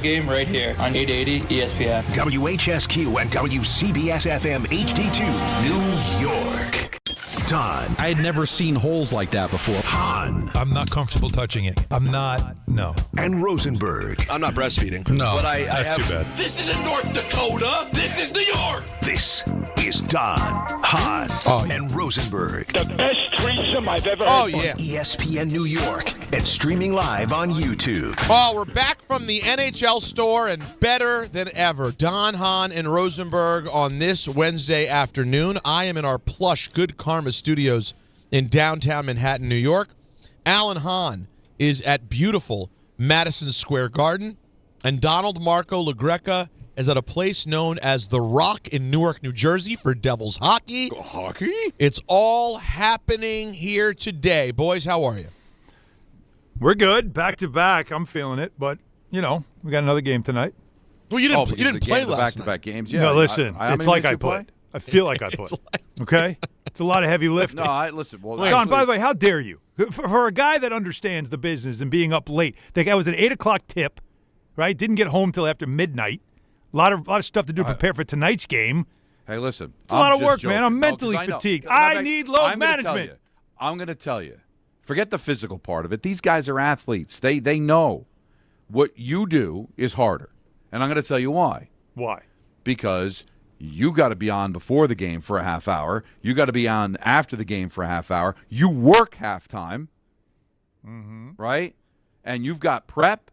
Game right here on 880 ESPN. WHSQ and WCBS-FM HD2, New York. Don. I had never seen holes like that before. Hahn. I'm not comfortable touching it. No. And Rosenberg. I'm not breastfeeding. No. But I That's have... too bad. This isn't North Dakota. This is New York. This is Don, Hahn, and Rosenberg. The best threesome I've ever heard. Oh, yeah. ESPN New York and streaming live on YouTube. Oh, we're back from the NHL store and better than ever. Don, Hahn, and Rosenberg on this Wednesday afternoon. I am in our plush Good Karma studios in downtown Manhattan, New York. Alan Hahn is at beautiful Madison Square Garden. And Donald Marco LaGreca is at a place known as The Rock in Newark, New Jersey for Devils hockey. Hockey? It's all happening here today. Boys, how are you? We're good. Back to back. I'm feeling it. But, we got another game tonight. Well, you didn't play last night. Back-to-back games. Yeah. No, listen. It's like I play. played. I feel like I played. Okay? It's a lot of heavy lifting. No, listen. Well, John, by the way, how dare you? For a guy that understands the business and being up late, the guy was an 8 o'clock tip, right? Didn't get home till after midnight. A lot of stuff to do to prepare for tonight's game. Hey, listen. It's a lot of work, man. I'm mentally fatigued. I need load management. I'm going to tell you. Forget the physical part of it. These guys are athletes. They know what you do is harder. And I'm going to tell you why. Why? Because you got to be on before the game for a half hour. You got to be on after the game for a half hour. You work halftime, right? And you've got prep.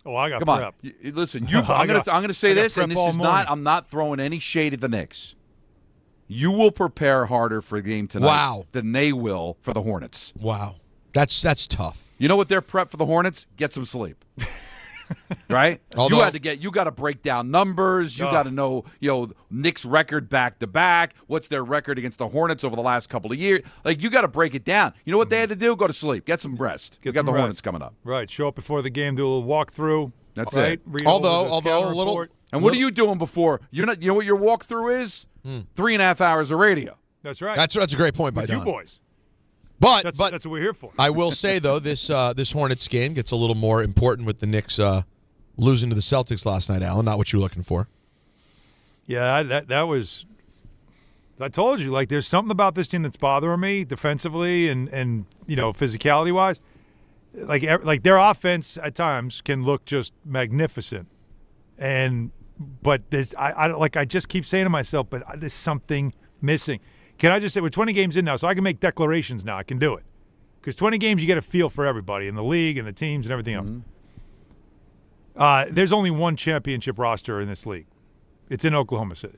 Oh, I got Come prep. on, listen. I'm going to say this, and this is morning. not. I'm not throwing any shade at the Knicks. You will prepare harder for the game tonight than they will for the Hornets. Wow, that's tough. You know what their prep for the Hornets? Get some sleep. Right? You got to break down numbers. You got to know, Knicks record back to back. What's their record against the Hornets over the last couple of years? Like, you got to break it down. You know what they had to do? Go to sleep. Get some rest. You got the Hornets coming up. Right. Show up before the game. Do a little walkthrough. That's right? it. Read Although over a little. report. And what are you doing before? You're not. You know what your walkthrough is? 3.5 hours of radio. That's right. That's a great point by With Don. you boys. But that's what we're here for. I will say though, this Hornets game gets a little more important with the Knicks losing to the Celtics last night, Alan. Not what you were looking for. Yeah, that was. I told you, there's something about this team that's bothering me defensively and physicality wise. Like their offense at times can look just magnificent, but there's I just keep saying to myself, but there's something missing. Can I just say we're 20 games in now, so I can make declarations now. I can do it because 20 games you get a feel for everybody in the league and the teams and everything else. There's only one championship roster in this league. It's in Oklahoma City.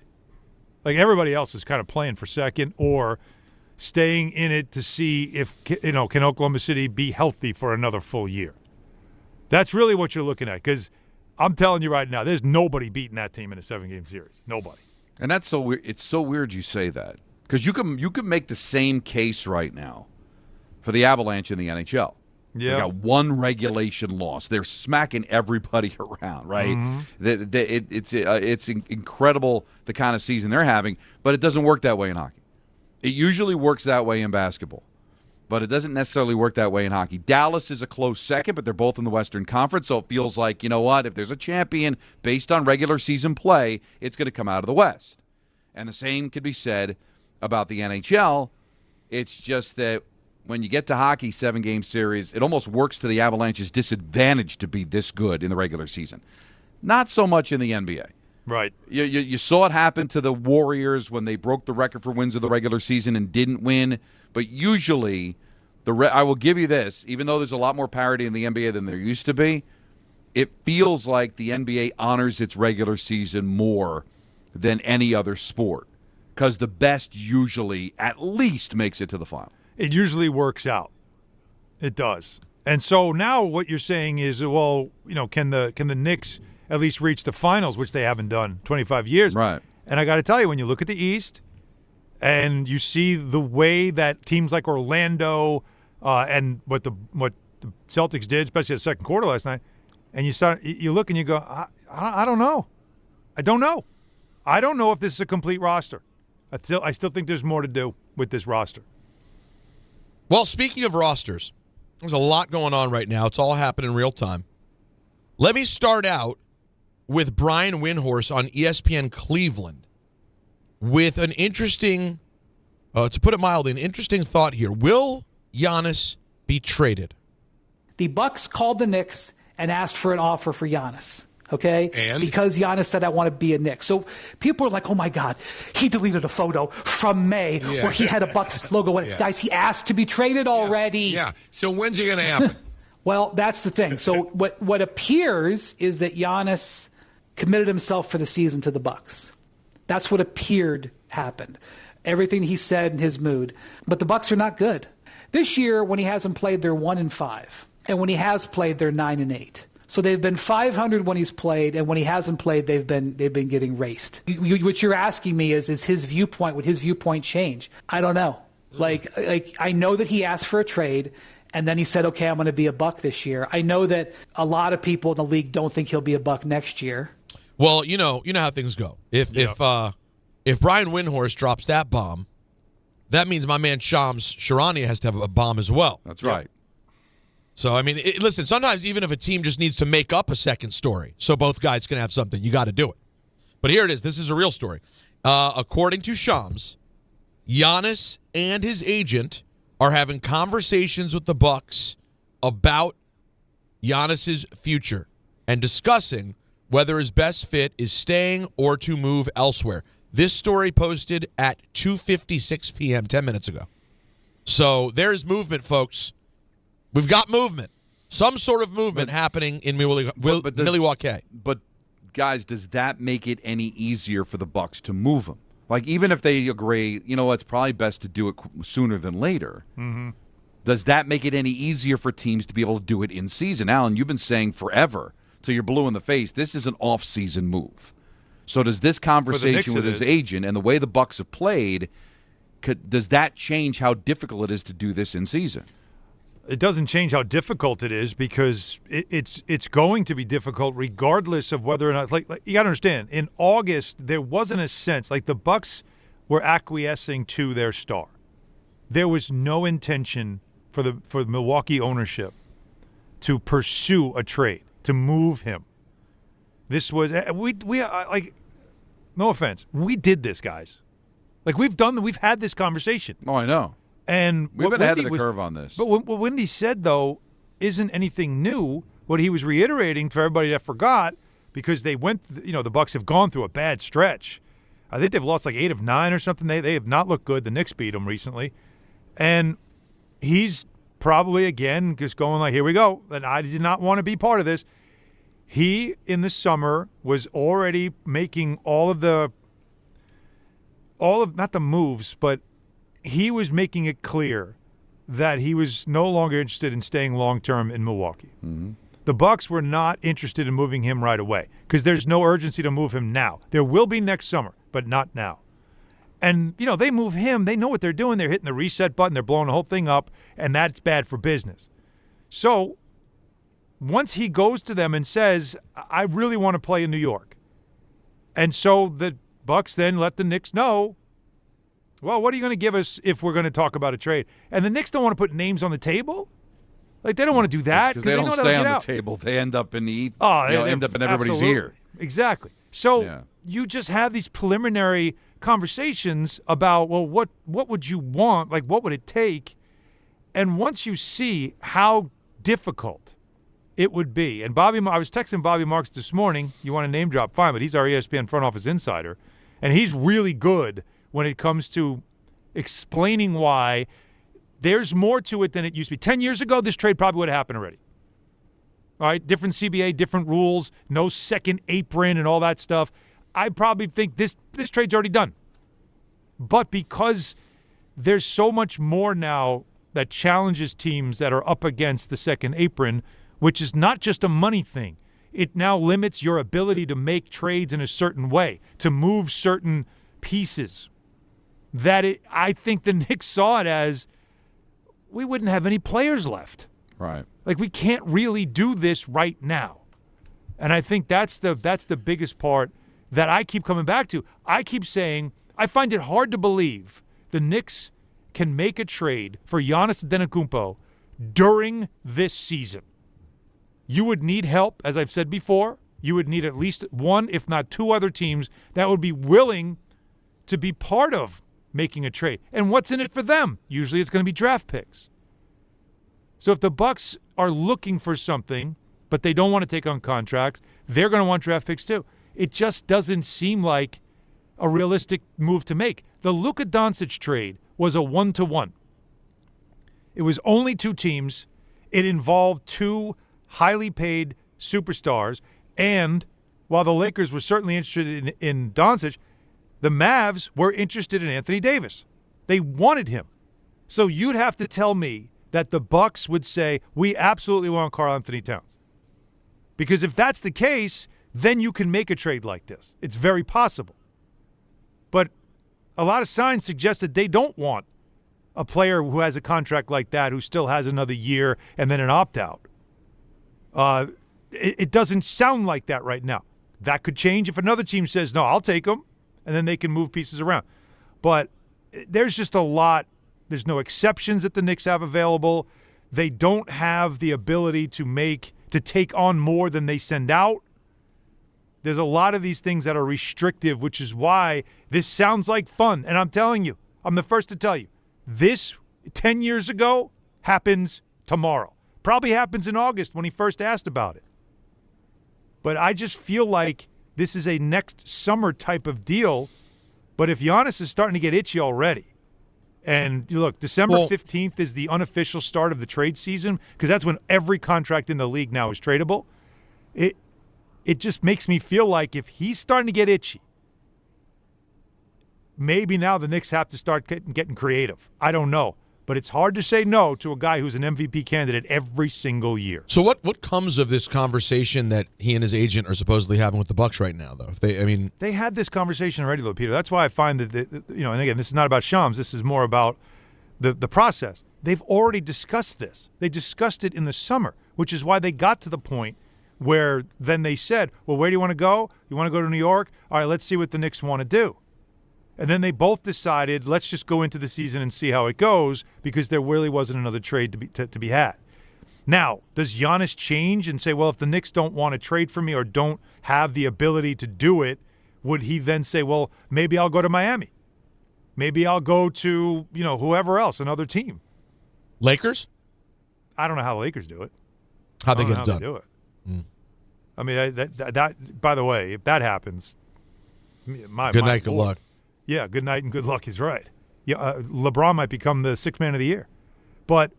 Everybody else is kind of playing for second or staying in it to see if can Oklahoma City be healthy for another full year. That's really what you're looking at because I'm telling you right now, there's nobody beating that team in a 7-game series. Nobody. And that's so weird. It's so weird you say that because you can make the same case right now for the Avalanche in the NHL. Yeah. They got one regulation loss. They're smacking everybody around, right? It's incredible the kind of season they're having, but it doesn't work that way in hockey. It usually works that way in basketball, but it doesn't necessarily work that way in hockey. Dallas is a close second, but they're both in the Western Conference, so it feels like, you know what, if there's a champion based on regular season play, it's going to come out of the West. And the same could be said about the NHL. It's just that when you get to hockey 7-game series, it almost works to the Avalanche's disadvantage to be this good in the regular season. Not so much in the NBA. Right. You saw it happen to the Warriors when they broke the record for wins of the regular season and didn't win. But usually, I will give you this, even though there's a lot more parity in the NBA than there used to be, it feels like the NBA honors its regular season more than any other sport because the best usually at least makes it to the final. It usually works out. It does. And so now what you're saying is, well, can the Knicks at least reach the finals, which they haven't done 25 years. Right. And I got to tell you, when you look at the East and you see the way that teams like Orlando and what the Celtics did, especially the second quarter last night, and you look and you go, I don't know. I don't know. I don't know if this is a complete roster. I still think there's more to do with this roster. Well, speaking of rosters, there's a lot going on right now. It's all happening in real time. Let me start out with Brian Windhorst on ESPN Cleveland with an interesting, to put it mildly, an interesting thought here. Will Giannis be traded? The Bucks called the Knicks and asked for an offer for Giannis. Okay? And? Because Giannis said, I want to be a Knick. So people are like, oh, my God, he deleted a photo from May where he had a Bucks logo. Yeah. Guys, he asked to be traded already. Yeah. So when's it going to happen? Well, that's the thing. So what appears is that Giannis committed himself for the season to the Bucks. That's what appeared happened. Everything he said in his mood. But the Bucks are not good. This year, when he hasn't played, they're 1-5. And when he has played, they're 9-8. So they've been 500 when he's played, and when he hasn't played, they've been getting raced. What you're asking me is his viewpoint? Would his viewpoint change? I don't know. Like I know that he asked for a trade, and then he said, "Okay, I'm going to be a Buck this year." I know that a lot of people in the league don't think he'll be a Buck next year. Well, you know how things go. If Brian Windhorst drops that bomb, that means my man Shams Charania has to have a bomb as well. That's right. So, I mean, listen, sometimes even if a team just needs to make up a second story so both guys can have something, you got to do it. But here it is. This is a real story. According to Shams, Giannis and his agent are having conversations with the Bucks about Giannis's future and discussing whether his best fit is staying or to move elsewhere. This story posted at 2:56 p.m., 10 minutes ago. So there's movement, folks. We've got movement. Some sort of movement happening in Milwaukee. But, guys, does that make it any easier for the Bucks to move him? Like, even if they agree, it's probably best to do it sooner than later. Mm-hmm. Does that make it any easier for teams to be able to do it in season? Alan, you've been saying forever, till you're blue in the face, this is an off-season move. So does this conversation with his agent and the way the Bucks have played, does that change how difficult it is to do this in season? It doesn't change how difficult it is because it's going to be difficult regardless of whether or not like you got to understand, in August there wasn't a sense like the Bucks were acquiescing to their star. There was no intention for the Milwaukee ownership to pursue a trade, to move him. This was we like no offense, we did this, guys. Like we've had this conversation. Oh, I know. And we've been ahead of the curve on this. But what Wendy said, though, isn't anything new. What he was reiterating for everybody that forgot, because they went, the Bucks have gone through a bad stretch. I think they've lost like 8 of 9 or something. They have not looked good. The Knicks beat them recently. And he's probably, again, just going like, here we go. And I did not want to be part of this. He, in the summer, was already making not the moves, but he was making it clear that he was no longer interested in staying long-term in Milwaukee. Mm-hmm. The Bucks were not interested in moving him right away because there's no urgency to move him now. There will be next summer, but not now. And, they move him. They know what they're doing. They're hitting the reset button. They're blowing the whole thing up, and that's bad for business. So once he goes to them and says, I really want to play in New York, and so the Bucks then let the Knicks know, well, what are you going to give us if we're going to talk about a trade? And the Knicks don't want to put names on the table. Like, they don't want to do that. Because they don't stay on the table. They end up in the end up in everybody's absolutely. ear. Exactly. So you just have these preliminary conversations about, well, what would you want? Like, what would it take? And once you see how difficult it would be, and I was texting Bobby Marks this morning. You want to name drop? Fine, but he's our ESPN front office insider, and he's really good when it comes to explaining why there's more to it than it used to be. 10 years ago, this trade probably would have happened already. All right, different CBA, different rules, no second apron and all that stuff. I probably think this trade's already done. But because there's so much more now that challenges teams that are up against the second apron, which is not just a money thing. It now limits your ability to make trades in a certain way, to move certain pieces. I think the Knicks saw it as we wouldn't have any players left. Right. Like, we can't really do this right now. And I think that's the biggest part that I keep coming back to. I keep saying I find it hard to believe the Knicks can make a trade for Giannis Antetokounmpo during this season. you would need help, as I've said before. You would need at least one, if not two other teams that would be willing to be part of making a trade. And what's in it for them? Usually it's going to be draft picks. So if the Bucks are looking for something, but they don't want to take on contracts, they're going to want draft picks too. It just doesn't seem like a realistic move to make. The Luka Doncic trade was a 1-to-1. It was only two teams. It involved two highly paid superstars. And while the Lakers were certainly interested in Doncic, the Mavs were interested in Anthony Davis. They wanted him. So you'd have to tell me that the Bucks would say, we absolutely want Karl Anthony Towns. Because if that's the case, then you can make a trade like this. It's very possible. But a lot of signs suggest that they don't want a player who has a contract like that, who still has another year and then an opt-out. It doesn't sound like that right now. That could change if another team says, no, I'll take him, and then they can move pieces around. But there's just a lot. There's no exceptions that the Knicks have available. They don't have the ability to take on more than they send out. There's a lot of these things that are restrictive, which is why this sounds like fun. And I'm telling you, I'm the first to tell you, this 10 years ago happens tomorrow. Probably happens in August when he first asked about it. But I just feel like this is a next summer type of deal. But if Giannis is starting to get itchy already, and look, December 15th is the unofficial start of the trade season, because that's when every contract in the league now is tradable. It just makes me feel like if he's starting to get itchy, maybe now the Knicks have to start getting creative. I don't know. But it's hard to say no to a guy who's an MVP candidate every single year. So what comes of this conversation that he and his agent are supposedly having with the Bucks right now, though? They had this conversation already, though, Peter. That's why I find that, and again, this is not about Shams. This is more about the process. They've already discussed this. They discussed it in the summer, which is why they got to the point where then they said, well, where do you want to go? You want to go to New York? All right, let's see what the Knicks want to do. And then they both decided, let's just go into the season and see how it goes, because there really wasn't another trade to be had. Now, does Giannis change and say, well, if the Knicks don't want to trade for me or don't have the ability to do it, would he then say, well, maybe I'll go to Miami? Maybe I'll go to, whoever else, another team. Lakers? I don't know how the Lakers do it. How they get it done. They do it. I mean, that. By the way, if that happens, good night, good luck. Yeah, good night and good luck is right. Yeah, LeBron might become the sixth man of the year. But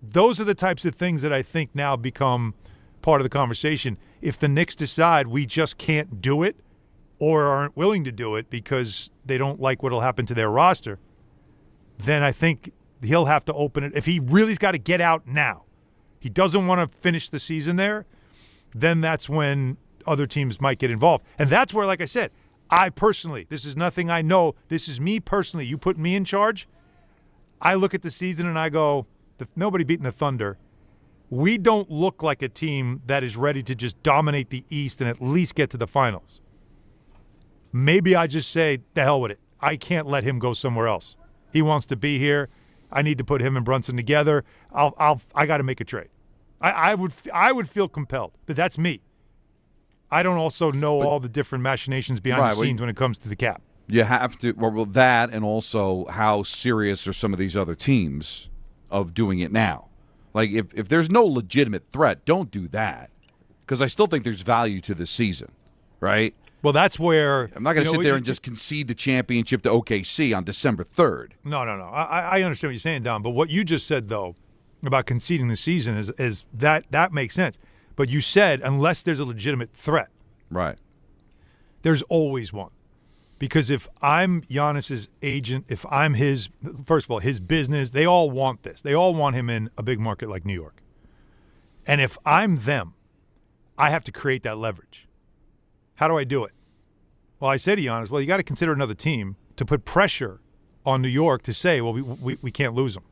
those are the types of things that I think now become part of the conversation. If the Knicks decide we just can't do it or aren't willing to do it because they don't like what will happen to their roster, then I think he'll have to open it. If he really's got to get out now, he doesn't want to finish the season there, then that's when other teams might get involved. And that's where, like I said, I personally, this is nothing I know, this is me personally, you put me in charge, I look at the season and I go, nobody beating the Thunder. We don't look like a team that is ready to just dominate the East and at least get to the finals. Maybe I just say, the hell with it. I can't let him go somewhere else. He wants to be here. I need to put him and Brunson together. I got to make a trade. I would feel compelled, but that's me. I don't also know all the different machinations behind the scenes when it comes to the cap. You have to, well, that and also how serious are some of these other teams of doing it now. Like, if there's no legitimate threat, don't do that, because I still think there's value to this season, right? Well, that's where I'm not going to sit there and just concede the championship to OKC on December 3rd. No. I understand what you're saying, Don. But what you just said, though, about conceding the season is that makes sense. But you said unless there's a legitimate threat. Right. There's always one. Because if I'm Giannis's agent, if I'm his, first of all, his business, they all want this. They all want him in a big market like New York. And if I'm them, I have to create that leverage. How do I do it? Well, I say to Giannis, well, you got to consider another team to put pressure on New York to say, well, we can't lose them.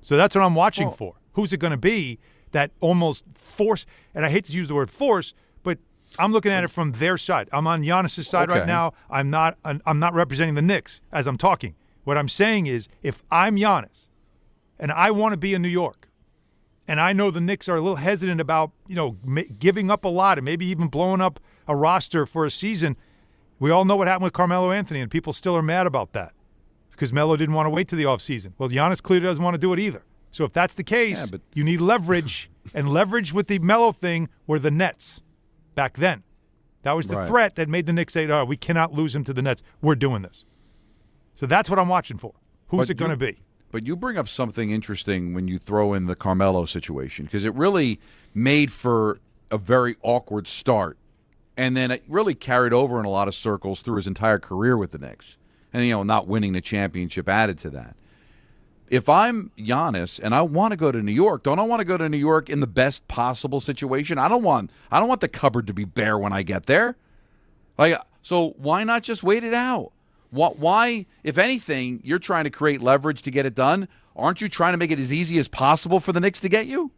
So that's what I'm watching for. Who's it going to be that almost force, and I hate to use the word force, but I'm looking at it from their side. I'm on Giannis' side right now. I'm not representing the Knicks as I'm talking. What I'm saying is if I'm Giannis and I want to be in New York And I know the Knicks are a little hesitant about, giving up a lot and maybe even blowing up a roster for a season. We all know what happened with Carmelo Anthony, and people still are mad about that because Melo didn't want to wait to the offseason. Well, Giannis clearly doesn't want to do it either. So if that's the case, you need leverage, and leverage with the Melo thing were the Nets back then. That was the threat that made the Knicks say, we cannot lose him to the Nets. We're doing this. So that's what I'm watching for. Who's it going to be? But you bring up something interesting when you throw in the Carmelo situation, because it really made for a very awkward start. And then it really carried over in a lot of circles through his entire career with the Knicks. And, not winning the championship added to that. If I'm Giannis and I want to go to New York, don't I want to go to New York in the best possible situation? I don't want the cupboard to be bare when I get there. So why not just wait it out? Why, if anything, you're trying to create leverage to get it done? Aren't you trying to make it as easy as possible for the Knicks to get you?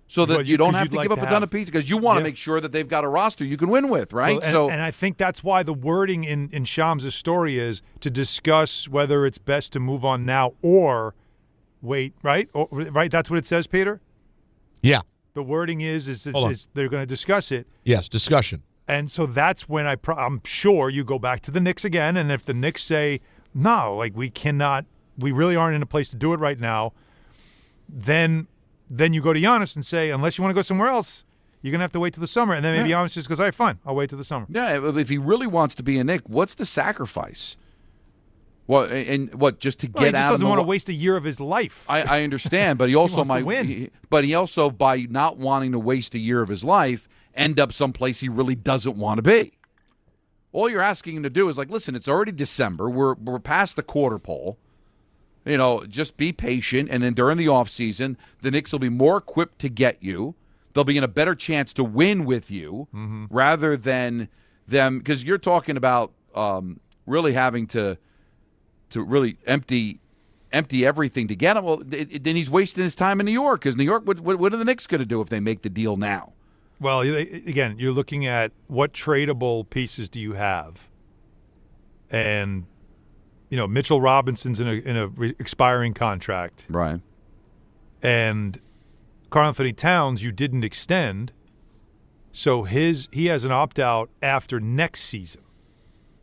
So that you don't have to give up a ton of pieces, because you want to make sure that they've got a roster you can win with, right? And I think that's why the wording in Shams' story is to discuss whether it's best to move on now or wait, right? Right? That's what it says, Peter? Yeah. The wording is they're going to discuss it. Yes, discussion. And so that's when I'm sure you go back to the Knicks again, and if the Knicks say, no, we cannot, we really aren't in a place to do it right now, then you go to Giannis and say, unless you want to go somewhere else, you're going to have to wait till the summer. And then maybe Giannis just goes, all right, fine, I'll wait till the summer. Yeah, if he really wants to be a Knick, what's the sacrifice? Well, just to get out of he just doesn't want to waste a year of his life. I understand, but he also might win. But he also, by not wanting to waste a year of his life, end up someplace he really doesn't want to be. All you're asking him to do is listen, it's already December. We're past the quarter pole. Just be patient, and then during the offseason, the Knicks will be more equipped to get you. They'll be in a better chance to win with you rather than them, because you're talking about really having to really empty everything to get him. Well, then he's wasting his time in New York, because New York, what are the Knicks going to do if they make the deal now? Well, again, you're looking at what tradable pieces do you have, and Mitchell Robinson's in a expiring contract, right? And Karl Anthony Towns you didn't extend, so he has an opt out after next season.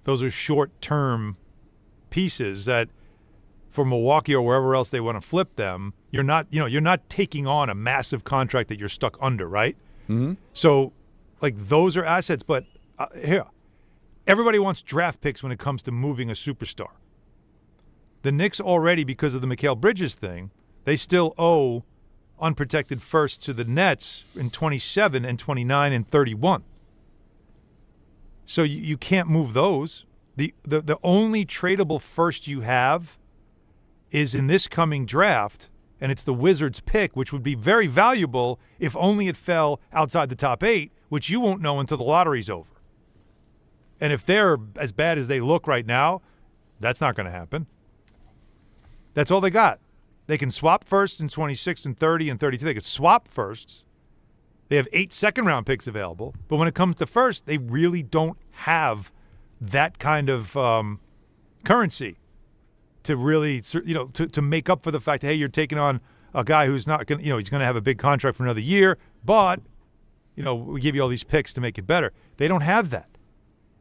Those are short term pieces that for Milwaukee or wherever else they want to flip them, you're not taking on a massive contract that you're stuck under, right? Mm-hmm. So, those are assets. But here, everybody wants draft picks when it comes to moving a superstar. The Knicks already, because of the Mikal Bridges thing, they still owe unprotected firsts to the Nets in 27 and 29 and 31. So you can't move those. The only tradable first you have is in this coming draft, and it's the Wizards pick, which would be very valuable if only it fell outside the top 8, which you won't know until the lottery's over. And if they're as bad as they look right now, that's not going to happen. That's all they got. They can swap firsts in 26 and 30 and 32. They can swap firsts. They have 8 second-round picks available. But when it comes to first, they really don't have that kind of currency to really, to make up for the fact that, hey, you're taking on a guy who's not going to, he's going to have a big contract for another year, but, we give you all these picks to make it better. They don't have that.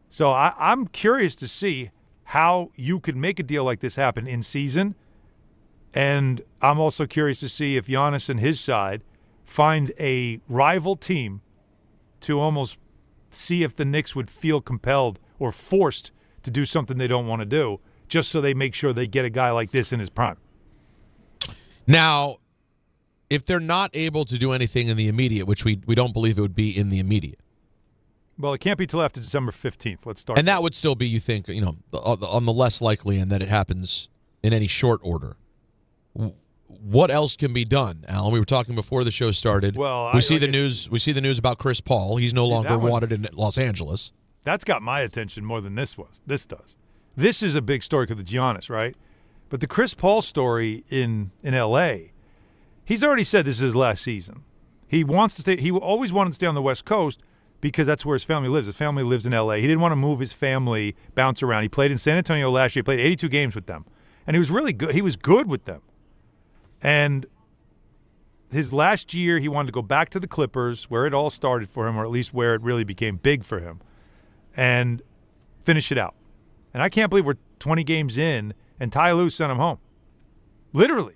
So I'm curious to see how you could make a deal like this happen in season. And I'm also curious to see if Giannis and his side find a rival team to almost see if the Knicks would feel compelled or forced to do something they don't want to do, just so they make sure they get a guy like this in his prime. Now, if they're not able to do anything in the immediate, which we don't believe it would be in the immediate. Well, it can't be till after December 15th. Let's start. And that would still be, you think, on the less likely end that it happens in any short order. What else can be done, Alan? We were talking before the show started. Well, we see the news about Chris Paul. He's no longer wanted in Los Angeles. That's got my attention more than this does. This is a big story because it's Giannis, right? But the Chris Paul story in L.A., he's already said this is his last season. He wants to stay. He always wanted to stay on the West Coast because that's where his family lives. His family lives in L.A. He didn't want to move his family, bounce around. He played in San Antonio last year. He played 82 games with them. And he was really good. He was good with them. And his last year, he wanted to go back to the Clippers, where it all started for him, or at least where it really became big for him, and finish it out. And I can't believe we're 20 games in, and Ty Lue sent him home. Literally.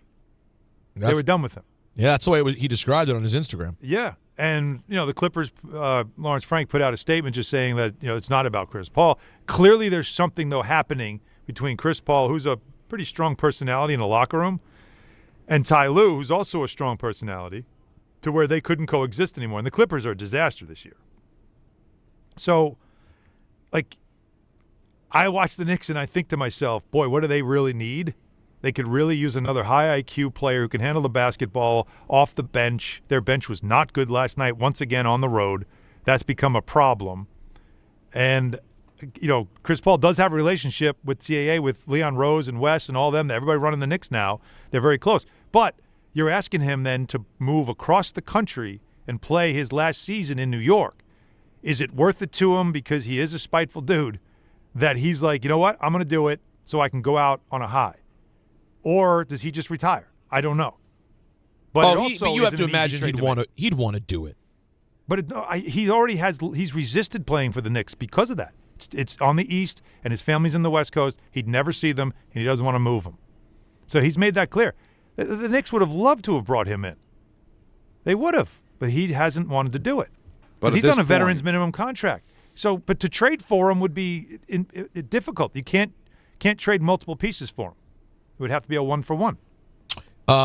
They were done with him. Yeah, that's the way he described it on his Instagram. Yeah. And, the Clippers, Lawrence Frank put out a statement just saying that, it's not about Chris Paul. Clearly there's something, though, happening between Chris Paul, who's a pretty strong personality in the locker room, and Ty Lue, who's also a strong personality, to where they couldn't coexist anymore. And the Clippers are a disaster this year. So, I watch the Knicks and I think to myself, boy, what do they really need? They could really use another high IQ player who can handle the basketball off the bench. Their bench was not good last night, once again on the road. That's become a problem. And, Chris Paul does have a relationship with CAA, with Leon Rose and Wes and all them. Everybody running the Knicks now. They're very close. But you're asking him then to move across the country and play his last season in New York. Is it worth it to him because he is a spiteful dude that he's like, you know what, I'm going to do it so I can go out on a high? Or does he just retire? I don't know. But you have to imagine he'd want to do it. But he's resisted playing for the Knicks because of that. It's on the East, and his family's in the West Coast. He'd never see them, and he doesn't want to move them. So he's made that clear. The Knicks would have loved to have brought him in. They would have, but he hasn't wanted to do it. But he's on a veteran's minimum contract. So, but to trade for him would be difficult. You can't trade multiple pieces for him. It would have to be a 1-for-1.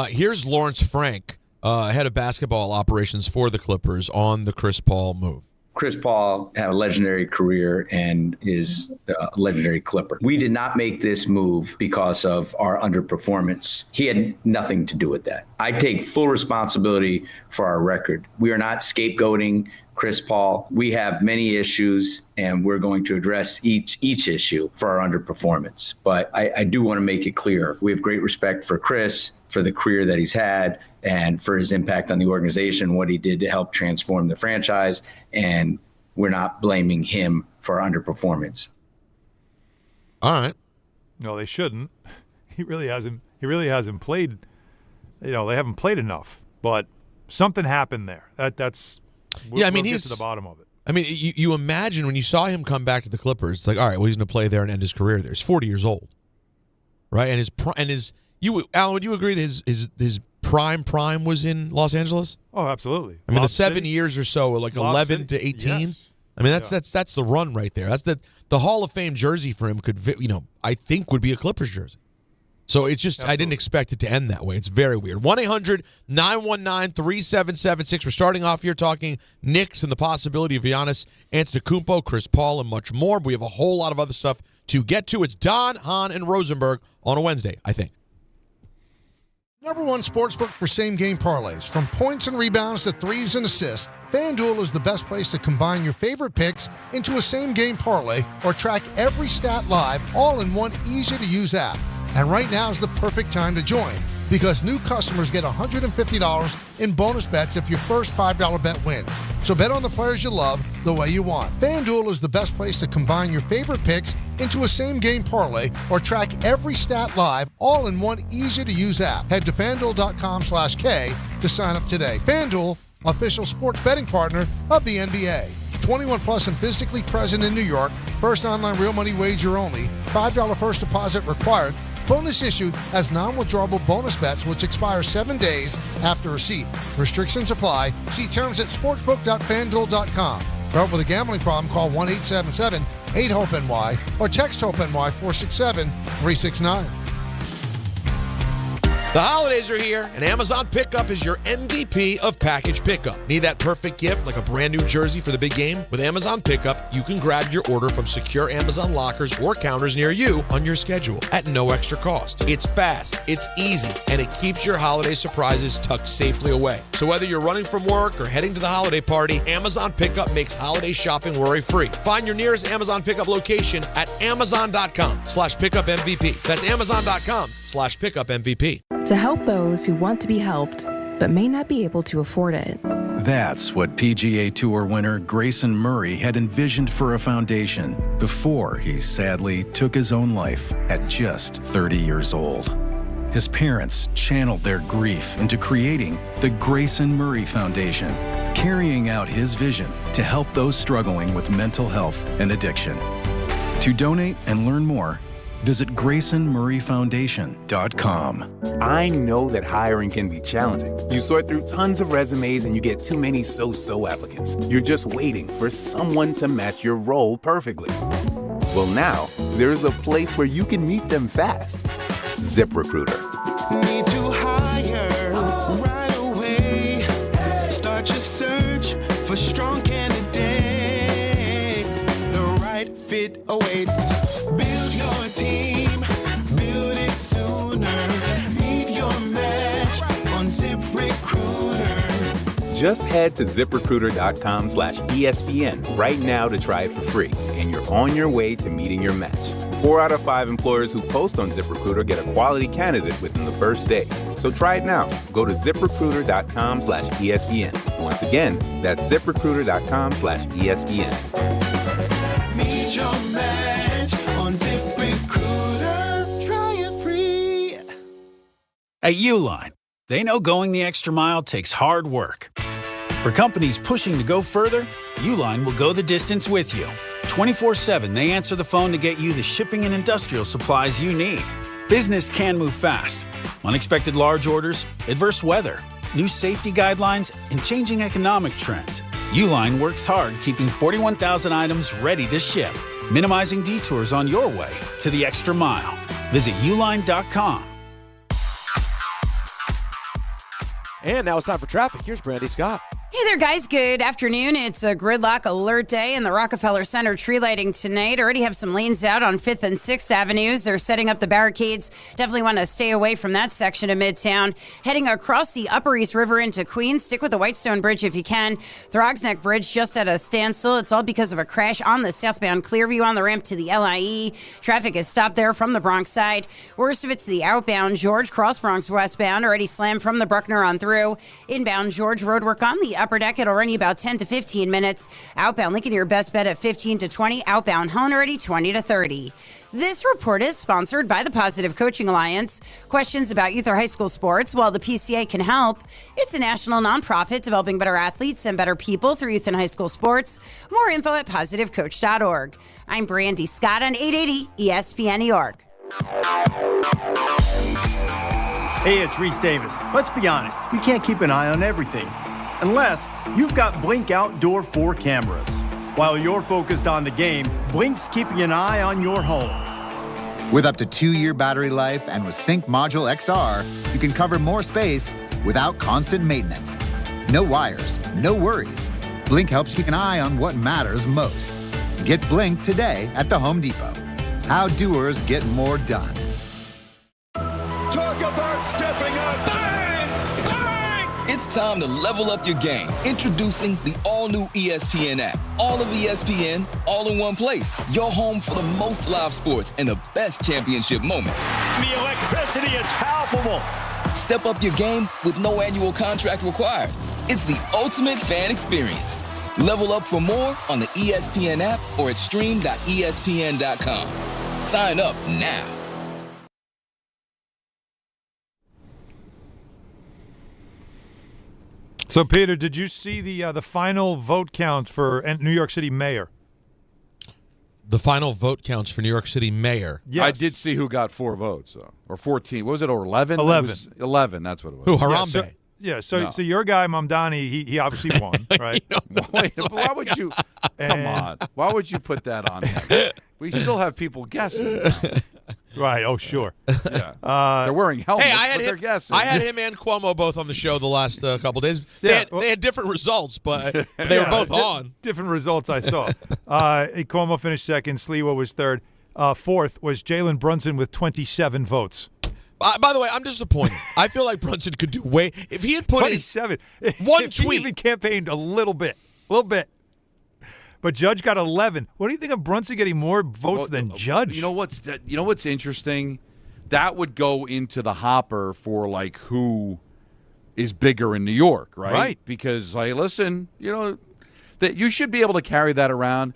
Here's Lawrence Frank, head of basketball operations for the Clippers, on the Chris Paul move. Chris Paul had a legendary career and is a legendary Clipper. We did not make this move because of our underperformance. He had nothing to do with that. I take full responsibility for our record. We are not scapegoating Chris Paul. We have many issues, and we're going to address each issue for our underperformance. But I do want to make it clear, we have great respect for Chris, for the career that he's had, and for his impact on the organization, what he did to help transform the franchise, and we're not blaming him for our underperformance. All right. No, they shouldn't. He really hasn't played. They haven't played enough. But something happened there. We'll get to the bottom of it. I mean, you imagine when you saw him come back to the Clippers, it's like, all right, well, he's going to play there and end his career there. He's 40 years old, right? And Alan, would you agree that his prime was in Los Angeles? Oh, absolutely. I mean, the 7 years or so, like 11 to 18. Yes. I mean, that's the run right there. That's the Hall of Fame jersey for him I think would be a Clippers jersey. So it's just, absolutely. I didn't expect it to end that way. It's very weird. 1-800-919-3776. We're starting off here talking Knicks and the possibility of Giannis Antetokounmpo, Chris Paul, and much more. But we have a whole lot of other stuff to get to. It's Don, Hahn, and Rosenberg on a Wednesday, I think. Number one sportsbook for same-game parlays. From points and rebounds to threes and assists, FanDuel is the best place to combine your favorite picks into a same-game parlay or track every stat live all in one easy-to-use app. And right now is the perfect time to join because new customers get $150 in bonus bets if your first $5 bet wins. So bet on the players you love the way you want. FanDuel is the best place to combine your favorite picks into a same-game parlay or track every stat live all in one easy-to-use app. Head to FanDuel.com/K to sign up today. FanDuel, official sports betting partner of the NBA. 21 plus and physically present in New York. First online real money wager only. $5 first deposit required. Bonus issued as non-withdrawable bonus bets, which expire 7 days after receipt. Restrictions apply. See terms at sportsbook.fanduel.com. Start with a gambling problem, call 1-877-8-HOPE-NY or text HOPE-NY 467-369. The holidays are here, and Amazon Pickup is your MVP of package pickup. Need that perfect gift like a brand new jersey for the big game? With Amazon Pickup, you can grab your order from secure Amazon lockers or counters near you on your schedule at no extra cost. It's fast, it's easy, and it keeps your holiday surprises tucked safely away. So whether you're running from work or heading to the holiday party, Amazon Pickup makes holiday shopping worry-free. Find your nearest Amazon Pickup location at amazon.com/pickupmvp. That's amazon.com/pickupmvp. To help those who want to be helped, but may not be able to afford it. That's what PGA Tour winner Grayson Murray had envisioned for a foundation before he sadly took his own life at just 30 years old. his parents channeled their grief into creating the Grayson Murray Foundation, carrying out his vision to help those struggling with mental health and addiction. To donate and learn more, visit GraysonMurrayFoundation.com. I know that hiring can be challenging. You sort through tons of resumes and you get too many so-so applicants. You're just waiting for someone to match your role perfectly. Well, now, there's a place where you can meet them fast. ZipRecruiter. Need to hire right away. Start your search for strong candidates. The right fit awaits. Build your team. Build it sooner. Meet your match on ZipRecruiter. Just head to ZipRecruiter.com/ESPN right now to try it for free, and you're on your way to meeting your match. 4 out of 5 employers who post on ZipRecruiter get a quality candidate within the first day. So try it now. Go to ZipRecruiter.com/ESPN. Once again, that's ZipRecruiter.com/ESPN. Meet your match on ZipRecruiter. Try it free. At Uline, they know going the extra mile takes hard work. For companies pushing to go further, Uline will go the distance with you. 24/7, they answer the phone to get you the shipping and industrial supplies you need. Business can move fast. Unexpected large orders, adverse weather, new safety guidelines, and changing economic trends. Uline works hard keeping 41,000 items ready to ship, minimizing detours on your way to the extra mile. Visit uline.com. And now it's time for traffic. Here's Brandy Scott. Hey there, guys. Good afternoon. It's a gridlock alert day in the Rockefeller Center. Tree lighting tonight. Already have some lanes out on 5th and 6th Avenues. They're setting up the barricades. Definitely want to stay away from that section of Midtown. Heading across the Upper East River into Queens. Stick with the Whitestone Bridge if you can. Throgs Neck Bridge just at a standstill. It's all because of a crash on the southbound Clearview on the ramp to the LIE. Traffic is stopped there from the Bronx side. Worst of it's the outbound George Cross Bronx westbound. Already slammed from the Bruckner on through. Inbound George roadwork on the upper deck. It'll run you about 10 to 15 minutes. Outbound Lincoln, your best bet at 15 to 20. Outbound Hone already 20 to 30. This report is sponsored by the Positive Coaching Alliance. Questions about youth or high school sports? Well, the PCA can help. It's a national nonprofit developing better athletes and better people through youth and high school sports. More info at positivecoach.org. I'm Brandy Scott on 880 ESPN New York. Hey, it's Reese Davis. Let's be honest, you can't keep an eye on everything. Unless you've got Blink Outdoor 4 cameras. While you're focused on the game, Blink's keeping an eye on your home. With up to 2-year battery life and with Sync Module XR, you can cover more space without constant maintenance. No wires, no worries. Blink helps keep an eye on what matters most. Get Blink today at the Home Depot. How doers get more done. Talk about stepping up. It's time to level up your game. Introducing the all-new ESPN app. All of ESPN, all in one place. Your home for the most live sports and the best championship moments. The electricity is palpable. Step up your game with no annual contract required. It's the ultimate fan experience. Level up for more on the ESPN app or at stream.espn.com. Sign up now. So, Peter, did you see the final vote counts for New York City mayor? The final vote counts for New York City mayor. Yes. I did see who got 4 votes, or 14. What was it, or 11? 11. 11, that's what it was. Who, Harambe? So your guy, Mamdani, he obviously won, right? Wait, why would you? Come on. Why would you put that on there? We still have people guessing. Right. Oh, sure. Yeah. They're wearing helmets, hey, they're guessing. I had him and Cuomo both on the show the last couple days. They had different results, but they were both on. Different results I saw. Cuomo finished second. Sliwa was third. Fourth was Jalen Brunson with 27 votes. By the way, I'm disappointed. I feel like Brunson could do way – if he had put 27. One if tweet. He even campaigned a little bit. But Judge got 11. What do you think of Brunson getting more votes than Judge? You know what's interesting? That would go into the hopper for like who is bigger in New York, right? Right. Because listen, that you should be able to carry that around.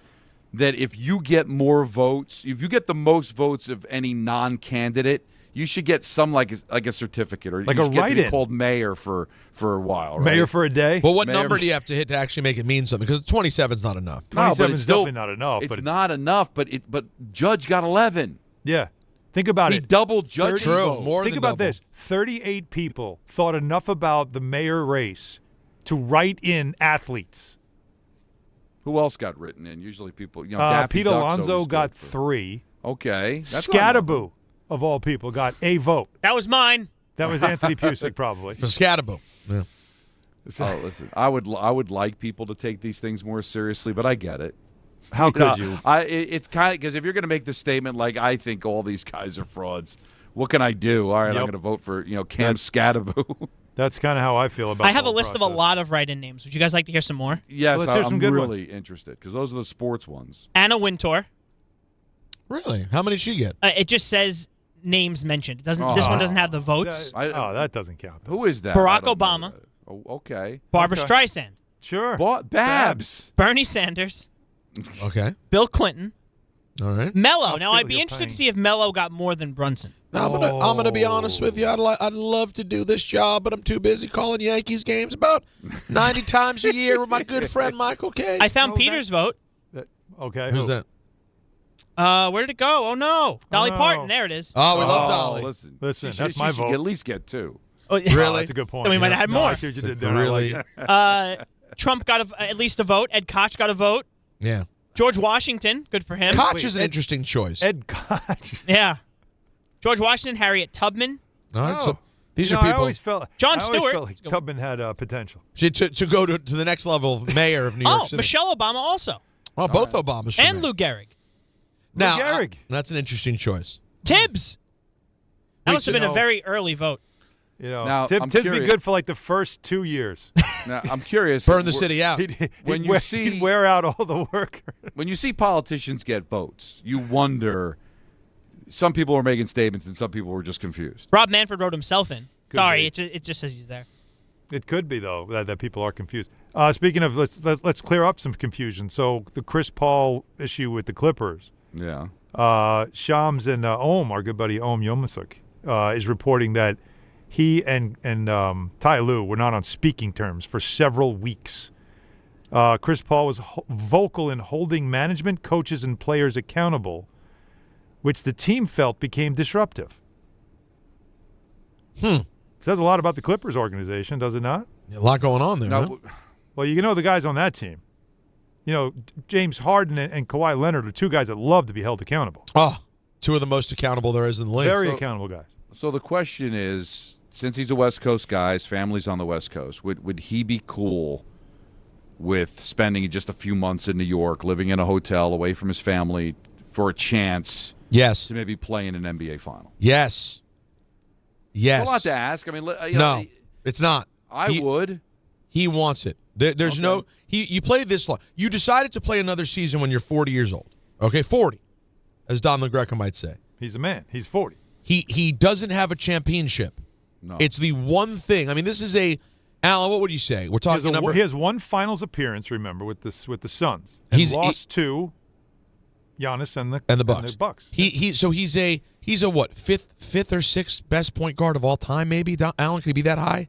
That if you get more votes, if you get the most votes of any non-candidate, You should get some like a certificate, or like you a should get to write-in. be called mayor for a while. Right? Mayor for a day. Well, what Mayor- number do you have to hit to actually make it mean something? Because 27 is not enough. No, but 27 it's is still definitely not enough. It's but not enough. But Judge got 11. Yeah. Think about He it. doubled Judge. True, more Think than about double. this. 38 people thought enough about the mayor race to write in athletes. Who else got written in? Usually people, Daffy Pete Duck's Alonso always got good for- 3. Okay. That's not enough. Scatterboo, of all people, got a vote. That was mine. That was Anthony Pusick, probably. For Scatterboo. Yeah. Oh, listen. I would like people to take these things more seriously, but I get it. How could you? It's kind of because if you're going to make the statement like I think all these guys are frauds, what can I do? All right, I'm Yep. going to vote for Cam Scatterboo. That's kind of how I feel about. I have the a whole list of a process. lot of write-in names. Would you guys like to hear some more? Yes, Let's hear some I'm good really interested because those are the sports ones. Anna Wintour. Really? How many did she get? It just says names mentioned. It doesn't. This one doesn't have the votes. That doesn't count. Who is that? Barack I don't know Obama. that. Oh, okay. Barbara Okay. Streisand. Sure. Babs. Bernie Sanders. Okay. Bill Clinton. All right. Mello. Now, I'd be interested to see if Mello got more than Brunson. Now, I'm gonna be honest with you. I'd love to do this job, but I'm too busy calling Yankees games about 90 times a year with my good friend Michael K. I found Peter's vote. Okay. Who's that? Where did it go? Oh, no. Dolly no. Parton. There it is. Oh, we love Dolly. Listen, that's my vote. At least get 2. Oh, Really? That's a good point. Then we might have had No, more. I see what you did there. Really? I like it. Trump got at least a vote. Ed Koch got a vote. Yeah. George Washington. Good for him. Koch is an interesting choice. Ed Koch. Yeah. George Washington, Harriet Tubman. All right. So these You are know, people. I always felt John I always Stewart. felt like Tubman had potential. To go to the next level of mayor of New York City. Michelle Obama also. Well, both Obamas. And Lou Gehrig. Now, Lou Gehrig. that's an interesting choice. Tibbs. That Wait, must have been a very early vote. Now, I'm Tibbs be curious. good for like the first 2 years. Now, I'm curious. Burn the city out. When He'd wear out all the workers. When you see politicians get votes, you wonder. Some people are making statements, and some people were just confused. Rob Manfred wrote himself in. Could Sorry, be. it just says he's there. It could be though that people are confused. Speaking of, let's clear up some confusion. So the Chris Paul issue with the Clippers. Yeah. Shams and Ohm, our good buddy Ohm Yomasuk, is reporting that he and Ty Lue were not on speaking terms for several weeks. Chris Paul was vocal in holding management, coaches, and players accountable, which the team felt became disruptive. Says a lot about the Clippers organization, does it not? A lot going on there. Now, huh? Well, you know the guys on that team. You know, James Harden and Kawhi Leonard are two guys that love to be held accountable. Oh, two of the most accountable there is in the league. Very accountable guys. So the question is, since he's a West Coast guy, his family's on the West Coast, would he be cool with spending just a few months in New York, living in a hotel away from his family for a chance Yes. to maybe play in an NBA final? Yes. Yes. It's a lot to ask. I mean, No, it's not. I would. He wants it. There's no. You played this long. You decided to play another season when you're 40 years old. Okay, 40, as Don LaGreca might say. He's a man. He's 40. He doesn't have a championship. No. It's the one thing. I mean, this is a. Alan, what would you say? We're talking number. He has one finals appearance. Remember with the Suns. And lost to Giannis and the Bucks. He's a what fifth or sixth best point guard of all time? Maybe Alan, could he be that high?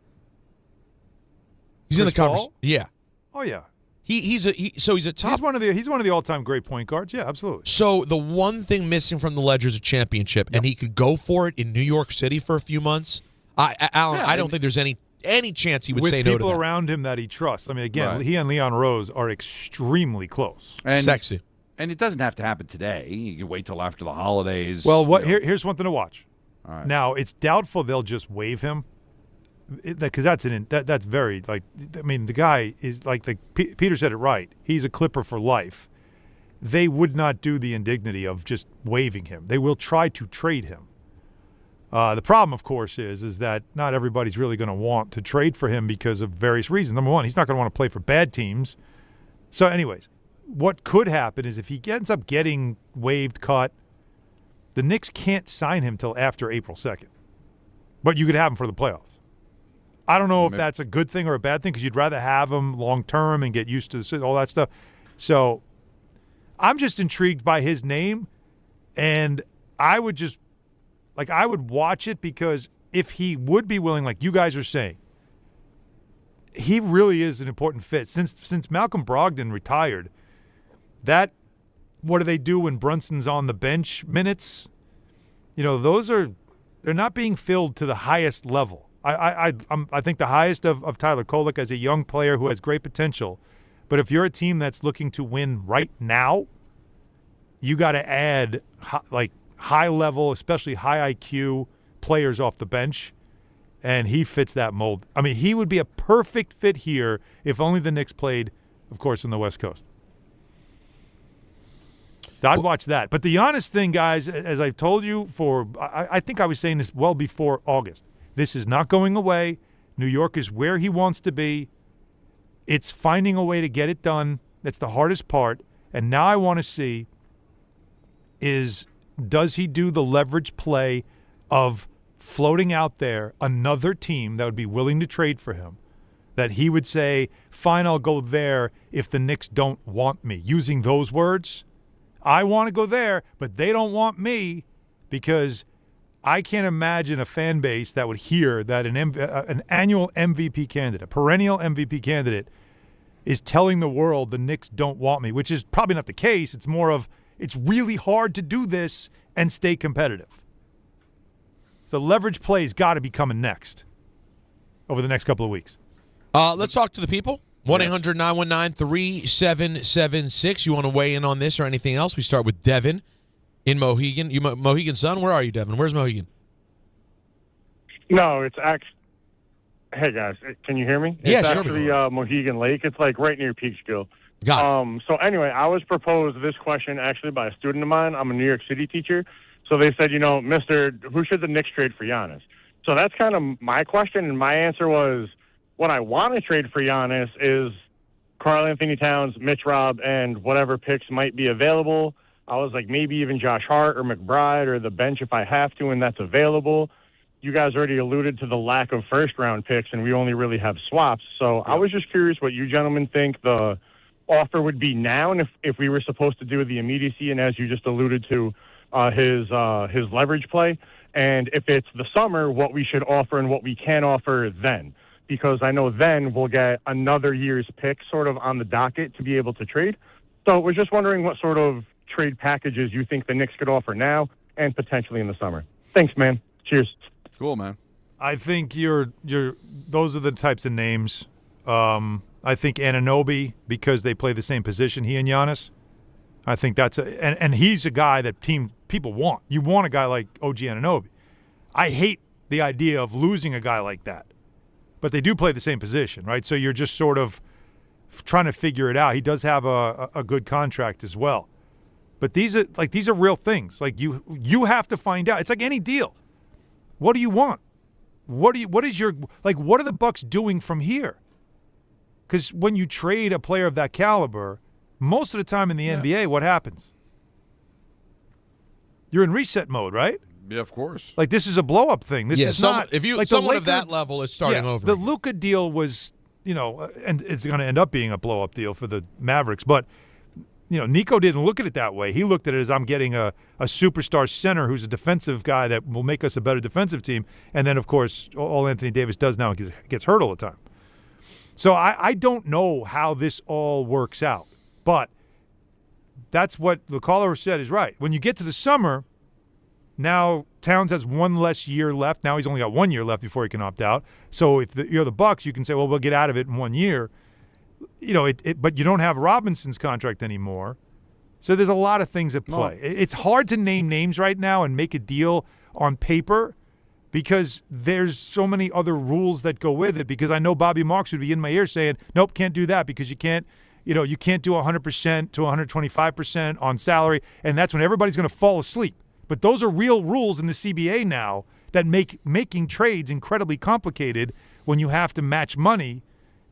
He's in the conversation. Yeah. Oh yeah. He's a top. He's one of the all-time great point guards. Yeah, absolutely. So the one thing missing from the Ledger is a championship, and he could go for it in New York City for a few months. Alan, I don't think there's any chance he would say no to that. With people around him that he trusts. I mean, again, he and Leon Rose are extremely close. And, sexy. And it doesn't have to happen today. You can wait till after the holidays. Well, here's one thing to watch. All right. Now, it's doubtful they'll just waive him. Because that's very, like, I mean, the guy is, like Peter said it right. He's a Clipper for life. They would not do the indignity of just waiving him. They will try to trade him. The problem, of course, is that not everybody's really going to want to trade for him because of various reasons. Number one, he's not going to want to play for bad teams. So anyways, what could happen is if he ends up getting waived, cut, the Knicks can't sign him till after April 2nd. But you could have him for the playoffs. I don't know if that's a good thing or a bad thing because you'd rather have him long-term and get used to all that stuff. So I'm just intrigued by his name, and I would just Like, I would watch it because if he would be willing, like you guys are saying, he really is an important fit. Since Malcolm Brogdon retired, what do they do when Brunson's on the bench minutes? They're not being filled to the highest level. I think the highest of Tyler Kolek as a young player who has great potential. But if you're a team that's looking to win right now, you got to add high level, especially high IQ players off the bench. And he fits that mold. I mean, he would be a perfect fit here if only the Knicks played, of course, on the West Coast. I'd watch that. But the Giannis thing, guys, as I've told you I think I was saying this well before August. This is not going away. New York is where he wants to be. It's finding a way to get it done. That's the hardest part. And now I want to see does he do the leverage play of floating out there another team that would be willing to trade for him, that he would say, fine, I'll go there if the Knicks don't want me. Using those words, I want to go there, but they don't want me, because I can't imagine a fan base that would hear that an annual MVP candidate, a perennial MVP candidate, is telling the world the Knicks don't want me, which is probably not the case. It's more of it's really hard to do this and stay competitive. So leverage play's got to be coming next over the next couple of weeks. Let's talk to the people. 1-800-919-3776. You want to weigh in on this or anything else? We start with Devin in Mohegan. Mohegan Sun, where are you, Devin? Where's Mohegan? No, it's actually... Hey, guys, can you hear me? Yeah, it's sure. actually Mohegan Lake. It's like right near Peekskill. Got it. So anyway, I was proposed this question actually by a student of mine. I'm a New York City teacher. So they said, Mister, who should the Knicks trade for Giannis? So that's kind of my question, and my answer was, what I want to trade for Giannis is Karl Anthony Towns, Mitch Robb, and whatever picks might be available. I was like, maybe even Josh Hart or McBride or the bench if I have to, and that's available. You guys already alluded to the lack of first-round picks, and we only really have swaps. So I was just curious what you gentlemen think the offer would be now, and if we were supposed to do the immediacy, and as you just alluded to, his leverage play, and if it's the summer, what we should offer and what we can offer then. Because I know then we'll get another year's pick sort of on the docket to be able to trade. So we're just wondering what sort of trade packages you think the Knicks could offer now and potentially in the summer. Thanks, man. Cheers. Cool, man. I think those are the types of names. I think Anunoby, because they play the same position, he and Giannis. I think that's and he's a guy that people want. You want a guy like OG Anunoby. I hate the idea of losing a guy like that. But they do play the same position, right? So you're just sort of trying to figure it out. He does have a good contract as well. But these are real things. Like you have to find out. It's like any deal. What do you want? What are the Bucks doing from here? Because when you trade a player of that caliber, most of the time in the NBA, what happens? You're in reset mode, right? Yeah, of course. Like, this is a blow-up thing. This is not... If you like someone of that level is starting over. The Luka deal was, and it's going to end up being a blow-up deal for the Mavericks. But, Nico didn't look at it that way. He looked at it as, I'm getting a superstar center who's a defensive guy that will make us a better defensive team. And then, of course, all Anthony Davis does now is gets hurt all the time. So I don't know how this all works out. But that's what the caller said is right. When you get to the summer... Now Towns has one less year left. Now he's only got 1 year left before he can opt out. So if you're the Bucks, you can say, well, we'll get out of it in 1 year. But you don't have Robinson's contract anymore. So there's a lot of things at play. No. It's hard to name names right now and make a deal on paper because there's so many other rules that go with it. Because I know Bobby Marks would be in my ear saying, nope, can't do that because you can't do 100% to 125% on salary. And that's when everybody's going to fall asleep. But those are real rules in the CBA now that make making trades incredibly complicated when you have to match money,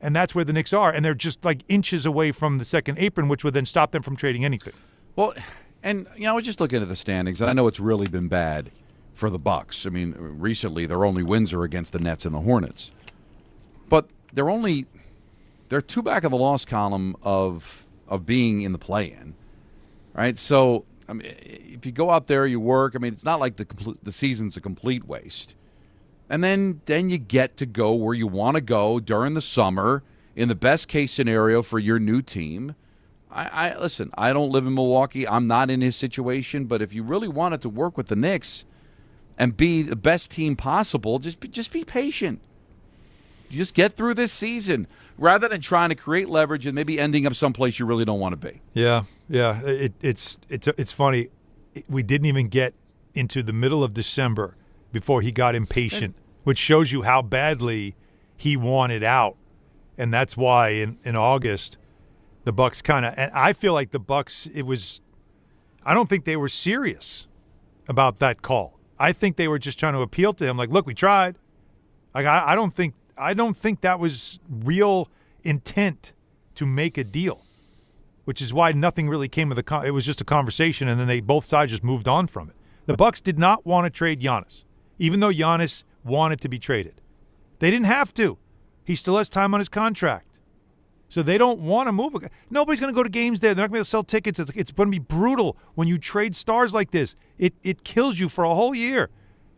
and that's where the Knicks are. And they're just like inches away from the second apron, which would then stop them from trading anything. Well, and I was just looking at the standings, and I know it's really been bad for the Bucks. I mean, recently their only wins are against the Nets and the Hornets. But they're two back in the loss column of being in the play-in, right? So I mean, if you go out there, you work. I mean, it's not like the season's a complete waste. And then you get to go where you want to go during the summer in the best case scenario for your new team. I listen, I don't live in Milwaukee. I'm not in his situation. But if you really wanted to work with the Knicks and be the best team possible, just be patient. You just get through this season rather than trying to create leverage and maybe ending up someplace you really don't want to be. Yeah. It's funny. We didn't even get into the middle of December before he got impatient, which shows you how badly he wanted out. And that's why in August, the Bucks kind of – and I feel like the Bucks, I don't think they were serious about that call. I think they were just trying to appeal to him, like, look, we tried. Like, I don't think that was real intent to make a deal, which is why nothing really came of it was just a conversation, and then both sides just moved on from it. The Bucks did not want to trade Giannis, even though Giannis wanted to be traded. They didn't have to. He still has time on his contract. So they don't want to move. Nobody's going to go to games there. They're not going to be able to sell tickets. It's going to be brutal when you trade stars like this. It kills you for a whole year.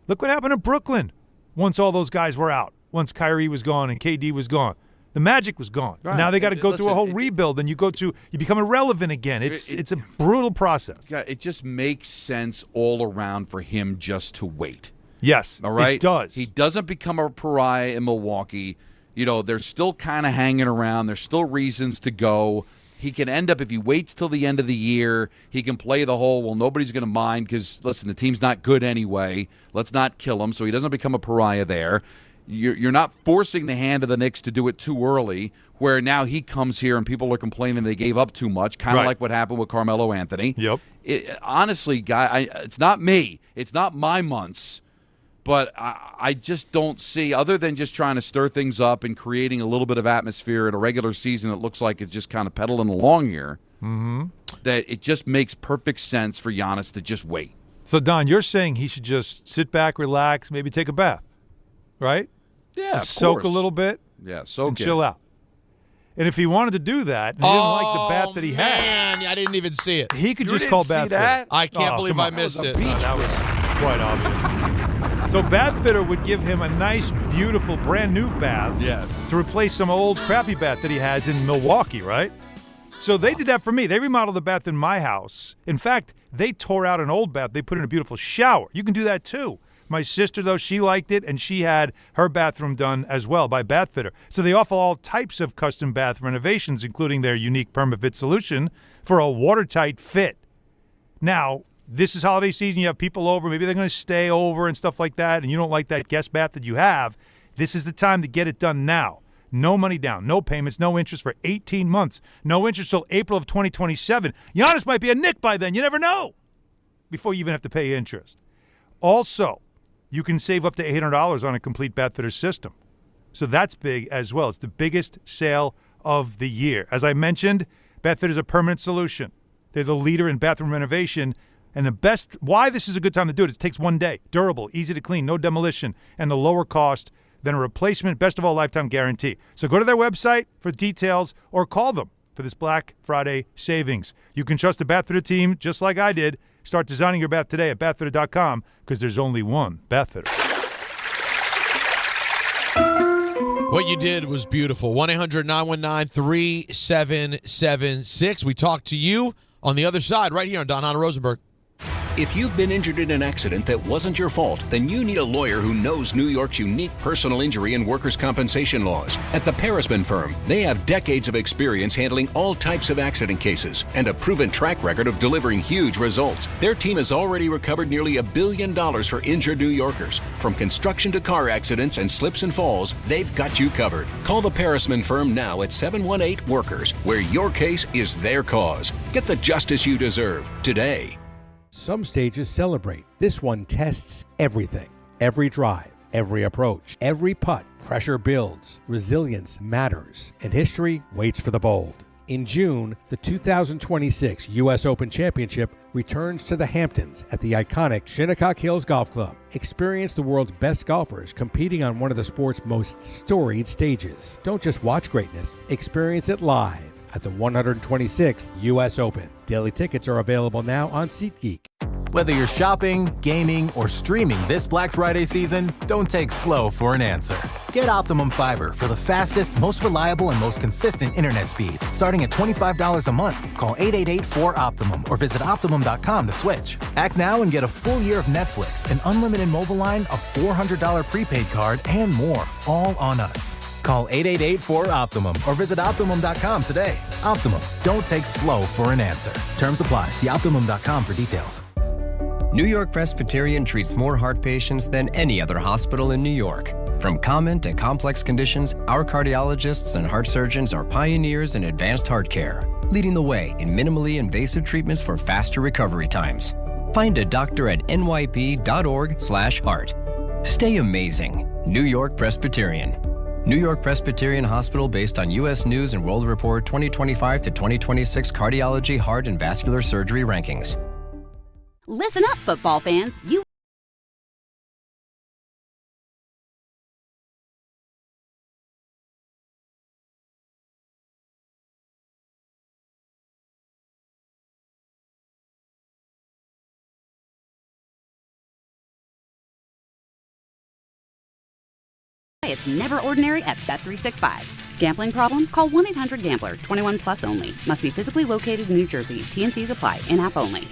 Look what happened to Brooklyn once all those guys were out, once Kyrie was gone and KD was gone. The magic was gone. Right. Now they got to go through a whole rebuild, and you become irrelevant again. It's a brutal process. It just makes sense all around for him just to wait. Yes, all right? It does. He doesn't become a pariah in Milwaukee. You know, they're still kind of hanging around. There's still reasons to go. He can end up, if he waits till the end of the year, he can play the whole, well, nobody's going to mind because, listen, the team's not good anyway. Let's not kill him. So he doesn't become a pariah there. You're not forcing the hand of the Knicks to do it too early, where now he comes here and people are complaining they gave up too much, kind of like what happened with Carmelo Anthony. Yep. Honestly, guy, it's not me. It's not my months. But I just don't see, other than just trying to stir things up and creating a little bit of atmosphere in a regular season that looks like it's just kind of pedaling along here, that it just makes perfect sense for Giannis to just wait. So, Don, you're saying he should just sit back, relax, maybe take a bath, right? Yeah, of soak a little bit. Yeah, soak and chill out. And if he wanted to do that, and he didn't like the bath that he had. Man, I didn't even see it. He could just call bath fitter. I can't believe I missed it. No, that was quite obvious. So bath fitter would give him a nice, beautiful, brand new bath to replace some old crappy bath that he has in Milwaukee, right? So they did that for me. They remodeled the bath in my house. In fact, they tore out an old bath. They put in a beautiful shower. You can do that too. My sister, though, she liked it, and she had her bathroom done as well by Bath Fitter. So they offer all types of custom bath renovations, including their unique PermaFit solution for a watertight fit. Now, this is holiday season. You have people over. Maybe they're going to stay over and stuff like that, and you don't like that guest bath that you have. This is the time to get it done now. No money down, no payments, no interest for 18 months. No interest till April of 2027. Giannis might be a Knick by then. You never know before you even have to pay interest. Also, you can save up to $800 on a complete Bath Fitter system. So that's big as well. It's the biggest sale of the year. As I mentioned, Bath Fitter is a permanent solution. They're the leader in bathroom renovation. And the best, why this is a good time to do it, is it takes one day. Durable, easy to clean, no demolition, and the lower cost than a replacement. Best of all, lifetime guarantee. So go to their website for details or call them for this Black Friday savings. You can trust the Bath Fitter team just like I did. Start designing your bath today at bathfitter.com because there's only one Bath Fitter. What you did was beautiful. 1-800-919-3776. We talked to you on the other side right here on Don Hahn Rosenberg. If you've been injured in an accident that wasn't your fault, then you need a lawyer who knows New York's unique personal injury and workers' compensation laws. At the Parisman Firm, they have decades of experience handling all types of accident cases and a proven track record of delivering huge results. Their team has already recovered nearly $1 billion for injured New Yorkers. From construction to car accidents and slips and falls, they've got you covered. Call the Parisman Firm now at 718-WORKERS, where your case is their cause. Get the justice you deserve today. Some stages celebrate. This one tests everything. Every drive, every approach, every putt. Pressure builds. Resilience matters. And history waits for the bold. In June, the 2026 U.S. Open Championship returns to the Hamptons at the iconic Shinnecock Hills Golf Club. Experience the world's best golfers competing on one of the sport's most storied stages. Don't just watch greatness. Experience it live. at the 126th U.S. Open. Daily tickets are available now on SeatGeek. Whether you're shopping, gaming, or streaming this Black Friday season, don't take slow for an answer. Get Optimum Fiber for the fastest, most reliable, and most consistent internet speeds, starting at $25 a month. Call 888-4OPTIMUM or visit Optimum.com to switch. Act now and get a full year of Netflix, an unlimited mobile line, a $400 prepaid card, and more, all on us. Call 888-4OPTIMUM or visit Optimum.com today. Optimum, don't take slow for an answer. Terms apply. See Optimum.com for details. New York Presbyterian treats more heart patients than any other hospital in New York. From common to complex conditions, our cardiologists and heart surgeons are pioneers in advanced heart care, leading the way in minimally invasive treatments for faster recovery times. Find a doctor at nyp.org/heart. Stay amazing. New York Presbyterian. New York Presbyterian Hospital based on U.S. News and World Report 2025 to 2026 Cardiology, Heart, and Vascular Surgery Rankings. Listen up, football fans. It's never ordinary at Bet365. Gambling problem? Call 1-800-GAMBLER. 21 plus only. Must be physically located in New Jersey. T&Cs apply. In-app only.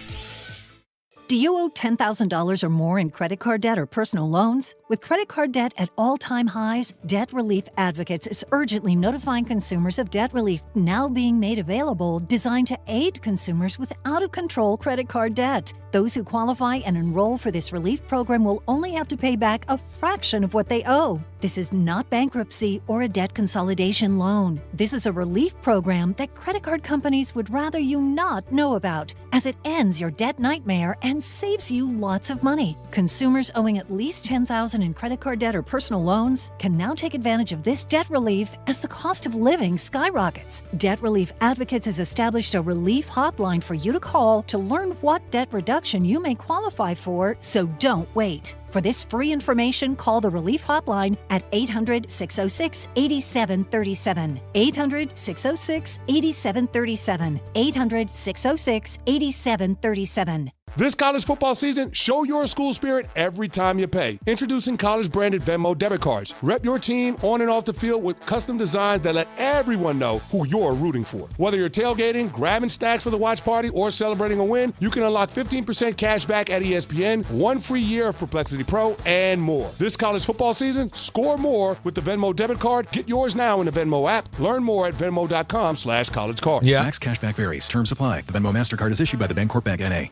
Do you owe $10,000 or more in credit card debt or personal loans? With credit card debt at all-time highs, Debt Relief Advocates is urgently notifying consumers of debt relief now being made available, designed to aid consumers with out-of-control credit card debt. Those who qualify and enroll for this relief program will only have to pay back a fraction of what they owe. This is not bankruptcy or a debt consolidation loan. This is a relief program that credit card companies would rather you not know about, as it ends your debt nightmare and saves you lots of money. Consumers owing at least $10,000 in credit card debt or personal loans can now take advantage of this debt relief as the cost of living skyrockets. Debt Relief Advocates has established a relief hotline for you to call to learn what debt reduction you may qualify for, so don't wait. For this free information, call the Relief Hotline at 800-606-8737. 800-606-8737. 800-606-8737. This college football season, show your school spirit every time you pay. Introducing college-branded Venmo debit cards. Rep your team on and off the field with custom designs that let everyone know who you're rooting for. Whether you're tailgating, grabbing snacks for the watch party, or celebrating a win, you can unlock 15% cash back at ESPN, 1 free year of Perplexity Pro, and more. This college football season, score more with the Venmo debit card. Get yours now in the Venmo app. Learn more at venmo.com/collegecard. Max cashback varies. Terms apply. The Venmo MasterCard is issued by the Bancorp Bank N.A.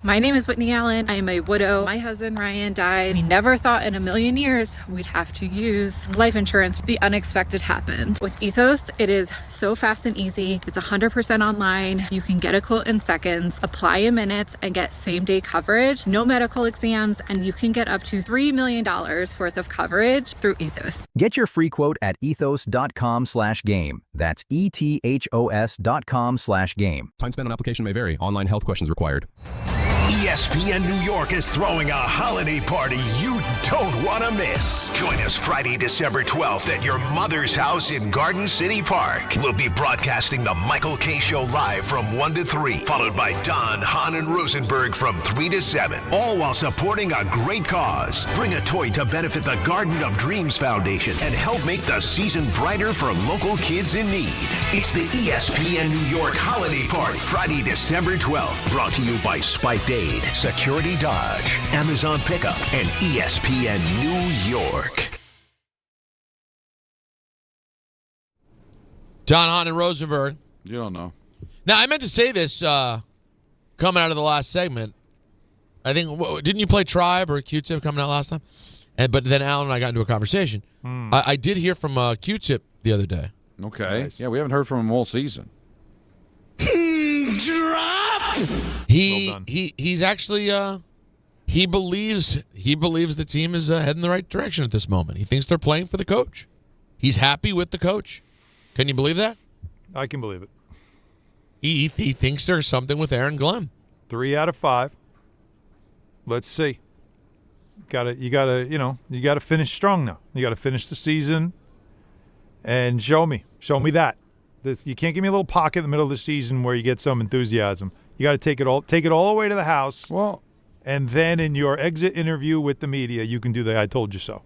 My name is Whitney Allen. I am a widow. My husband, Ryan, died. We never thought in a million years we'd have to use life insurance. The unexpected happened. With Ethos, it is so fast and easy. It's 100% online. You can get a quote in seconds, apply in minutes, and get same-day coverage, no medical exams, and you can get up to $3 million worth of coverage through Ethos. Get your free quote at ethos.com/game. That's ETHOS.com/game. Time spent on application may vary. Online health questions required. ESPN New York is throwing a holiday party you don't want to miss. Join us Friday, December 12th at your mother's house in Garden City Park. We'll be broadcasting the Michael K. Show live from 1 to 3, followed by Don, Hahn, and Rosenberg from 3 to 7, all while supporting a great cause. Bring a toy to benefit the Garden of Dreams Foundation and help make the season brighter for local kids in need. It's the ESPN New York Holiday Party, Friday, December 12th, brought to you by Spike Aid, Security Dodge, Amazon Pickup, and ESPN New York. Don, Hahn, and Rosenberg. You don't know. Now, I meant to say this coming out of the last segment. I think, didn't you play Tribe or Q-Tip coming out last time? But then Alan and I got into a conversation. I did hear from Q-Tip the other day. Okay. Nice. Yeah, we haven't heard from him all season. Drop. He's actually he believes the team is heading the right direction at this moment. He thinks they're playing for the coach. He's happy with the coach. Can you believe that? I can believe it. He thinks there's something with Aaron Glenn. 3 out of 5. Let's see. You gotta finish strong now. You gotta finish the season and show me that. You can't give me a little pocket in the middle of the season where you get some enthusiasm. You got to take it all the way to the house. Well, and then in your exit interview with the media, you can do the "I told you so."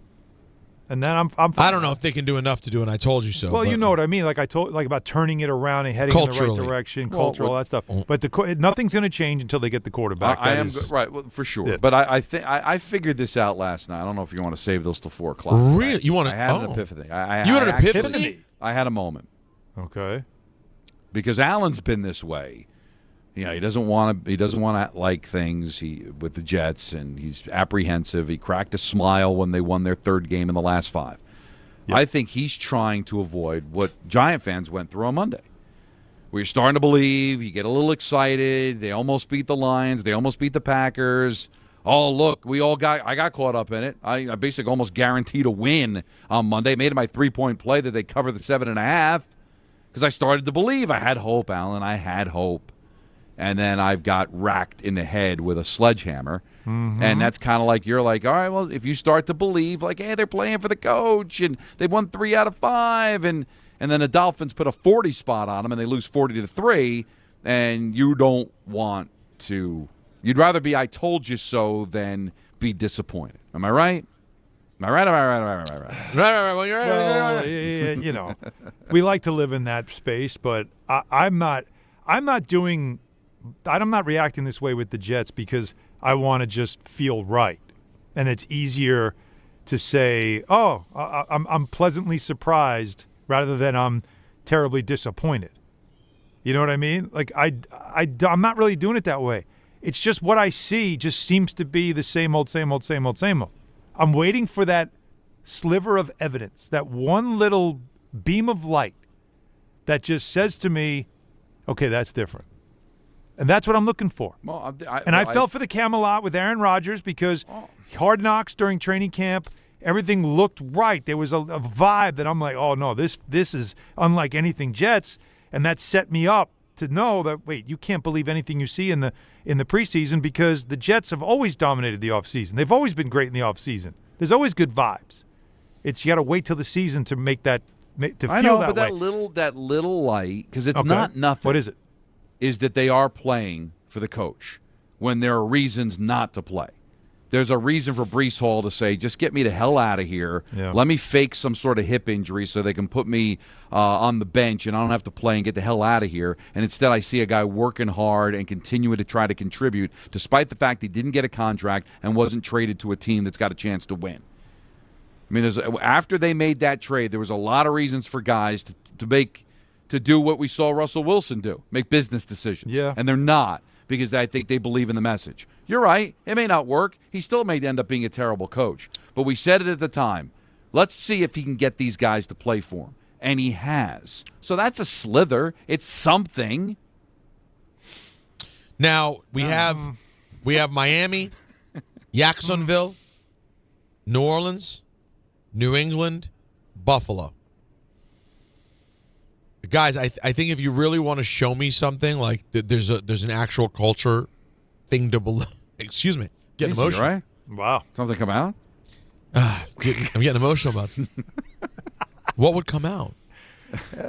And then I'm I don't know if they can do enough to do an "I told you so." Well, you know what I mean. Like about turning it around and heading in the right direction, all that stuff. But nothing's going to change until they get the quarterback. I am right, well, for sure. Yeah. But I think I figured this out last night. I don't know if you want to save those till 4 o'clock. Really? You want to? I had an epiphany. You had an epiphany? I had a moment. Okay. Because Allen's been this way. You know, he doesn't want to like things with the Jets, and he's apprehensive. He cracked a smile when they won their 3rd game in the last 5. Yep. I think he's trying to avoid what Giant fans went through on Monday. Where you're starting to believe, you get a little excited. They almost beat the Lions. They almost beat the Packers. Oh, look, I got caught up in it. I basically almost guaranteed a win on Monday. Made it my 3-point play that they cover the 7.5 because I started to believe. I had hope, Alan. I had hope. And then I've got racked in the head with a sledgehammer. Mm-hmm. And that's kind of like, you're like, all right, well, if you start to believe, like, hey, they're playing for the coach, and they won 3 out of 5, and then the Dolphins put a 40 spot on them, and they lose 40-3, and you don't want to. You'd rather be "I told you so" than be disappointed. Am I right? Am I right? Right. Well, you're right. Well, you know, we like to live in that space, but I'm not reacting this way with the Jets because I want to just feel right. And it's easier to say, oh, I'm pleasantly surprised rather than I'm terribly disappointed. You know what I mean? Like, I'm not really doing it that way. It's just what I see just seems to be the same old. I'm waiting for that sliver of evidence, that one little beam of light that just says to me, okay, that's different. And that's what I'm looking for. Well, I felt for the Camelot with Aaron Rodgers because Hard Knocks during training camp, everything looked right. There was a vibe that I'm like, oh, no, this is unlike anything Jets. And that set me up to know that, wait, you can't believe anything you see in the preseason because the Jets have always dominated the offseason. They've always been great in the offseason. There's always good vibes. You got to wait till the season to make that I know, but that little light, because it's not nothing. What is it? Is that they are playing for the coach when there are reasons not to play. There's a reason for Breece Hall to say, just get me the hell out of here. Yeah. Let me fake some sort of hip injury so they can put me on the bench and I don't have to play and get the hell out of here. And instead I see a guy working hard and continuing to try to contribute despite the fact he didn't get a contract and wasn't traded to a team that's got a chance to win. I mean, after they made that trade, there was a lot of reasons for guys to do what we saw Russell Wilson do, make business decisions. Yeah. And they're not, because I think they believe in the message. You're right. It may not work. He still may end up being a terrible coach. But we said it at the time. Let's see if he can get these guys to play for him. And he has. So that's a slither. It's something. Now, we have Miami, Jacksonville, New Orleans, New England, Buffalo. Guys, I think if you really want to show me something, like there's an actual culture thing to believe. Excuse me, getting emotional. Right? Wow, something come out? I'm getting emotional about it. What would come out?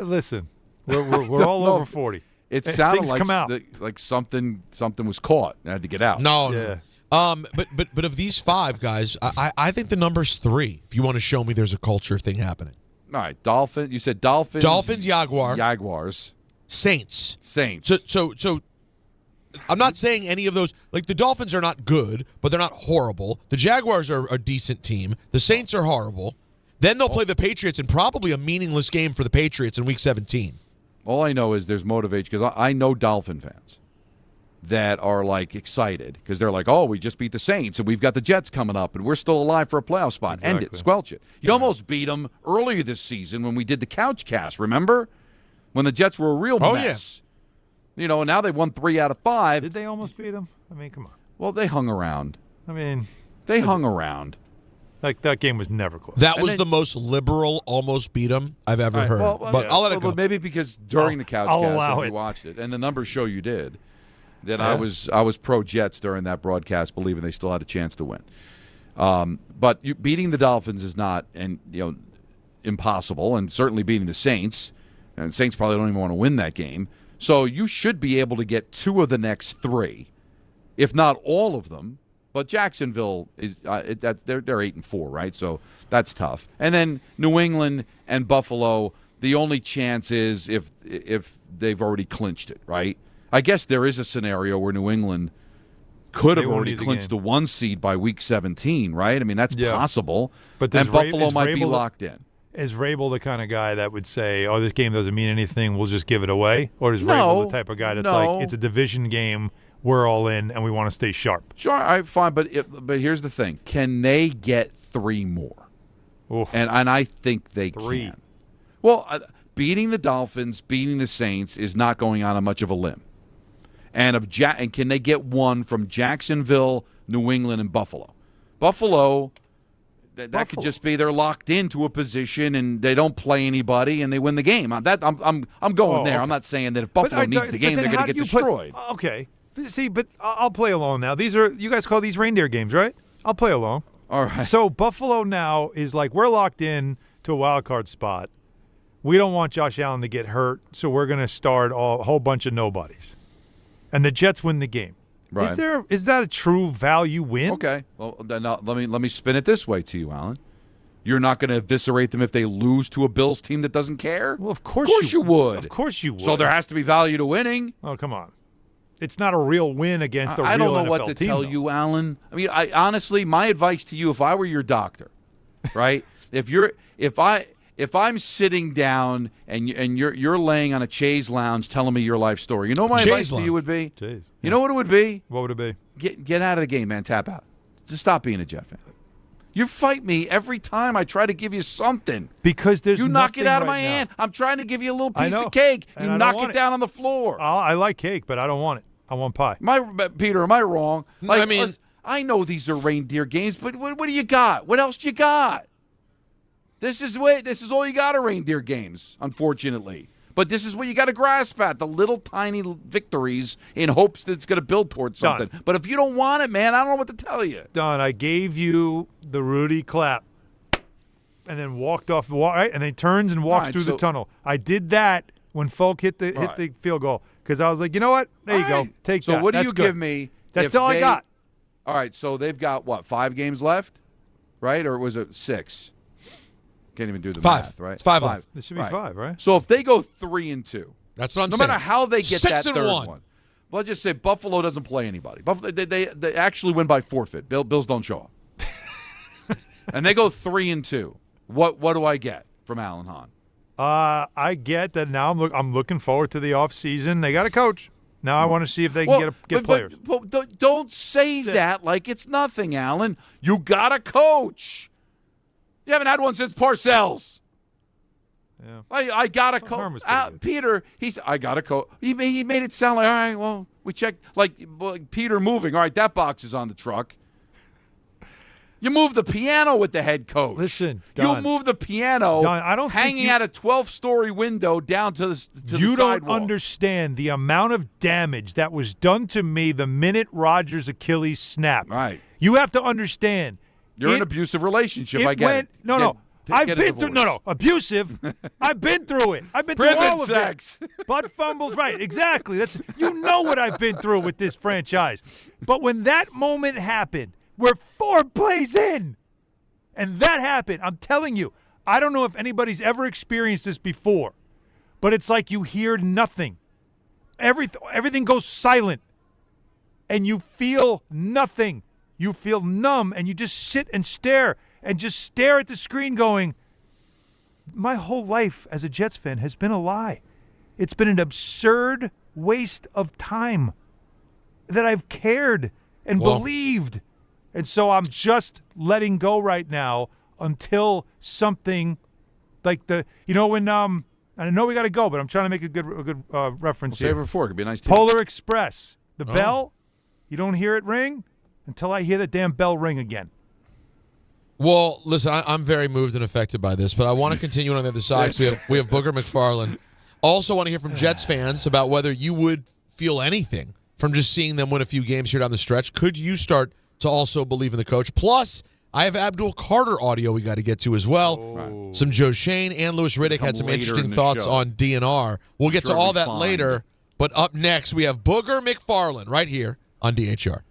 Listen, we're all over 40. It sounded like come out. Like something was caught and had to get out. No. But of these 5 guys, I think the number's 3. If you want to show me there's a culture thing happening. All right, Dolphins. You said Dolphins. Dolphins, Jaguars, Saints. So I'm not saying any of those. Like, the Dolphins are not good, but they're not horrible. The Jaguars are a decent team. The Saints are horrible. Then they'll play the Patriots in probably a meaningless game for the Patriots in Week 17. All I know is there's motivation because I know Dolphin fans that are like excited because they're like, oh, we just beat the Saints and we've got the Jets coming up and we're still alive for a playoff spot. Exactly. End it, squelch it. You almost beat them earlier this season when we did the couch cast, remember? When the Jets were a real mess. Yeah. You know, and now they've won 3 out of 5. Did they almost beat them? I mean, come on. Well, they hung around. I mean, they hung around. Like, that game was never close. That was the most liberal almost beat 'em I've ever heard. Well, but I'll let it go. Maybe because during the couch cast, we watched it, and the numbers show you did. That I was pro Jets during that broadcast, believing they still had a chance to win. But beating the Dolphins is not impossible, and certainly beating the Saints And Saints probably don't even want to win that game. So you should be able to get 2 of the next 3, if not all of them. But Jacksonville is they're 8-4, right? So that's tough. And then New England and Buffalo, the only chance is if they've already clinched it, right? I guess there is a scenario where New England could have already clinched the 1 seed by week 17, right? I mean, that's possible. But Buffalo might be locked in. Is Vrabel the kind of guy that would say, "Oh, this game doesn't mean anything. We'll just give it away"? Or is Vrabel the type of guy that's like, "It's a division game. We're all in, and we want to stay sharp"? Sure, all right, fine. But here's the thing: can they get 3 more? Oof. And I think they can. Well, beating the Dolphins, beating the Saints is not going on much of a limb. And can they get 1 from Jacksonville, New England, and Buffalo? Buffalo. That could just be they're locked into a position and they don't play anybody and they win the game. I'm going there. Okay. I'm not saying that if Buffalo needs the game, they're going to get destroyed. Okay. See, but I'll play along now. You guys call these reindeer games, right? I'll play along. All right. So Buffalo now is like, we're locked in to a wild card spot. We don't want Josh Allen to get hurt, so we're going to start a whole bunch of nobodies. And the Jets win the game. Right. Is that a true value win? Okay. Well, then let me spin it this way to you, Alan. You're not going to eviscerate them if they lose to a Bills team that doesn't care? Well, of course you would. Of course you would. So there has to be value to winning. Oh, come on. It's not a real win against a real NFL team. I don't know what to tell you, Alan. I mean, honestly, my advice to you, if I were your doctor, right? If I'm sitting down and you're laying on a chaise lounge telling me your life story, you know what my advice to you would be? You know what it would be? What would it be? Get out of the game, man. Tap out. Just stop being a Jet fan. You fight me every time I try to give you something. Because you knock it out of my hand. I'm trying to give you a little piece of cake. You knock it down on the floor. I like cake, but I don't want it. I want pie. Peter, am I wrong? I know these are reindeer games, but what do you got? What else do you got? This is all you got of reindeer games, unfortunately. But this is what you got to grasp at, the little tiny victories in hopes that it's going to build towards something. Done. But if you don't want it, man, I don't know what to tell you. Don, I gave you the Rudy clap and then walked off the wall, right? And then turns and walks through the tunnel. I did that when Folk hit the field goal because I was like, you know what? There you go. Take that. So what do That's you good. give me? That's all I got. All right, so they've got, 5 games left, right? Or was it 6? Can't even do the 5. math, right? It's 5. This should be 5, right? So if they go 3-2, that's what I'm saying. No matter how they get that third one. Let's just say Buffalo doesn't play anybody. Buffalo, they actually win by forfeit. Bills don't show up. And they go 3-2. What do I get from Alan Hahn? I get that now I'm looking forward to the offseason. They got a coach. Now I want to see if they can get players. But don't say that like it's nothing, Alan. You got a coach. You haven't had one since Parcells. Yeah. I got a coach. Peter, I got a coach. He made it sound like, all right, well, we checked. Like Peter moving. All right, that box is on the truck. You move the piano with the head coach. Listen, Don, you move the piano Don, I don't hanging out a 12-story window down to the sidewalk. You don't understand the amount of damage that was done to me the minute Rodgers' Achilles snapped. Right. You have to understand. You're in an abusive relationship. I get it. No. I've been through. No. Abusive. I've been through it. I've been Prison through all sex. of it. Butt fumbles. Right. Exactly. You know what I've been through with this franchise. But when that moment happened, we're 4 plays in, and that happened. I'm telling you, I don't know if anybody's ever experienced this before, but it's like you hear nothing. Everything goes silent, and you feel nothing. You feel numb, and you just sit and stare at the screen going, my whole life as a Jets fan has been a lie. It's been an absurd waste of time that I've cared and believed. And so I'm just letting go right now until something like when I know we got to go, but I'm trying to make a good reference here. Save it for it. Could be a nice team. Polar Express. The bell, you don't hear it ring until I hear the damn bell ring again. Well, listen, I'm very moved and affected by this, but I want to continue on the other side. So we have Booger McFarland. Also want to hear from Jets fans about whether you would feel anything from just seeing them win a few games here down the stretch. Could you start to also believe in the coach? Plus, I have Abdul Carter audio we got to get to as well. Some Joe Shane and Louis Riddick had some interesting thoughts on DNR. We'll get to all that later. But up next, we have Booger McFarland right here on DHR.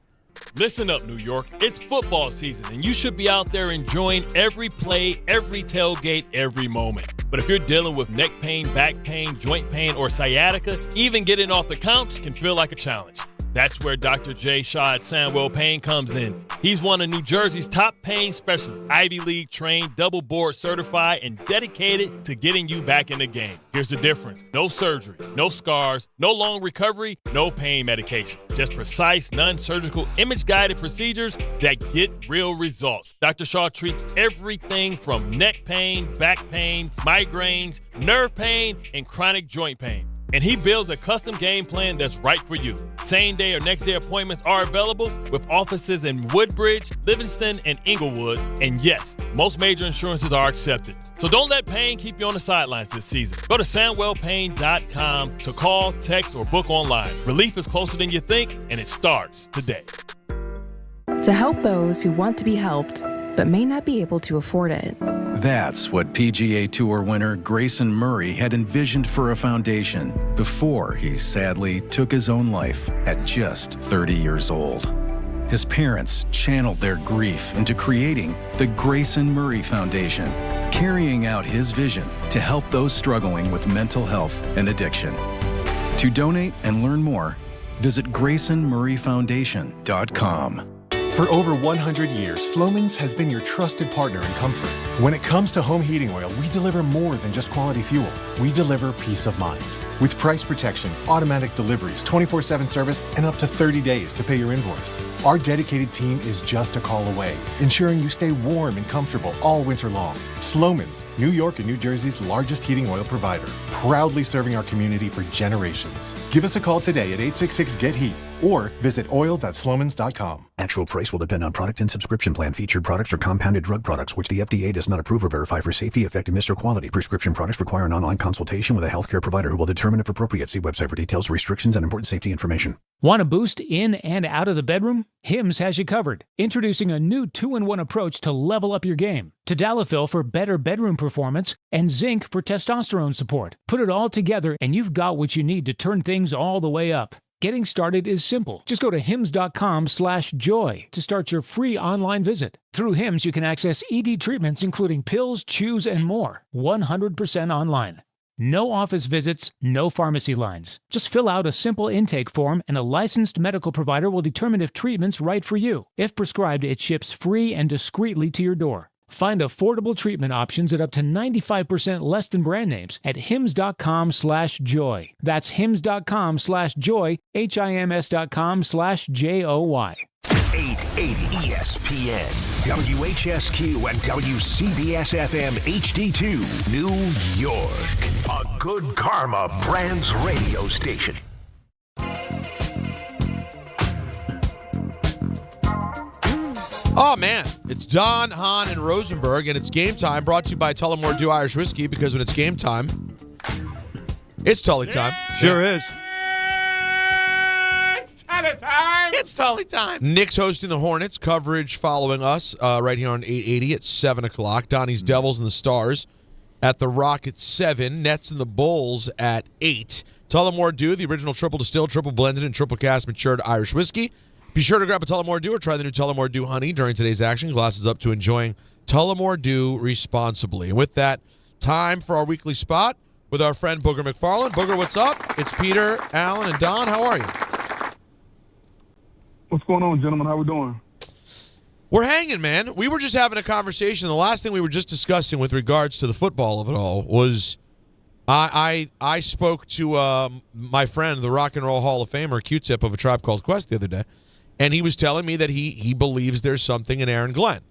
Listen up, New York. It's football season, and you should be out there enjoying every play, every tailgate, every moment. But if you're dealing with neck pain, back pain, joint pain, or sciatica, even getting off the couch can feel like a challenge. That's where Dr. Jay Shaw at Sandwell Pain comes in. He's one of New Jersey's top pain specialists, Ivy League trained, double board certified, and dedicated to getting you back in the game. Here's the difference. No surgery, no scars, no long recovery, no pain medication. Just precise, non-surgical, image-guided procedures that get real results. Dr. Shaw treats everything from neck pain, back pain, migraines, nerve pain, and chronic joint pain. And he builds a custom game plan that's right for you. Same day or next day appointments are available with offices in Woodbridge, Livingston, and Inglewood. And yes, most major insurances are accepted. So don't let pain keep you on the sidelines this season. Go to SandwellPain.com to call, text, or book online. Relief is closer than you think, and it starts today. To help those who want to be helped, but may not be able to afford it. That's what PGA Tour winner Grayson Murray had envisioned for a foundation before he sadly took his own life at just 30 years old. His parents channeled their grief into creating the Grayson Murray Foundation, carrying out his vision to help those struggling with mental health and addiction. To donate and learn more, visit GraysonMurrayFoundation.com. For over 100 years, Slomin's has been your trusted partner in comfort. When it comes to home heating oil, we deliver more than just quality fuel. We deliver peace of mind. With price protection, automatic deliveries, 24/7 service, and up to 30 days to pay your invoice. Our dedicated team is just a call away, ensuring you stay warm and comfortable all winter long. Slomin's, New York and New Jersey's largest heating oil provider, proudly serving our community for generations. Give us a call today at 866-GET-HEAT or visit oil.slomans.com. Actual price will depend on product and subscription plan. Featured products are compounded drug products, which the FDA does not approve or verify for safety, effectiveness, or quality. Prescription products require an online consultation with a healthcare provider who will determine if appropriate. See website for details, restrictions, and important safety information. Want a boost in and out of the bedroom? Hims has you covered. Introducing a new 2-in-1 approach to level up your game. Tadalafil for better bedroom performance and zinc for testosterone support. Put it all together and you've got what you need to turn things all the way up. Getting started is simple. Just go to hims.com/joy to start your free online visit. Through Hims, you can access ED treatments including pills, chews, and more. 100% online. No office visits, no pharmacy lines. Just fill out a simple intake form and a licensed medical provider will determine if treatment's right for you. If prescribed, it ships free and discreetly to your door. Find affordable treatment options at up to 95% less than brand names at hims.com/joy. That's hims.com/joy, HIMS.com/JOY. 880 ESPN, WHSQ, and WCBS-FM HD2, New York. A Good Karma Brands radio station. Oh, man. It's Don, Hahn, and Rosenberg, and it's game time, brought to you by Tullamore Dew Irish Whiskey, because when it's game time, it's Tully time. Sure is. It's Tully time. Knicks hosting the Hornets. Coverage following us right here on 880 at 7 o'clock. Donnie's Devils and the Stars at the Rock at 7. Nets and the Bulls at 8. Tullamore Dew, the original triple distilled, triple blended, and triple cast matured Irish whiskey. Be sure to grab a Tullamore Dew or try the new Tullamore Dew Honey during today's action. Glasses up to enjoying Tullamore Dew responsibly. And with that, time for our weekly spot with our friend Booger McFarland. Booger, what's up? It's Peter, Alan, and Don. How are you? What's going on, gentlemen? How we doing? We're hanging, man. We were just having a conversation. The last thing we were just discussing with regards to the football of it all was I spoke to my friend, the Rock and Roll Hall of Famer, Q-Tip of A Tribe Called Quest the other day, and he was telling me that he believes there's something in Aaron Glenn.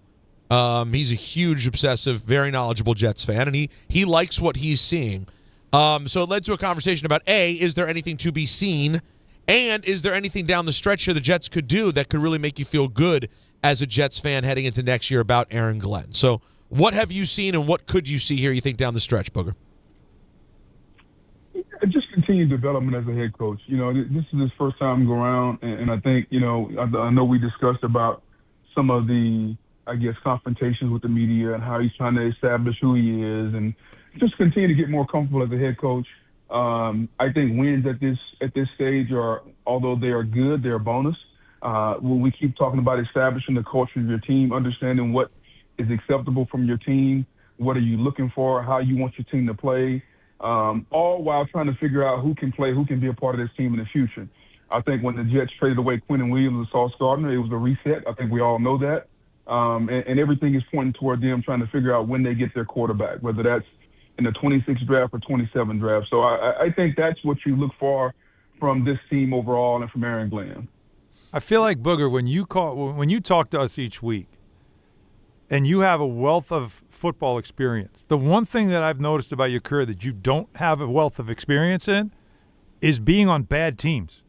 He's a huge, obsessive, very knowledgeable Jets fan, and he likes what he's seeing. So it led to a conversation about, A, is there anything to be seen, and is there anything down the stretch here the Jets could do that could really make you feel good as a Jets fan heading into next year about Aaron Glenn? So what have you seen, and what could you see here, you think, down the stretch, Booger? Just continued development as a head coach. You know, this is his first time go around, and I think, you know, I know we discussed about some of the I guess, confrontations with the media and how he's trying to establish who he is and just continue to get more comfortable as a head coach. I think wins at this stage are, although they are good, they're a bonus. When we keep talking about establishing the culture of your team, understanding what is acceptable from your team, what are you looking for, how you want your team to play, all while trying to figure out who can play, who can be a part of this team in the future. I think when the Jets traded away Quentin Williams and Sauce Gardner, it was a reset. I think we all know that. And everything is pointing toward them trying to figure out when they get their quarterback, whether that's in the 26th draft or 27th draft. So I think that's what you look for from this team overall and from Aaron Glenn. I feel like, Booger, when you talk to us each week and you have a wealth of football experience, the one thing that I've noticed about your career that you don't have a wealth of experience in is being on bad teams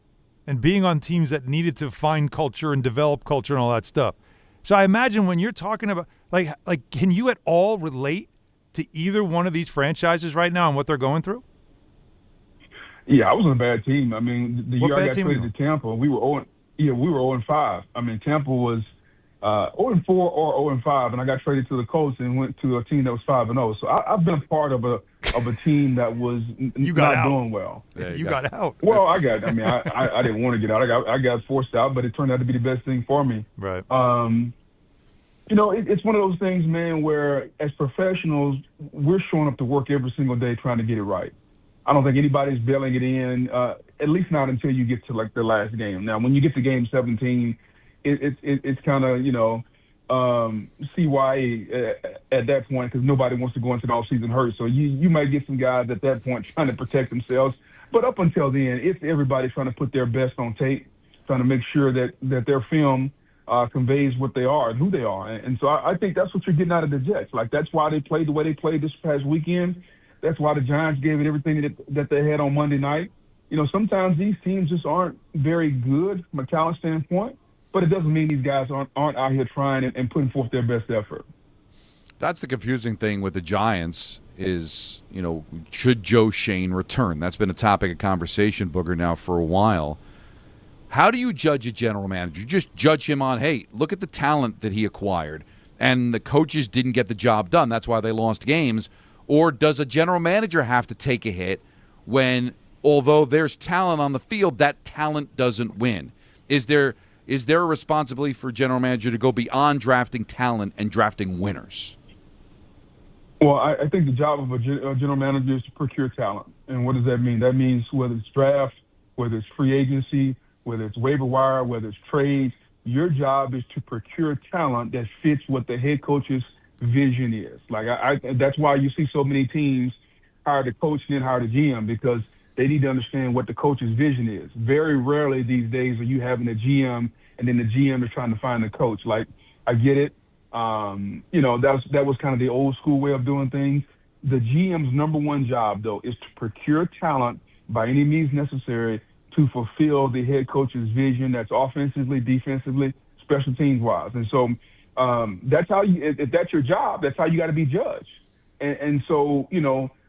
and being on teams that needed to find culture and develop culture and all that stuff. So I imagine when you're talking about, like, can you at all relate to either one of these franchises right now and what they're going through? Yeah, I was on a bad team. I mean, the year I got traded to Tampa, we were 0-5. I mean, Tampa was 0-4 or 0-5, and I got traded to the Colts and went to a team that was 5-0. So I've been a part of a team that was not doing well. You got out. Well, I didn't want to get out. I got forced out, but it turned out to be the best thing for me. Right. It's one of those things, man, where as professionals, we're showing up to work every single day trying to get it right. I don't think anybody's bailing it in, at least not until you get to, like, the last game. Now, when you get to game 17, it's kind of, CYA at that point because nobody wants to go into the offseason hurt. So you might get some guys at that point trying to protect themselves. But up until then, it's everybody trying to put their best on tape, trying to make sure that their film conveys what they are and who they are. And so I think that's what you're getting out of the Jets. Like, that's why they played the way they played this past weekend. That's why the Giants gave it everything that they had on Monday night. Sometimes these teams just aren't very good from a talent standpoint, but it doesn't mean these guys aren't out here trying and putting forth their best effort. That's the confusing thing with the Giants is, should Joe Schoen return? That's been a topic of conversation, Booger, now for a while. How do you judge a general manager? You just judge him on, hey, look at the talent that he acquired, and the coaches didn't get the job done. That's why they lost games. Or does a general manager have to take a hit when, although there's talent on the field, that talent doesn't win? Is there a responsibility for a general manager to go beyond drafting talent and drafting winners? Well, I think the job of a general manager is to procure talent. And what does that mean? That means whether it's draft, whether it's free agency, whether it's waiver wire, whether it's trades, your job is to procure talent that fits what the head coach's vision is. Like, that's why you see so many teams hire the coach and then hire the GM, because they need to understand what the coach's vision is. Very rarely these days are you having a GM and then the GM is trying to find the coach. Like, I get it. That was kind of the old school way of doing things. The GM's number one job, though, is to procure talent by any means necessary to fulfill the head coach's vision. That's offensively, defensively, special teams wise. And so that's how if that's your job, that's how you got to be judged. And so,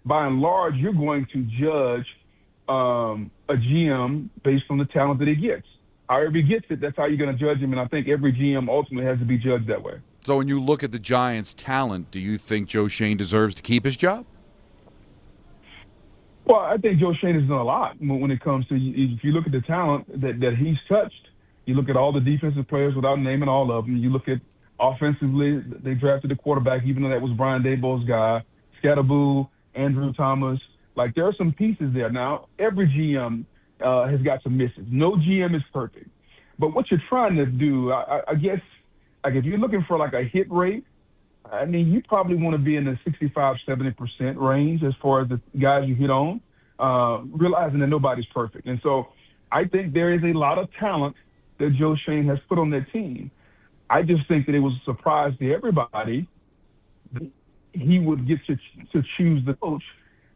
by and large, you're going to judge a GM based on the talent that he gets. However he gets it, that's how you're going to judge him. And I think every GM ultimately has to be judged that way. So when you look at the Giants' talent, do you think Joe Schoen deserves to keep his job? Well, I think Joe Schoen has done a lot when it comes to, if you look at the talent that he's touched, you look at all the defensive players without naming all of them, you look at offensively, they drafted a quarterback, even though that was Brian Daboll's guy, Scatterboo, Andrew Thomas. Like, there are some pieces there. Now, every GM has got some misses. No GM is perfect. But what you're trying to do, I guess, like, if you're looking for, like, a hit rate, I mean, you probably want to be in the 65-70% range as far as the guys you hit on, realizing that nobody's perfect. And so I think there is a lot of talent that Joe Schoen has put on that team. I just think that it was a surprise to everybody that he would get to choose the coach,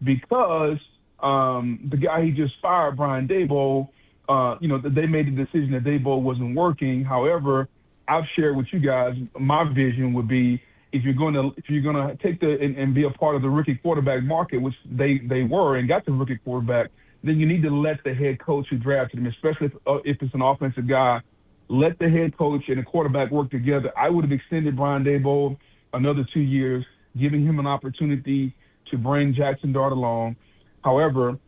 because the guy he just fired, Brian Daboll, they made the decision that Daboll wasn't working. However, I've shared with you guys, my vision would be, if you're going to take and be a part of the rookie quarterback market, which they were and got the rookie quarterback, then you need to let the head coach who drafted him, especially if it's an offensive guy, let the head coach and the quarterback work together. I would have extended Brian Daboll another 2 years, giving him an opportunity to bring Jackson Dart along. However,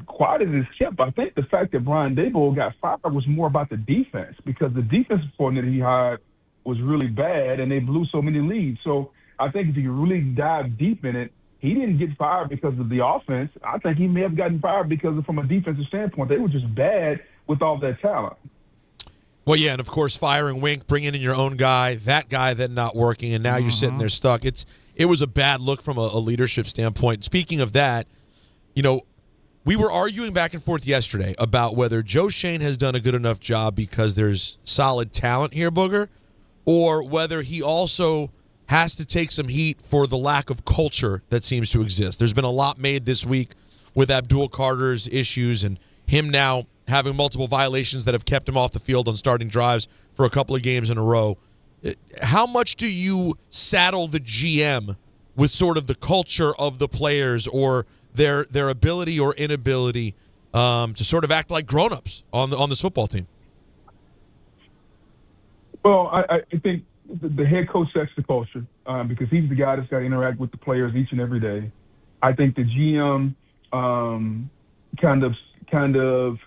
quiet as it's kept, I think the fact that Brian Daboll got fired was more about the defense, because the defensive coordinator he hired was really bad and they blew so many leads. So I think if you really dive deep in it, he didn't get fired because of the offense. I think he may have gotten fired because from a defensive standpoint, they were just bad with all that talent. Well, yeah, and of course, firing Wink, bringing in your own guy then not working, and now you're sitting there stuck. It was a bad look from a leadership standpoint. Speaking of that, we were arguing back and forth yesterday about whether Joe Schoen has done a good enough job because there's solid talent here, Booger, or whether he also has to take some heat for the lack of culture that seems to exist. There's been a lot made this week with Abdul Carter's issues and him now having multiple violations that have kept him off the field on starting drives for a couple of games in a row. How much do you saddle the GM with sort of the culture of the players or their ability or inability to sort of act like grown-ups on this football team? Well, I think the head coach sets the culture because he's the guy that's got to interact with the players each and every day. I think the GM kind of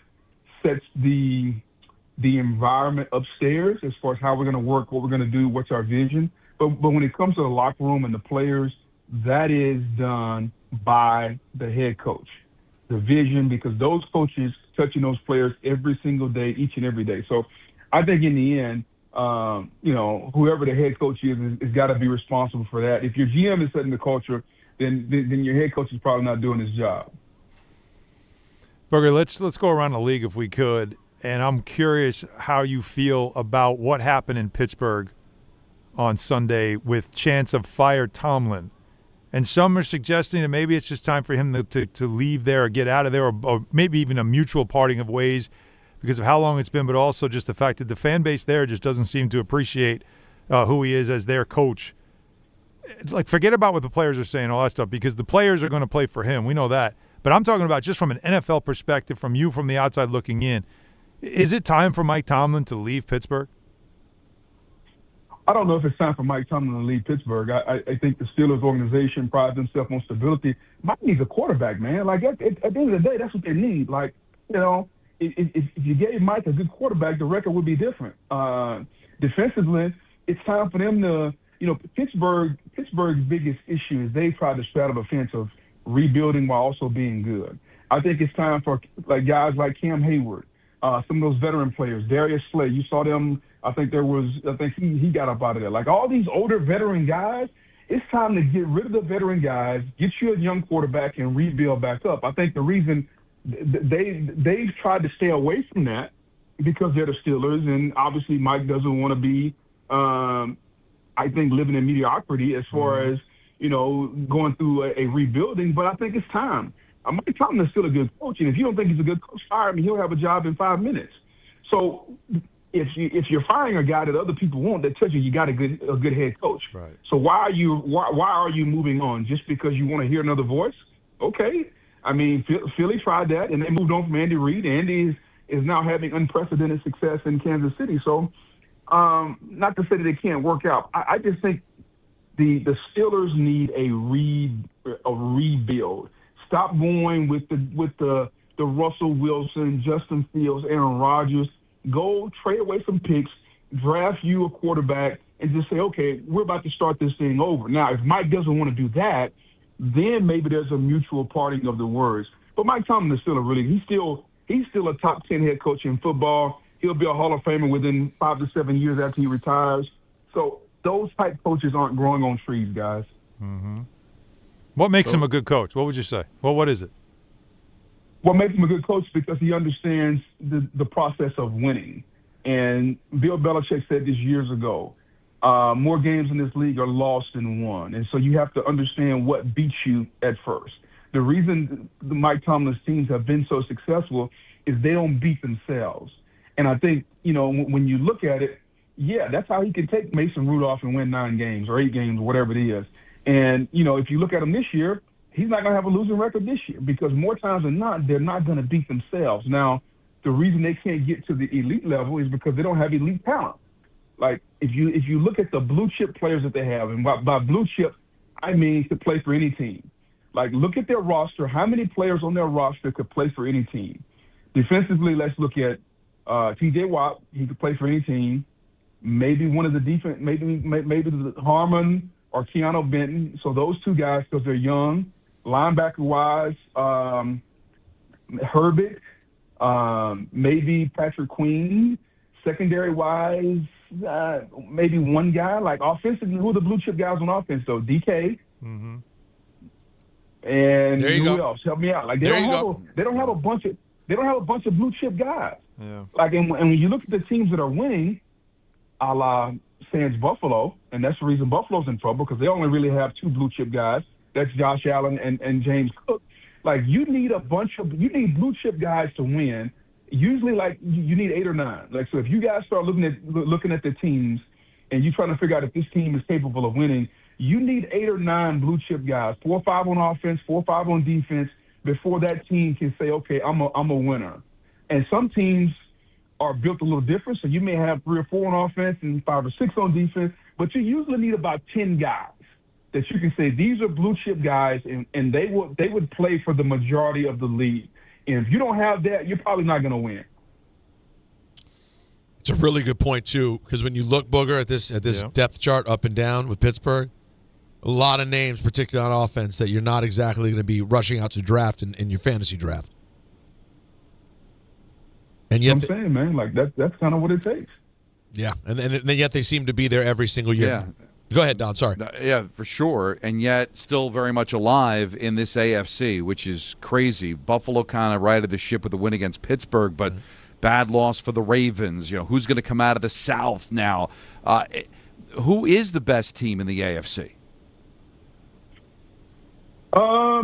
sets the environment upstairs as far as how we're going to work, what we're going to do, what's our vision. But when it comes to the locker room and the players, that is done by the head coach. The vision, because those coaches touching those players every single day, each and every day. So I think in the end, whoever the head coach is got to be responsible for that. If your GM is setting the culture, then your head coach is probably not doing his job. Booger, let's go around the league if we could, and I'm curious how you feel about what happened in Pittsburgh on Sunday with chance of fire Tomlin. And some are suggesting that maybe it's just time for him to leave there or get out of there, or maybe even a mutual parting of ways because of how long it's been, but also just the fact that the fan base there just doesn't seem to appreciate who he is as their coach. Like, forget about what the players are saying, all that stuff, because the players are going to play for him. We know that. But I'm talking about just from an NFL perspective, from the outside looking in. Is it time for Mike Tomlin to leave Pittsburgh? I don't know if it's time for Mike Tomlin to leave Pittsburgh. I think the Steelers organization prides themselves on stability. Mike needs a quarterback, man. Like, at the end of the day, that's what they need. Like, if you gave Mike a good quarterback, the record would be different. Defensively, it's time for them to, Pittsburgh's biggest issue is they tried to straddle the fence of rebuilding while also being good. I think it's time for guys like Cam Hayward, some of those veteran players, Darius Slay. You saw them. I think he got up out of there. Like, all these older veteran guys, it's time to get rid of the veteran guys, get you a young quarterback, and rebuild back up. I think the reason they've tried to stay away from that because they're the Steelers, and obviously Mike doesn't want to be, I think, living in mediocrity as far as, going through a rebuilding. But I think it's time. Mike Tomlin is still a good coach, and if you don't think he's a good coach, fire him. He'll have a job in 5 minutes. So if you're firing a guy that other people want, that tells you got a good head coach. Right. So why are you moving on? Just because you want to hear another voice? Okay. I mean, Philly tried that, and they moved on from Andy Reid. Andy is now having unprecedented success in Kansas City. So not to say that it can't work out. I just think the Steelers need a rebuild. Stop going with the Russell Wilson, Justin Fields, Aaron Rodgers. Go trade away some picks, draft you a quarterback, and just say, okay, we're about to start this thing over. Now, if Mike doesn't want to do that, then maybe there's a mutual parting of the words. But Mike Tomlin is still he's still a top 10 head coach in football. He'll be a Hall of Famer within 5 to 7 years after he retires. So those type coaches aren't growing on trees, guys. Mm-hmm. What makes him a good coach? What would you say? Well, what is it? What makes him a good coach? Because he understands the process of winning. And Bill Belichick said this years ago, more games in this league are lost than won. And so you have to understand what beats you at first. The reason the Mike Tomlin's teams have been so successful is they don't beat themselves. And I think, when you look at it, yeah, that's how he can take Mason Rudolph and win 9 games or 8 games, or whatever it is. And, if you look at him this year, he's not going to have a losing record this year because more times than not, they're not going to beat themselves. Now, the reason they can't get to the elite level is because they don't have elite talent. Like if you look at the blue chip players that they have, and by blue chip, I mean to play for any team. Like look at their roster. How many players on their roster could play for any team? Defensively, let's look at T.J. Watt. He could play for any team. Maybe one of the defense, maybe the Harmon or Keanu Benton. So those two guys, because they're young. Linebacker-wise, Herbert, maybe Patrick Queen. Secondary-wise, maybe one guy. Like offensively, who are the blue chip guys on offense though? DK. Mm-hmm. And There you who go. else? Help me out. Like they don't have a bunch of blue chip guys. Yeah. Like and when you look at the teams that are winning, a la Sans Buffalo, and that's the reason Buffalo's in trouble because they only really have two blue chip guys. That's Josh Allen and James Cook. Like you need blue chip guys to win. Usually, like you need 8 or 9. Like so, if you guys start looking at the teams, and you're trying to figure out if this team is capable of winning, you need 8 or 9 blue chip guys, 4 or 5 on offense, 4 or 5 on defense, before that team can say, okay, I'm a winner. And some teams are built a little different, so you may have 3 or 4 on offense and 5 or 6 on defense, but you usually need about 10 guys that you can say these are blue chip guys, and they would play for the majority of the league. And if you don't have that, you're probably not going to win. It's a really good point too, because when you look, Booger, at this depth chart up and down with Pittsburgh, a lot of names, particularly on offense, that you're not exactly going to be rushing out to draft in your fantasy draft. And yet, I'm saying, man, like that's kind of what it takes. Yeah, and yet they seem to be there every single year. Yeah. Go ahead, Don. Sorry. Yeah, for sure. And yet still very much alive in this AFC, which is crazy. Buffalo kind of righted the ship with a win against Pittsburgh, but bad loss for the Ravens. You know, who's going to come out of the South now? Who is the best team in the AFC?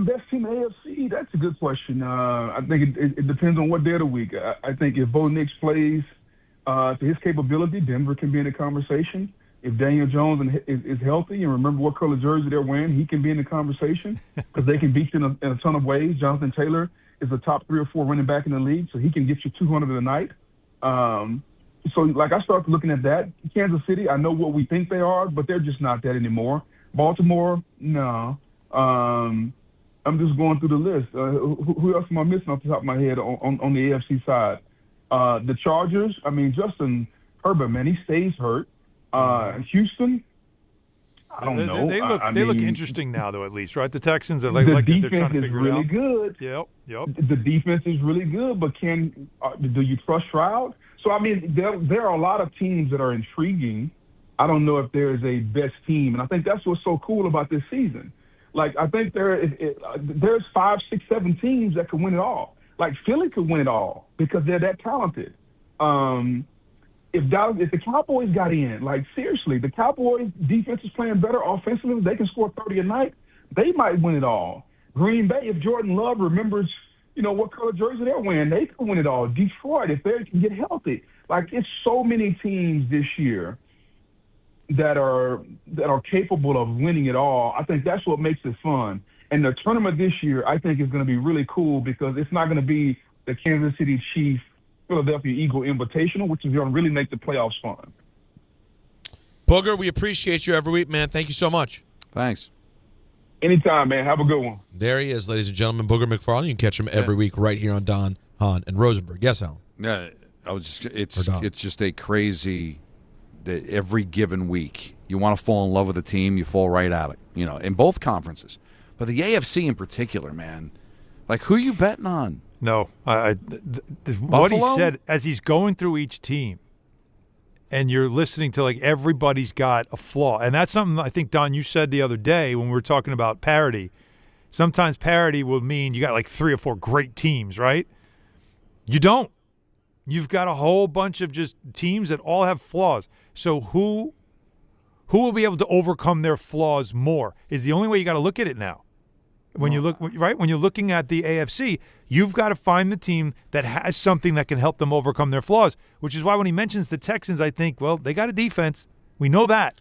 Best team in the AFC? That's a good question. I think it depends on what day of the week. I think if Bo Nix plays to his capability, Denver can be in the conversation. If Daniel Jones is healthy and remember what color jersey they're wearing, he can be in the conversation because they can beat you in a ton of ways. Jonathan Taylor is a top 3 or 4 running back in the league, so he can get you 200 a night. So, like, I started looking at that. Kansas City, I know what we think they are, but they're just not that anymore. Baltimore, no. I'm just going through the list. Who else am I missing off the top of my head on the AFC side? The Chargers, I mean, Justin Herbert, man, he stays hurt. Houston, I don't know. They look interesting now, though, at least, right? The Texans are like the they're defense trying to is figure really it out. good. Yep. The defense is really good, but do you trust Stroud? So, I mean, there are a lot of teams that are intriguing. I don't know if there is a best team, and I think that's what's so cool about this season. Like, I think there's 5, 6, 7 teams that could win it all. Like, Philly could win it all because they're that talented. If the Cowboys got in, like, seriously, the Cowboys defense is playing better offensively. They can score 30 a night. They might win it all. Green Bay, if Jordan Love remembers, what color jersey they're wearing, they can win it all. Detroit, if they can get healthy. Like, it's so many teams this year that are capable of winning it all. I think that's what makes it fun. And the tournament this year, I think, is going to be really cool because it's not going to be the Kansas City Chiefs Philadelphia Eagle Invitational, which is going to really make the playoffs fun. Booger, we appreciate you every week, man. Thank you so much. Thanks. Anytime, man. Have a good one. There he is, ladies and gentlemen. Booger McFarland. You can catch him every week right here on Don, Hahn, and Rosenberg. Yes, Alan? Yeah, it's just a crazy that every given week you want to fall in love with a team, you fall right at it, in both conferences. But the AFC in particular, man, like, who you betting on? No, what he said as he's going through each team, and you're listening to, like, everybody's got a flaw. And that's something I think, Don, you said the other day when we were talking about parity. Sometimes parity will mean you got like 3 or 4 great teams, right? You don't. You've got a whole bunch of just teams that all have flaws. So who will be able to overcome their flaws more is the only way you got to look at it now. When you're looking at the AFC, you've got to find the team that has something that can help them overcome their flaws, which is why when he mentions the Texans, I think, well, they got a defense. We know that.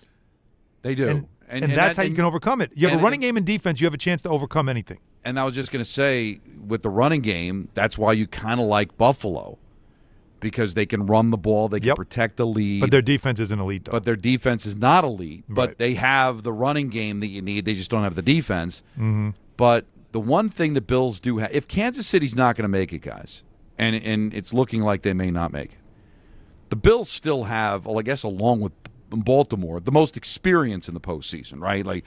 They do. And that's how you can overcome it. You have a running game and defense, you have a chance to overcome anything. And I was just going to say, with the running game, that's why you kind of like Buffalo. because they can run the ball, they can protect the lead. But their defense isn't elite, though. But their defense is not elite. But they have the running game that you need. They just don't have the defense. Mm-hmm. But the one thing the Bills do have, if Kansas City's not going to make it, guys, and it's looking like they may not make it, the Bills still have, well, I guess along with Baltimore, the most experience in the postseason, right? Like,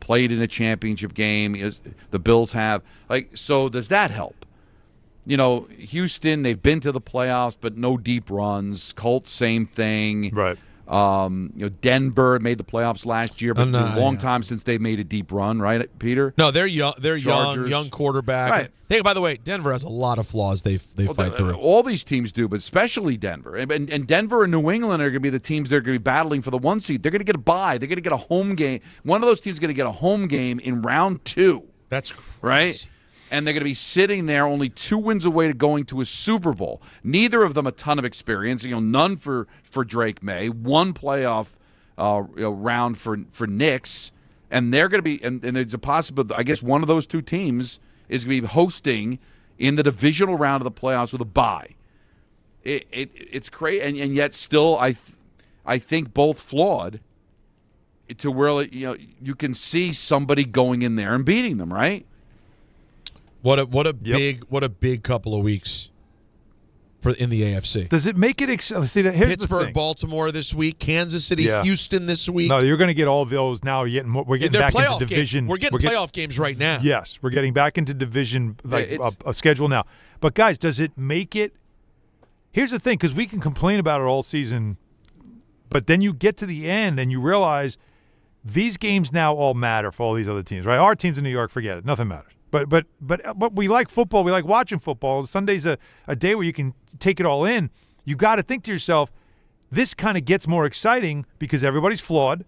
played in a championship game. The Bills have. So does that help? Houston, they've been to the playoffs, but no deep runs. Colts, same thing. Right. Denver made the playoffs last year, but it's been a long time since they made a deep run, right, Peter? No, they're young. They're Chargers. young quarterback. Right. Hey, by the way, Denver has a lot of flaws they fight through. All these teams do, but especially Denver. And Denver and New England are going to be the teams that are going to be battling for the 1 seed. They're going to get a bye. They're going to get a home game. One of those teams is going to get a home game in round 2. That's crazy. Right? And they're going to be sitting there only 2 wins away to going to a Super Bowl. Neither of them a ton of experience. None for Drake May. 1 playoff round for Knicks. And they're going to be, and there's a possibility, I guess one of those 2 teams is going to be hosting in the divisional round of the playoffs with a bye. It's crazy, and yet still I think both flawed to where you can see somebody going in there and beating them, right? What a big couple of weeks in the AFC. Does it make it here's Pittsburgh, the thing. Baltimore this week, Kansas City, Houston this week. No, you're going to get all of those now. We're getting back into division. We're getting playoff games right now. Yes, we're getting back into division a schedule now. But guys, does it make it? Here's the thing, because we can complain about it all season, but then you get to the end and you realize these games now all matter for all these other teams, right? Our teams in New York, forget it, nothing matters. But we like football. We like watching football. Sunday's a day where you can take it all in. You got to think to yourself, this kind of gets more exciting because everybody's flawed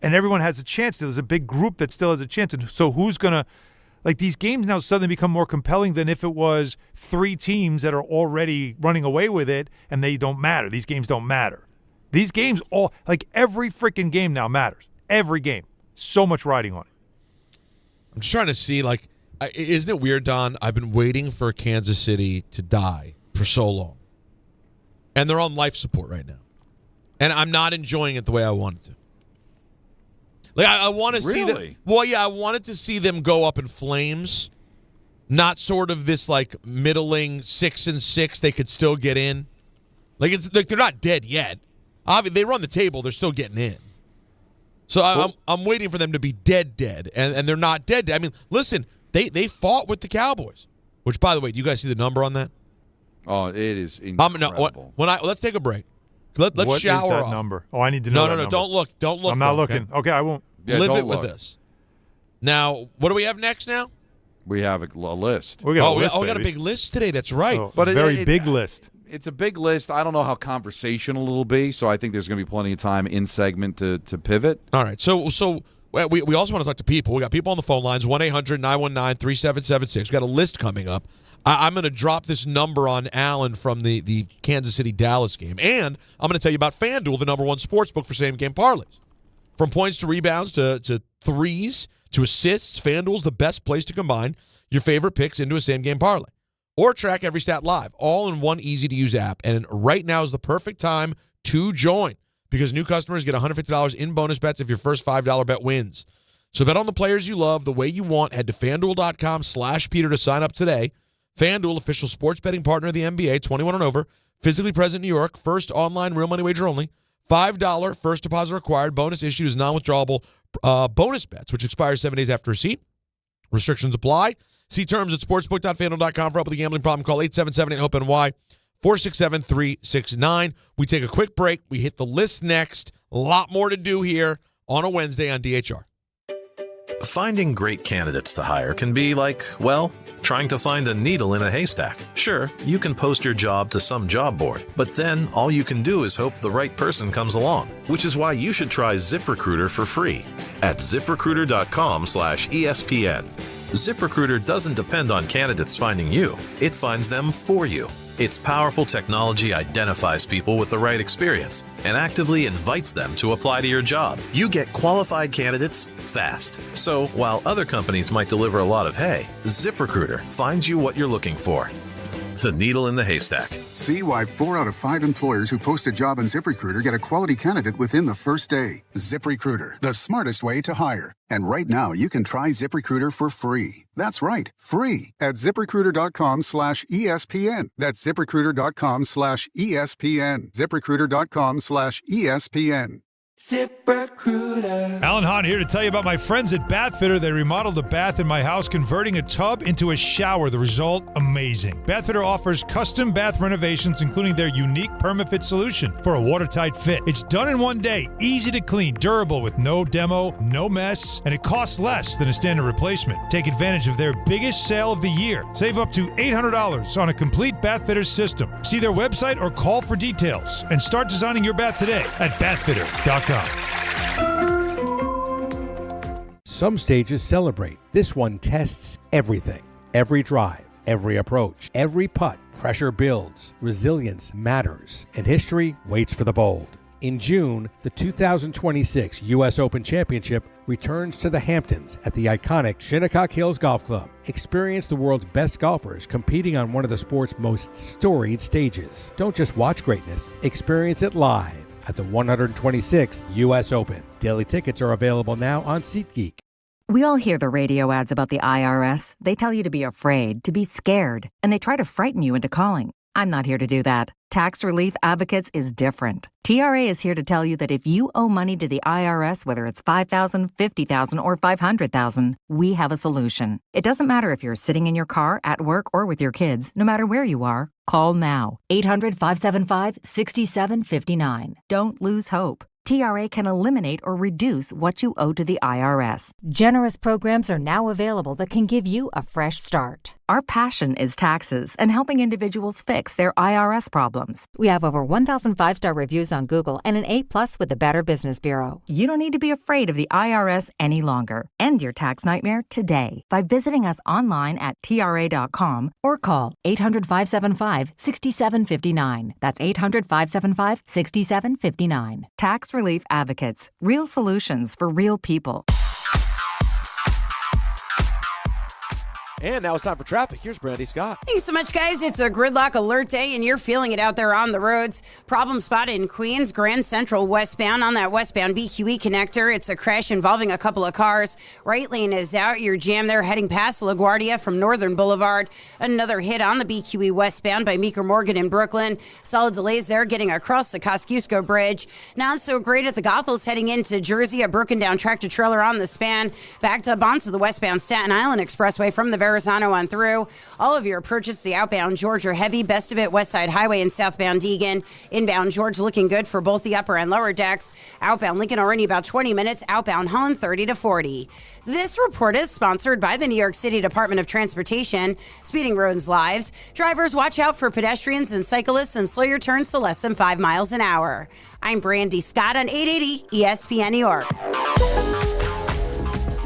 and everyone has a chance. There's a big group that still has a chance. And so who's going to – these games now suddenly become more compelling than if it was 3 teams that are already running away with it and they don't matter. These games don't matter. These games all – every freaking game now matters. Every game. So much riding on it. I'm just trying to see, isn't it weird, Don? I've been waiting for Kansas City to die for so long. And they're on life support right now. And I'm not enjoying it the way I wanted to. I want to see them. Well, yeah, I wanted to see them go up in flames. Not sort of this, middling 6-6 they could still get in. They're not dead yet. Obviously, they run the table. They're still getting in. So I'm waiting for them to be dead. And they're not dead. I mean, listen. They fought with the Cowboys, which, by the way, do you guys see the number on that? Oh, it is incredible. Let's take a break. Let's what shower is that off. Number? Oh, I need to know. No. Don't look. I'm not looking. Okay, I won't. Yeah, Live it look. with us. Now, what do we have next? Now we have a list. We got we got a big list today. That's right. But a very big list. It's a big list. I don't know how conversational it'll be, so I think there's going to be plenty of time in segment to pivot. All right. So. We also want to talk to people. We got people on the phone lines, 1-800-919-3776. We got a list coming up. I'm going to drop this number on Alan from the Kansas City-Dallas game. And I'm going to tell you about FanDuel, the #1 sportsbook for same-game parlays. From points to rebounds to threes to assists, FanDuel's the best place to combine your favorite picks into a same-game parlay. Or track every stat live, all in one easy-to-use app. And right now is the perfect time to join, because new customers get $150 in bonus bets if your first $5 bet wins. So bet on the players you love the way you want. Head to FanDuel.com/Peter to sign up today. FanDuel, official sports betting partner of the NBA, 21 and over, physically present in New York, first online real money wager only, $5 first deposit required, bonus issued is non-withdrawable bonus bets, which expires 7 days after receipt. Restrictions apply. See terms at sportsbook.fanduel.com. For help with a gambling problem, call 877-8-HOPE-NY. 467-369. We take a quick break. We hit the list next. A lot more to do here on a Wednesday on DHR. Finding great candidates to hire can be like, trying to find a needle in a haystack. Sure, you can post your job to some job board, but then all you can do is hope the right person comes along, which is why you should try ZipRecruiter for free at ZipRecruiter.com/ESPN. ZipRecruiter doesn't depend on candidates finding you. It finds them for you. Its powerful technology identifies people with the right experience and actively invites them to apply to your job. You get qualified candidates fast. So while other companies might deliver a lot of hay, ZipRecruiter finds you what you're looking for. The needle in the haystack. See why 4 out of 5 employers who post a job on ZipRecruiter get a quality candidate within the first day. ZipRecruiter, the smartest way to hire. And right now, you can try ZipRecruiter for free. That's right, free at ZipRecruiter.com/ESPN. That's ZipRecruiter.com/ESPN. ZipRecruiter.com/ESPN. ZipRecruiter. Alan Hahn here to tell you about my friends at Bathfitter. They remodeled a bath in my house, converting a tub into a shower. The result, amazing. Bathfitter offers custom bath renovations, including their unique PermaFit solution for a watertight fit. It's done in one day, easy to clean, durable with no demo, no mess, and it costs less than a standard replacement. Take advantage of their biggest sale of the year. Save up to $800 on a complete Bathfitter system. See their website or call for details and start designing your bath today at bathfitter.com. Some stages celebrate. This one tests everything. Every drive, every approach, every putt. Pressure builds, resilience matters, and history waits for the bold. In June, the 2026 U.S. Open Championship returns to the Hamptons at the iconic Shinnecock Hills Golf Club. Experience the world's best golfers competing on one of the sport's most storied stages. Don't just watch greatness, experience it live at the 126th U.S. Open. Daily tickets are available now on SeatGeek. We all hear the radio ads about the IRS. They tell you to be afraid, to be scared, and they try to frighten you into calling. I'm not here to do that. Tax Relief Advocates is different. TRA is here to tell you that if you owe money to the IRS, whether it's $5,000, $50,000, or $500,000, we have a solution. It doesn't matter if you're sitting in your car, at work, or with your kids. No matter where you are, call now. 800-575-6759. Don't lose hope. TRA can eliminate or reduce what you owe to the IRS. Generous programs are now available that can give you a fresh start. Our passion is taxes and helping individuals fix their IRS problems. We have over 1,000 5-star reviews on Google and an A+ with the Better Business Bureau. You don't need to be afraid of the IRS any longer. End your tax nightmare today by visiting us online at TRA.com or call 800-575-6759. That's 800-575-6759. Tax Relief Advocates. Real solutions for real people. And now it's time for traffic. Here's Brandy Scott. Thanks so much, guys. It's a gridlock alert day, and you're feeling it out there on the roads. Problem spotted in Queens, Grand Central westbound on that westbound BQE connector. It's a crash involving a couple of cars. Right lane is out. You're jammed there heading past LaGuardia from Northern Boulevard. Another hit on the BQE westbound by Meeker Morgan in Brooklyn. Solid delays there getting across the Kosciuszko Bridge. Not so great at the Goethals heading into Jersey. A broken down tractor trailer on the span. Backed up onto the westbound Staten Island Expressway from the Verrazano on through. All of your approaches to the outbound George are heavy. Best of it West Side Highway and southbound Deegan. Inbound George looking good for both the upper and lower decks. Outbound Lincoln already about 20 minutes. Outbound Hahn 30 to 40. This report is sponsored by the New York City Department of Transportation. Speeding ruins lives. Drivers, watch out for pedestrians and cyclists and slow your turns to less than 5 miles an hour. I'm Brandy Scott on 880 ESPN New York.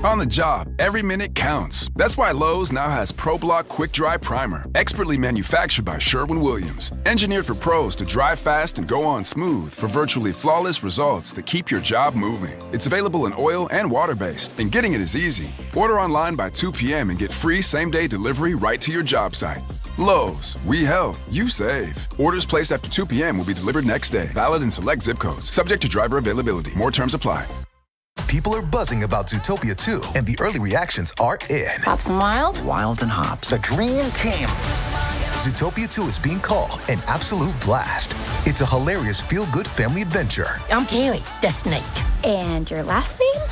On the job, every minute counts. That's why Lowe's now has ProBlock Quick Dry Primer, expertly manufactured by Sherwin-Williams. Engineered for pros to dry fast and go on smooth for virtually flawless results that keep your job moving. It's available in oil and water-based, and getting it is easy. Order online by 2 p.m. and get free same-day delivery right to your job site. Lowe's, we help, you save. Orders placed after 2 p.m. will be delivered next day. Valid in select zip codes. Subject to driver availability. More terms apply. People are buzzing about Zootopia 2, and the early reactions are in. Hops and Wild? Wild and Hops. The dream team. Zootopia 2 is being called an absolute blast. It's a hilarious feel-good family adventure. I'm Kaylee, the snake. And your last name?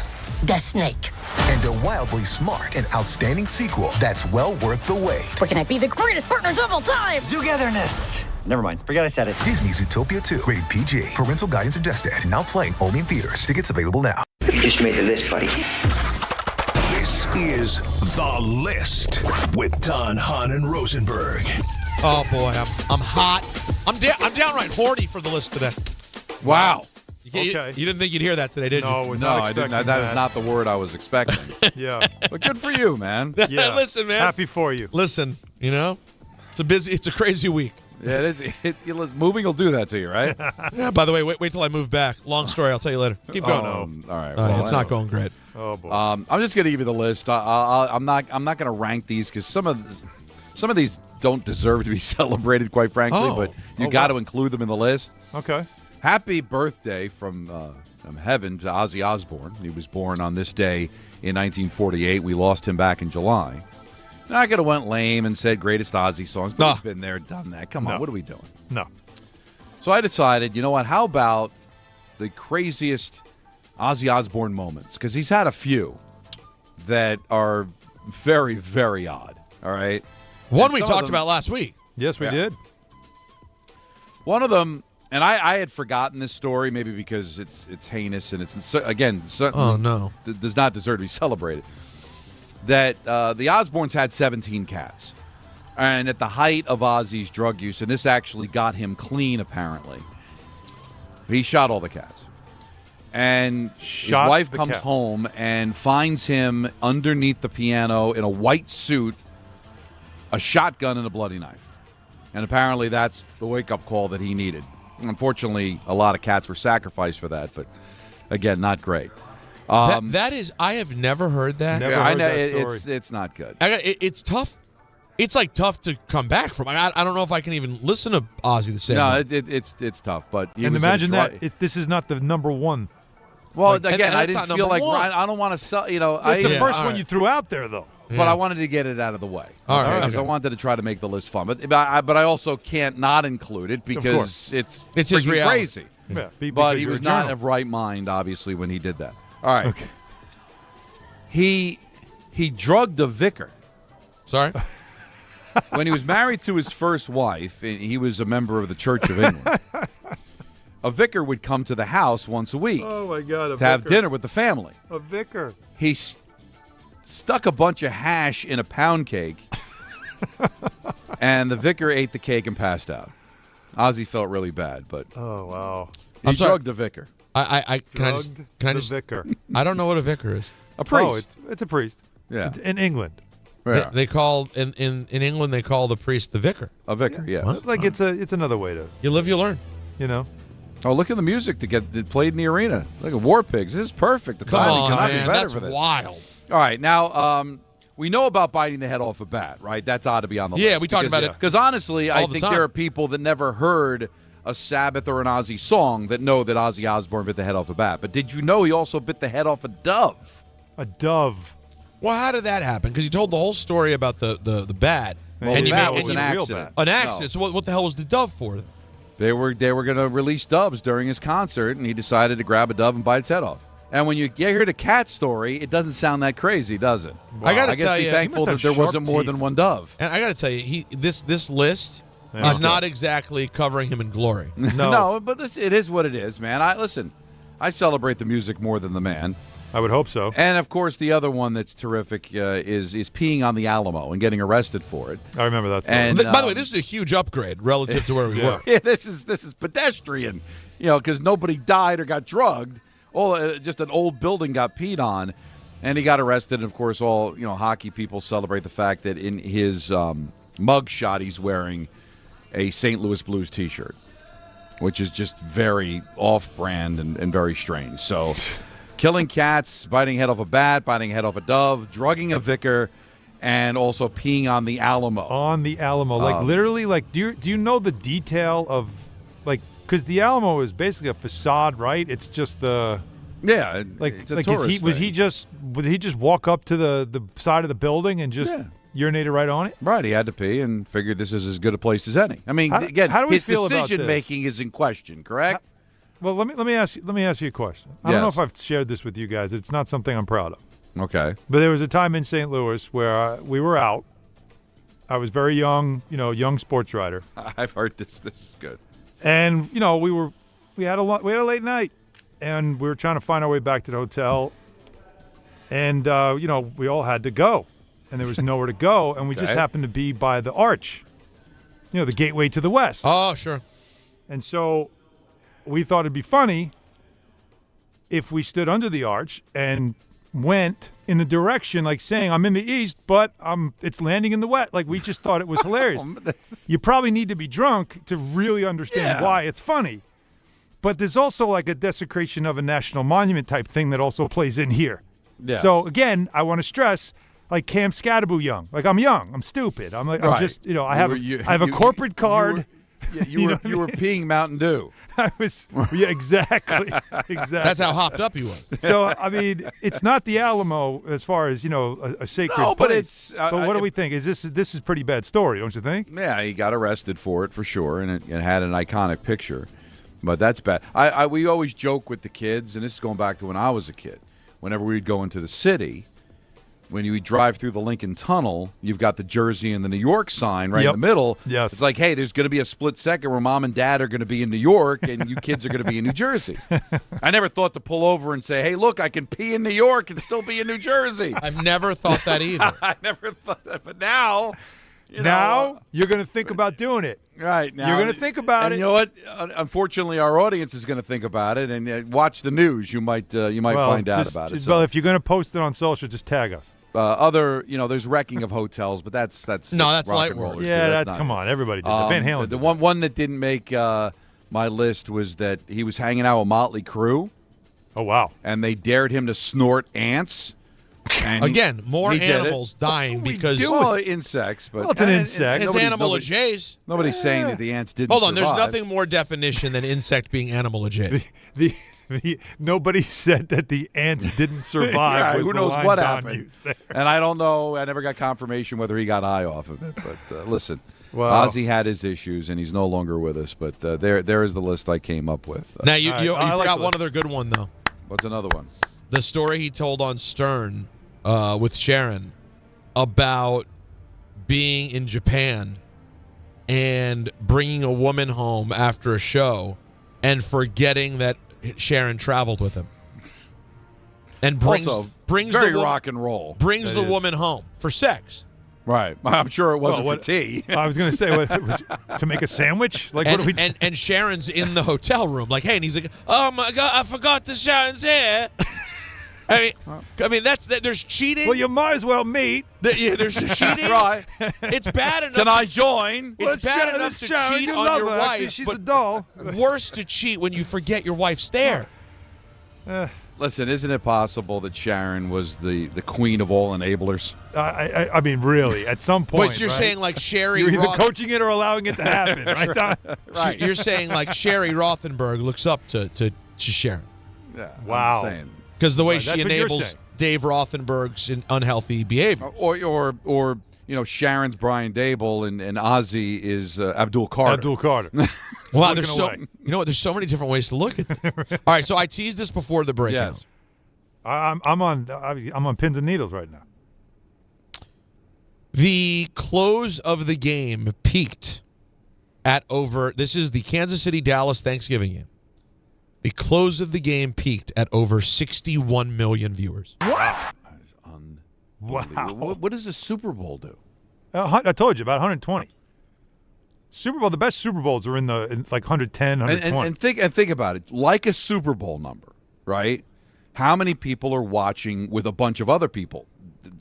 The Snake. And a wildly smart and outstanding sequel that's well worth the wait. We're gonna be the greatest partners of all time! Togetherness. Never mind. Forget I said it. Disney Zootopia 2. Rated PG. Parental guidance suggested. Now playing only in theaters. Tickets available now. You just made the list, buddy. This is The List with Don, Hahn, and Rosenberg. Oh, boy. I'm hot. I'm downright horny for the list today. Wow. Okay. You didn't think you'd hear that today, did you? No, I didn't. That is not the word I was expecting. Yeah. But good for you, man. Yeah. Listen, man. Happy for you. Listen, it's a crazy week. Yeah, it is. Moving will do that to you, right? Yeah, by the way, wait till I move back. Long story. I'll tell you later. Keep going. All right. It's not going great. Oh, boy. I'm just going to give you the list. I'm not going to rank these because some of these don't deserve to be celebrated, quite frankly, but you got to include them in the list. Okay. Happy birthday from heaven to Ozzy Osbourne. He was born on this day in 1948. We lost him back in July. Now, I could have went lame and said greatest Ozzy songs, but we've been there, done that. Come on, what are we doing? No. So I decided, you know what, how about the craziest Ozzy Osbourne moments? Because he's had a few that are very, very odd, all right? One we talked about last week. Yes, we did. One of them, and I had forgotten this story, maybe because it's heinous and it's, again, does not deserve to be celebrated, that the Osbournes had 17 cats. And at the height of Ozzy's drug use, and this actually got him clean, apparently, he shot all the cats. And his wife comes home and finds him underneath the piano in a white suit, a shotgun, and a bloody knife. And apparently that's the wake-up call that he needed. Unfortunately, a lot of cats were sacrificed for that, but, again, not great. That is, I have never heard that. I know it's not good. It's tough. It's like tough to come back from. I don't know if I can even listen to Ozzy the same way. No, it's tough. But and imagine that this is not the number one. Well, again, I didn't feel like I don't want to sell. It's the first one you threw out there, though. But I wanted to get it out of the way. All right, because I wanted to try to make the list fun. But I also can't not include it because it's his reality. crazy. Yeah, but he was not of right mind, obviously, when he did that. All right. Okay. He drugged a vicar. Sorry? When he was married to his first wife, he was a member of the Church of England. A vicar would come to the house once a week Oh, my God. to have dinner with the family. A vicar. He stuck a bunch of hash in a pound cake, and the vicar ate the cake and passed out. Ozzy felt really bad, but oh wow, he drugged the vicar. Can I just vicar? I don't know what a vicar is. A priest. Oh, it's a priest. Yeah, it's in England. Yeah. They call in England they call the priest the vicar. A vicar, yeah. What? Like it's another way to you live, you learn. You know. Oh, look at the music to get played in the arena. Look at War Pigs. This is perfect. The Come timing on, cannot man, be better that's for this. wild. All right, now we know about biting the head off a bat, right? That's ought to be on the list. Yeah, we talked about it. Because honestly, I all the think time. there are people that never heard a Sabbath or an Ozzy song that know that Ozzy Osbourne bit the head off a bat. But did you know he also bit the head off a dove? A dove. Well, how did that happen? Because you told the whole story about the bat. Well, and the you bat made was an accident. An accident. So what the hell was the dove for? They were going to release doves during his concert, and he decided to grab a dove and bite its head off. And when you hear the cat story, it doesn't sound that crazy, does it? Wow. I got to guess tell be you, thankful that there wasn't more than one dove. And I got to tell you, this list is not exactly covering him in glory. No, but it is what it is, man. I celebrate the music more than the man. I would hope so. And of course, the other one that's terrific is peeing on the Alamo and getting arrested for it. I remember that story. And by the way, this is a huge upgrade relative to where we were. Yeah, this is pedestrian, because nobody died or got drugged. Just an old building got peed on, and he got arrested. And of course, all hockey people celebrate the fact that in his mug shot, he's wearing a St. Louis Blues T-shirt, which is just very off-brand and very strange. So. Killing cats, biting head off a bat, biting head off a dove, drugging a vicar, and also peeing on the Alamo. On the Alamo. Like, literally, like, do you know the detail of, like, because the Alamo is basically a facade, right? It's just the... Yeah, like, it's a like tourist would he just walk up to the side of the building and just urinate right on it? Right, he had to pee and figured this is as good a place as any. I mean, how do we his feel about this? decision-making is in question, correct? Well, let me ask you a question. I don't know if I've shared this with you guys. It's not something I'm proud of. Okay. But there was a time in St. Louis where we were out. I was very young, young sports writer. I've heard this. This is good. And we had a late night, and we were trying to find our way back to the hotel. And we all had to go, and there was nowhere to go, and we just happened to be by the Arch, the gateway to the west. Oh, sure. And so we thought it'd be funny if we stood under the arch and went in the direction, like saying, I'm in the east, but it's landing in the west. Like, we just thought it was hilarious. You probably need to be drunk to really understand why it's funny. But there's also like a desecration of a national monument type thing that also plays in here. Yes. So, again, I want to stress, like Cam Scatterbo young. Like I'm young. I'm stupid. I'm like I'm just I have a corporate card. You were peeing Mountain Dew. I was exactly. That's how hopped up you were. So I mean, it's not the Alamo as far as a sacred No, but place. it's. But what do we think? Is this is a pretty bad story, don't you think? Yeah, he got arrested for it for sure, and it had an iconic picture. But that's bad. We always joke with the kids, and this is going back to when I was a kid. Whenever we'd go into the city, when you drive through the Lincoln Tunnel, you've got the Jersey and the New York sign right in the middle. Yes. It's like, hey, there's going to be a split second where mom and dad are going to be in New York and you kids are going to be in New Jersey. I never thought to pull over and say, hey, look, I can pee in New York and still be in New Jersey. I've never thought that either. I never thought that. But now, you're going to think about doing it. Right. Now, you're going to think about it. You know what? Unfortunately, our audience is going to think about it, and watch the news. You might find out about it. Well, if you're going to post it on social, just tag us. There's wrecking of hotels, but that's that's rock light and work. rollers. Yeah, That's come on, everybody did that. Van Halen. The one that didn't make my list was that he was hanging out with Motley Crue. Oh wow! And they dared him to snort ants. And Again, more animals dying because insects, but it's an insect. It's animal adjacent. Nobody's saying that the ants didn't. Hold on, survive. there's nothing more definition than insect being animal adjacent. Nobody said that the ants didn't survive. Yeah, who knows what happened? And I don't know. I never got confirmation whether he got eye off of it. But listen, Ozzy had his issues, and he's no longer with us. But there is the list I came up with. Now you forgot one other good one though. What's another one? The story he told on Stern with Sharon about being in Japan and bringing a woman home after a show and forgetting that Sharon traveled with him. And brings very the rock and roll. Brings the woman home for sex. Right. I'm sure it wasn't for tea. I was going to say, to make a sandwich? Like, and, what do we and Sharon's in the hotel room. Like, hey, and he's like, oh, my God, I forgot that Sharon's here. I mean, there's cheating. Well, you might as well meet. There's cheating. Right. It's bad enough. Can I join? It's bad enough to Sharon, cheat you on love your her. wife. Actually, she's but a doll. Worse to cheat when you forget your wife's there. Listen, isn't it possible that Sharon was the queen of all enablers? I mean, really, at some point. But you're right? saying like Sherry You're either coaching it or allowing it to happen, right, Don? Right. You're saying like Sherry Rothenberg looks up to Sharon. Yeah. Wow. I'm saying. Because the way Right, she that's what you're enables saying. Dave Rothenberg's unhealthy behavior. Or Sharon's Brian Daboll and Ozzy is Abdul Carter. Abdul Carter. Wow, there's so many different ways to look at this. All right, so I teased this before the breakout. Yes. I'm on pins and needles right now. The close of the game peaked at this is the Kansas City-Dallas Thanksgiving game. The close of the game peaked at over 61 million viewers. What? That is Wow. What does the Super Bowl do? I told you, about 120. Super Bowl, the best Super Bowls are in like 110, 120. And think about it. Like a Super Bowl number, right? How many people are watching with a bunch of other people?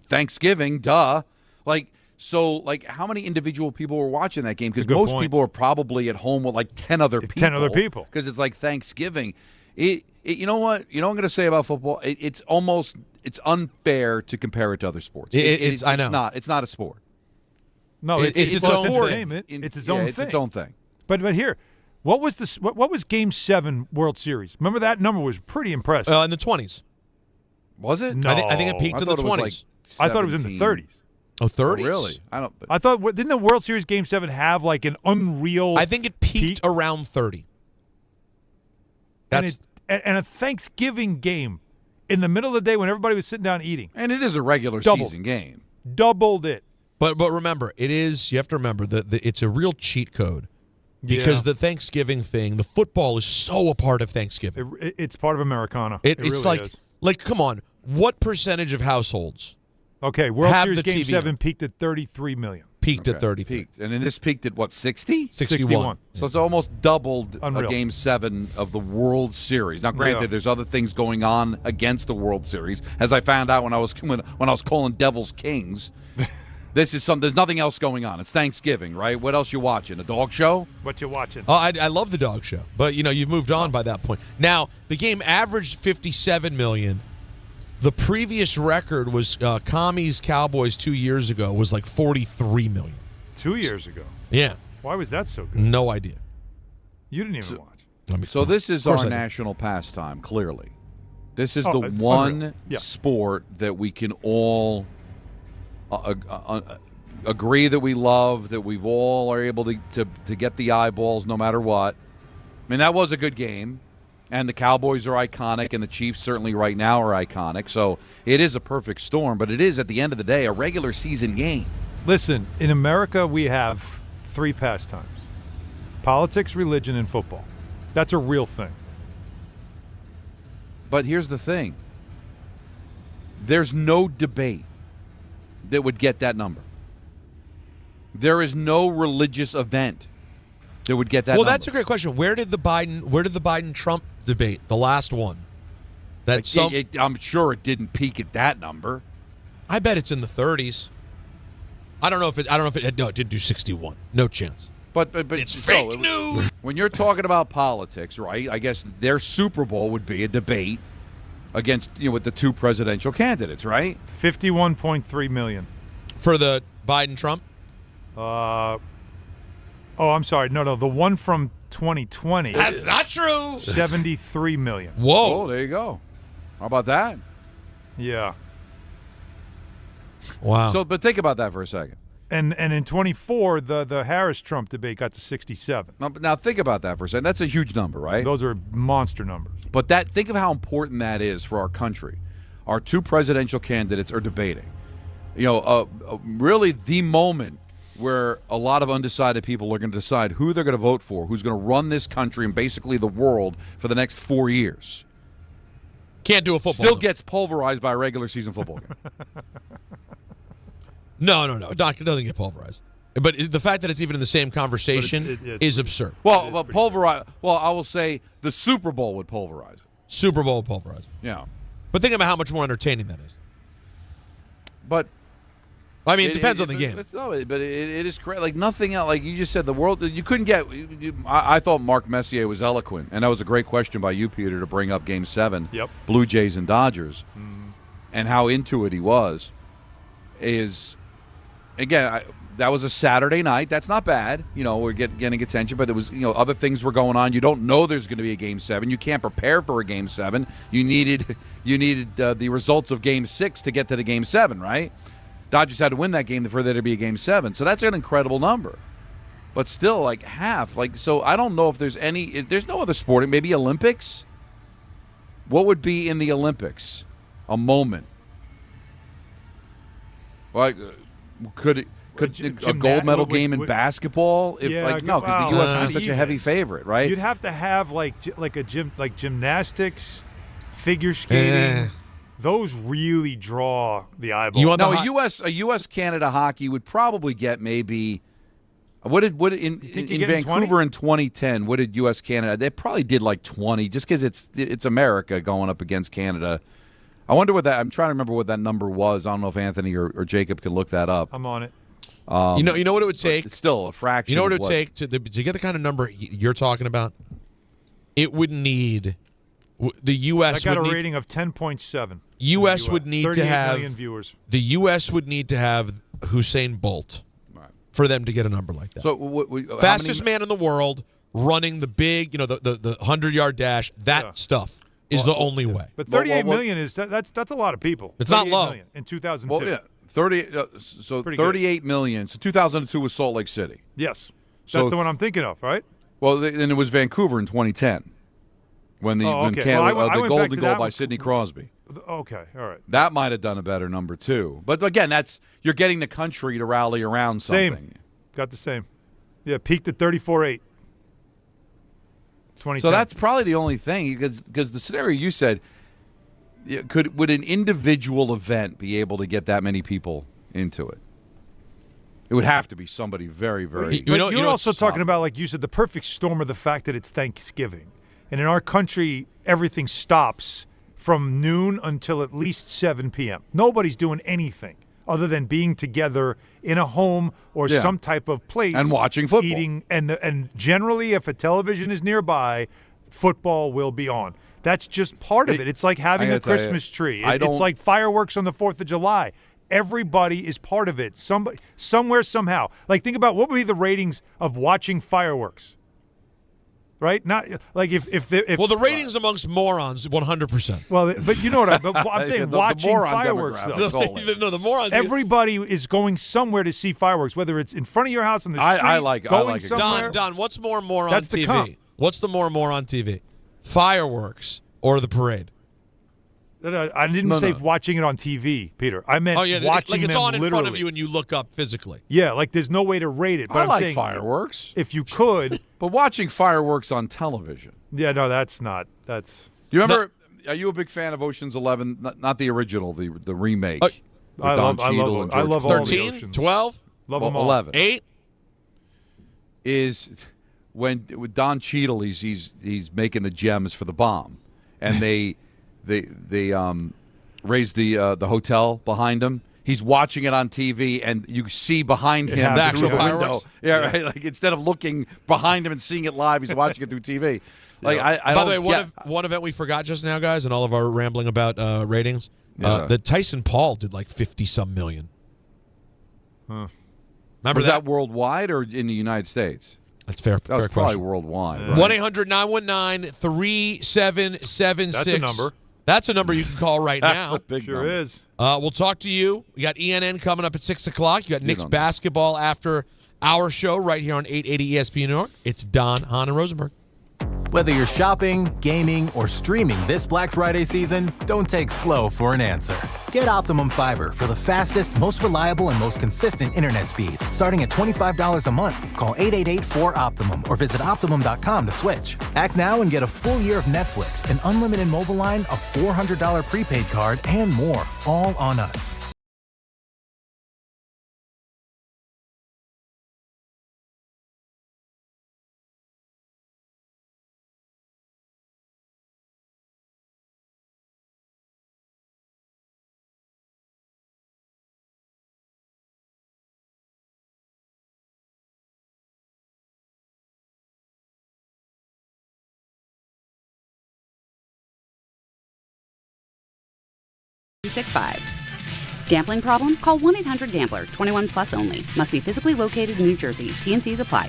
Thanksgiving, duh. How many individual people were watching that game? Because most people are probably at home with like 10 other people. 10 other people. Because it's like Thanksgiving. You know what? You know what I'm going to say about football? It's unfair to compare it to other sports. I know. It's not a sport. No, it's its own thing. It's its own thing. It's its own thing. But here, what was Game 7 World Series? Remember that number was pretty impressive. In the 20s. Was it? No. I think it peaked in the 20s. I thought it was in the 30s. Oh, 30s? Oh, really? I thought didn't the World Series Game 7 have like an unreal? I think it peaked around 30. And a Thanksgiving game in the middle of the day when everybody was sitting down eating. And it is a regular season game. Doubled it. But remember, you have to remember that it's a real cheat code because the Thanksgiving thing, the football is so a part of Thanksgiving. It's part of Americana. It's really like, come on, what percentage of households? Okay, World have Series the Game TV 7 peaked at 33 million. Peaked at 33. Peaked. And then this peaked at what, 60? 61. So it's almost doubled Unreal. a Game 7 of the World Series. Now, granted, there's other things going on against the World Series, as I found out when I was calling Devils Kings. There's nothing else going on. It's Thanksgiving, right? What else you watching? A dog show? What you watching? Oh, I love the dog show, but you've moved on by that point. Now the game averaged 57 million. The previous record was Commies Cowboys 2 years ago was like 43 million. 2 years ago. Yeah. Why was that so good? No idea. You didn't even watch. So this is our national pastime, clearly. This is the one sport that we can all agree that we love, that we've all are able to get the eyeballs no matter what. I mean, that was a good game, and the Cowboys are iconic, and the Chiefs certainly right now are iconic. So it is a perfect storm, but it is, at the end of the day, a regular season game. Listen, in America, we have 3 pastimes: politics, religion, and football. That's a real thing. But here's the thing. There's no debate that would get that number. There is no religious event that would get that number. Well, that's a great question. Where did the Biden-Trump debate, the last one? I'm sure it didn't peak at that number. I bet it's in the 30s. I don't know if it didn't do 61. No chance. But it's fake news. When you're talking about politics, right? I guess their Super Bowl would be a debate against, with the 2 presidential candidates, right? 51.3 million for the Biden-Trump. I'm sorry. No, the one from 2020. That's not true. 73 million. Whoa. Oh, there you go. How about that? Yeah. Wow. So, but think about that for a second. And in 24, the Harris-Trump debate got to 67. Now think about that for a second. That's a huge number, right? Those are monster numbers. But think of how important that is for our country. Our 2 presidential candidates are debating. Really the moment where a lot of undecided people are going to decide who they're going to vote for, who's going to run this country and basically the world for the next 4 years. Can't do a football. Still gets pulverized by a regular season football game. No. Doc, it doesn't get pulverized. But the fact that it's even in the same conversation is absurd. Well, pulverize. Well, I will say the Super Bowl would pulverize it. Super Bowl would pulverize it. Yeah. But think about how much more entertaining that is. But I mean, it depends on the game. But it is correct. Like nothing else. Like you just said, the world. You couldn't get. I thought Mark Messier was eloquent, and that was a great question by you, Peter, to bring up Game 7. Yep. Blue Jays and Dodgers, and how into it he was. Again, that was a Saturday night. That's not bad. We're getting attention, but there was other things were going on. You don't know there's going to be a Game 7. You can't prepare for a Game 7. You needed the results of Game 6 to get to the Game 7, right? Dodgers had to win that game for there to be a Game 7. So that's an incredible number. But still, like half. So I don't know if there's there's no other sport. Maybe Olympics? What would be in the Olympics? A moment. Like, could a gold medal game in basketball? Because the U.S. is such a heavy favorite, right? You'd have to have like gymnastics, figure skating. Those really draw the eyeball. A U.S. Canada hockey would probably get maybe. In Vancouver in 2010? What did U.S. Canada? They probably did like 20, just because it's America going up against Canada. I wonder what that. I'm trying to remember what that number was. I don't know if Anthony or Jacob could look that up. I'm on it. You know what it would take? It's still a fraction. You know what it would take to get the kind of number you're talking about? It would need the U.S. I got a rating of 10.7. U.S. would need to have 38 million viewers. The U.S. would need to have Usain Bolt for them to get a number like that. So fastest man in the world running the big, the 100-yard dash. That stuff is the only way. But 38 million is that's a lot of people. It's not low. In 2002. Well, yeah. 38 million. So 2002 was Salt Lake City. Yes. That's the one I'm thinking of, right? Well, and it was Vancouver in 2010 when the golden goal by Sidney Crosby. Okay, all right. That might have done a better number too. But again, you're getting the country to rally around something. Same. Got the same. Yeah, peaked at 34.8. 2010. So that's probably the only thing, because the scenario you said, would an individual event be able to get that many people into it? It would have to be somebody very, very. You're also talking about, like you said, the perfect storm of the fact that it's Thanksgiving, and in our country, everything stops from noon until at least 7 p.m. Nobody's doing anything other than being together in a home or some type of place and watching football. Eating, and generally, if a television is nearby, football will be on. That's just part of it. It's like having a Christmas tree. It's like fireworks on the 4th of July. Everybody is part of it. Somewhere, somehow. Like, think about what would be the ratings of watching fireworks. Right? Not like if the ratings amongst morons 100%. Well, but you know what I'm saying. Watching fireworks, though. No, the morons. Everybody is going somewhere to see fireworks, whether it's in front of your house on the street. I like somewhere. Don, what's more on That's TV? the comp. What's the more on TV? Fireworks or the parade? I didn't say watching it on TV, Peter. I meant watching like it's them on in literally. front of you and you look up phizically. Yeah, like there's no way to rate it. But I I'm like saying fireworks. If you could. But watching fireworks on television. Yeah, no, that's not. That's. Do you remember, are you a big fan of Ocean's 11? Not the original, the remake. I love all 13, the Oceans. 12? Love them all. 11. 8? Is when with Don Cheadle, he's making the gems for the bomb. And they raise the hotel behind him. He's watching it on TV, and you see behind him the actual through the window. fireworks. Yeah, right. Like instead of looking behind him and seeing it live, he's watching it through TV. Like I By the way, one event we forgot just now, guys, and all of our rambling about ratings. The Tyson Paul did like 50-some million. Huh. Remember was that worldwide or in the United States? That's fair. That was fair probably question. worldwide. 1-800-919-3776. That's a number. That's a number you can call right That's now. a big Sure number. is. We'll talk to you. We got ENN coming up at 6 o'clock. You got Knicks basketball after our show right here on 880 ESPN New York. It's Don, Hahn, and Rosenberg. Whether you're shopping, gaming, or streaming this Black Friday season, don't take slow for an answer. Get Optimum Fiber for the fastest, most reliable, and most consistent internet speeds, starting at $25 a month. Call 888-4OPTIMUM or visit Optimum.com to switch. Act now and get a full year of Netflix, an unlimited mobile line, a $400 prepaid card, and more, all on us. Gambling problem? Call 1-800-GAMBLER. 21 plus only. Must be physically located in New Jersey. T&Cs apply.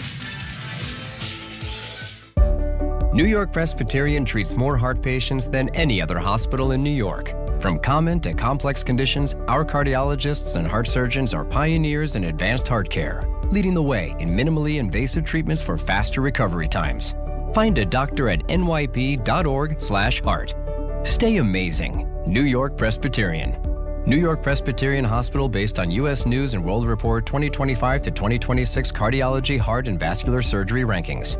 New York Presbyterian treats more heart patients than any other hospital in New York. From common to complex conditions, our cardiologists and heart surgeons are pioneers in advanced heart care, leading the way in minimally invasive treatments for faster recovery times. Find a doctor at nyp.org/heart. Stay amazing. New York Presbyterian. New York Presbyterian Hospital based on U.S. News and World Report 2025 to 2026 Cardiology, Heart, and Vascular Surgery Rankings.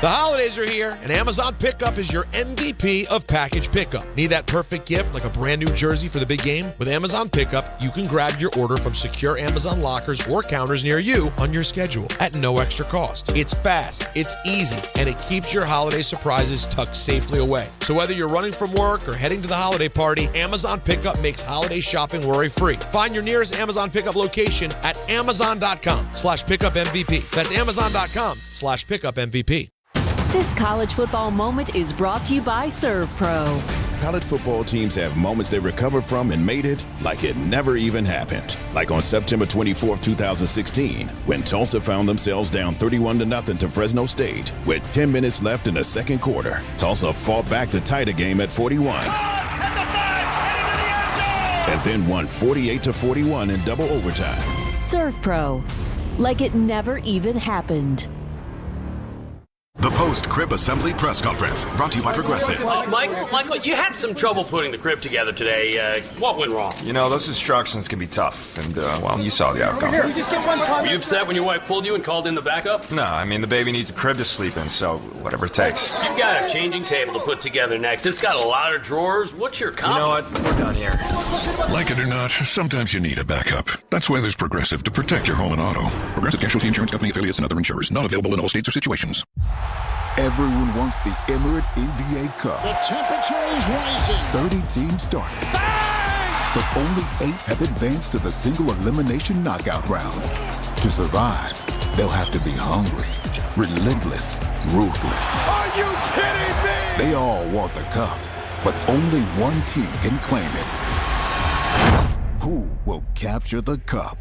The holidays are here, and Amazon Pickup is your MVP of package pickup. Need that perfect gift like a brand new jersey for the big game? With Amazon Pickup, you can grab your order from secure Amazon lockers or counters near you on your schedule at no extra cost. It's fast, it's easy, and it keeps your holiday surprises tucked safely away. So whether you're running from work or heading to the holiday party, Amazon Pickup makes holiday shopping worry-free. Find your nearest Amazon Pickup location at amazon.com/pickupmvp. That's amazon.com/pickupmvp. This college football moment is brought to you by ServPro. College football teams have moments they recovered from and made it like it never even happened. Like on September 24th, 2016, when Tulsa found themselves down 31-0 to Fresno State. With 10 minutes left in the second quarter, Tulsa fought back to tie the game at 41. And then won 48-41 in double overtime. ServPro. Like it never even happened. The post-crib assembly press conference, brought to you by Progressive. Michael, you had some trouble putting the crib together today. What went wrong? You know, those instructions can be tough, and, well, you saw the outcome. Were you upset when your wife pulled you and called in the backup? No, I mean, the baby needs a crib to sleep in, so whatever it takes. You've got a changing table to put together next. It's got a lot of drawers. What's your comment? You know what? We're done here. Like it or not, sometimes you need a backup. That's why there's Progressive to protect your home and auto. Progressive Casualty Insurance Company affiliates and other insurers. Not available in all states or situations. Everyone wants the Emirates NBA Cup. The temperature is rising. 30 teams started. But only 8 have advanced to the single elimination knockout rounds. To survive, they'll have to be hungry. Relentless, ruthless. Are you kidding me? They all want the cup, but only one team can claim it. Who will capture the cup?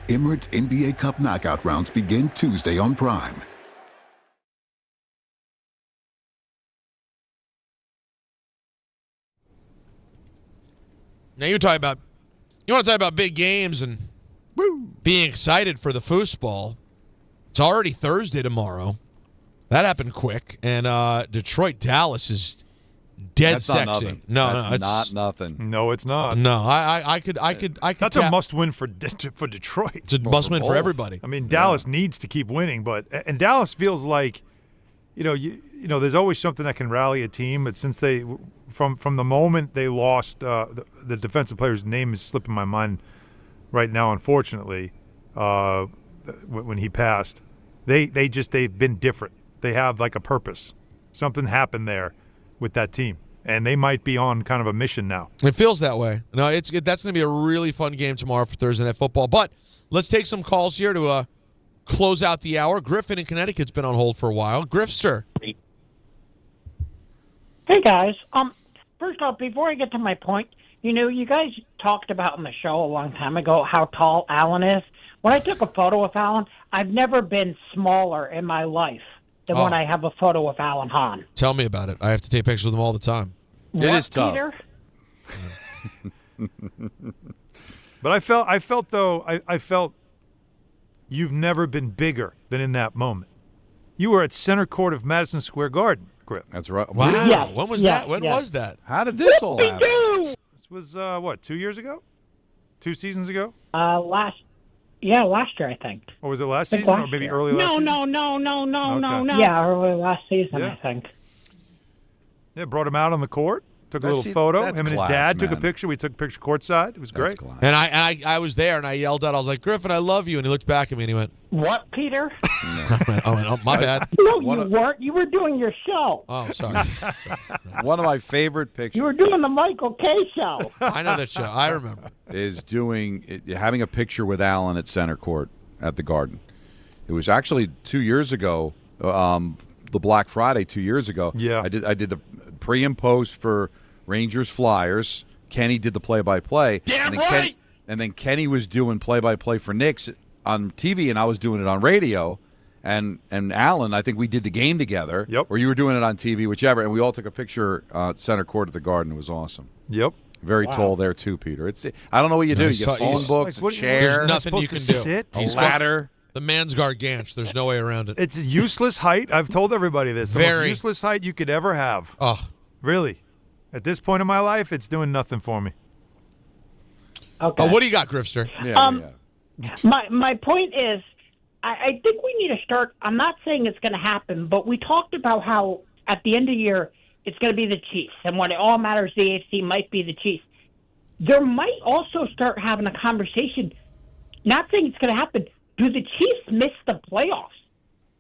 Emirates NBA Cup knockout rounds begin Tuesday on Prime. Now you want to talk about big games and being excited for the foosball. It's already Thursday tomorrow. That happened quick, and Detroit Dallas is dead That's sexy. Not nothing. No, That's it's not nothing. No, it's not. No, I could. That's a must-win for Detroit. It's a must-win for everybody. I mean, Dallas needs to keep winning, and Dallas feels like, you know, there's always something that can rally a team. But since from the moment they lost, the defensive player's name is slipping my mind right now, unfortunately, when he passed, they've been different. They have like a purpose. Something happened there with that team, and they might be on kind of a mission now. It feels that way. No, that's going to be a really fun game tomorrow for Thursday Night Football. But let's take some calls here to close out the hour. Griffin in Connecticut's been on hold for a while. Griffster. Hey, guys. First off, before I get to my point, you guys talked about in the show a long time ago how tall Allen is. When I took a photo of Allen, I've never been smaller in my life than when I have a photo of Alan Hahn. Tell me about it. I have to take pictures with him all the time. It is tough. Peter? But I felt you've never been bigger than in that moment. You were at center court of Madison Square Garden, Griff. That's right. Wow. Yes. When was that? When was that? How did this all happen? This was, 2 years ago? 2 seasons ago? Last year, I think. Or was it last season or maybe early last season? No. Yeah, early last season, I think. Yeah, brought him out on the court. Took a little photo. Him and his dad took a picture. We took a picture courtside. It was great. And I was there, and I yelled out, I was like, Griffin, I love you. And he looked back at me, and he went, What, Peter? I went, oh, my bad. No, you weren't. You were doing your show. Oh, sorry. One of my favorite pictures. You were doing the Michael K. show. I know that show. I remember. Is having a picture with Allen at center court at the Garden. It was actually 2 years ago, the Black Friday 2 years ago. Yeah. I did the pre and post for Rangers Flyers. Kenny did the play-by-play. Damn right! And then Kenny was doing play-by-play for Knicks on TV, and I was doing it on radio. And Alan, I think we did the game together. Yep. Or you were doing it on TV, whichever. And we all took a picture at center court at the Garden. It was awesome. Yep. Very tall there too, Peter. I don't know what you do. You get phone books, a chair. There's nothing you can do. A ladder. The man's gargantuan. There's no way around it. It's a useless height. I've told everybody this. The most useless height you could ever have. Oh. Really. At this point in my life, it's doing nothing for me. Okay. What do you got, Griffster? My point is, I think we need to start. I'm not saying it's going to happen, but we talked about how at the end of the year it's going to be the Chiefs, and when it all matters, the AFC might be the Chiefs. There might also start having a conversation. Not saying it's going to happen. Do the Chiefs miss the playoffs?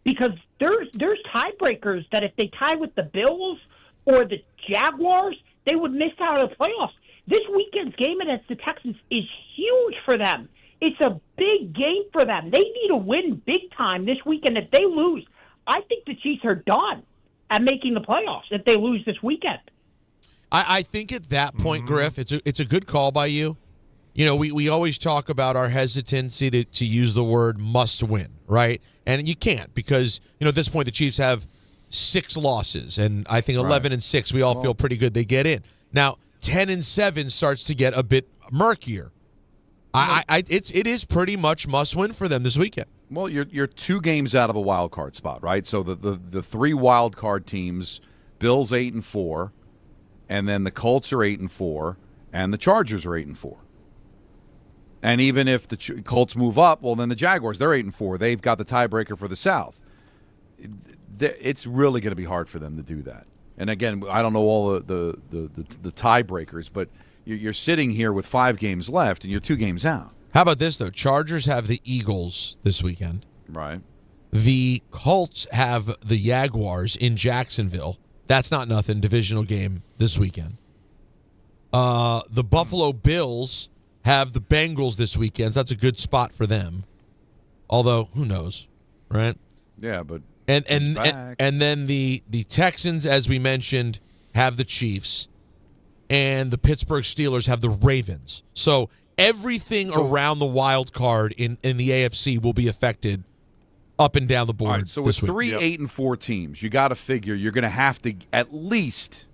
Because there's tiebreakers that if they tie with the Bills or the Jaguars, they would miss out on the playoffs. This weekend's game against the Texans is huge for them. It's a big game for them. They need to win big time this weekend. If they lose, I think the Chiefs are done at making the playoffs if they lose this weekend. I think at that point, Griff, it's a good call by you. You know, we always talk about our hesitancy to use the word must win, right? And you can't because, at this point the Chiefs have 6 losses, and I think 11-6 we all feel pretty good they get in. Now, 10-7 starts to get a bit murkier. It is pretty much must win for them this weekend. Well, you're 2 games out of a wild card spot, right? So the 3 wild card teams, Bills 8-4, and then the Colts are 8-4, and the Chargers are 8-4. And even if the Colts move up, well, then the Jaguars, they're 8-4. They've got the tiebreaker for the South. It's really going to be hard for them to do that. And again, I don't know all the tiebreakers, but you're sitting here with 5 games left, and you're 2 games out. How about this, though? Chargers have the Eagles this weekend. Right. The Colts have the Jaguars in Jacksonville. That's not nothing. Divisional game this weekend. The Buffalo Bills have the Bengals this weekend. So that's a good spot for them. Although, who knows, right? Yeah, but And then the Texans, as we mentioned, have the Chiefs, and the Pittsburgh Steelers have the Ravens. So everything around the wild card in the AFC will be affected up and down the board. All right, so this with week. 3, 8, and 4 teams, you got to figure you're going to have to at least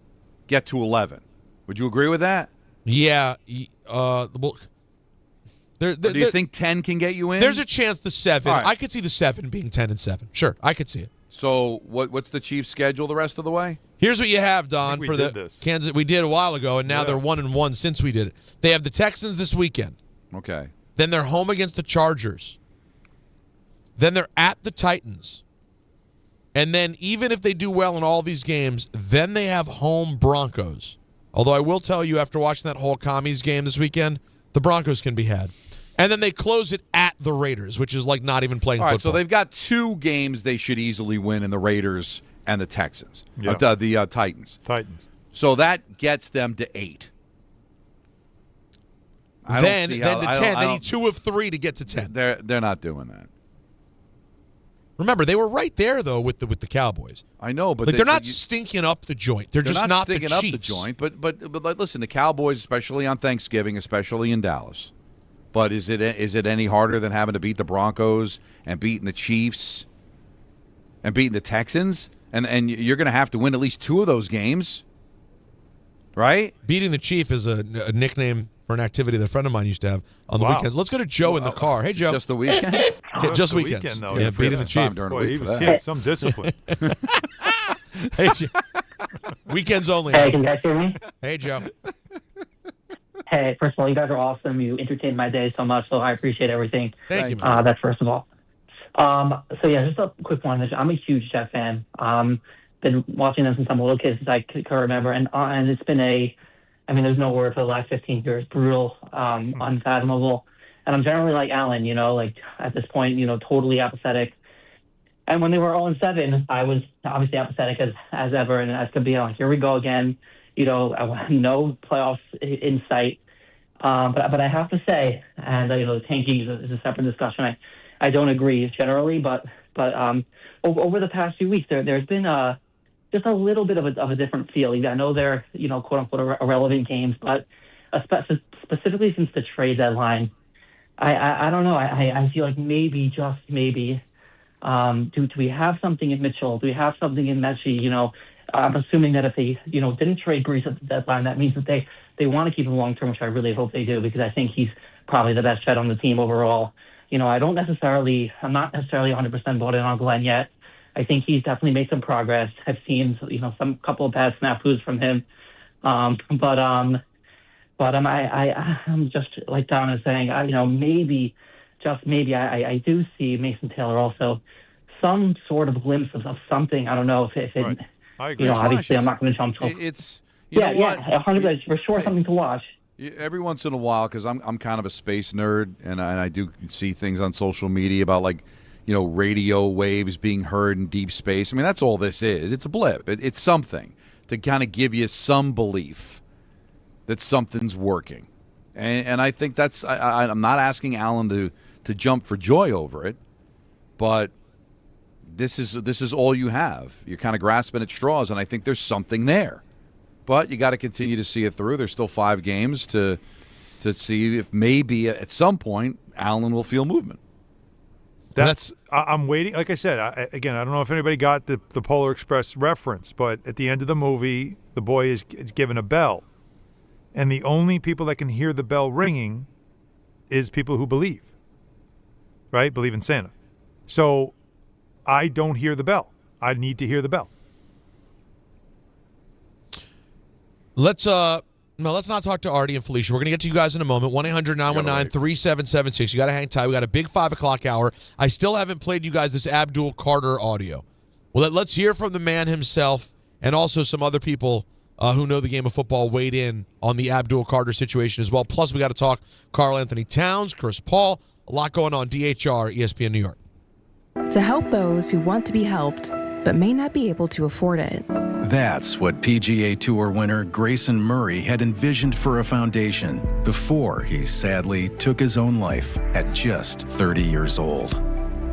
get to 11. Would you agree with that? Yeah. Well, do you think 10 can get you in? There's a chance the 7. Right. I could see the 7 being 10-7. Sure, I could see it. So what's the Chiefs' schedule the rest of the way? Here's what you have, Don, for the this. Kansas. We did a while ago, and now they're 1-1 since we did it. They have the Texans this weekend. Okay. Then they're home against the Chargers. Then they're at the Titans. And then even if they do well in all these games, then they have home Broncos. Although I will tell you, after watching that whole Commies game this weekend, the Broncos can be had. And then they close it at the Raiders, which is like not even playing all right, football. so they've got 2 games they should easily win in the Raiders and the Texans. Yeah. The Titans. Titans. So that gets them to 8. Then to 10. They need 2 of 3 to get to 10. They're not doing that. Remember, they were right there though with the Cowboys. I know, but they're not stinking up the joint. They're just not stinking the up Chiefs. the joint. But listen, the Cowboys, especially on Thanksgiving, especially in Dallas. But is it any harder than having to beat the Broncos and beating the Chiefs and beating the Texans? And you're going to have to win at least 2 of those games, right? Beating the Chief is a nickname for an activity that a friend of mine used to have on the weekends. Let's go to Joe in the car. Hey, Joe. Just the weekend? Yeah, just weekends. Though. Yeah, beating the Chief. Boy, he had some discipline. Hey, Joe. Weekends only. Hey, can you guys hear me? Hey, Joe. Hey, first of all, you guys are awesome. You entertained my day so much, so I appreciate everything. Thank you, man. That's first of all. So, yeah, just a quick one. I'm a huge Jet fan. Been watching them since I'm a little kid, since I can remember. And it's been there's no word for the last 15 years. Brutal, unfathomable. And I'm generally like Alan, like at this point, totally apathetic. And when they were 0-7, I was obviously apathetic as ever. And as could be, like, here we go again. No playoffs in sight. But I have to say, and the tanking is a separate discussion. I don't agree generally, but over the past few weeks, there's been just a little bit of a different feeling. I know they're quote unquote irrelevant games, but specifically since the trade deadline, I don't know. I feel like maybe, just maybe, do we have something in Mitchell? Do we have something in Mechie? I'm assuming that if they, didn't trade Grease at the deadline, that means that they want to keep him long term, which I really hope they do, because I think he's probably the best vet on the team overall. I'm not necessarily 100% bought in on Glenn yet. I think he's definitely made some progress. I've seen, some couple of bad snafus from him. But I'm just like Don is saying, maybe, just maybe, I do see Mason Taylor also some sort of glimpse of something. I don't know if it, right. I agree. Obviously I'm not going to jump to it's 100% for sure, something to watch. Every once in a while, because I'm kind of a space nerd, and I do see things on social media about, like, radio waves being heard in deep space. I mean, that's all this is. It's a blip. It's something to kind of give you some belief that something's working. And I think that's I'm not asking Alan to jump for joy over it, but this is all you have. You're kind of grasping at straws, and I think there's something there. But you got to continue to see it through. There's still 5 games to see if maybe at some point Allen will feel movement. I'm waiting. Like I said, I don't know if anybody got the Polar Express reference, but at the end of the movie, the boy is given a bell. And the only people that can hear the bell ringing is people who believe, right? Believe in Santa. So I don't hear the bell. I need to hear the bell. Let's not talk to Artie and Felicia. We're going to get to you guys in a moment. 1-800-919-3776. You got to hang tight. We got a big 5 o'clock hour. I still haven't played you guys this Abdul Carter audio. Well, let's hear from the man himself, and also some other people who know the game of football weighed in on the Abdul Carter situation as well. Plus, we got to talk Karl Anthony Towns, Chris Paul. A lot going on. DHR, ESPN New York. To help those who want to be helped but may not be able to afford it. That's what PGA Tour winner Grayson Murray had envisioned for a foundation before he sadly took his own life at just 30 years old.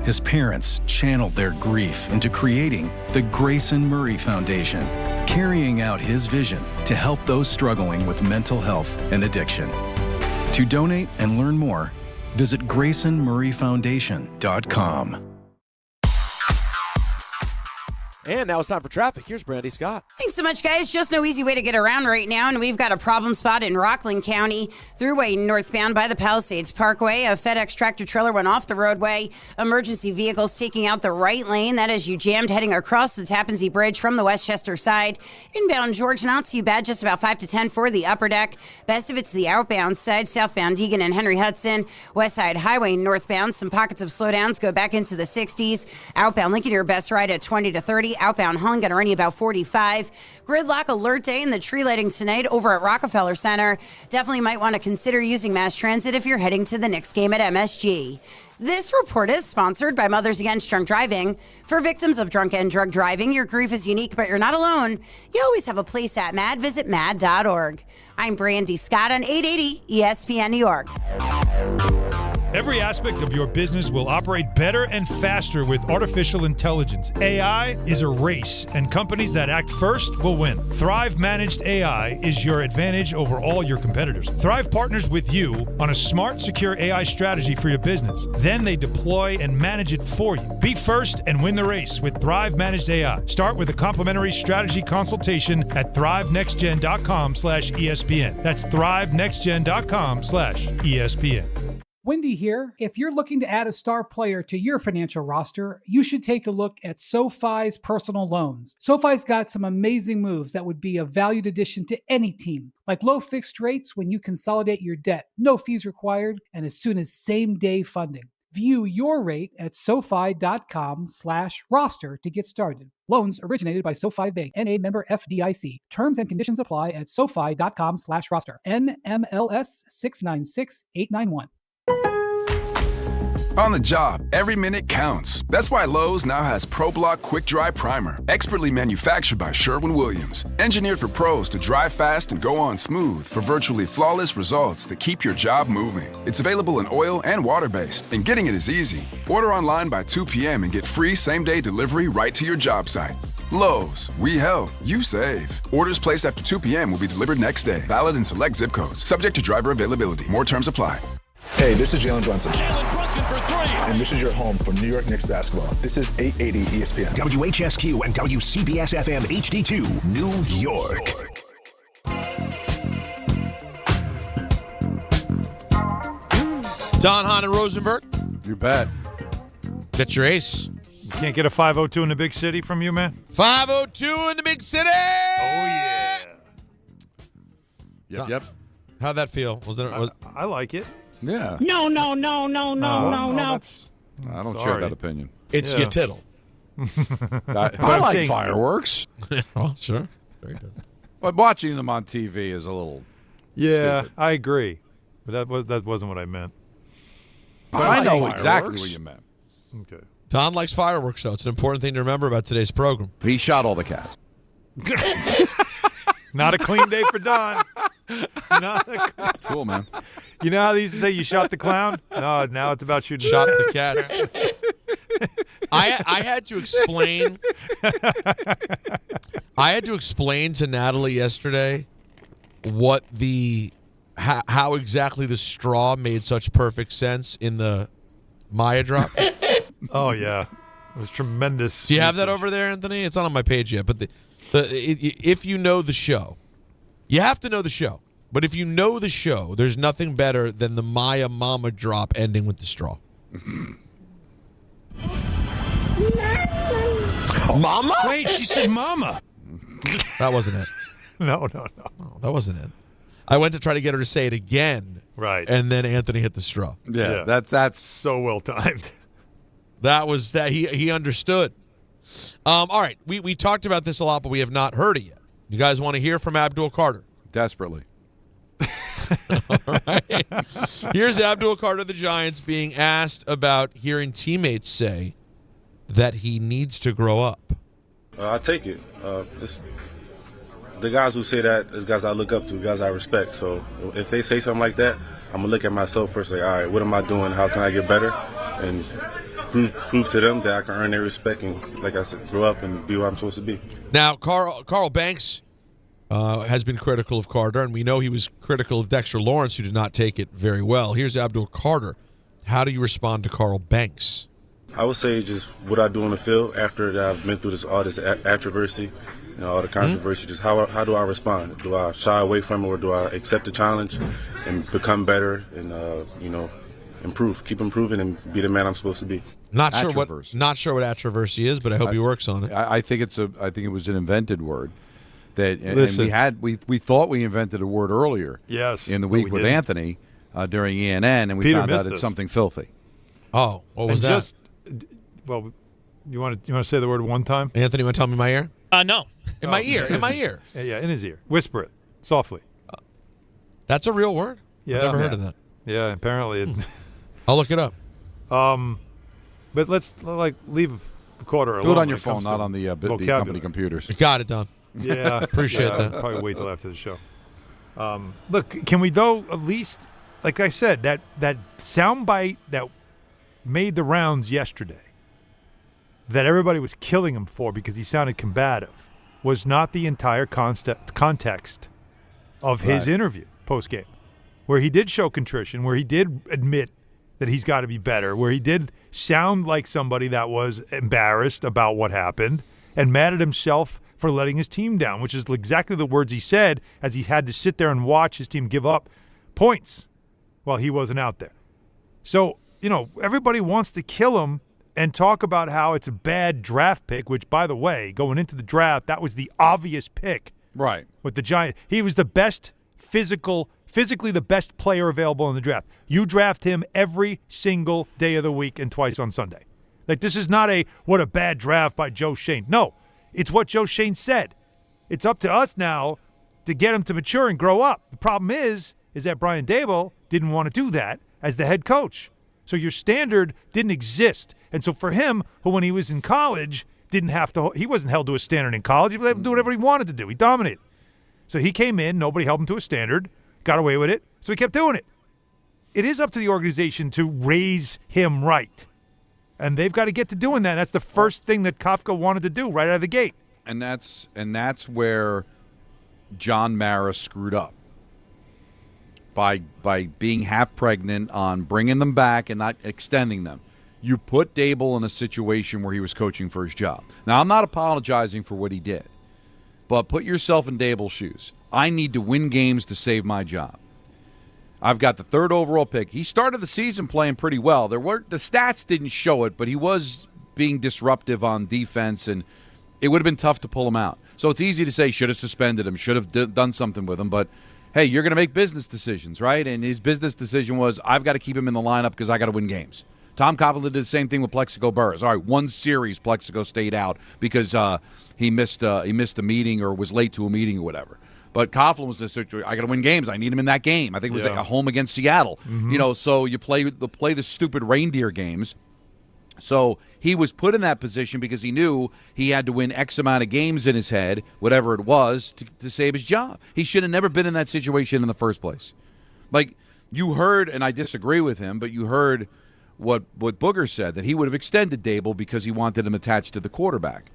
his parents channeled their grief into creating the Grayson Murray Foundation, carrying out his vision to help those struggling with mental health and addiction. To donate and learn more, visit GraysonMurrayFoundation.com. And now it's time for traffic. Here's Brandy Scott. Thanks so much, guys. Just no easy way to get around right now, and we've got a problem spot in Rockland County. Thruway northbound by the Palisades Parkway. A FedEx tractor trailer went off the roadway. Emergency vehicles taking out the right lane. That is you jammed heading across the Tappan Zee Bridge from the Westchester side. Inbound George, not too bad. Just about 5 to 10 for the upper deck. Best of it's the outbound side. Southbound Deegan and Henry Hudson. West Side Highway northbound. Some pockets of slowdowns go back into the 60s. Outbound Lincoln, your best ride at 20 to 30. Outbound Hahn going to run you about 45. Gridlock alert day in the tree lighting tonight over at Rockefeller Center. Definitely might want to consider using mass transit if you're heading to the Knicks game at MSG. This report is sponsored by Mothers Against Drunk Driving. For victims of drunk and drug driving, your grief is unique, but you're not alone. You always have a place at MAD. Visit MAD.org. I'm Brandy Scott on 880 ESPN New York. Every aspect of your business will operate better and faster with artificial intelligence. AI is a race, and companies that act first will win. Thrive Managed AI is your advantage over all your competitors. Thrive partners with you on a smart, secure AI strategy for your business. Then they deploy and manage it for you. Be first and win the race with Thrive Managed AI. Start with a complimentary strategy consultation at thrivenextgen.com/ESPN. That's thrivenextgen.com/ESPN. Wendy here. If you're looking to add a star player to your financial roster, you should take a look at SoFi's personal loans. SoFi's got some amazing moves that would be a valued addition to any team, like low fixed rates when you consolidate your debt, no fees required, and as soon as same-day funding. View your rate at SoFi.com/roster to get started. Loans originated by SoFi Bank, N.A. member FDIC. Terms and conditions apply at SoFi.com/roster. NMLS 696891. On the job, every minute counts. That's why Lowe's now has ProBlock Quick Dry Primer, expertly manufactured by Sherwin-Williams. Engineered for pros to dry fast and go on smooth for virtually flawless results that keep your job moving. It's available in oil and water-based, and getting it is easy. Order online by 2 p.m. and get free same-day delivery right to your job site. Lowe's, we help, you save. Orders placed after 2 p.m. will be delivered next day. Valid in select zip codes. Subject to driver availability. More terms apply. Hey, this is Jalen Brunson. Jalen Brunson for three. And this is your home for New York Knicks basketball. This is 880 ESPN. WHSQ and WCBS FM HD2, New York. Don, Hahn, and Rosenberg. You bet. That's your ace. You can't get a 502 in the big city from you, man? 502 in the big city! Oh, yeah. Yep. How'd that feel? I like it. Yeah. No. I don't share that opinion. It's your tittle. I like fireworks. Oh, sure. Very good. But watching them on TV is a little stupid. I agree. But that wasn't what I meant. But I know exactly what you meant. Okay. Don likes fireworks, though. It's an important thing to remember about today's program. He shot all the cats. Not a clean day for Don. Cool, man. You know how they used to say you shot the clown? No, now it's about shooting shot the cats. I had to explain. I had to explain to Natalie yesterday what how exactly the straw made such perfect sense in the Maya drop. Oh yeah, it was tremendous. Do you have that over there, Anthony? It's not on my page yet, but if you know the show, you have to know the show. But if you know the show, there's nothing better than the Maya Mama drop ending with the straw. Mama? Wait, she said mama. That wasn't it. No. That wasn't it. I went to try to get her to say it again. Right. And then Anthony hit the straw. Yeah. That's so well timed. That was that he understood. All right. We talked about this a lot, but we have not heard it yet. You guys want to hear from Abdul Carter? Desperately. All right. Here's Abdul Carter of the Giants being asked about hearing teammates say that he needs to grow up. I take it. The guys who say that is guys I look up to, guys I respect. So if they say something like that, I'm going to look at myself first, like, all right, what am I doing? How can I get better? And prove to them that I can earn their respect and, like I said, grow up and be what I'm supposed to be. Now, Carl Banks has been critical of Carter, and we know he was critical of Dexter Lawrence, who did not take it very well. Here's Abdul Carter. How do you respond to Carl Banks? I would say just what I do on the field after that I've been through all this controversy, all the controversy. Just how do I respond? Do I shy away from it, or do I accept the challenge and become better and improve, keep improving, and be the man I'm supposed to be? Not sure what attraversy is, but I hope he works on it. I think it was an invented word. And we thought we invented a word earlier. Yes, in the week with didn't. Anthony during ENN, and we Peter found out missed it's something filthy. Oh, what was that? Well, you want to say the word one time? Anthony, you want to tell me in my ear? No. In my ear. In my ear. Yeah, in his ear. Whisper it softly. That's a real word? Yeah. I've never heard of that. Yeah, apparently. I'll look it up. But let's leave the quarter alone. Do it on your phone, not on the company computers. Got it, Don. Yeah. Appreciate that. Probably wait till after the show. Look, can we though at least, like I said, that soundbite that made the rounds yesterday that everybody was killing him for because he sounded combative was not the entire context of his interview post-game, where he did show contrition, where he did admit that he's got to be better, where he did sound like somebody that was embarrassed about what happened and mad at himself for letting his team down, which is exactly the words he said as he had to sit there and watch his team give up points while he wasn't out there. So, everybody wants to kill him and talk about how it's a bad draft pick, which, by the way, going into the draft, that was the obvious pick. Right. With the Giants. He was the best physically the best player available in the draft. You draft him every single day of the week and twice on Sunday. Like, this is not what a bad draft by Joe Schoen. No, it's what Joe Schoen said. It's up to us now to get him to mature and grow up. The problem is that Brian Daboll didn't want to do that as the head coach. So your standard didn't exist. And so for him, who when he was in college he wasn't held to a standard in college. He was able to do whatever he wanted to do. He dominated. So he came in, nobody held him to a standard, got away with it, so he kept doing it. It is up to the organization to raise him right. And they've got to get to doing that. That's the first thing that Kafka wanted to do right out of the gate. And that's where John Mara screwed up. By being half pregnant on bringing them back and not extending them. You put Daboll in a situation where he was coaching for his job. Now, I'm not apologizing for what he did, but put yourself in Daboll's shoes. I need to win games to save my job. I've got the 3rd overall pick. He started the season playing pretty well. The stats didn't show it, but he was being disruptive on defense, and it would have been tough to pull him out. So it's easy to say should have suspended him, should have done something with him, but hey, you're going to make business decisions, right? And his business decision was, I've got to keep him in the lineup because I got to win games. Tom Coughlin did the same thing with Plexico Burress. All right, one series Plexico stayed out because he missed a meeting or was late to a meeting or whatever. But Coughlin was this situation. I got to win games. I need him in that game. I think it was like a home against Seattle. Mm-hmm. So you play the stupid reindeer games. So he was put in that position because he knew he had to win X amount of games in his head, whatever it was, to save his job. He should have never been in that situation in the first place. Like, you heard, and I disagree with him, but you heard what Booger said, that he would have extended Daboll because he wanted him attached to the quarterback.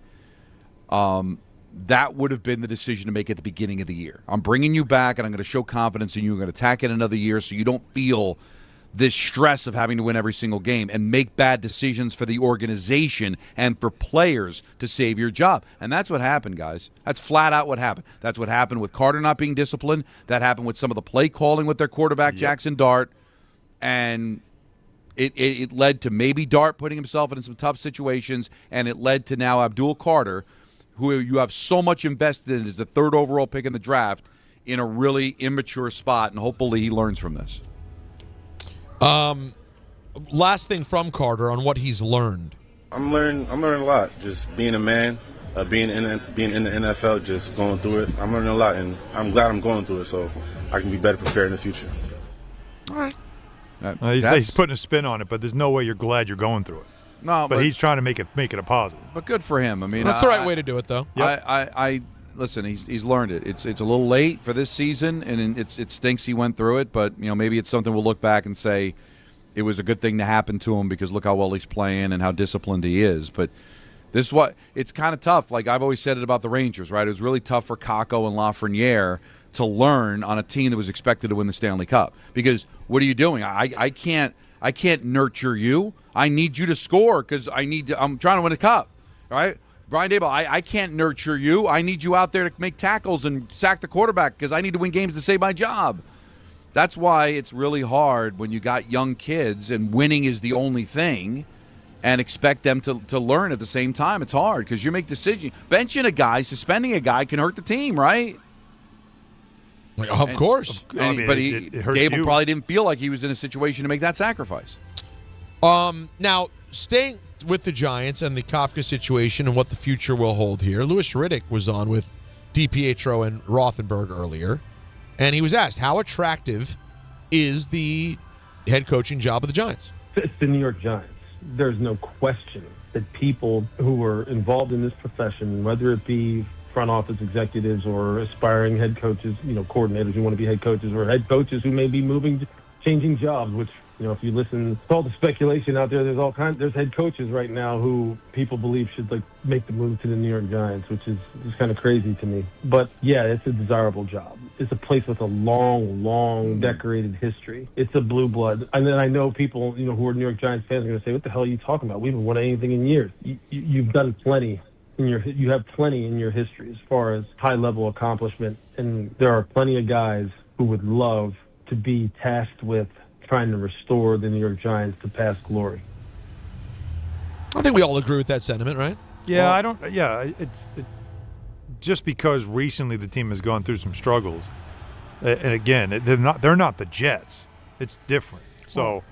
That would have been the decision to make at the beginning of the year. I'm bringing you back, and I'm going to show confidence in you. I'm going to tack in another year so you don't feel this stress of having to win every single game and make bad decisions for the organization and for players to save your job. And that's what happened, guys. That's flat out what happened. That's what happened with Carter not being disciplined. That happened with some of the play calling with their quarterback, Jackson Dart. And it led to maybe Dart putting himself in some tough situations, and it led to now Abdul Carter, who you have so much invested in as the 3rd overall pick in the draft, in a really immature spot, and hopefully he learns from this. Last thing from Carter on what he's learned. I'm learning a lot. Just being a man, being in the NFL, just going through it. I'm learning a lot, and I'm glad I'm going through it so I can be better prepared in the future. All right. He's putting a spin on it, but there's no way you're glad you're going through it. No, but he's trying to make it a positive. But good for him. I mean, that's the right way to do it, though. Yep. I listen. He's learned it. It's a little late for this season, and it stinks he went through it. But maybe it's something we'll look back and say it was a good thing to happen to him because look how well he's playing and how disciplined he is. But this is what it's kind of tough. Like I've always said it about the Rangers, right? It was really tough for Kakko and Lafreniere to learn on a team that was expected to win the Stanley Cup. Because what are you doing? I can't nurture you. I need you to score because I'm trying to win a cup, right? Brian Daboll, I can't nurture you. I need you out there to make tackles and sack the quarterback because I need to win games to save my job. That's why it's really hard when you got young kids and winning is the only thing and expect them to learn at the same time. It's hard because you make decisions. Benching a guy, suspending a guy can hurt the team, right? Of course. But Daboll probably didn't feel like he was in a situation to make that sacrifice. Now, staying with the Giants and the Kafka situation and what the future will hold here, Louis Riddick was on with DiPietro and Rothenberg earlier, and he was asked, how attractive is the head coaching job of the Giants? It's the New York Giants. There's no question that people who are involved in this profession, whether it be front office executives or aspiring head coaches, coordinators who want to be head coaches or head coaches who may be changing jobs, which, if you listen to all the speculation out there, there's head coaches right now who people believe should make the move to the New York Giants, which is kind of crazy to me. But yeah, it's a desirable job. It's a place with a long, decorated history. It's a blue blood. And then I know people, who are New York Giants fans are going to say, what the hell are you talking about? We haven't won anything in years. You've done plenty. You have plenty in your history as far as high-level accomplishment, and there are plenty of guys who would love to be tasked with trying to restore the New York Giants to past glory. I think we all agree with that sentiment, right? Yeah, it's just because recently the team has gone through some struggles, and again, they're not the Jets. It's different. So.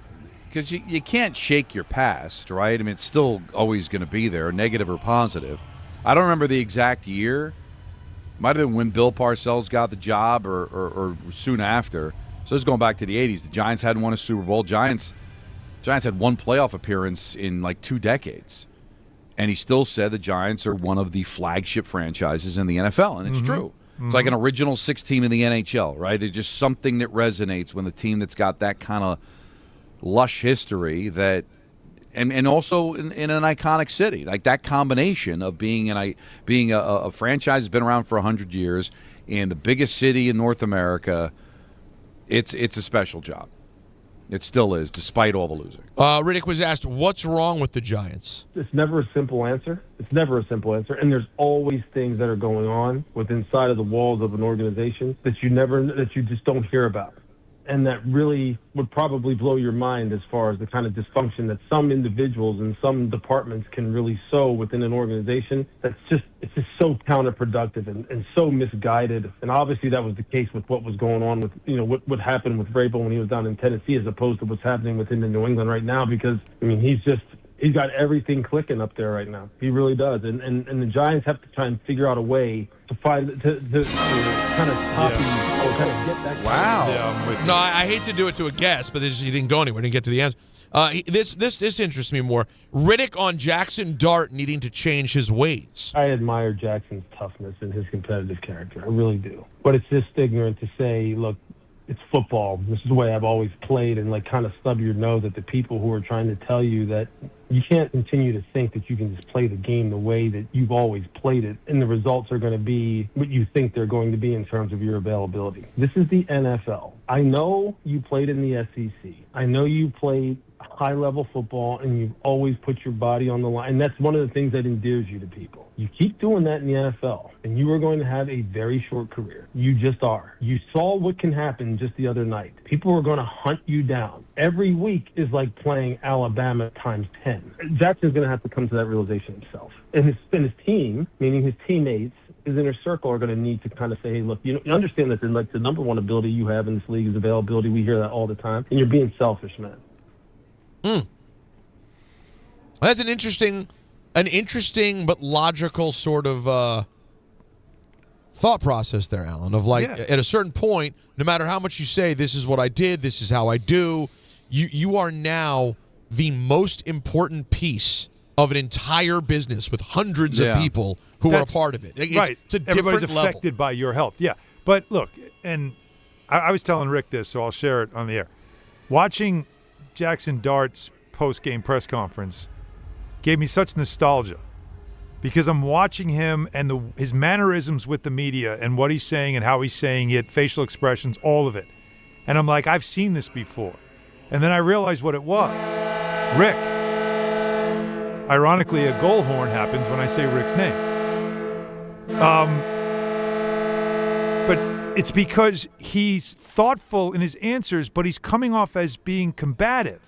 Because you can't shake your past, right? I mean, it's still always going to be there, negative or positive. I don't remember the exact year. Might have been when Bill Parcells got the job or soon after. So this is going back to the 80s. The Giants hadn't won a Super Bowl. Giants had one playoff appearance in 2 decades. And he still said the Giants are one of the flagship franchises in the NFL, and it's true. It's like an original 6 team in the NHL, right? There's just something that resonates when the team that's got that kind of lush history and also in an iconic city, like that combination of being a franchise that's been around for 100 years in the biggest city in North America. It's a special job. It still is, despite all the losing. Riddick was asked, what's wrong with the Giants? It's never a simple answer. And there's always things that are going on inside of the walls of an organization that you just don't hear about. And that really would probably blow your mind as far as the kind of dysfunction that some individuals and some departments can really sow within an organization. It's just so counterproductive and so misguided. And obviously that was the case with what was going on with, what happened with Vrabel when he was down in Tennessee as opposed to what's happening with him in New England right now, because, he's got everything clicking up there right now. He really does. And the Giants have to try and figure out a way to find to kind of copy or kind of get that. Wow. No, I hate to do it to a guest, but he didn't go anywhere. Didn't get to the answer. This interests me more. Riddick on Jackson Dart needing to change his ways. I admire Jackson's toughness and his competitive character. I really do. But it's just ignorant to say, look, it's football. This is the way I've always played, and kind of stub your nose at the people who are trying to tell you that you can't continue to think that you can just play the game the way that you've always played it, and the results are going to be what you think they're going to be in terms of your availability. This is the NFL. I know you played in the SEC. I know you played high-level football, and you've always put your body on the line. And that's one of the things that endears you to people. You keep doing that in the NFL, and you are going to have a very short career. You just are. You saw what can happen just the other night. People are going to hunt you down. Every week is like playing Alabama times 10. Jackson's going to have to come to that realization himself. And his team, meaning his teammates, his inner circle, are going to need to kind of say, hey, look, you understand that the number one ability you have in this league is availability. We hear that all the time. And you're being selfish, man. That's an interesting but logical sort of thought process there, Alan, of at a certain point, no matter how much you say, this is what I did, this is how I do, you are now the most important piece of an entire business with hundreds of people who are a part of it. It's a different Everybody's level. affected by your health. Yeah. But look, and I was telling Rick this, so I'll share it on the air. Watching Jackson Dart's post-game press conference gave me such nostalgia because I'm watching him and his mannerisms with the media and what he's saying and how he's saying it, facial expressions, all of it. And I'm like, I've seen this before. And then I realized what it was. Rick. Ironically, a goal horn happens when I say Rick's name. But it's because he's thoughtful in his answers, but he's coming off as being combative.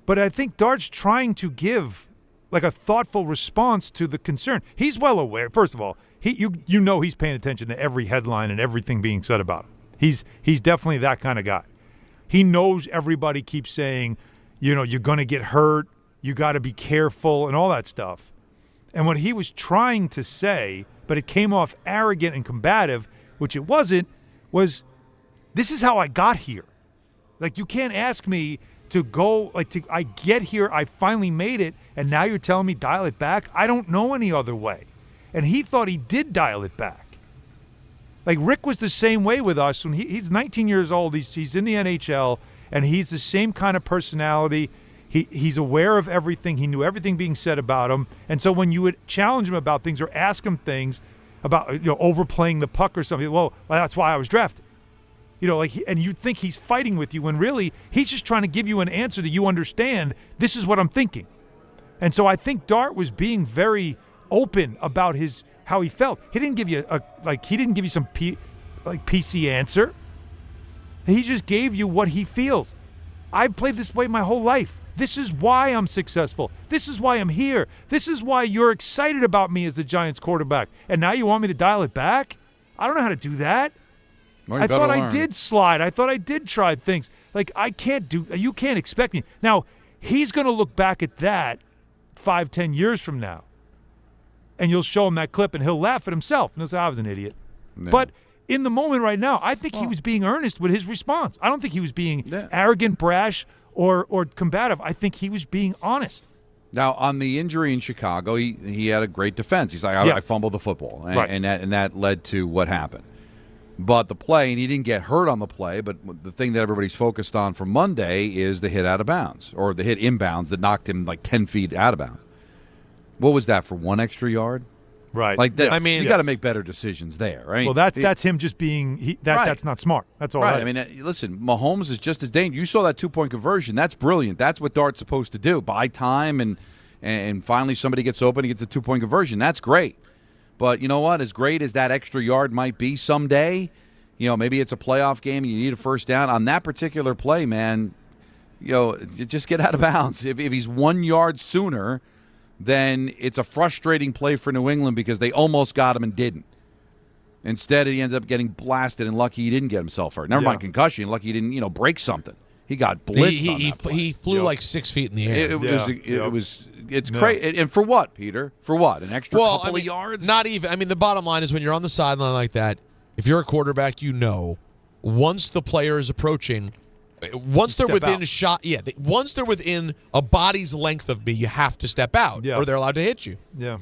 But I think Dart's trying to give like a thoughtful response to the concern. He's well aware. First of all, you know he's paying attention to every headline and everything being said about him. He's definitely that kind of guy. He knows everybody keeps saying, you're going to get hurt, you got to be careful and all that stuff. And what he was trying to say, but it came off arrogant and combative, which it wasn't, was this is how I got here. Like, you can't ask me to go, I get here, I finally made it, and now you're telling me dial it back? I don't know any other way. And he thought he did dial it back. Like, Rick was the same way with us. When he's 19 years old, he's in the NHL, and he's the same kind of personality. He's aware of everything. He knew everything being said about him. And so when you would challenge him about things or ask him things about overplaying the puck or something, well, that's why I was drafted. And you'd think he's fighting with you when really he's just trying to give you an answer that you understand. This is what I'm thinking. And so I think Dart was being very open about how he felt. He didn't give you some PC answer. He just gave you what he feels. I've played this way my whole life. This is why I'm successful. This is why I'm here. This is why you're excited about me as the Giants quarterback. And now you want me to dial it back? I don't know how to do that. Well, I thought I did slide. I thought I did try things. You can't expect me. Now, he's going to look back at that 5-10 years from now. And you'll show him that clip and he'll laugh at himself. And he'll say, I was an idiot. Yeah. But in the moment right now, I think he was being earnest with his response. I don't think he was being arrogant, brash, or combative. I think he was being honest. Now, on the injury in Chicago, he had a great defense. He's like, I fumbled the football, and that led to what happened. But the play, and he didn't get hurt on the play, but the thing that everybody's focused on for Monday is the hit out of bounds, or the hit inbounds that knocked him like 10 feet out of bounds. What was that, for one extra yard? Right. Like that, you got to make better decisions there, right? Well, that's him just being that's not smart. That's all right. I mean, listen, Mahomes is just as dangerous. You saw that 2-point conversion. That's brilliant. That's what Dart's supposed to do. Buy time and finally somebody gets open and gets the 2-point conversion. That's great. But you know what? As great as that extra yard might be someday, maybe it's a playoff game and you need a first down. On that particular play, man, just get out of bounds. If he's 1 yard sooner, then it's a frustrating play for New England because they almost got him and didn't. Instead, he ended up getting blasted and lucky he didn't get himself hurt. Never mind concussion. Lucky he didn't, break something. He got blitzed on that play. He flew like 6 feet in the air. It's crazy. And for what, Peter? For what? An extra couple of yards? Not even. I mean, the bottom line is when you're on the sideline like that, if you're a quarterback, once the player is approaching, once they're within a shot, once they're within a body's length of me, you have to step out, or they're allowed to hit you. Yeah.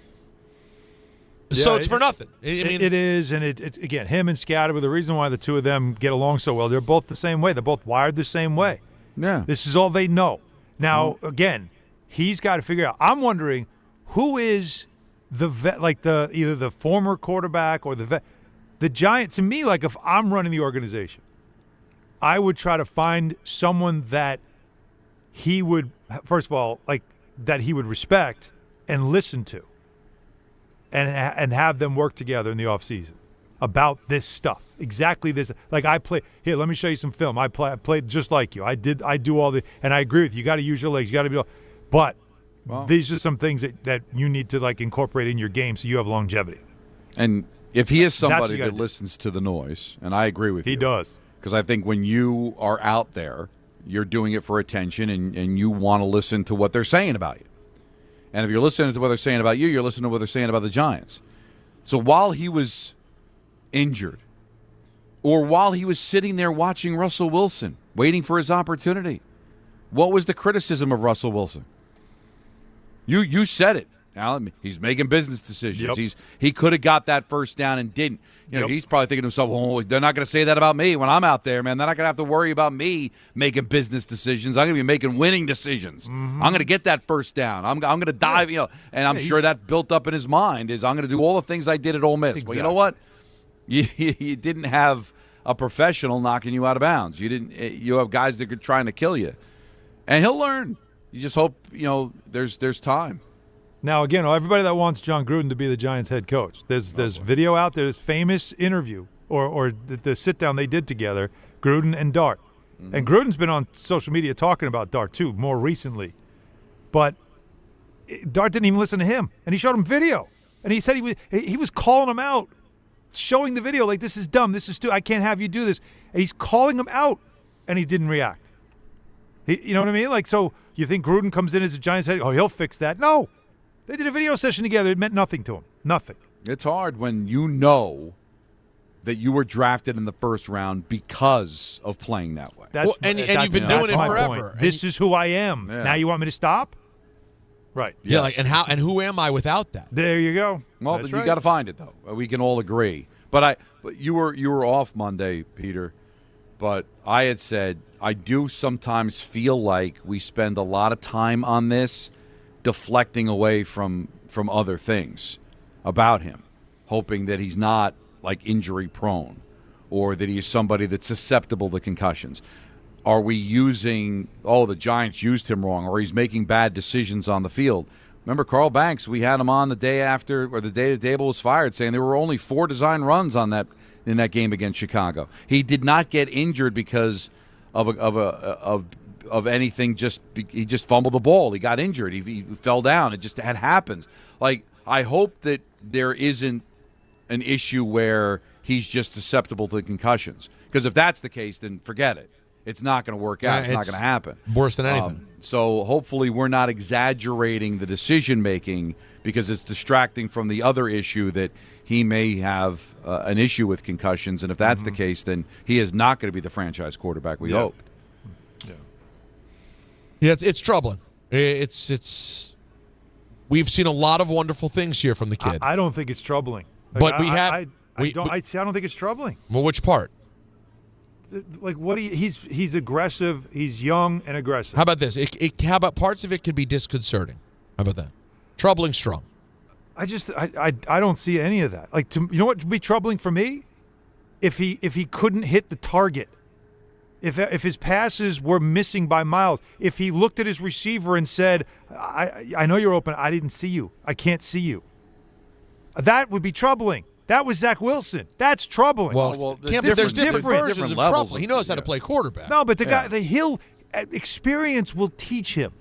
So it's for nothing. It is, and it's again, him and Scatterby, the reason why the two of them get along so well, they're both the same way. They're both wired the same way. Yeah. This is all they know. Now, again, he's got to figure out. I'm wondering who is the vet, either the former quarterback or the vet. The Giants, to me, if I'm running the organization, I would try to find someone that he would, first of all, that he would respect and listen to. And have them work together in the offseason about this stuff. Exactly this. I play here. Let me show you some film. I played just like you. I do all the. And I agree with you. You got to use your legs. You got to be. But these are some things that you need to incorporate in your game so you have longevity. And if he is somebody that listens to the noise, and I agree with you, he does. Because I think when you are out there, you're doing it for attention, and you want to listen to what they're saying about you. And if you're listening to what they're saying about you, you're listening to what they're saying about the Giants. So while he was injured, or while he was sitting there watching Russell Wilson, waiting for his opportunity, what was the criticism of Russell Wilson? You said it. Allen, he's making business decisions. Yep. He could have got that first down and didn't. He's probably thinking to himself, "Oh, they're not going to say that about me when I'm out there, man. They're not going to have to worry about me making business decisions. I'm going to be making winning decisions. I'm going to get that first down. I'm going to dive, And I'm sure that built up in his mind is I'm going to do all the things I did at Ole Miss. Exactly. Well, you know what? You didn't have a professional knocking you out of bounds. You have guys that are trying to kill you, and he'll learn. You just hope there's time. Now, again, everybody that wants John Gruden to be the Giants head coach, there's video out there, this famous interview or the sit-down they did together, Gruden and Dart. Mm-hmm. And Gruden's been on social media talking about Dart, too, more recently. But Dart didn't even listen to him, and he showed him video. And he said he was calling him out, showing the video like, this is dumb, this is stupid, I can't have you do this. And he's calling him out, and he didn't react. You know what I mean? Like, so you think Gruden comes in as a Giants head, he'll fix that. No. They did a video session together. It meant nothing to him. Nothing. It's hard when you know that you were drafted in the first round because of playing that way. And you've been doing it forever. This is who I am. Yeah. Now you want me to stop? Right. Yeah. And who am I without that? There you go. Well, you got to find it though. We can all agree. But you were off Monday, Peter. But I had said I do sometimes feel like we spend a lot of time on this, deflecting away from other things about him, hoping that he's not like injury prone or that he is somebody that's susceptible to concussions. Are we using, the Giants used him wrong, or he's making bad decisions on the field? Remember Carl Banks, we had him on the day after, or the day that Daboll was fired, saying there were only 4 design runs in that game against Chicago. He did not get injured because of anything. He just fumbled the ball. He got injured. He fell down. It just had happens. Like, I hope that there isn't an issue where he's just susceptible to concussions. Because if that's the case, then forget it. It's not going to work out. It's not going to happen. Worse than anything. So hopefully we're not exaggerating the decision-making because it's distracting from the other issue that he may have an issue with concussions. And if that's the case, then he is not going to be the franchise quarterback we hope. Yeah, it's troubling. It's we've seen a lot of wonderful things here from the kid. I don't think it's troubling. But I don't think it's troubling. Well, which part? Like he's aggressive. He's young and aggressive. How about this? How about parts of it could be disconcerting? How about that? Troubling strong. I don't see any of that. Like, you know what would be troubling for me? If he couldn't hit the target. If his passes were missing by miles, if he looked at his receiver and said, I know you're open, I didn't see you, I can't see you, that would be troubling. That was Zach Wilson. That's troubling. Well there's different versions of trouble. He knows how to play quarterback. No, but the experience will teach him.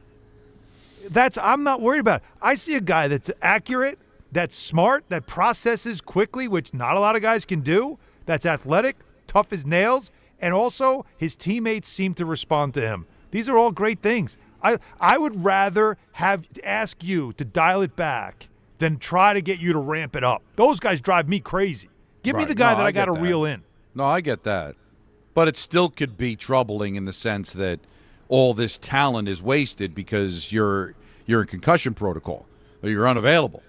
I'm not worried about it. I see a guy that's accurate, that's smart, that processes quickly, which not a lot of guys can do, that's athletic, tough as nails, and also his teammates seem to respond to him. These are all great things. I would rather ask you to dial it back than try to get you to ramp it up. Those guys drive me crazy. Give me the guy that I got to reel in. No, I get that. But it still could be troubling in the sense that all this talent is wasted because you're in concussion protocol or you're unavailable.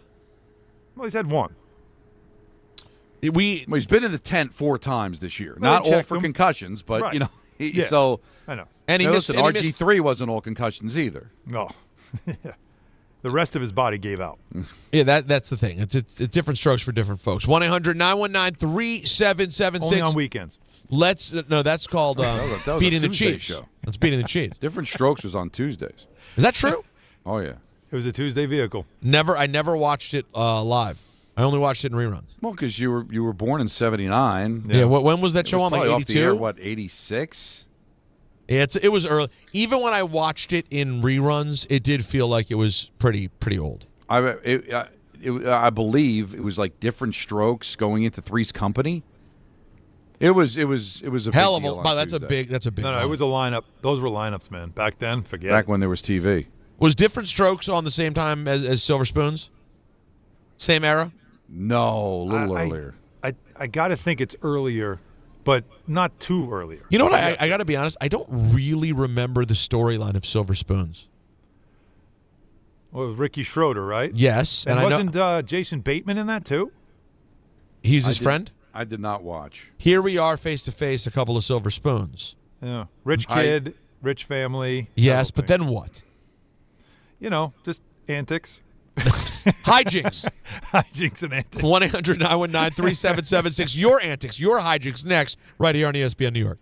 Well, he's had one. He's been in the tent 4 times this year. Well, not all for concussions, but right. So I know. And RG3 wasn't all concussions either. No. The rest of his body gave out. Yeah, that's the thing. It's different strokes for different folks. 1-800-919-3776. Only on weekends. That's called that was beating the Tuesday Chiefs. show. That's beating the Chiefs. Different strokes was on Tuesdays. Is that true? Oh yeah. It was a Tuesday vehicle. I never watched it live. I only watched it in reruns. Well, because you were born in '79. Yeah. When was that show on? Like 82? 86? Yeah, it was early. Even when I watched it in reruns, it did feel like it was pretty old. I believe it was like different strokes going into Three's Company. It was a hell big of deal a. That's a big. No, it was a lineup. Those were lineups, man. Back then, forget. Back when there was TV. Was Different Strokes on the same time as Silver Spoons? Same era? No, a little earlier. I got to think it's earlier, but not too earlier. You know what? I got to be honest. I don't really remember the storyline of Silver Spoons. Well, Ricky Schroeder, right? Yes. And I know wasn't Jason Bateman in that too? he's his friend. I did not watch. Here we are face to face, a couple of silver spoons. Yeah. Rich kid, rich family. Yes, but then what? You know, just antics. Hijinks. Hijinks and antics. 1-800-919-3776. Your antics, your hijinks next, right here on ESPN New York.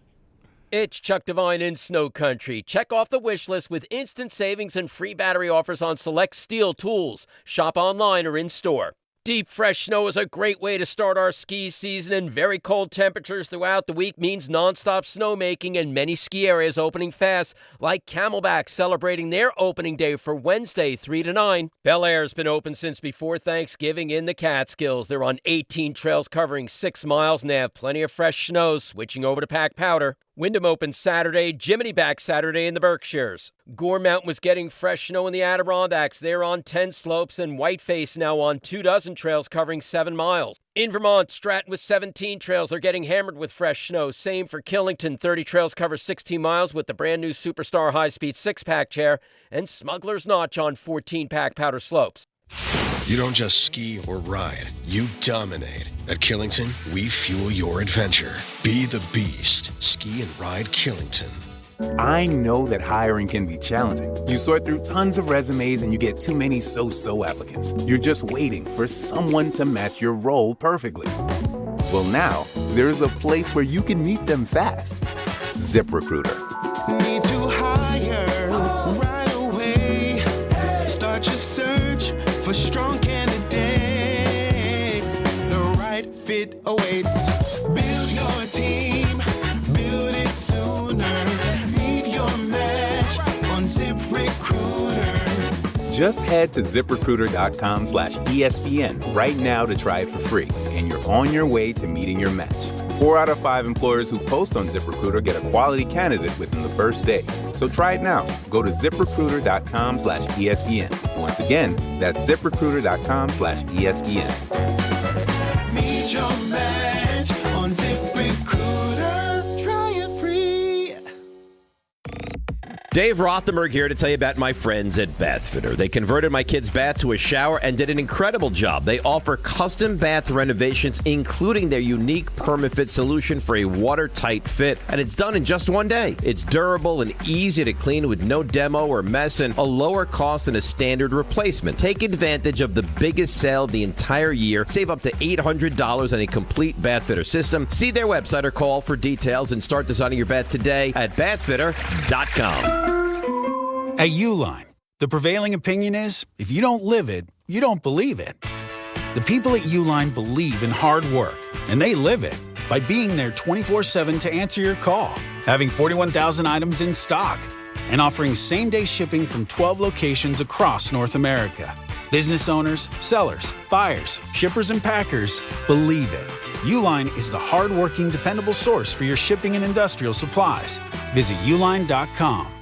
It's Chuck Devine in Snow Country. Check off the wish list with instant savings and free battery offers on select steel tools. Shop online or in store. Deep, fresh snow is a great way to start our ski season, and very cold temperatures throughout the week means nonstop snowmaking and many ski areas opening fast, like Camelback celebrating their opening day for Wednesday, 3 to 9. Bel Air's been open since before Thanksgiving in the Catskills. They're on 18 trails covering 6 miles, and they have plenty of fresh snow, switching over to packed powder. Wyndham opens Saturday, Jiminy back Saturday in the Berkshires. Gore Mountain was getting fresh snow in the Adirondacks. They're on 10 slopes, and Whiteface now on 24 trails covering 7 miles. In Vermont, Stratton with 17 trails. They're getting hammered with fresh snow. Same for Killington. 30 trails cover 16 miles with the brand new Superstar high-speed 6-pack chair. And Smuggler's Notch on 14-pack powder slopes. You don't just ski or ride, you dominate. At Killington, we fuel your adventure. Be the beast. Ski and ride Killington. I know that hiring can be challenging. You sort through tons of resumes and you get too many so-so applicants. You're just waiting for someone to match your role perfectly. Well, now, there's a place where you can meet them fast. ZipRecruiter. Need to hire right away. Start your search for strong candidates. The right fit awaits. Build your team. Build it sooner. Meet your match on ZipRecruiter. Just head to ZipRecruiter.com/ESPN right now to try it for free, and you're on your way to meeting your match. 4 out of 5 employers who post on ZipRecruiter get a quality candidate within the first day. So try it now. Go to ZipRecruiter.com/ESPN. Once again, that's ZipRecruiter.com/ESPN. Meet your match on ZipRecruiter. Try it free. Dave Rothenberg here to tell you about my friends at Bathfitter. They converted my kid's bath to a shower and did an incredible job. They offer custom bath renovations, including their unique PermaFit solution for a watertight fit, and it's done in just one day. It's durable and easy to clean with no demo or mess and a lower cost than a standard replacement. Take advantage of the biggest sale of the entire year. Save up to $800 on a complete Bathfitter system. See their website or call for details and start designing your bath today at bathfitter.com. At Uline, the prevailing opinion is, if you don't live it, you don't believe it. The people at Uline believe in hard work, and they live it by being there 24/7 to answer your call, having 41,000 items in stock, and offering same-day shipping from 12 locations across North America. Business owners, sellers, buyers, shippers, and packers believe it. Uline is the hard-working, dependable source for your shipping and industrial supplies. Visit uline.com.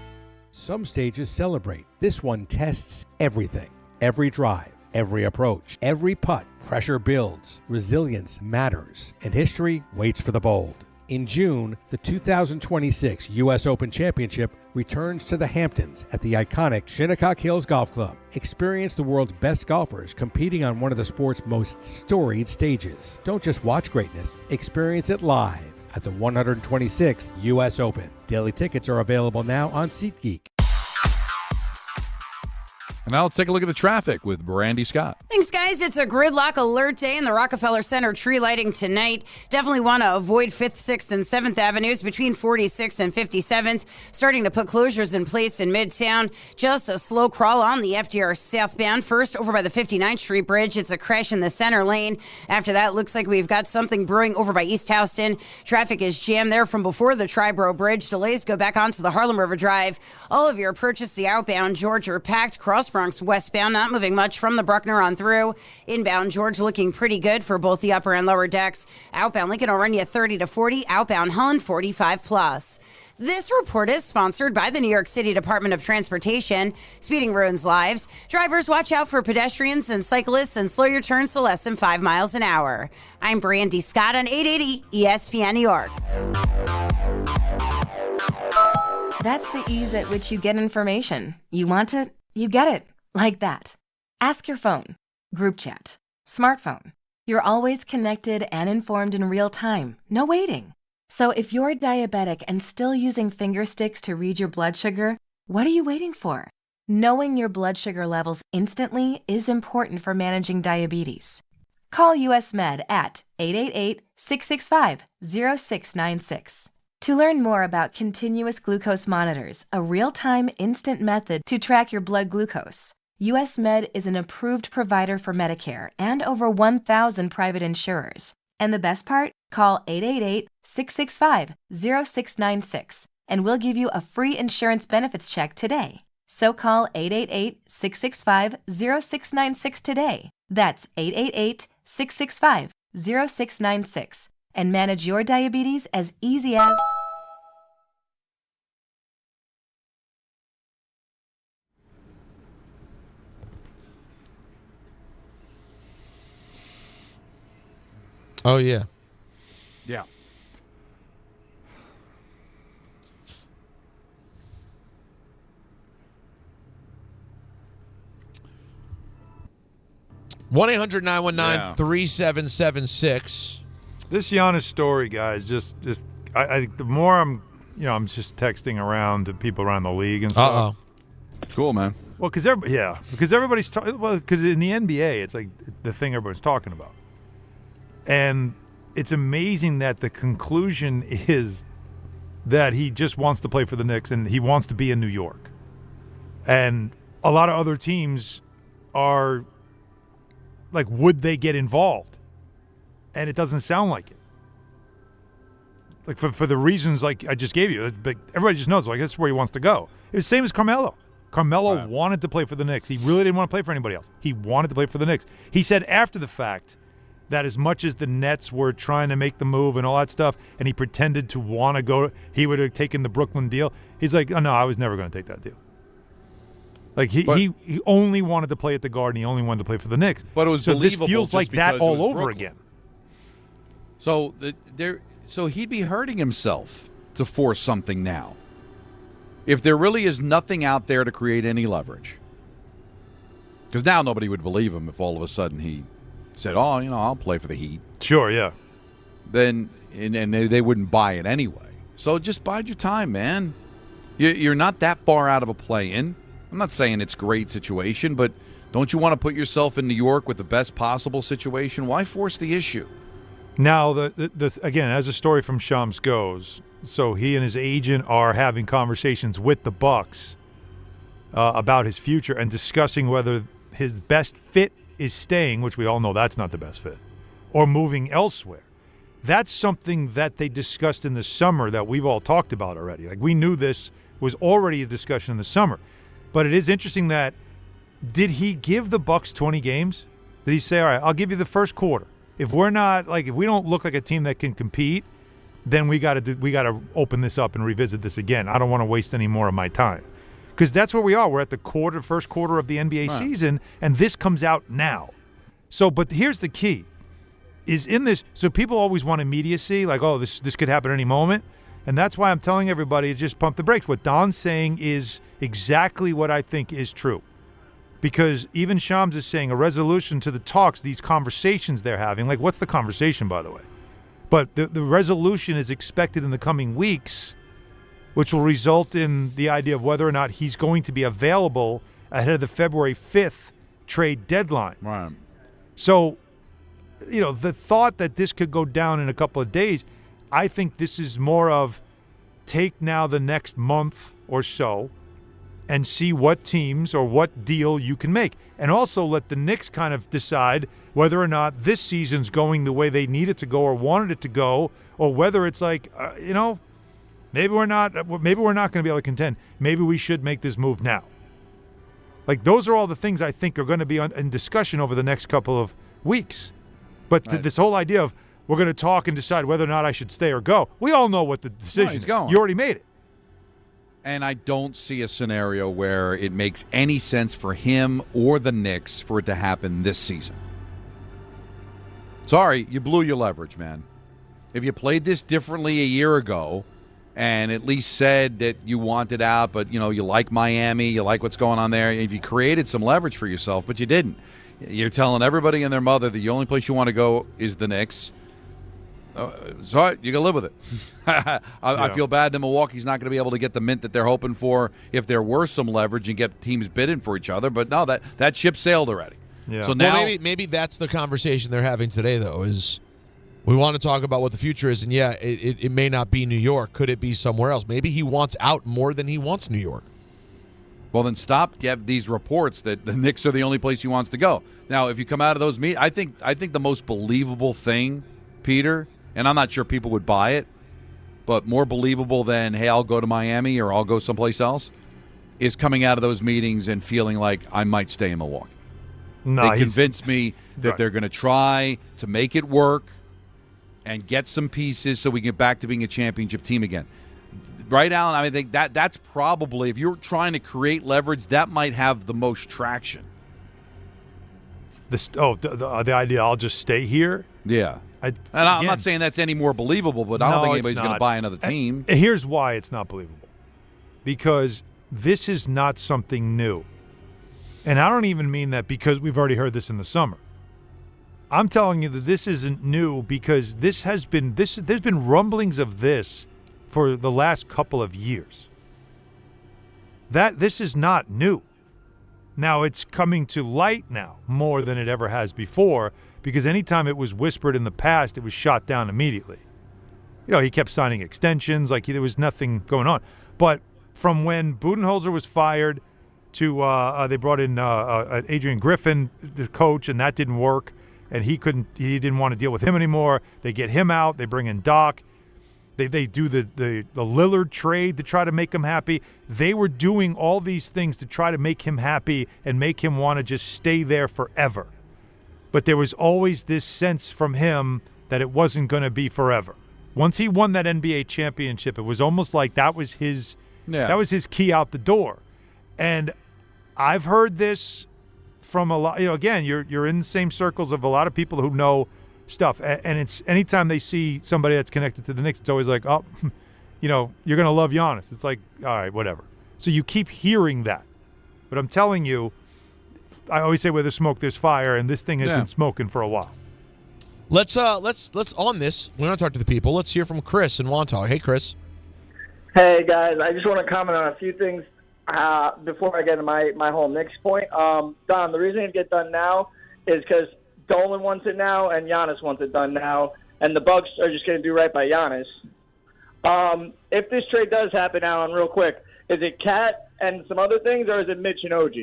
Some stages celebrate. This one tests everything. Every drive, every approach, every putt. Pressure builds. Resilience matters. And history waits for the bold. In June, the 2026 U.S. Open Championship returns to the Hamptons at the iconic Shinnecock Hills Golf Club. Experience the world's best golfers competing on one of the sport's most storied stages. Don't just watch greatness, experience it live at the 126th U.S. Open. Daily tickets are available now on SeatGeek. And now let's take a look at the traffic with Brandy Scott. Thanks, guys. It's a gridlock alert day in the Rockefeller Center tree lighting tonight. Definitely want to avoid 5th, 6th, and 7th Avenues between 46th and 57th. Starting to put closures in place in Midtown. Just a slow crawl on the FDR southbound. First, over by the 59th Street Bridge. It's a crash in the center lane. After that, looks like we've got something brewing over by East Houston. Traffic is jammed there from before the Triborough Bridge. Delays go back onto the Harlem River Drive. All of your approaches to the outbound George are packed. Cross Bronx westbound, not moving much from the Bruckner on through. Inbound George looking pretty good for both the upper and lower decks. Outbound Lincoln will run you 30 to 40. Outbound Holland 45 plus. This report is sponsored by the New York City Department of Transportation. Speeding ruins lives. Drivers, watch out for pedestrians and cyclists and slow your turns to less than 5 miles an hour. I'm Brandy Scott on 880 ESPN New York. That's the ease at which you get information. You want it, you get it. Like that. Ask your phone. Group chat. Smartphone. You're always connected and informed in real time. No waiting. So if you're diabetic and still using finger sticks to read your blood sugar, what are you waiting for? Knowing your blood sugar levels instantly is important for managing diabetes. Call US Med at 888-665-0696. To learn more about continuous glucose monitors, a real-time instant method to track your blood glucose, US Med is an approved provider for Medicare and over 1,000 private insurers. And the best part? Call 888-665-0696 and we'll give you a free insurance benefits check today. So call 888-665-0696 today. That's 888-665-0696 and manage your diabetes as easy as... Oh, yeah. Yeah. One 1-800-919-3776. This Giannis story, guys, just I the more I'm just texting around to people around the league and stuff. Cool, man. Well, because everybody's talking. Well, because in the NBA, it's like the thing everybody's talking about, and it's amazing that the conclusion is that he just wants to play for the Knicks and he wants to be in New York, and a lot of other teams are like, would they get involved? And it doesn't sound like it. Like for the reasons like I just gave you, but everybody just knows like that's where he wants to go. It was the same as Carmelo. Carmelo wanted to play for the Knicks. He really didn't want to play for anybody else. He wanted to play for the Knicks. He said after the fact that as much as the Nets were trying to make the move and all that stuff, and he pretended to want to go, he would have taken the Brooklyn deal. He's like, oh, no, I was never going to take that deal. Like he only wanted to play at the Garden. He only wanted to play for the Knicks. But it was believable. This feels like that all over Brooklyn again. So so he'd be hurting himself to force something now. If there really is nothing out there to create any leverage, because now nobody would believe him if all of a sudden he said, "Oh, I'll play for the Heat." Sure, yeah. Then and they wouldn't buy it anyway. So just bide your time, man. You're not that far out of a play-in. I'm not saying it's a great situation, but don't you want to put yourself in New York with the best possible situation? Why force the issue? Now, the again, as the story from Shams goes, so he and his agent are having conversations with the Bucks about his future and discussing whether his best fit is staying, which we all know that's not the best fit, or moving elsewhere. That's something that they discussed in the summer that we've all talked about already. Like, we knew this was already a discussion in the summer. But it is interesting that, did he give the Bucks 20 games? Did he say, all right, I'll give you the first quarter. If we don't look like a team that can compete, then we got to open this up and revisit this again. I don't want to waste any more of my time. Because that's where we are. We're at the first quarter of the NBA season, and this comes out now. So, but here's the key. Is in this, so people always want immediacy, like, oh, this could happen any moment. And that's why I'm telling everybody to just pump the brakes. What Don's saying is exactly what I think is true. Because even Shams is saying a resolution to the talks, these conversations they're having. Like, what's the conversation, by the way? But the resolution is expected in the coming weeks, which will result in the idea of whether or not he's going to be available ahead of the February 5th trade deadline. Right. So, the thought that this could go down in a couple of days, I think this is more of take now the next month or so and see what teams or what deal you can make. And also let the Knicks kind of decide whether or not this season's going the way they need it to go or wanted it to go, or whether it's like, maybe we're not going to be able to contend. Maybe we should make this move now. Like, those are all the things I think are going to be in discussion over the next couple of weeks. But this whole idea of we're going to talk and decide whether or not I should stay or go, we all know what the decision is. Going. You already made it. And I don't see a scenario where it makes any sense for him or the Knicks for it to happen this season. Sorry, you blew your leverage, man. If you played this differently a year ago, and at least said that you wanted out, but you like Miami, you like what's going on there. If you created some leverage for yourself, but you didn't. You're telling everybody and their mother that the only place you want to go is the Knicks. So you can live with it. I feel bad that Milwaukee's not going to be able to get the mint that they're hoping for if there were some leverage and get teams bidding for each other. But no, that ship sailed already. Yeah. So now maybe that's the conversation they're having today, though, is we want to talk about what the future is. And, it may not be New York. Could it be somewhere else? Maybe he wants out more than he wants New York. Well, then stop. You have these reports that the Knicks are the only place he wants to go. Now, if you come out of those meetings, I think the most believable thing, Peter, and I'm not sure people would buy it, but more believable than, hey, I'll go to Miami or I'll go someplace else, is coming out of those meetings and feeling like I might stay in Milwaukee. No, they convinced me that they're going to try to make it work and get some pieces so we get back to being a championship team again. Right, Alan? I think that's probably, if you're trying to create leverage, that might have the most traction. The idea I'll just stay here? Yeah. I'm not saying that's any more believable, but I don't think anybody's going to buy another team. Here's why it's not believable. Because this is not something new. And I don't even mean that because we've already heard this in the summer. I'm telling you that this isn't new because there's been rumblings of this for the last couple of years. This is not new. Now it's coming to light now more than it ever has before, because anytime it was whispered in the past, it was shot down immediately. He kept signing extensions, like there was nothing going on. But from when Budenholzer was fired to they brought in Adrian Griffin, the coach, and that didn't work, and he didn't want to deal with him anymore. They get him out. They bring in Doc. They do the Lillard trade to try to make him happy. They were doing all these things to try to make him happy and make him want to just stay there forever. But there was always this sense from him that it wasn't going to be forever. Once he won that NBA championship, it was almost like that was his key out the door. And I've heard this from a lot. Again, you're in the same circles of a lot of people who know stuff, and it's anytime they see somebody that's connected to the Knicks, it's always like, oh, you're going to love Giannis. It's like, all right, whatever. So you keep hearing that. But I'm telling you, I always say where there's smoke, there's fire, and this thing has been smoking for a while. Let's on this. We're going to talk to the people. Let's hear from Chris in Wantagh. Hey, Chris. Hey, guys. I just want to comment on a few things before I get to my whole Knicks point. Don, the reason it gets done now is because Dolan wants it now and Giannis wants it done now, and the Bucks are just going to do right by Giannis. If this trade does happen, Alan, real quick, is it Cat and some other things, or is it Mitch and OG?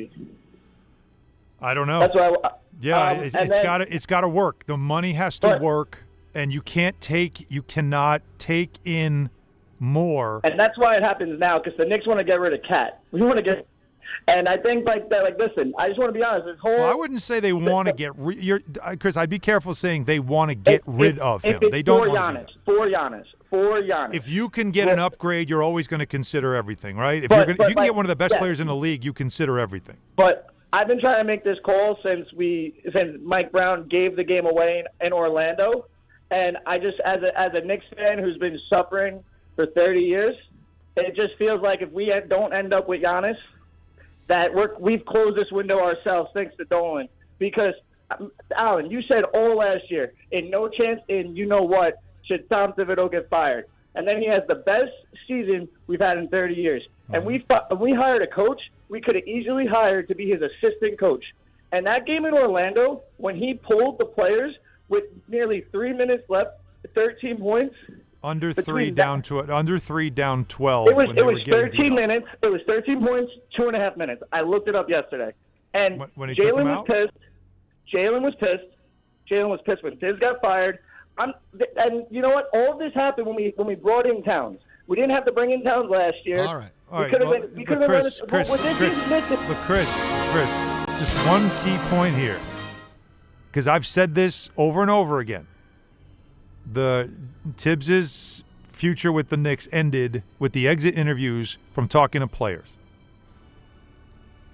I don't know. That's what it's got to work. The money has to work, and you cannot take in more. And that's why it happens now, because the Knicks want to get rid of Cat. We want to get. And I think listen, I just want to be honest. This whole I wouldn't say they want to get Chris. I'd be careful saying they want to get rid of him. They don't want to. For Giannis. If you can get an upgrade, you're always going to consider everything, right? If you can get one of the best players in the league, you consider everything. But I've been trying to make this call since Mike Brown gave the game away in Orlando, and I just as a Knicks fan who's been suffering for 30 years, it just feels like if we don't end up with Giannis, that we've closed this window ourselves thanks to Dolan. Because, Alan, you said all last year, in no chance in you-know-what should Tom Thibodeau get fired. And then he has the best season we've had in 30 years. And we hired a coach we could have easily hired to be his assistant coach. And that game in Orlando, when he pulled the players with nearly 3 minutes left, 13 points. Under 3 down 12. It was 13 minutes. It was 13 points, 2.5 minutes. I looked it up yesterday. And Jalen was pissed. Jalen was pissed when Tiz got fired. And you know what? All of this happened when we brought in Towns. We didn't have to bring in Towns last year. All right. Chris, just one key point here, because I've said this over and over again. The Tibbs's future with the Knicks ended with the exit interviews from talking to players.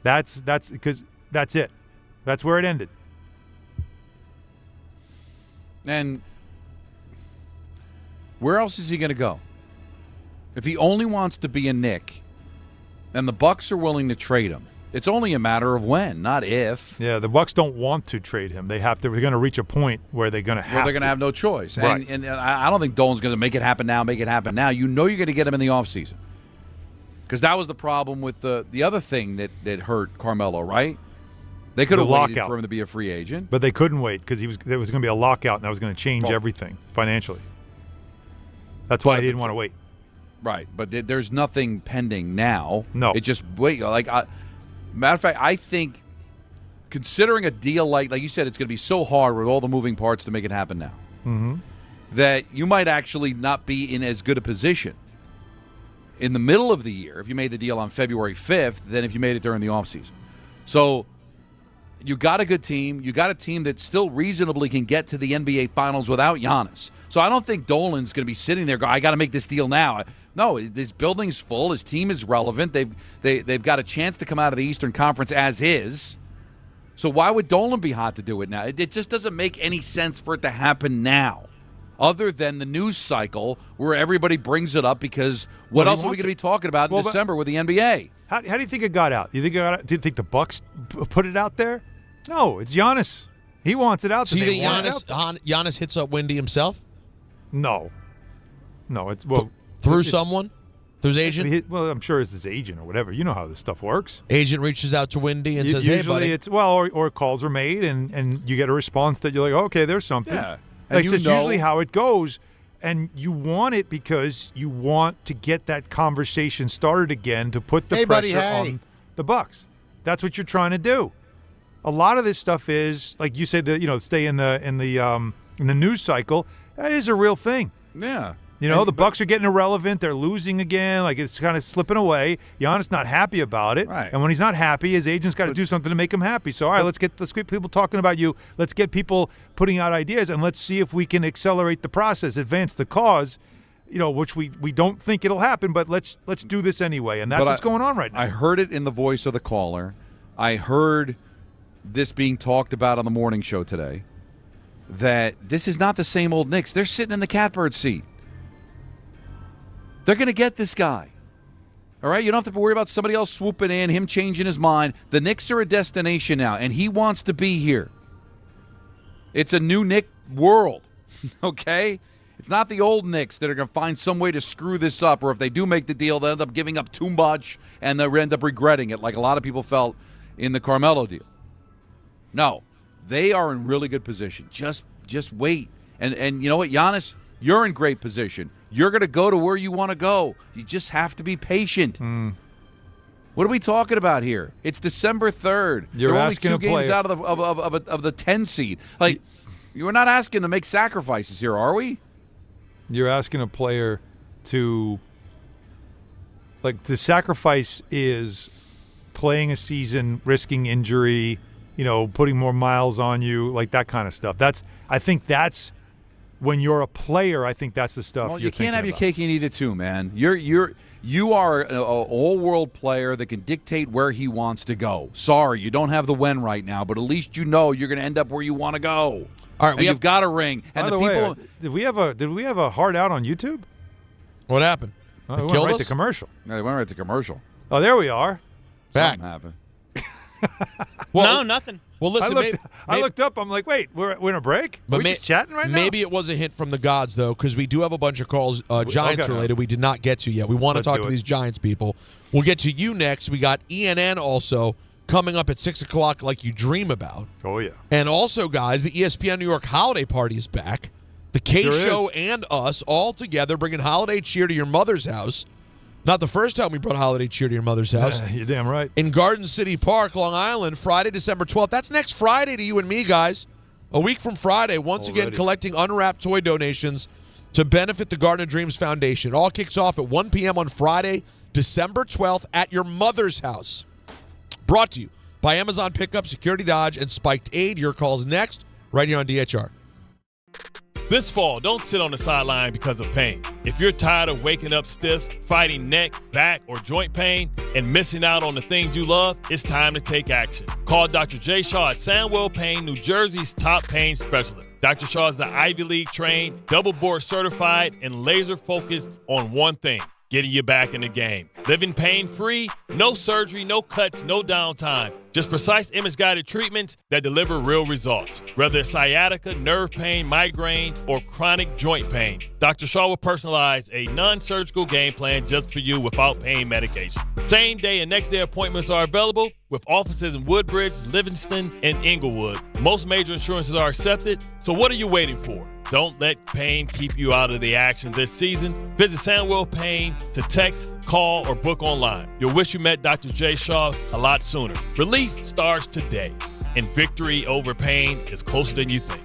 That's because that's it. That's where it ended. And where else is he going to go? If he only wants to be a Knick, and the Bucks are willing to trade him, it's only a matter of when, not if. Yeah, the Bucks don't want to trade him. They're going to reach a point where they're going to have Well, they're going to have no choice. Right. And I don't think Dolan's going to make it happen now, You know you're going to get him in the offseason. Because that was the problem with the other thing that hurt Carmelo, right? They could have waited for him to be a free agent. But they couldn't wait because there was going to be a lockout, and that was going to change everything financially. That's why they didn't want to wait. Right, but there's nothing pending now. No. It just wait. Matter of fact, I think considering a deal like you said, it's going to be so hard with all the moving parts to make it happen now. Mm-hmm. That you might actually not be in as good a position in the middle of the year if you made the deal on February 5th than if you made it during the offseason. So you got a good team. You got a team that still reasonably can get to the NBA Finals without Giannis. So I don't think Dolan's going to be sitting there going, I got to make this deal now. No, his building's full. His team is relevant. They've got a chance to come out of the Eastern Conference as is. So why would Dolan be hot to do it now? It just doesn't make any sense for it to happen now, other than the news cycle where everybody brings it up because what else are we going to be talking about in December with the NBA? How do you think it got out? Do you think the Bucks put it out there? No, it's Giannis. He wants it out there. So you think Giannis hits up Wendy himself? No, it's through someone, through his agent. Well, I'm sure it's his agent or whatever. You know how this stuff works. Agent reaches out to Wendy and says, "Hey, buddy." It's or calls are made and you get a response that you're like, okay, there's something. Yeah, that's usually how it goes. And you want it because you want to get that conversation started again to put the pressure on the Bucks. That's what you're trying to do. A lot of this stuff is, like you said, stay in the news cycle. That is a real thing. Yeah. The Bucks are getting irrelevant. They're losing again. Like, it's kind of slipping away. Giannis not happy about it. Right. And when he's not happy, his agent's got to do something to make him happy. So, all right, let's get people talking about you. Let's get people putting out ideas, and let's see if we can accelerate the process, advance the cause, which we don't think it'll happen, but let's do this anyway. And that's what's going on right now. I heard it in the voice of the caller. I heard this being talked about on the morning show today, that this is not the same old Knicks. They're sitting in the catbird seat. They're going to get this guy. All right? You don't have to worry about somebody else swooping in, him changing his mind. The Knicks are a destination now, and he wants to be here. It's a new Knick world, okay? It's not the old Knicks that are going to find some way to screw this up, or if they do make the deal, they'll end up giving up too much, and they'll end up regretting it, like a lot of people felt in the Carmelo deal. No, they are in really good position. Just wait. And you know what, Giannis, you're in great position. You're going to go to where you want to go. You just have to be patient. What are we talking about here? It's December 3rd. You're They're only asking 2 a games player. out of the 10 seed. Like, you're not asking to make sacrifices here, are we? You're asking a player to, like, the sacrifice is playing a season, risking injury, putting more miles on you, like that kind of stuff. I think that's when you're a player. I think that's the stuff. Well, you can't have your cake and eat it too, man. You are an all-world player that can dictate where he wants to go. Sorry, you don't have the when right now, but at least you're going to end up where you want to go. All right, you've got a ring. And by the way, did we have a hard out on YouTube? What happened? They It went killed right us? to commercial. No, they went right to commercial. Oh, there we are. Back. Something happened. No, nothing. Well, listen, I looked up. I'm like, wait, we're in a break? We're just chatting right now? Maybe it was a hint from the gods, though, because we do have a bunch of calls, Giants related, we did not get to yet. We want to talk to these Giants people. We'll get to you next. We got ENN also coming up at 6 o'clock like you dream about. Oh, yeah. And also, guys, the ESPN New York holiday party is back. The K-Show and us all together bringing holiday cheer to your mother's house. Not the first time we brought holiday cheer to your mother's house. You're damn right. In Garden City Park, Long Island, Friday, December 12th. That's next Friday to you and me, guys. A week from Friday, once again collecting unwrapped toy donations to benefit the Garden of Dreams Foundation. It all kicks off at 1 p.m. on Friday, December 12th at your mother's house. Brought to you by Amazon Pickup, Security Dodge, and Spiked Aid. Your call's next, right here on DHR. This fall, don't sit on the sideline because of pain. If you're tired of waking up stiff, fighting neck, back, or joint pain, and missing out on the things you love, it's time to take action. Call Dr. J. Shaw at Sandwell Pain, New Jersey's top pain specialist. Dr. Shaw is an Ivy League trained, double board certified, and laser focused on one thing: getting you back in the game. Living pain-free, no surgery, no cuts, no downtime. Just precise image-guided treatments that deliver real results. Whether it's sciatica, nerve pain, migraine, or chronic joint pain, Dr. Shaw will personalize a non-surgical game plan just for you without pain medication. Same-day and next-day appointments are available with offices in Woodbridge, Livingston, and Inglewood. Most major insurances are accepted, so what are you waiting for? Don't let pain keep you out of the action this season. Visit Sandwell Pain to text, call, or book online. You'll wish you met Dr. J. Shaw a lot sooner. Relief starts today, and victory over pain is closer than you think.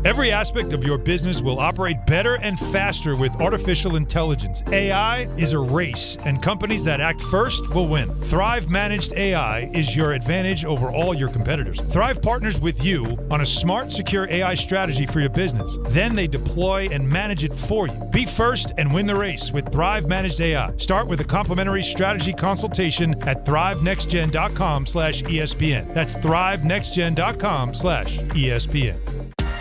Every aspect of your business will operate better and faster with artificial intelligence. AI is a race, and companies that act first will win. Thrive Managed AI is your advantage over all your competitors. Thrive partners with you on a smart, secure AI strategy for your business. Then they deploy and manage it for you. Be first and win the race with Thrive Managed AI. Start with a complimentary strategy consultation at thrivenextgen.com/ESPN. That's thrivenextgen.com/ESPN.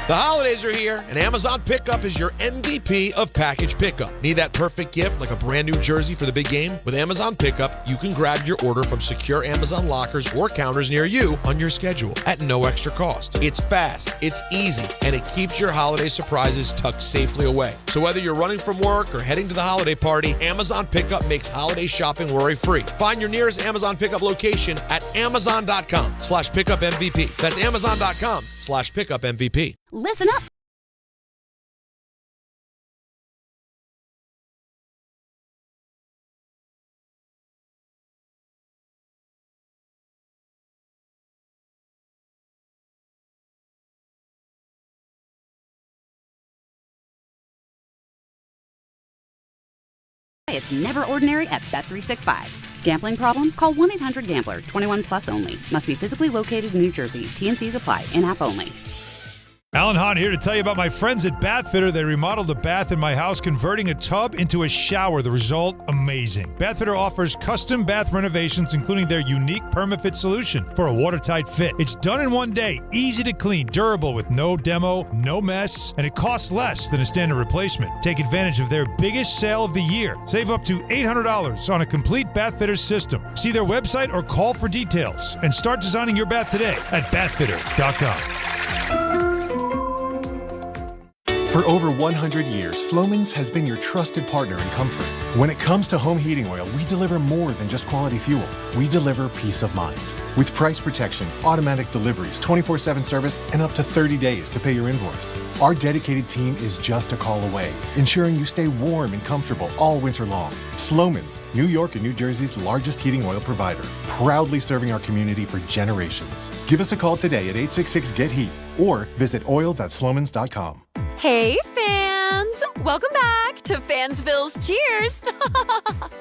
The holidays are here, and Amazon Pickup is your MVP of package pickup. Need that perfect gift like a brand new jersey for the big game? With Amazon Pickup, you can grab your order from secure Amazon lockers or counters near you on your schedule at no extra cost. It's fast, it's easy, and it keeps your holiday surprises tucked safely away. So whether you're running from work or heading to the holiday party, Amazon Pickup makes holiday shopping worry-free. Find your nearest Amazon Pickup location at amazon.com/pickupmvp. That's amazon.com/pickupmvp. Listen up. It's never ordinary at Bet365. Gambling problem? Call 1-800-GAMBLER. 21 plus only. Must be physically located in New Jersey. T&Cs apply. In-app only. Alan Hahn here to tell you about my friends at Bathfitter. They remodeled a bath in my house, converting a tub into a shower. The result, amazing. Bathfitter offers custom bath renovations, including their unique PermaFit solution for a watertight fit. It's done in one day, easy to clean, durable with no demo, no mess, and it costs less than a standard replacement. Take advantage of their biggest sale of the year. Save up to $800 on a complete Bathfitter system. See their website or call for details and start designing your bath today at bathfitter.com. For over 100 years, Slomin's has been your trusted partner in comfort. When it comes to home heating oil, we deliver more than just quality fuel. We deliver peace of mind. With price protection, automatic deliveries, 24/7 service, and up to 30 days to pay your invoice. Our dedicated team is just a call away, ensuring you stay warm and comfortable all winter long. Slomin's, New York and New Jersey's largest heating oil provider, proudly serving our community for generations. Give us a call today at 866-GET-HEAT or visit oil.slomins.com. Hey, fans! Welcome back to Fansville's Cheers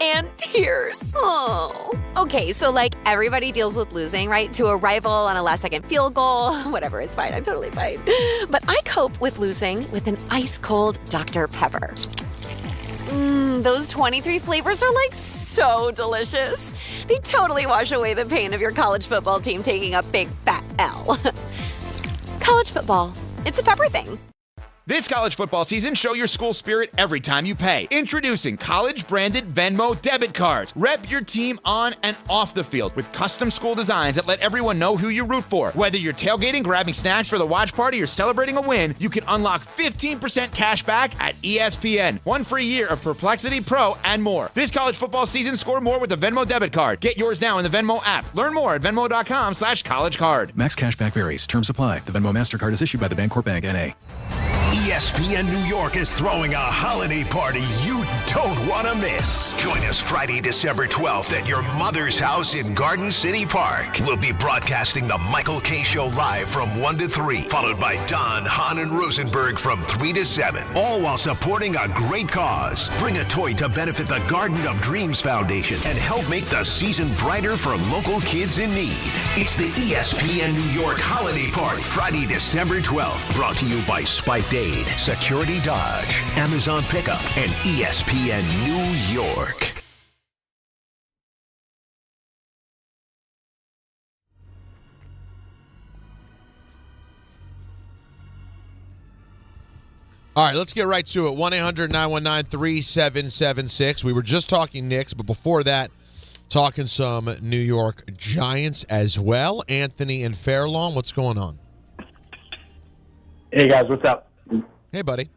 and Tears. Oh. Okay, so like everybody deals with losing, right? To a rival on a last-second field goal. Whatever, it's fine. I'm totally fine. But I cope with losing with an ice-cold Dr. Pepper. Those 23 flavors are like so delicious. They totally wash away the pain of your college football team taking a big fat L. College football. It's a pepper thing. This college football season, show your school spirit every time you pay. Introducing college-branded Venmo debit cards. Rep your team on and off the field with custom school designs that let everyone know who you root for. Whether you're tailgating, grabbing snacks for the watch party, or celebrating a win, you can unlock 15% cash back at ESPN. 1 free year of Perplexity Pro and more. This college football season, score more with the Venmo debit card. Get yours now in the Venmo app. Learn more at venmo.com/collegecard. Max cashback varies. Terms apply. The Venmo MasterCard is issued by the Bancorp Bank, N.A. ESPN New York is throwing a holiday party you don't want to miss. Join us Friday, December 12th at your mother's house in Garden City Park. We'll be broadcasting the Michael K. Show live from 1 to 3, followed by Don, Hahn, and Rosenberg from 3 to 7, all while supporting a great cause. Bring a toy to benefit the Garden of Dreams Foundation and help make the season brighter for local kids in need. It's the ESPN New York Holiday Party, Friday, December 12th, brought to you by Spiked Aid, Security Dodge, Amazon Pickup, and ESPN New York. All right, let's get right to it. 1-800-919-3776. We were just talking Knicks, but before that, talking some New York Giants as well. Anthony and Fairlawn, what's going on? Hey, guys, what's up? Hey, buddy.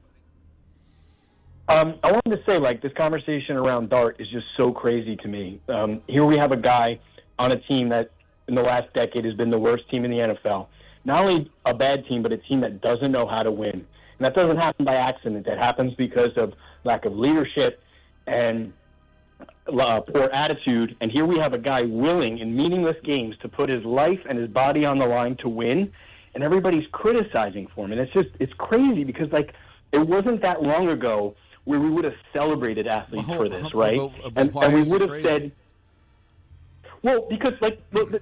I wanted to say, this conversation around Dart is just so crazy to me. Here we have a guy on a team that in the last decade has been the worst team in the NFL. Not only a bad team, but a team that doesn't know how to win. And that doesn't happen by accident. That happens because of lack of leadership and poor attitude. And here we have a guy willing in meaningless games to put his life and his body on the line to win, and everybody's criticizing for him. And it's crazy because, it wasn't that long ago where we would have celebrated athletes for this, right? And we would have said, well, because,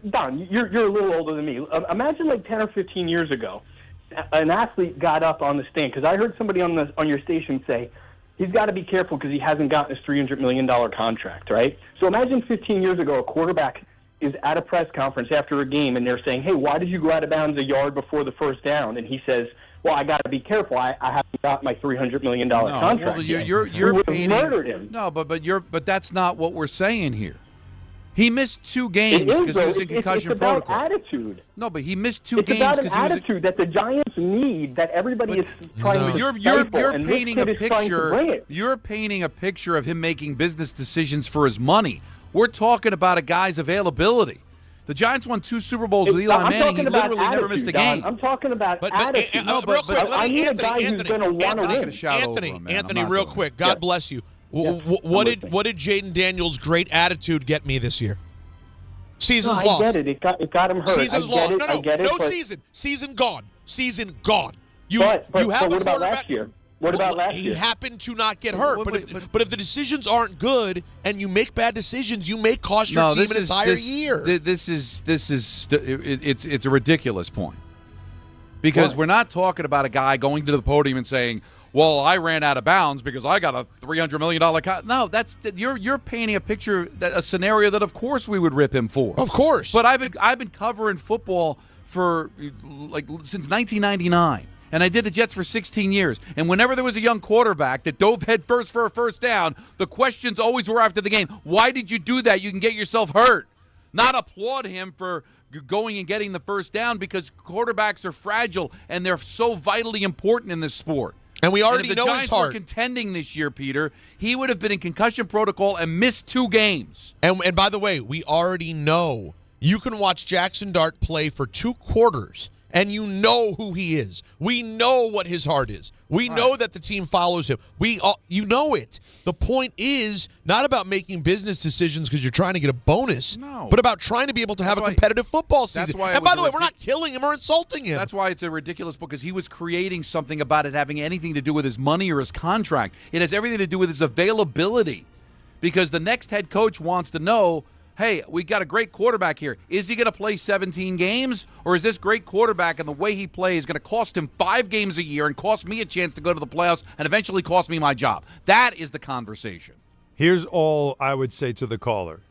Don, you're a little older than me. Imagine 10 or 15 years ago, an athlete got up on the stand, because I heard somebody on your station say, he's got to be careful because he hasn't gotten his $300 million contract, right? So imagine 15 years ago, a quarterback is at a press conference after a game, and they're saying, hey, why did you go out of bounds a yard before the first down? And he says, well, I got to be careful. I haven't got my $300 million contract. Well, yet. you're painting, murdered him. No, but that's not what we're saying here. He missed 2 games because he was in concussion protocol. It's about attitude. No, but he missed 2 games because it's about an attitude that the Giants need, that everybody is trying to You're painting a picture. You're painting a picture of him making business decisions for his money. We're talking about a guy's availability. The Giants won 2 Super Bowls with Eli Manning. He literally never missed a game. I'm talking about attitude. Real quick, I need a guy who's going to want to win. Anthony, real quick, God bless you. What did Jaden Daniels' great attitude get me this year? Season's lost. I get it. It got him hurt. Season's lost. No season. Season gone. Season gone. You have a quarterback. Last year? What about last year? He happened to not get hurt. But if the decisions aren't good and you make bad decisions, you may cost your team an entire year. It's a ridiculous point. Because we're not talking about a guy going to the podium and saying, well, I ran out of bounds because I got a $300 million No, you're painting a picture, a scenario that of course we would rip him for. Of course. But I've been covering football for since 1999. And I did the Jets for 16 years. And whenever there was a young quarterback that dove head first for a first down, the questions always were after the game, why did you do that? You can get yourself hurt. Not applaud him for going and getting the first down, because quarterbacks are fragile and they're so vitally important in this sport. And we already know his heart. If the Giants were contending this year, Peter, he would have been in concussion protocol and missed 2 games. And by the way, we already know you can watch Jackson Dart play for 2 quarters, and you know who he is. We know what his heart is. We know that the team follows him. You know it. The point is not about making business decisions because you're trying to get a bonus, but about trying to be able to have a competitive football season. And by the way, we're not killing him or insulting him. That's why it's a ridiculous book, because he was creating something about it having anything to do with his money or his contract. It has everything to do with his availability, because the next head coach wants to know, hey, we got a great quarterback here. Is he going to play 17 games, or is this great quarterback and the way he plays going to cost him 5 games a year and cost me a chance to go to the playoffs and eventually cost me my job? That is the conversation. Here's all I would say to the caller.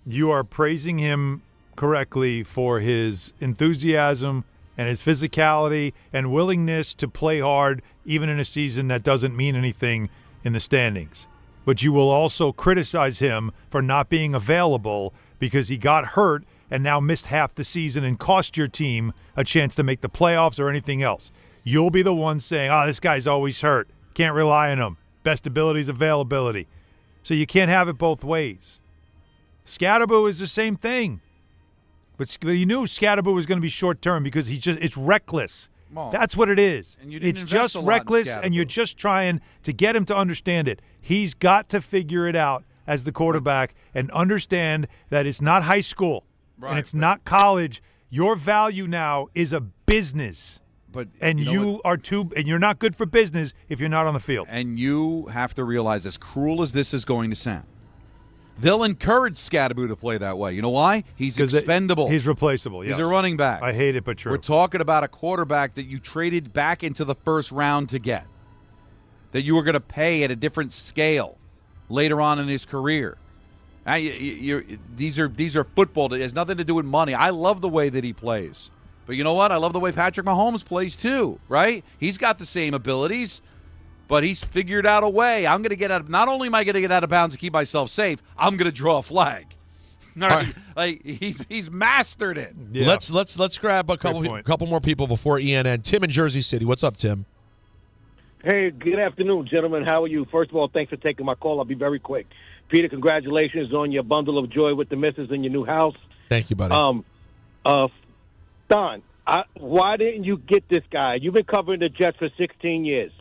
You are praising him correctly for his enthusiasm and his physicality and willingness to play hard even in a season that doesn't mean anything in the standings. But you will also criticize him for not being available because he got hurt and now missed half the season and cost your team a chance to make the playoffs or anything else. You'll be the one saying, this guy's always hurt. Can't rely on him. Best ability is availability. So you can't have it both ways. Scatterboo is the same thing. But you knew Scatterboo was going to be short-term because it's reckless. That's what it is. It's just reckless, and you're just trying to get him to understand it. He's got to figure it out as the quarterback and understand that it's not high school and it's not college. Your value now is a business. And you're not good for business if you're not on the field. And you have to realize, as cruel as this is going to sound, they'll encourage Scatterboo to play that way. You know why? He's expendable. He's replaceable, yes. He's a running back. I hate it, but true. We're talking about a quarterback that you traded back into the first round to get, that you were going to pay at a different scale later on in his career. These are football. It has nothing to do with money. I love the way that he plays. But you know what? I love the way Patrick Mahomes plays too, right? He's got the same abilities. but he's figured out a way. I'm going to get out. Not only am I going to get out of bounds to keep myself safe, I'm going to draw a flag. All right. Like he's mastered it. Yeah. Let's grab a couple more people before ENN. Tim in Jersey City. What's up, Tim? Hey, good afternoon, gentlemen. How are you? First of all, thanks for taking my call. I'll be very quick. Peter, congratulations on your bundle of joy with the missus in your new house. Thank you, buddy. Don, why didn't you get this guy? You've been covering the Jets for 16 years.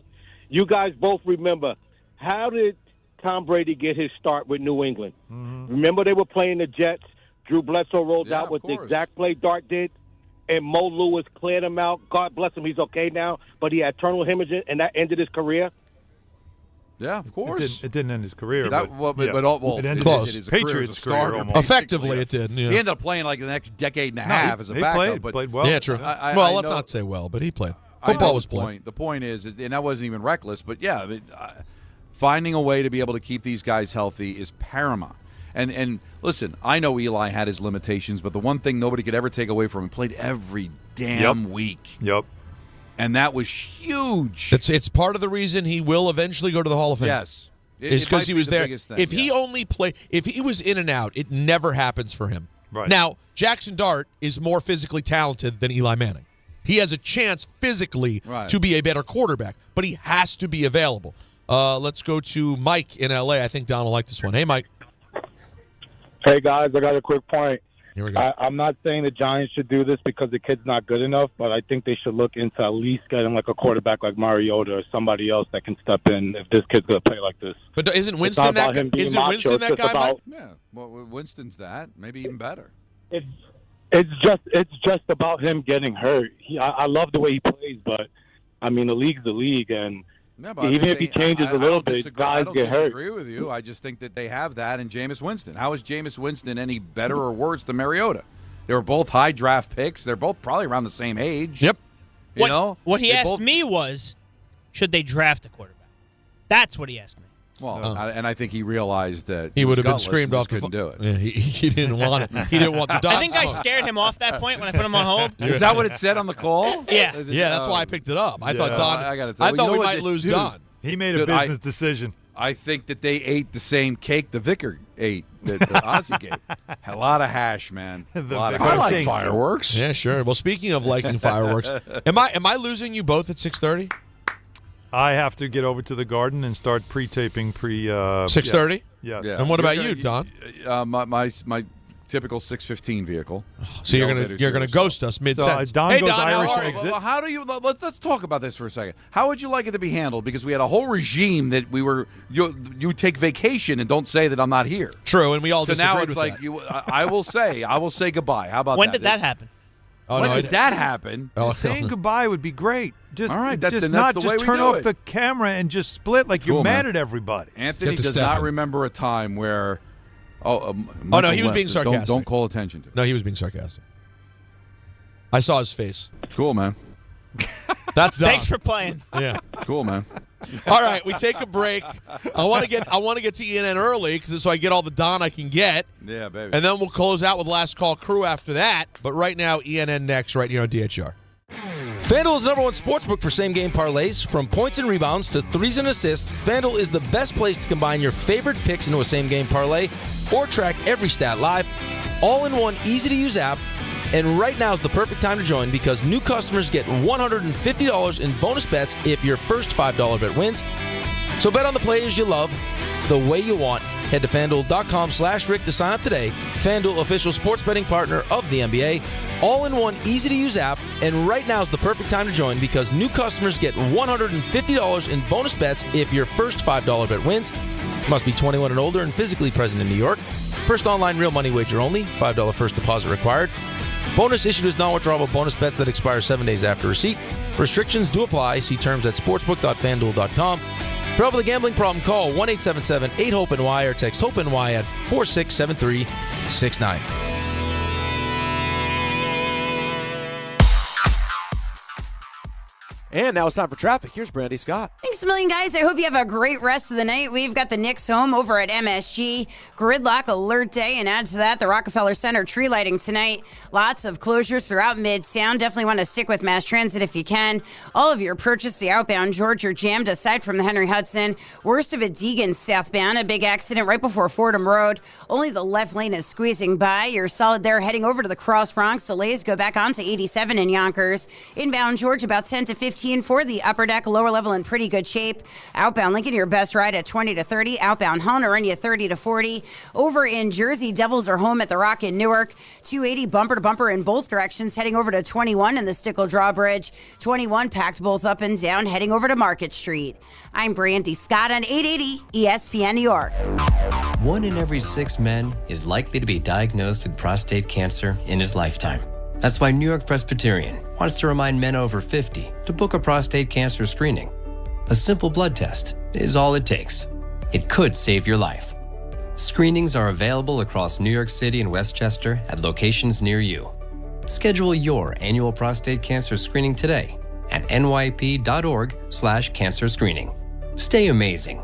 You guys both remember, how did Tom Brady get his start with New England? Mm-hmm. Remember they were playing the Jets? Drew Bledsoe rolled out with the exact play Dart did, and Mo Lewis cleared him out. God bless him, he's okay now, but he had tunnel hemorrhage, and that ended his career. Yeah, of course. It didn't end his career. It ended his Patriots' career almost. Effectively, it did. Yeah. He ended up playing like the next decade and a half as a backup. Played well. Yeah, true. Let's not say well, but he played. Football was played. The point is, and that wasn't even reckless, but yeah, finding a way to be able to keep these guys healthy is paramount. And listen, I know Eli had his limitations, but the one thing nobody could ever take away from him, he played every damn week. Yep. And that was huge. It's part of the reason he will eventually go to the Hall of Fame. Yes. It's because he was there. If he only played, if he was in and out, it never happens for him. Right. Now, Jackson Dart is more physically talented than Eli Manning. He has a chance physically to be a better quarterback, but he has to be available. Let's go to Mike in L.A. I think Don will like this one. Hey, Mike. Hey, guys, I got a quick point. Here we go. I'm not saying the Giants should do this because the kid's not good enough, but I think they should look into at least getting like a quarterback like Mariota or somebody else that can step in if this kid's going to play like this. But isn't Winston that guy? Isn't Winston that guy, Mike? Yeah, well, Winston's that. Maybe even better. It's just about him getting hurt. I love the way he plays, but, I mean, the league's the league, and even if he changes a little bit, guys get hurt. I don't disagree with you. I just think that they have that in Jameis Winston. How is Jameis Winston any better or worse than Mariota? They were both high draft picks. They're both probably around the same age. Yep. What he asked me was, should they draft a quarterback? That's what he asked me. Well, and I think he realized that he would have been screamed off. Couldn't do it. Yeah, he didn't want it. He didn't want the dots. I think I scared him off that point when I put him on hold. Is that what it said on the call? Yeah. Yeah, that's why I picked it up. I thought Don. I thought we might lose Don. He made a business decision. I think that they ate the same cake the vicar ate that Ozzy gave. A lot of hash, man. I like fireworks. Yeah, sure. Well, speaking of liking fireworks, am I losing you both at 6:30? I have to get over to the Garden and start pre-taping 6:30. Yeah. And what about you, Don? My typical 6:15 vehicle. So you're gonna ghost us mid-sentence. Hey, Don, how are you? Well, how do you? Let's talk about this for a second. How would you like it to be handled? Because we had a whole regime that you take vacation and don't say that I'm not here. True, and we all disagreed now it's with like that. I will say goodbye. How about when did that happen? When did that happen? Saying goodbye would be great. Just, all right, just that's not the just way we turn do off it. the camera and just split like you're mad at everybody. Anthony does not remember a time where. No, he was being sarcastic. Don't call attention to it. No, he was being sarcastic. I saw his face. Cool, man. That's Don. Thanks for playing. Yeah. Cool, man. All right, we take a break. I want to get to ENN early so I get all the Don I can get. Yeah, baby. And then we'll close out with Last Call Crew after that. But right now, ENN next, right here on DHR. FanDuel is the #1 sportsbook for same-game parlays. From points and rebounds to threes and assists, FanDuel is the best place to combine your favorite picks into a same-game parlay or track every stat live, all in one easy-to-use app. And right now is the perfect time to join because new customers get $150 in bonus bets if your first $5 bet wins. So bet on the players you love the way you want. Head to FanDuel.com/Rick to sign up today. FanDuel, official sports betting partner of the NBA. All in one easy-to-use app. And right now is the perfect time to join because new customers get $150 in bonus bets if your first $5 bet wins. Must be 21 and older and physically present in New York. First online real money wager only. $5 first deposit required. Bonus issued as non-withdrawable bonus bets that expire 7 days after receipt. Restrictions do apply. See terms at sportsbook.fanduel.com. For help with a gambling problem, call 1-877-8-HOPE-NY or text HOPE-NY at 467369. And now it's time for traffic. Here's Brandy Scott. Thanks a million, guys. I hope you have a great rest of the night. We've got the Knicks home over at MSG. Gridlock alert day, and add to that the Rockefeller Center tree lighting tonight. Lots of closures throughout Midtown. Definitely want to stick with mass transit if you can. All of your purchase, the outbound George, are jammed aside from the Henry Hudson. Worst of it, Deegan southbound. A big accident right before Fordham Road. Only the left lane is squeezing by. You're solid there heading over to the Cross Bronx. Delays go back onto 87 in Yonkers. Inbound George about 10 to 15 for the upper deck, lower level in pretty good shape. Outbound Lincoln, your best ride at 20 to 30. Outbound Hahn are in you 30 to 40. Over in Jersey, Devils are home at the Rock in Newark. 280 bumper to bumper in both directions, heading over to 21 in the Stickle Drawbridge. 21 packed both up and down, heading over to Market Street. I'm Brandy Scott on 880 ESPN New York. 1 in every 6 men is likely to be diagnosed with prostate cancer in his lifetime. That's why New York Presbyterian wants to remind men over 50 to book a prostate cancer screening. A simple blood test is all it takes. It could save your life. Screenings are available across New York City and Westchester at locations near you. Schedule your annual prostate cancer screening today at nyp.org/cancer screening. Stay amazing.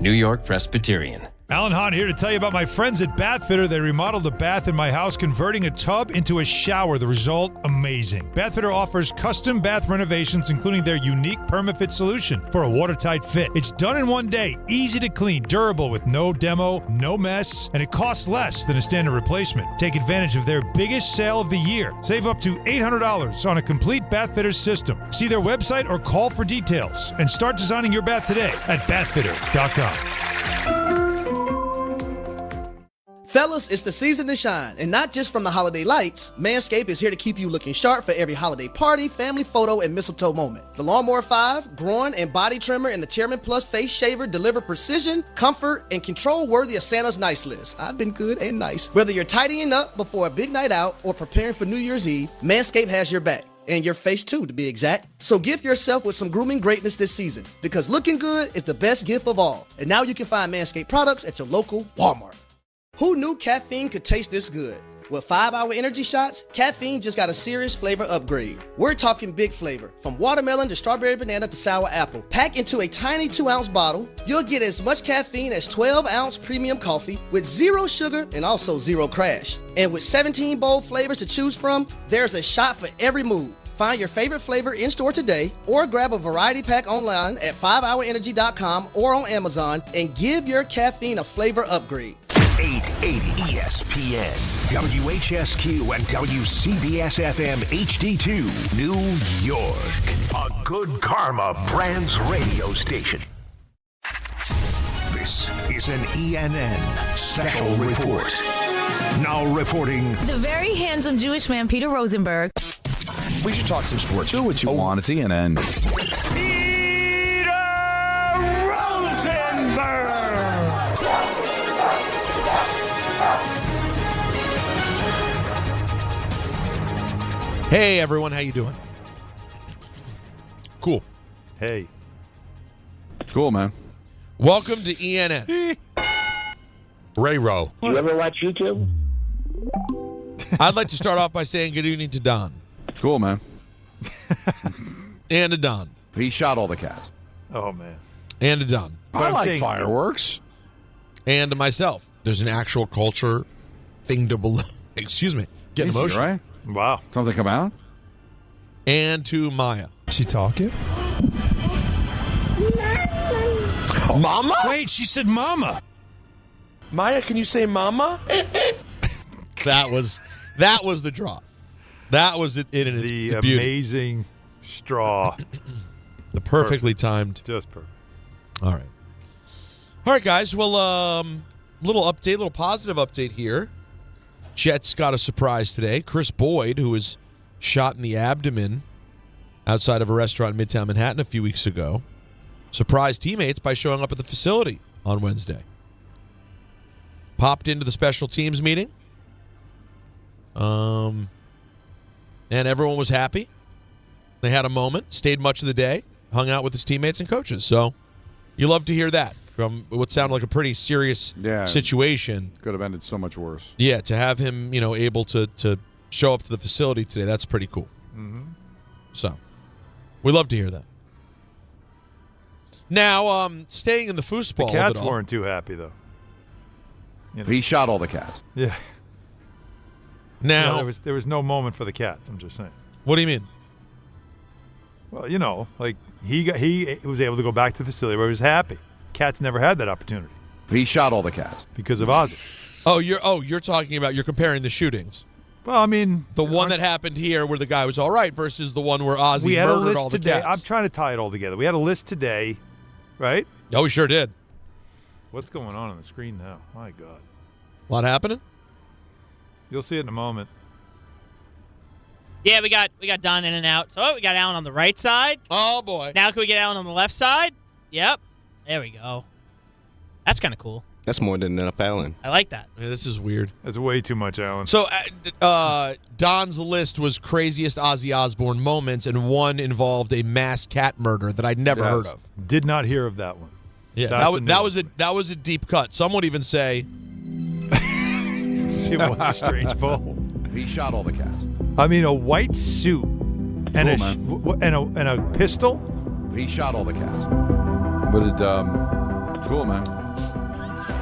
New York Presbyterian. Alan Hahn here to tell you about my friends at Bathfitter. They remodeled a bath in my house, converting a tub into a shower. The result, amazing. Bathfitter offers custom bath renovations, including their unique PermaFit solution for a watertight fit. It's done in one day, easy to clean, durable with no demo, no mess, and it costs less than a standard replacement. Take advantage of their biggest sale of the year. Save up to $800 on a complete Bathfitter system. See their website or call for details and start designing your bath today at bathfitter.com. Fellas, it's the season to shine, and not just from the holiday lights. Manscaped is here to keep you looking sharp for every holiday party, family photo, and mistletoe moment. The Lawnmower 5, groin and body trimmer, and the Chairman Plus face shaver deliver precision, comfort, and control worthy of Santa's nice list. I've been good and nice. Whether you're tidying up before a big night out or preparing for New Year's Eve, Manscaped has your back. And your face too, to be exact. So gift yourself with some grooming greatness this season, because looking good is the best gift of all. And now you can find Manscaped products at your local Walmart. Who knew caffeine could taste this good? With 5-Hour Energy Shots, caffeine just got a serious flavor upgrade. We're talking big flavor, from watermelon to strawberry banana to sour apple. Packed into a tiny 2-ounce bottle, you'll get as much caffeine as 12-ounce premium coffee with 0 sugar and also 0 crash. And with 17 bold flavors to choose from, there's a shot for every mood. Find your favorite flavor in-store today or grab a variety pack online at 5hourenergy.com or on Amazon and give your caffeine a flavor upgrade. 880 ESPN, WHSQ, and WCBS-FM HD2, New York. A Good Karma Brands radio station. This is an ENN Special Report. Now reporting... the very handsome Jewish man, Peter Rosenberg. We should talk some sports. Do what you want. It's ENN. Peter Rosenberg! Hey everyone, how you doing? Cool. Hey. Cool, man. Welcome to ENN. Ray Rowe. You ever watch YouTube? I'd like to start off by saying good evening to Don. Cool, man. And to Don. He shot all the cats. Oh, man. And to Don. I like fireworks. And to myself. There's an actual culture thing to believe. Excuse me. Getting Easy, emotional. right? Wow. Something come out? And to Maya. She talking? Mama? Wait, she said mama. Maya, can you say mama? That was the drop. That was it in its the beauty. Amazing straw. The perfectly timed. Just perfect. All right, guys. Well, little positive update here. Jets got a surprise today. Chris Boyd, who was shot in the abdomen outside of a restaurant in Midtown Manhattan a few weeks ago, surprised teammates by showing up at the facility on Wednesday. Popped into the special teams meeting. And everyone was happy. They had a moment, stayed much of the day, hung out with his teammates and coaches. So you love to hear that from what sounded like a pretty serious situation. Could have ended so much worse. Yeah, to have him, able to show up to the facility today, that's pretty cool. Mm-hmm. So We love to hear that. Now, staying in the foosball. The Cats weren't too happy, though. You know. He shot all the Cats. Yeah. Now there was no moment for the Cats. I'm just saying. What do you mean? Well, you know, like he was able to go back to the facility where he was happy. Cats never had that opportunity. He shot all the Cats because of Ozzy. You're talking about, you're comparing the shootings. Well, I mean, the one that happened here where the guy was all right versus the one where Ozzy murdered all the today. Cats. I'm trying to tie it all together. We had a list today, right? Oh, we sure did. What's going on the screen now? My God. A lot happening? You'll see it in a moment. Yeah, we got Don in and out. So we got Allen on the right side. Oh, boy. Now can we get Allen on the left side? Yep. There we go. That's kind of cool. That's more than enough Allen. I like that. Yeah, this is weird. That's way too much, Allen. So Don's list was craziest Ozzy Osbourne moments, and one involved a mass cat murder that I'd never heard of. Did not hear of that one. Yeah, that was a deep cut. Some would even say it was a strange poll. He shot all the Cats. I mean, a white suit and a pistol. He shot all the Cats. But it cool, man.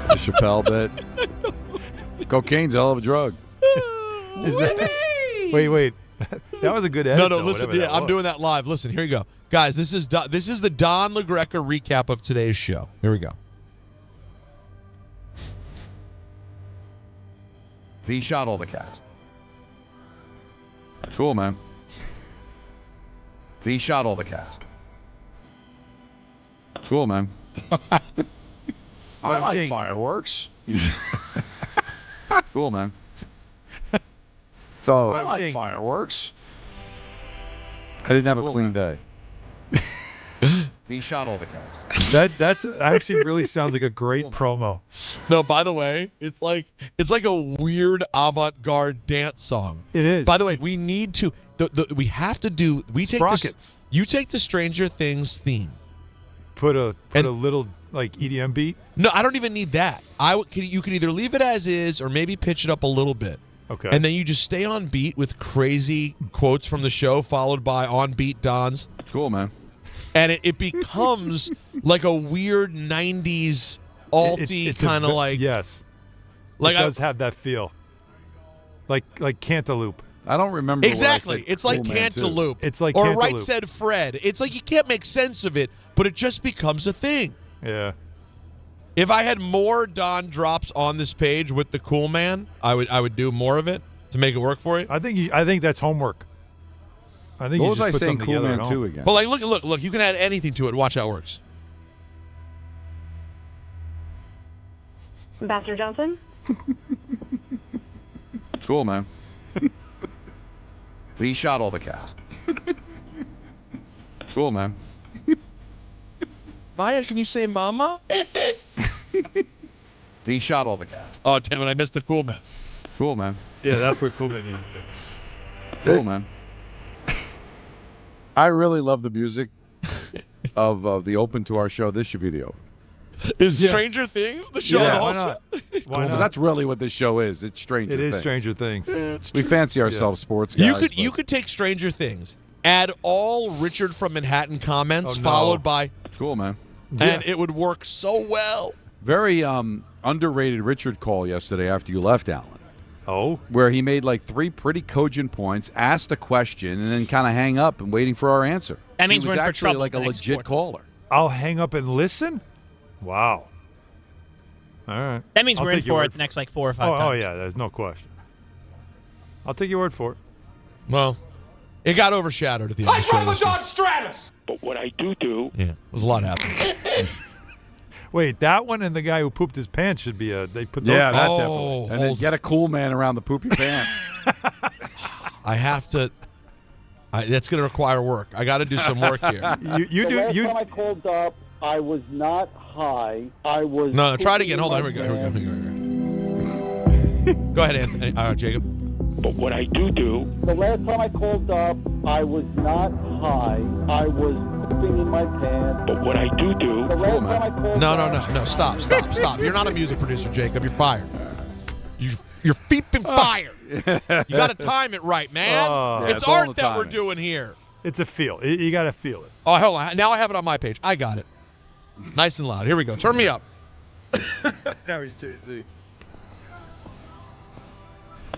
The Chappelle bit. Cocaine's a hell of a drug. Is that? Wait. That was a good edit. No, listen. Yeah, I'm doing that live. Listen, here you go, guys. This is the Don LaGreca recap of today's show. Here we go. He shot all the Cats. Cool, man. He shot all the Cats. Cool, man. I like fireworks. Cool, man. So I like fireworks. I didn't have a clean day. He shot all the Cats. That's actually really sounds like a great promo. No, by the way, it's like a weird avant-garde dance song. It is. By the way, we need to. We have to do. We take Sprockets. You take the Stranger Things theme. Put a little like EDM beat. No, I don't even need that. You can either leave it as is or maybe pitch it up a little bit. Okay. And then you just stay on beat with crazy quotes from the show, followed by on beat Dons. Cool, man. And it becomes like a weird 90s alty kind of like. Yes. Like it does have that feel. Like Cantaloupe. I don't remember. Exactly. It's cool, like Cantaloupe. It's like or Cantaloupe. Right Said Fred. It's like you can't make sense of it, but it just becomes a thing. Yeah. If I had more Don drops on this page with the Cool Man, I would do more of it to make it work for you. I think that's homework. I think what you was just I put saying? something Cool together Man at 2 home. again. Well, like look. You can add anything to it. Watch how it works. Ambassador Johnson? Cool, man. He shot all the Cats. Cool, man. Maya, can you say mama? He shot all the Cats. Oh, damn it. I missed the Cool Man. Cool, man. Yeah, that's where Cool Man is. Cool, man. I really love the music of the open to our show. This should be the open. Is Stranger Things the show? Yeah, the why whole not? show? Why not? That's really what this show is. It's Stranger It Things. is Stranger Things. We fancy ourselves sports guys. You could take Stranger Things, add all Richard from Manhattan comments, followed by Cool, man. and it would work so well. Very underrated Richard call yesterday after you left, Alan. Oh? Where he made like 3 pretty cogent points, asked a question, and then kind of hang up and waiting for our answer. That means he we're was in for actually trouble like a the next legit quarter. caller. I'll hang up and listen? Wow. All right. That means I'll we're in take your for word it the next like 4 or 5 Oh, times. yeah, there's no question. I'll take your word for it. Well, it got overshadowed at the end of the show. drive a Dodge Stratus. But what I do. Yeah, there's a lot happening. Wait, that one and the guy who pooped his pants should be they put those Yeah, that Oh, definitely. And then get a cool man around the poopy pants. I have to. That's going to require work. I got to do some work here. Last time I called up, I was not high. I was. No, try it again. Hold on. Here we go. Go ahead, Anthony. All right, Jacob. But what I do. The last time I called up, I was not high. I was pooping in my pants. But what I do. The last time I called No. Stop. You're not a music producer, Jacob. You're fired. You're beeping fired. You got to time it right, man. Yeah, it's it's all art the that we're timing. doing here. It's a feel. You got to feel it. Oh, hold on. Now I have it on my page. I got it. Nice and loud. Here we go. Turn me up. Now he's JC.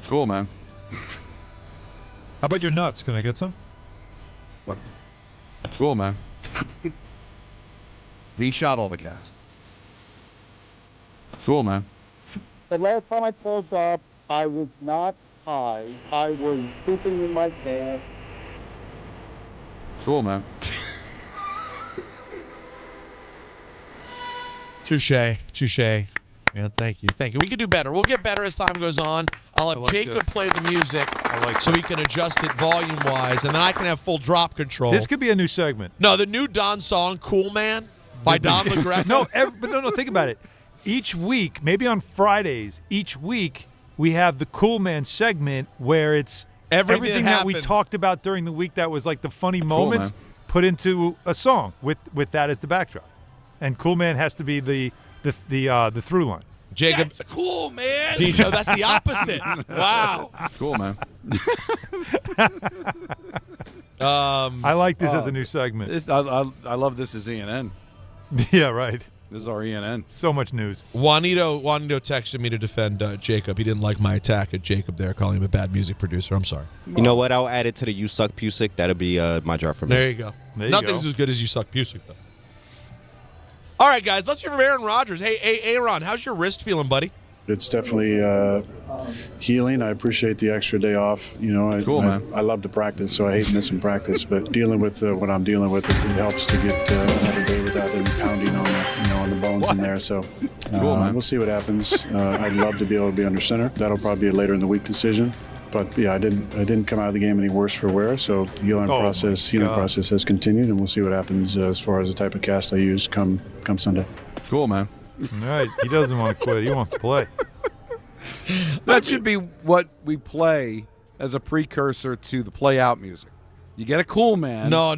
Cool, man. How about your nuts? Can I get some? What? Cool, man. He shot all the gas. Cool, man. The last time I pulled up, I was not high. I was pooping in my pants. Cool, man. Touche. Man, thank you. We can do better. We'll get better as time goes on. I'll have Jacob play the music so he can adjust it volume-wise, and then I can have full drop control. This could be a new segment. No, the new Don song, Cool Man, by Don LaGreca. No, think about it. Each week, maybe on Fridays, we have the Cool Man segment where it's everything that we talked about during the week that was like the funny moments put into a song with that as the backdrop. And Cool Man has to be the through line. Jacob, that's cool, man. DJ, that's the opposite. Wow. Cool, man. I like this as a new segment. I love this as ENN. Yeah, right. This is our ENN. So much news. Juanito texted me to defend Jacob. He didn't like my attack at Jacob there, calling him a bad music producer. I'm sorry. You know what? I'll add it to the You Suck Pusick. That'll be my job for me. There you go. Nothing's as good as You Suck Pusick, though. All right, guys, let's hear from Aaron Rodgers. Hey, Aaron, how's your wrist feeling, buddy? It's definitely healing. I appreciate the extra day off. You know, man. I love to practice, so I hate missing practice. But dealing with what I'm dealing with, it helps to get another day without any pounding on the bones in there. So we'll see what happens. I'd love to be able to be under center. That'll probably be a later in the week decision. But yeah, I didn't come out of the game any worse for wear. So the healing process has continued, and we'll see what happens as far as the type of cast I use come Sunday. Cool, man. All right, he doesn't want to quit. He wants to play. That should be what we play as a precursor to the play out music. You get a cool man. No,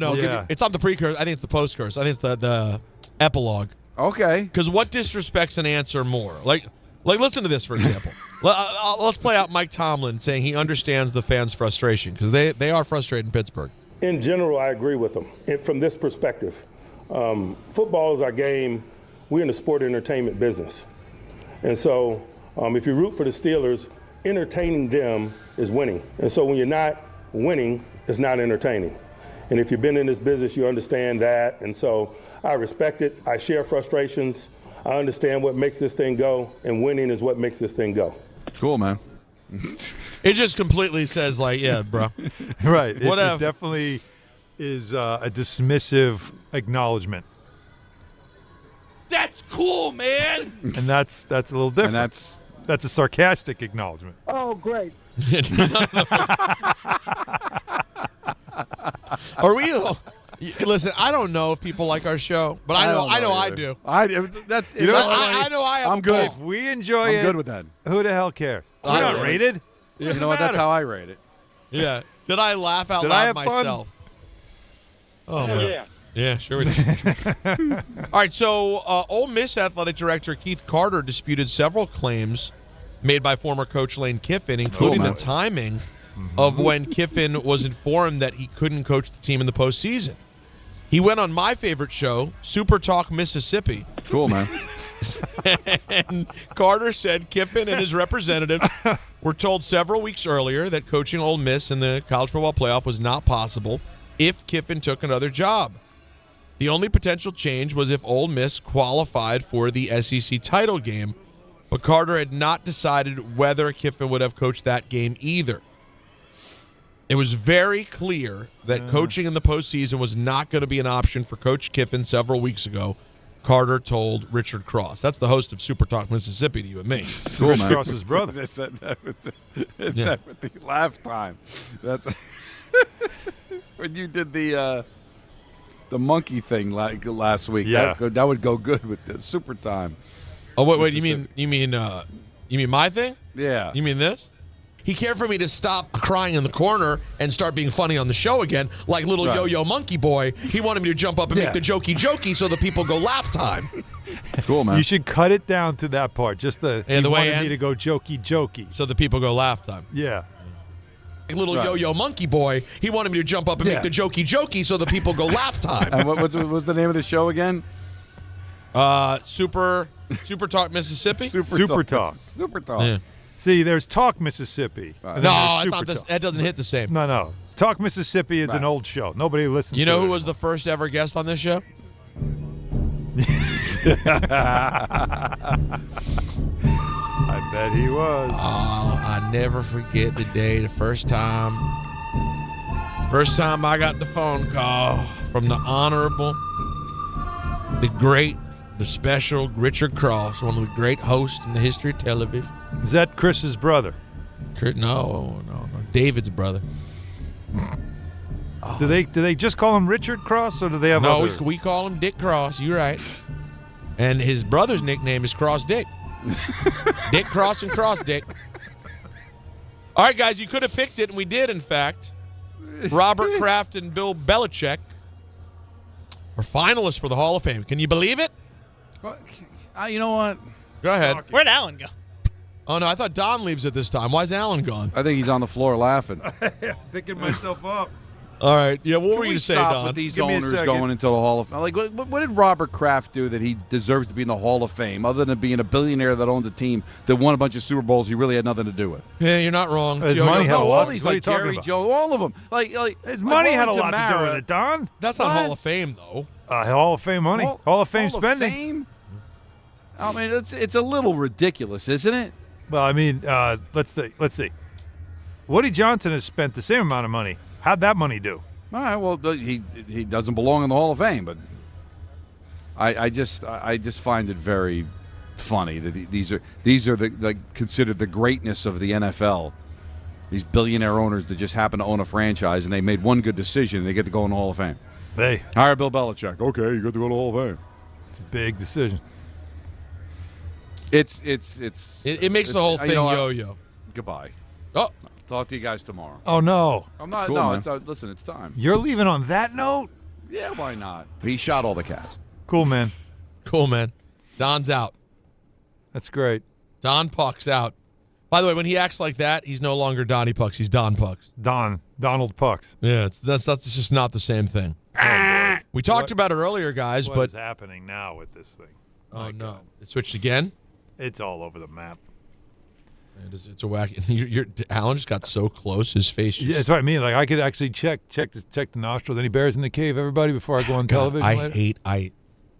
it's not the precursor. I think it's the post-curse. I think it's the epilogue. Okay. Because what disrespects an answer more? Like listen to this, for example. Let's play out Mike Tomlin saying he understands the fans' frustration, because they are frustrated in Pittsburgh. In general, I agree with them. From this perspective, football is our game. We're in the sport entertainment business. And so if you root for the Steelers, entertaining them is winning. And so when you're not winning, it's not entertaining. And if you've been in this business, you understand that. And so I respect it. I share frustrations. I understand what makes this thing go, and winning is what makes this thing go. Cool, man. It just completely says, like, yeah, bro. Right. It definitely is a dismissive acknowledgement. That's cool, man. And that's a little different. And that's a sarcastic acknowledgement. Oh, great. Are we? Listen, I don't know if people like our show, but I know I do. I know I have. I'm good. If we enjoy it, I'm good with that. Who the hell cares? We're not rated. You know what? That's how I rate it. Yeah. Did I laugh out loud myself? Oh, man. Yeah, sure we did. All right, so Ole Miss athletic director Keith Carter disputed several claims made by former coach Lane Kiffin, including the timing of when Kiffin was informed that he couldn't coach the team in the postseason. He went on my favorite show, Super Talk Mississippi. Cool, man. And Carter said Kiffin and his representative were told several weeks earlier that coaching Ole Miss in the college football playoff was not possible if Kiffin took another job. The only potential change was if Ole Miss qualified for the SEC title game, but Carter had not decided whether Kiffin would have coached that game either. It was very clear that coaching in the postseason was not going to be an option for Coach Kiffin several weeks ago, Carter told Richard Cross. That's the host of Super Talk Mississippi to you and me. Cool, man. Cross's brother. It's that with the laugh time. That's when you did the monkey thing last week. Yeah, that would go good with the Super Time. Oh wait, you mean my thing? Yeah. You mean this? He cared for me to stop crying in the corner and start being funny on the show again, like little yo-yo monkey boy. He wanted me to jump up and make the jokey so the people go laugh time. Cool, man. You should cut it down to that part. Just the way me to go jokey. So the people go laugh time. Yeah. little yo-yo monkey boy. He wanted me to jump up and make the jokey so the people go laugh time. And what was the name of the show again? Super Talk Mississippi? Super Talk. Super Talk. Yeah. See, there's Talk Mississippi. No, it's not that doesn't hit the same. No. Talk Mississippi is an old show. Nobody listens to it. You know who was the first ever guest on this show? I bet he was. Oh, I never forget the day, the first time I got the phone call from the Honorable, the great, the special Richard Cross, one of the great hosts in the history of television. Is that Chris's brother? No. David's brother. Do they just call him Richard Cross, or do they have other? No, we call him Dick Cross. You're right. And his brother's nickname is Cross Dick. Dick Cross and Cross Dick. All right, guys, you could have picked it, and we did, in fact. Robert Kraft and Bill Belichick are finalists for the Hall of Fame. Can you believe it? You know what? Go ahead. Where'd Alan go? Oh, no, I thought Don leaves at this time. Why is Alan gone? I think he's on the floor laughing. Picking myself up. All right. Yeah, what were you to say, stop Don? with these owners going into the Hall of Fame? Like, what did Robert Kraft do that he deserves to be in the Hall of Fame, other than being a billionaire that owned a team that won a bunch of Super Bowls he really had nothing to do with? Yeah, you're not wrong. His money had a lot. All these, like Jerry Joe, all of them. Like his money had a lot to do with it, Don. That's not Hall of Fame, though. Hall of Fame money. Hall of Fame spending. Fame? I mean, it's a little ridiculous, isn't it? Well, I mean, let's see. Woody Johnson has spent the same amount of money. How'd that money do? All right, well, he doesn't belong in the Hall of Fame, but I just find it very funny that these are considered the greatness of the NFL. These billionaire owners that just happen to own a franchise, and they made one good decision, and they get to go in the Hall of Fame. Hey, hire Bill Belichick. Okay, you get to go to the Hall of Fame. It's a big decision. It makes the whole thing yo-yo. Goodbye. Oh. Talk to you guys tomorrow. Oh, no. I'm not. Cool, no, listen, it's time. You're leaving on that note? Yeah, why not? He shot all the cats. Cool, man. Cool, man. Don's out. That's great. Don Puck's out. By the way, when he acts like that, he's no longer Donnie Pucks. He's Don Pucks. Donald Pucks. Yeah, that's just not the same thing. We talked about it earlier, guys. What is happening now with this thing? Oh, no. It switched again? It's all over the map. It's a wacky. Alan just got so close. His face. Just, yeah, that's what I mean. Like I could actually check the nostrils. Any bears in the cave, everybody, before I go on television. I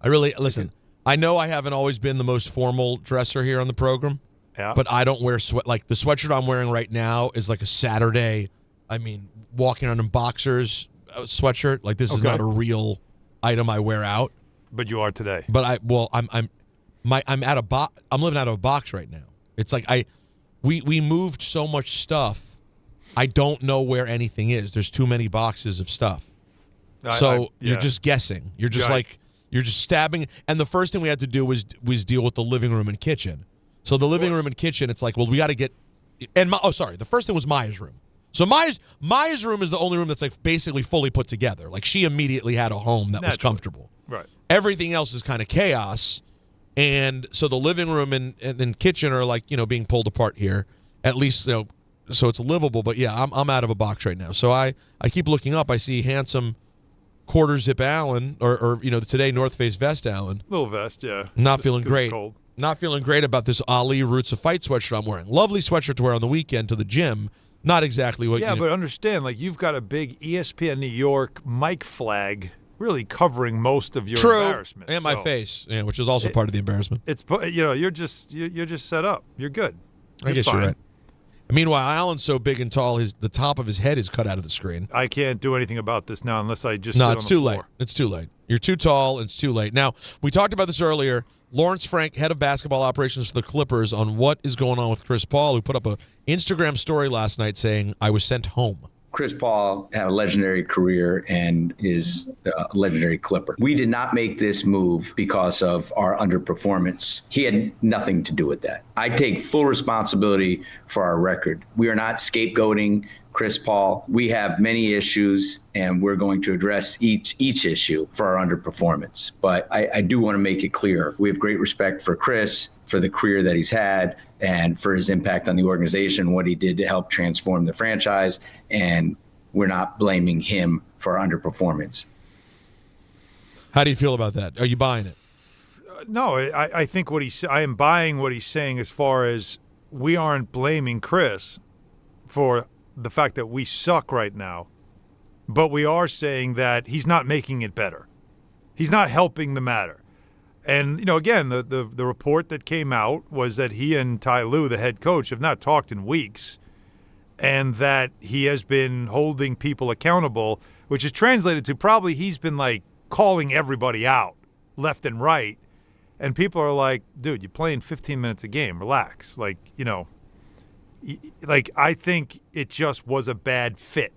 really listen. I know I haven't always been the most formal dresser here on the program. Yeah. But I don't wear sweat. Like the sweatshirt I'm wearing right now is like a Saturday. I mean, walking on in boxers sweatshirt. Like this is not a real item I wear out. But you are today. But I'm living out of a box right now. It's like we moved so much stuff. I don't know where anything is. There's too many boxes of stuff. You're just guessing. You're just you're just stabbing. And the first thing we had to do was deal with the living room and kitchen. So the living room and kitchen, it's like, well, we got to get. And the first thing was Maya's room. So Maya's room is the only room that's like basically fully put together. Like she immediately had a home that was comfortable. Right. Everything else is kind of chaos. And so the living room and then kitchen are like, being pulled apart here. At least, so it's livable. But yeah, I'm out of a box right now. So I keep looking up. I see handsome quarter zip Allen or today North Face vest Allen. Little vest, yeah. Not feeling great. Cold. Not feeling great about this Ali Roots of Fight sweatshirt I'm wearing. Lovely sweatshirt to wear on the weekend to the gym. Not exactly what. Yeah, but understand, like you've got a big ESPN New York mic flag. Really covering most of your embarrassment. And my face, which is also part of the embarrassment. It's you're just set up. You're good. I guess you're right. Meanwhile, Alan's so big and tall, the top of his head is cut out of the screen. I can't do anything about this now unless I just it's too late. It's too late. You're too tall. And it's too late. Now we talked about this earlier. Lawrence Frank, head of basketball operations for the Clippers, on what is going on with Chris Paul, who put up an Instagram story last night saying, "I was sent home." Chris Paul had a legendary career and is a legendary Clipper. We did not make this move because of our underperformance. He had nothing to do with that. I take full responsibility for our record. We are not scapegoating Chris Paul. We have many issues, and we're going to address each issue for our underperformance. But I do want to make it clear, we have great respect for Chris, for the career that he's had, and for his impact on the organization, what he did to help transform the franchise, and we're not blaming him for underperformance. How do you feel about that? Are you buying it? No, I think I am buying what he's saying as far as we aren't blaming Chris for the fact that we suck right now, but we are saying that he's not making it better. He's not helping the matter. And, again, the report that came out was that he and Ty Lue, the head coach, have not talked in weeks, and that he has been holding people accountable, which is translated to probably he's been, calling everybody out left and right. And people are like, dude, you're playing 15 minutes a game. Relax. I think it just was a bad fit.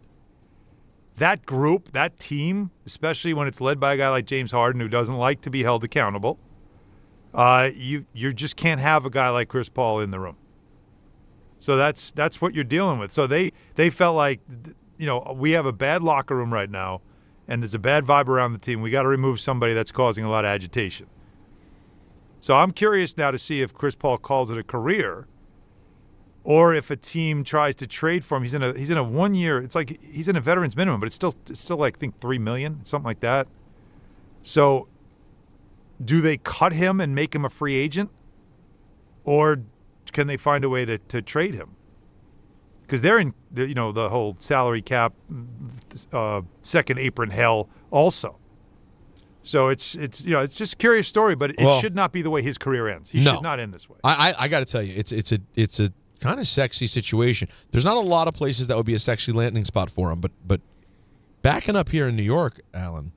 That group, that team, especially when it's led by a guy like James Harden who doesn't like to be held accountable, you just can't have a guy like Chris Paul in the room. So that's what you're dealing with. So they felt like, we have a bad locker room right now, and there's a bad vibe around the team. We got to remove somebody that's causing a lot of agitation. So I'm curious now to see if Chris Paul calls it a career, or if a team tries to trade for him. He's in a 1 year. It's like he's in a veterans minimum, but it's still I think $3 million, something like that. So, do they cut him and make him a free agent, or can they find a way to trade him? Because they're in the whole salary cap, second apron hell also. So it's just a curious story, but it should not be the way his career ends. He should not end this way. I got to tell you, it's a kind of sexy situation. There's not a lot of places that would be a sexy landing spot for him, but backing up here in New York, Alan,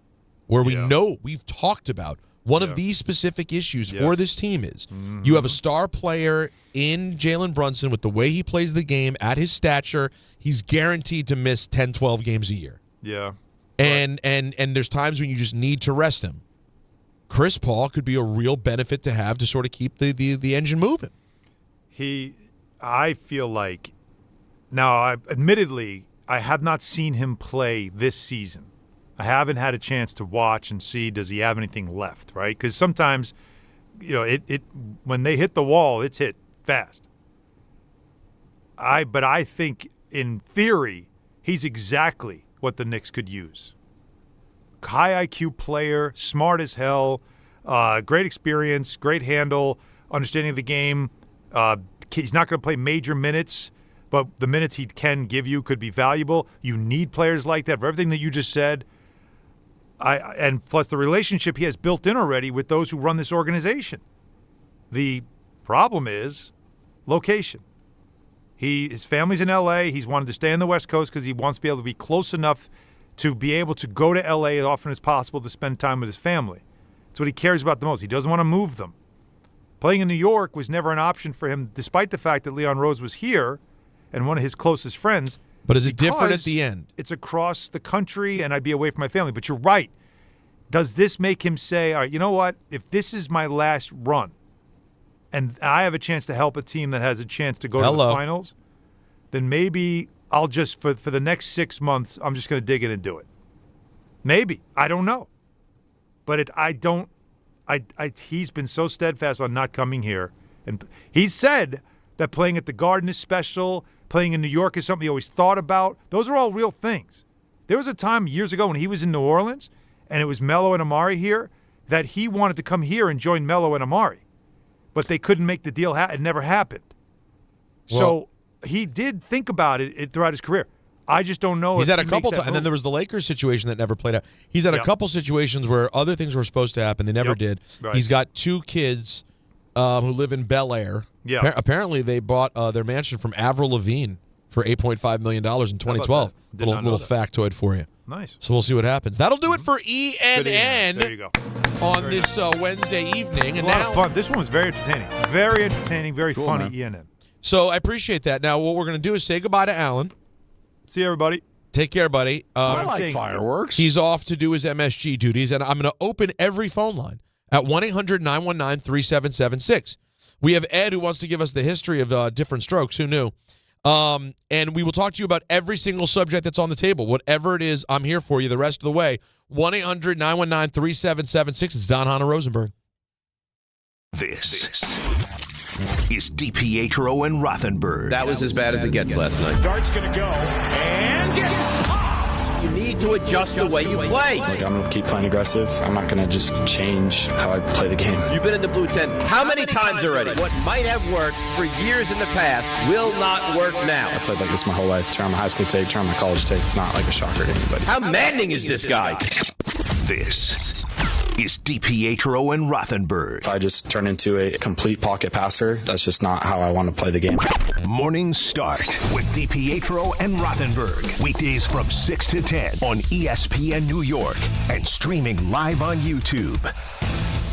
where we know we've talked about one of these specific issues for this team is you have a star player in Jalen Brunson with the way he plays the game at his stature. He's guaranteed to miss 10, 12 games a year. Yeah. And there's times when you just need to rest him. Chris Paul could be a real benefit to have to sort of keep the engine moving. I feel like, now, admittedly, I have not seen him play this season. I haven't had a chance to watch and see, does he have anything left, right? Because sometimes, when they hit the wall, it's hit fast. But I think, in theory, he's exactly what the Knicks could use. High IQ player, smart as hell, great experience, great handle, understanding of the game. He's not going to play major minutes, but the minutes he can give you could be valuable. You need players like that for everything that you just said. And plus the relationship he has built in already with those who run this organization. The problem is location. His family's in L.A. He's wanted to stay on the West Coast because he wants to be able to be close enough to be able to go to L.A. as often as possible to spend time with his family. It's what he cares about the most. He doesn't want to move them. Playing in New York was never an option for him, despite the fact that Leon Rose was here and one of his closest friends. But is it different at the end? It's across the country, and I'd be away from my family. But you're right. Does this make him say, all right, you know what? If this is my last run, and I have a chance to help a team that has a chance to go to the finals, then maybe I'll just, for the next 6 months, I'm just going to dig in and do it. Maybe. I don't know. But he's been so steadfast on not coming here. And he said that playing at the Garden is special, playing in New York is something he always thought about. Those are all real things. There was a time years ago when he was in New Orleans, and it was Melo and Amari here, that he wanted to come here and join Melo and Amari. But they couldn't make the deal. It never happened. So he did think about it throughout his career. I just don't know. He's had a couple times, and then there was the Lakers situation that never played out. He's had a couple situations where other things were supposed to happen. They never did. Right. He's got 2 kids who live in Bel Air. Yeah. Apparently, they bought their mansion from Avril Lavigne for $8.5 million in 2012. Little factoid for you. Nice. So we'll see what happens. That'll do it for ENN. There you go. On this Wednesday evening. And a lot of fun. This one was very entertaining. Very entertaining, very funny, man. ENN. So I appreciate that. Now, what we're going to do is say goodbye to Alan. See you, everybody. Take care, buddy. I like fireworks. He's off to do his MSG duties, and I'm going to open every phone line at 1-800-919-3776. We have Ed who wants to give us the history of different strokes. Who knew? And we will talk to you about every single subject that's on the table. Whatever it is, I'm here for you the rest of the way. 1-800-919-3776. It's Don, Hahn, and Rosenberg. This is DiPietro and Rothenberg. That was as bad as it gets last night. Dart's going to go and get popped. You need to adjust the way you play. I'm going to keep playing aggressive. I'm not going to just change how I play the game. You've been in the blue tent how many times already? What might have worked for years in the past will not work now. I played like this my whole life. Turn on my high school tape, turn on my college tape. It's not like a shocker to anybody. How maddening is this guy? This is DiPietro and Rothenberg. If I just turn into a complete pocket passer, that's just not how I want to play the game. Morning Start with DiPietro and Rothenberg. Weekdays from 6 to 10 on ESPN New York and streaming live on YouTube.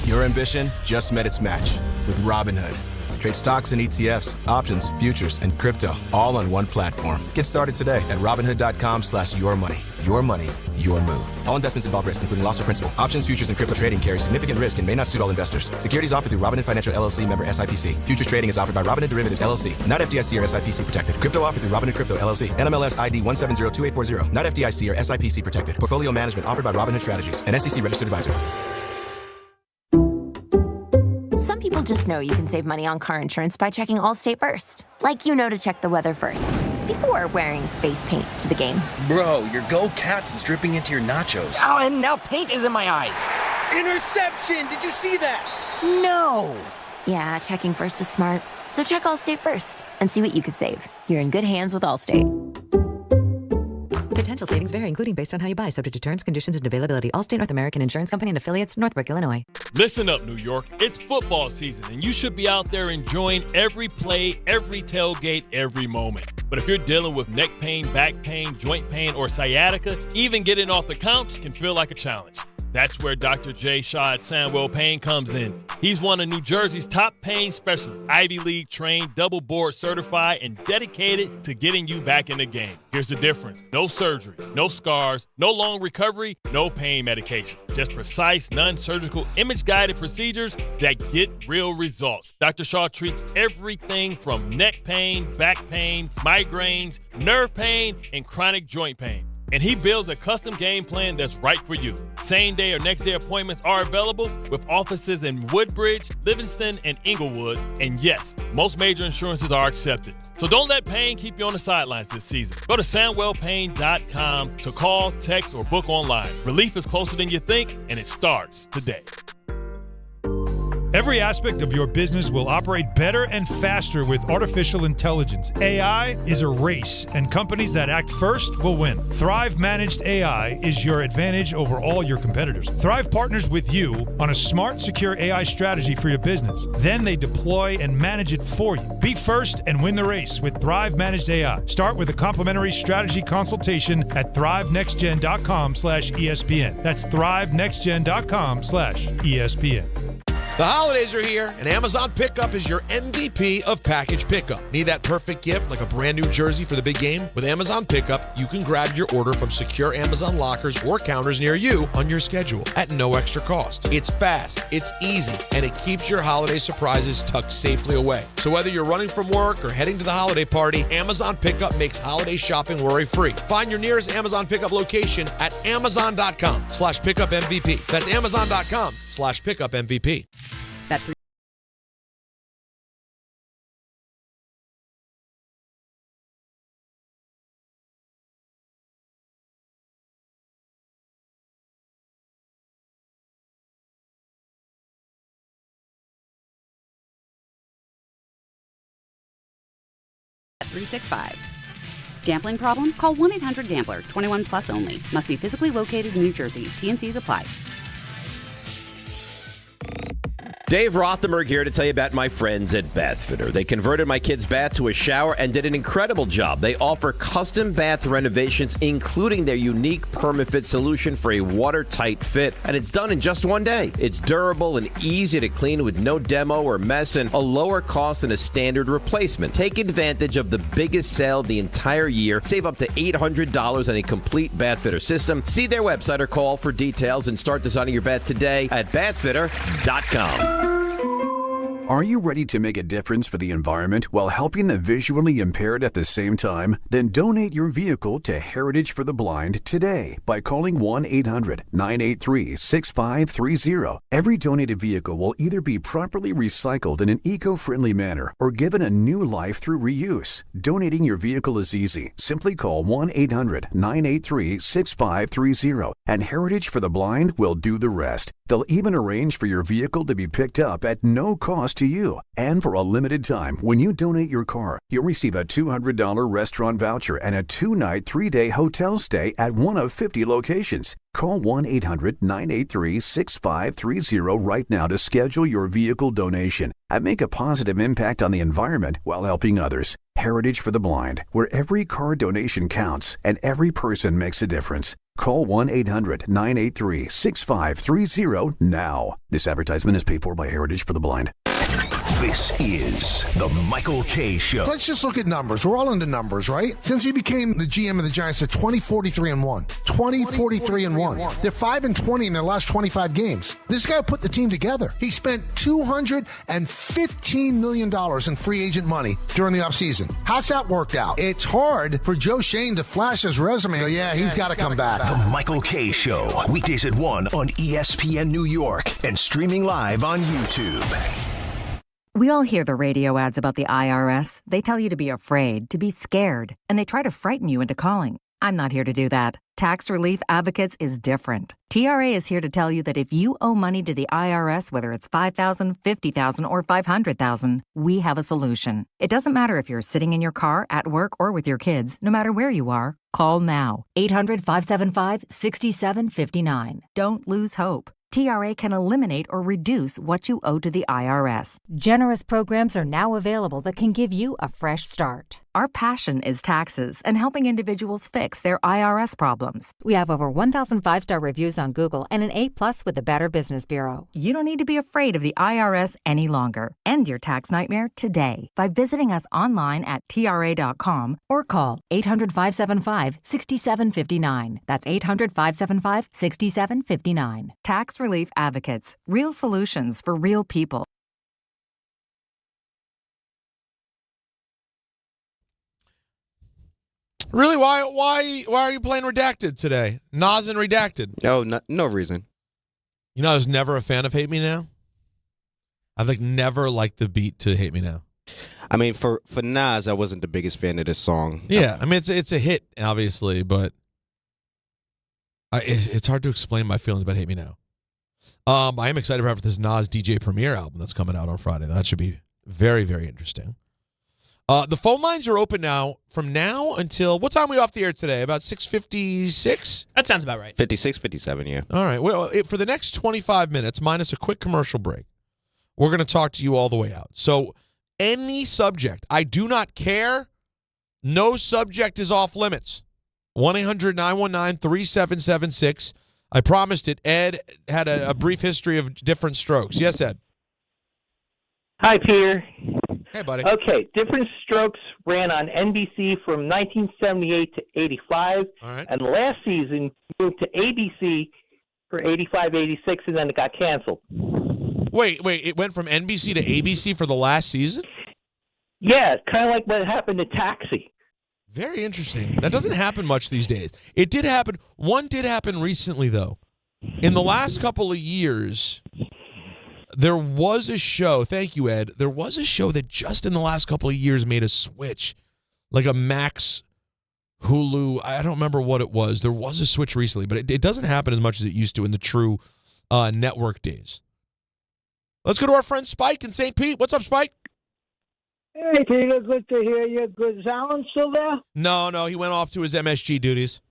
Your ambition just met its match with Robinhood. Trade stocks and ETFs, options, futures, and crypto all on one platform. Get started today at Robinhood.com/yourmoney. Your money, your move. All investments involve risk, including loss of principal. Options, futures, and crypto trading carry significant risk and may not suit all investors. Securities offered through Robinhood Financial LLC, member SIPC. Futures trading is offered by Robinhood Derivatives LLC, not FDIC or SIPC protected. Crypto offered through Robinhood Crypto LLC, NMLS ID 1702840, not FDIC or SIPC protected. Portfolio management offered by Robinhood Strategies, an SEC registered advisor. Some people just know you can save money on car insurance by checking Allstate first. Like you know to check the weather first, before wearing face paint to the game. Bro, your Go Cats is dripping into your nachos. Oh, and now paint is in my eyes. Interception! Did you see that? No! Yeah, checking first is smart. So check Allstate first and see what you could save. You're in good hands with Allstate. Potential savings vary, including based on how you buy, subject to terms, conditions, and availability. Allstate North American Insurance Company and affiliates, Northbrook, Illinois. Listen up, New York. It's football season, and you should be out there enjoying every play, every tailgate, every moment. But if you're dealing with neck pain, back pain, joint pain, or sciatica, even getting off the couch can feel like a challenge. That's where Dr. Jay Shaw at Sandwell Pain comes in. He's one of New Jersey's top pain specialists, Ivy League trained, double board certified, and dedicated to getting you back in the game. Here's the difference. No surgery, no scars, no long recovery, no pain medication. Just precise, non-surgical, image-guided procedures that get real results. Dr. Shaw treats everything from neck pain, back pain, migraines, nerve pain, and chronic joint pain. And he builds a custom game plan that's right for you. Same day or next day appointments are available with offices in Woodbridge, Livingston, and Inglewood. And yes, most major insurances are accepted. So don't let pain keep you on the sidelines this season. Go to SandwellPain.com to call, text, or book online. Relief is closer than you think, and it starts today. Every aspect of your business will operate better and faster with artificial intelligence. AI is a race, and companies that act first will win. Thrive Managed AI is your advantage over all your competitors. Thrive partners with you on a smart, secure AI strategy for your business. Then they deploy and manage it for you. Be first and win the race with Thrive Managed AI. Start with a complimentary strategy consultation at thrivenextgen.com/ESPN. That's thrivenextgen.com/ESPN. The holidays are here, and Amazon Pickup is your MVP of package pickup. Need that perfect gift like a brand new jersey for the big game? With Amazon Pickup, you can grab your order from secure Amazon lockers or counters near you on your schedule at no extra cost. It's fast, it's easy, and it keeps your holiday surprises tucked safely away. So whether you're running from work or heading to the holiday party, Amazon Pickup makes holiday shopping worry-free. Find your nearest Amazon Pickup location at amazon.com/pickupmvp. That's amazon.com/pickupmvp. $365. Gambling problem? Call 1-800-GAMBLER. 21 plus only. Must be physically located in New Jersey. T&Cs apply. Dave Rothenberg here to tell you about my friends at Bathfitter. They converted my kid's bath to a shower and did an incredible job. They offer custom bath renovations, including their unique PermaFit solution for a watertight fit, and it's done in just one day. It's durable and easy to clean with no demo or mess and a lower cost than a standard replacement. Take advantage of the biggest sale of the entire year. Save up to $800 on a complete Bathfitter system. See their website or call for details and start designing your bath today at bathfitter.com. Are you ready to make a difference for the environment while helping the visually impaired at the same time? Then donate your vehicle to Heritage for the Blind today by calling 1-800-983-6530. Every donated vehicle will either be properly recycled in an eco-friendly manner or given a new life through reuse. Donating your vehicle is easy. Simply call 1-800-983-6530 and Heritage for the Blind will do the rest. They'll even arrange for your vehicle to be picked up at no cost to you. And for a limited time, when you donate your car, you'll receive a $200 restaurant voucher and a 2-night, 3-day hotel stay at one of 50 locations. Call 1-800-983-6530 right now to schedule your vehicle donation and make a positive impact on the environment while helping others. Heritage for the Blind, where every car donation counts and every person makes a difference. Call 1-800-983-6530 now. This advertisement is paid for by Heritage for the Blind. This is the Michael K. Show. Let's just look at numbers. We're all into numbers, right? Since he became the GM of the Giants, they're 20-43-1. 20-43-1. They're 5-20 in their last 25 games. This guy put the team together. He spent $215 million in free agent money during the offseason. How's that worked out? It's hard for Joe Shane to flash his resume. Yeah, he's got to come back. The Michael K. Show. Weekdays at 1 on ESPN New York and streaming live on YouTube. We all hear the radio ads about the IRS. They tell you to be afraid, to be scared, and they try to frighten you into calling. I'm not here to do that. Tax Relief Advocates is different. TRA is here to tell you that if you owe money to the IRS, whether it's $5,000, $50,000, or $500,000, we have a solution. It doesn't matter if you're sitting in your car, at work, or with your kids. No matter where you are, call now. 800-575-6759. Don't lose hope. TRA can eliminate or reduce what you owe to the IRS. Generous programs are now available that can give you a fresh start. Our passion is taxes and helping individuals fix their IRS problems. We have over 1,000 5-star reviews on Google and an A+ with the Better Business Bureau. You don't need to be afraid of the IRS any longer. End your tax nightmare today by visiting us online at TRA.com or call 800-575-6759. That's 800-575-6759. Tax Relief Advocates. Real solutions for real people. Really? Why are you playing Redacted today? Nas and Redacted. No reason. You know, I was never a fan of Hate Me Now. I've never liked the beat to Hate Me Now. I mean, for Nas, I wasn't the biggest fan of this song. Yeah, I mean it's a hit, obviously, but it's hard to explain my feelings about Hate Me Now. I am excited for this Nas DJ Premier album that's coming out on Friday. That should be very, very interesting. The phone lines are open now from now until, what time are we off the air today? About 6:56? That sounds about right. 56, 57, yeah. All right. Well, for the next 25 minutes, minus a quick commercial break, we're going to talk to you all the way out. So any subject, I do not care. No subject is off limits. 1-800-919-3776. I promised it. Ed had a brief history of different strokes. Yes, Ed. Hi, Peter. Hey, buddy. Okay, Different Strokes ran on NBC from 1978 to 85. All right. And last season moved to ABC for 85, 86, and then it got canceled. Wait, it went from NBC to ABC for the last season? Yeah, kind of like what happened to Taxi. Very interesting. That doesn't happen much these days. It did happen. One did happen recently, though. In the last couple of years, there was a show. Thank you, Ed. There was a show that just in the last couple of years made a switch, like a Max, Hulu. I don't remember what it was. There was a switch recently, but it doesn't happen as much as it used to in the true network days. Let's go to our friend Spike in St. Pete. What's up, Spike? Hey, Peter. Good to hear you. Good. Is Alan still there? No. He went off to his MSG duties.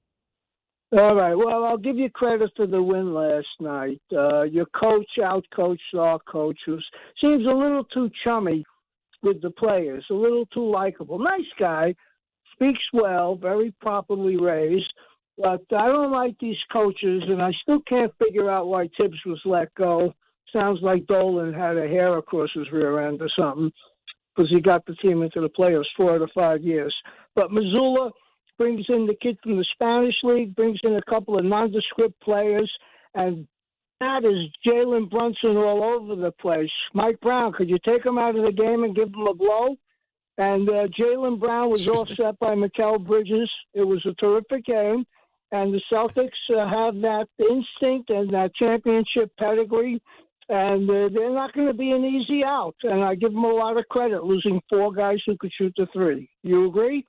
All right. Well, I'll give you credit for the win last night. Your coach out-coached our coach, who seems a little too chummy with the players, a little too likable. Nice guy, speaks well, very properly raised. But I don't like these coaches, and I still can't figure out why Tibbs was let go. Sounds like Dolan had a hair across his rear end or something, because he got the team into the playoffs 4 out of 5 years. But Missoula brings in the kid from the Spanish League, brings in a couple of nondescript players, and that is Jalen Brunson all over the place. Mike Brown, could you take him out of the game and give him a blow? And Jalen Brown was offset by Mikal Bridges. It was a terrific game. And the Celtics have that instinct and that championship pedigree. And they're not going to be an easy out. And I give them a lot of credit, losing 4 guys who could shoot the 3. You agree?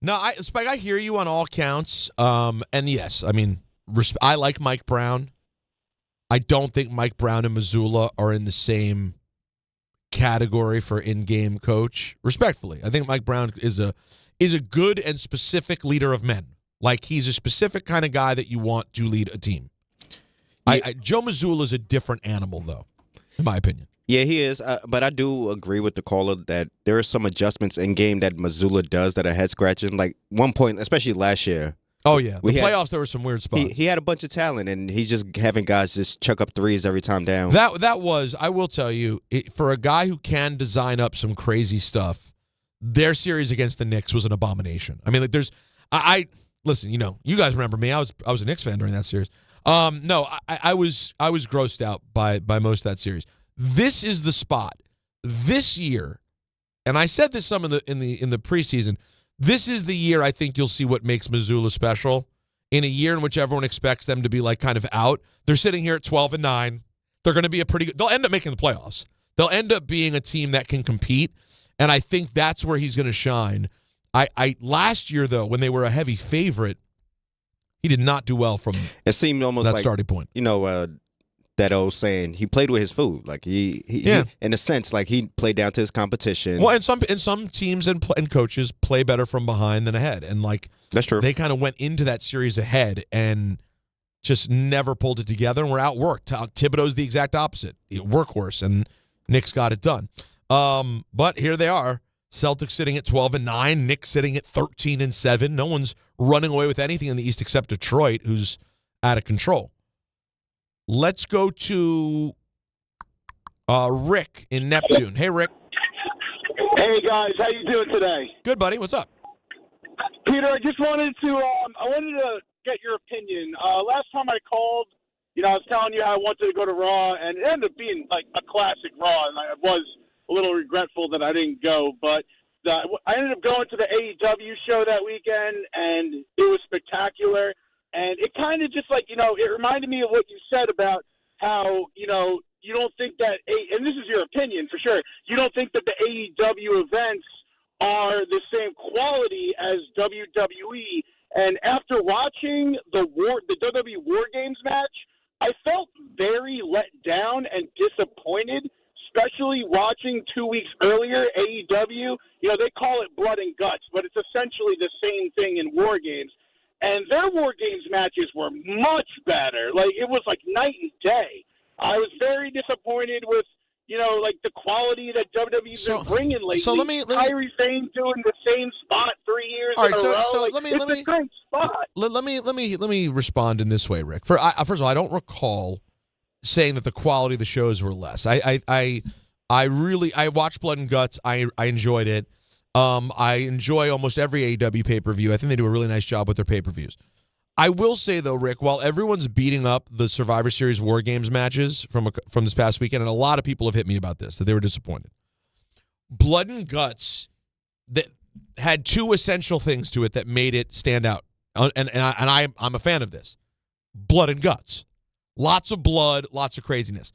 No, Spike, I hear you on all counts. And yes, I mean, I like Mike Brown. I don't think Mike Brown and Missoula are in the same category for in-game coach. Respectfully, I think Mike Brown is a good and specific leader of men. Like, he's a specific kind of guy that you want to lead a team. Joe Missoula is a different animal, though, in my opinion. Yeah, he is. But I do agree with the caller that there are some adjustments in game that Missoula does that are head-scratching. Like, one point, especially last year. Oh, yeah. The playoffs, there were some weird spots. He had a bunch of talent, and he's just having guys just chuck up threes every time down. That was, I will tell you, for a guy who can design up some crazy stuff, their series against the Knicks was an abomination. I mean, like, listen, you know, you guys remember me. I was a Knicks fan during that series. No, I was grossed out by most of that series. This is the spot this year, and I said this some in the preseason. This is the year I think you'll see what makes Missoula special. In a year in which everyone expects them to be like kind of out, they're sitting here at 12-9. They're going to be a pretty good. They'll end up making the playoffs. They'll end up being a team that can compete, and I think that's where he's going to shine. I last year though, when they were a heavy favorite, he did not do well from it seemed almost that like, starting point. You know, that old saying, he played with his food. Like he in a sense, like he played down to his competition. Well, and some teams and coaches play better from behind than ahead, and like that's true. They kind of went into that series ahead and just never pulled it together, and were outworked. Thibodeau's the exact opposite, workhorse, and Knicks got it done. But here they are. Celtics sitting at 12-9, Knicks sitting at 13-7. No one's running away with anything in the East except Detroit, who's out of control. Let's go to Rick in Neptune. Hey, Rick. Hey, guys. How you doing today? Good, buddy. What's up? Peter, I just wanted to get your opinion. Last time I called, I was telling you how I wanted to go to Raw, and it ended up being like a classic Raw, and I was a little regretful that I didn't go, but I ended up going to the AEW show that weekend, and it was spectacular. And it kind of just like, it reminded me of what you said about how, you don't think that, and this is your opinion for sure, you don't think that the AEW events are the same quality as WWE. And after watching the WWE War Games match, I felt very let down and disappointed, especially watching 2 weeks earlier, AEW, they call it blood and guts, but it's essentially the same thing in War Games. And their War Games matches were much better. Like, it was like night and day. I was very disappointed with, the quality that WWE's been bringing lately. So let me Kyrie Sane doing the same spot 3 years in a row. It's a great spot. Let me respond in this way, Rick. First of all, I don't recall saying that the quality of the shows were less. I watched Blood and Guts. I enjoyed it. I enjoy almost every AEW pay-per-view. I think they do a really nice job with their pay-per-views. I will say, though, Rick, while everyone's beating up the Survivor Series War Games matches from this past weekend, and a lot of people have hit me about this, that they were disappointed, Blood and Guts that had 2 essential things to it that made it stand out. And I'm a fan of this. Blood and Guts. Lots of blood, lots of craziness.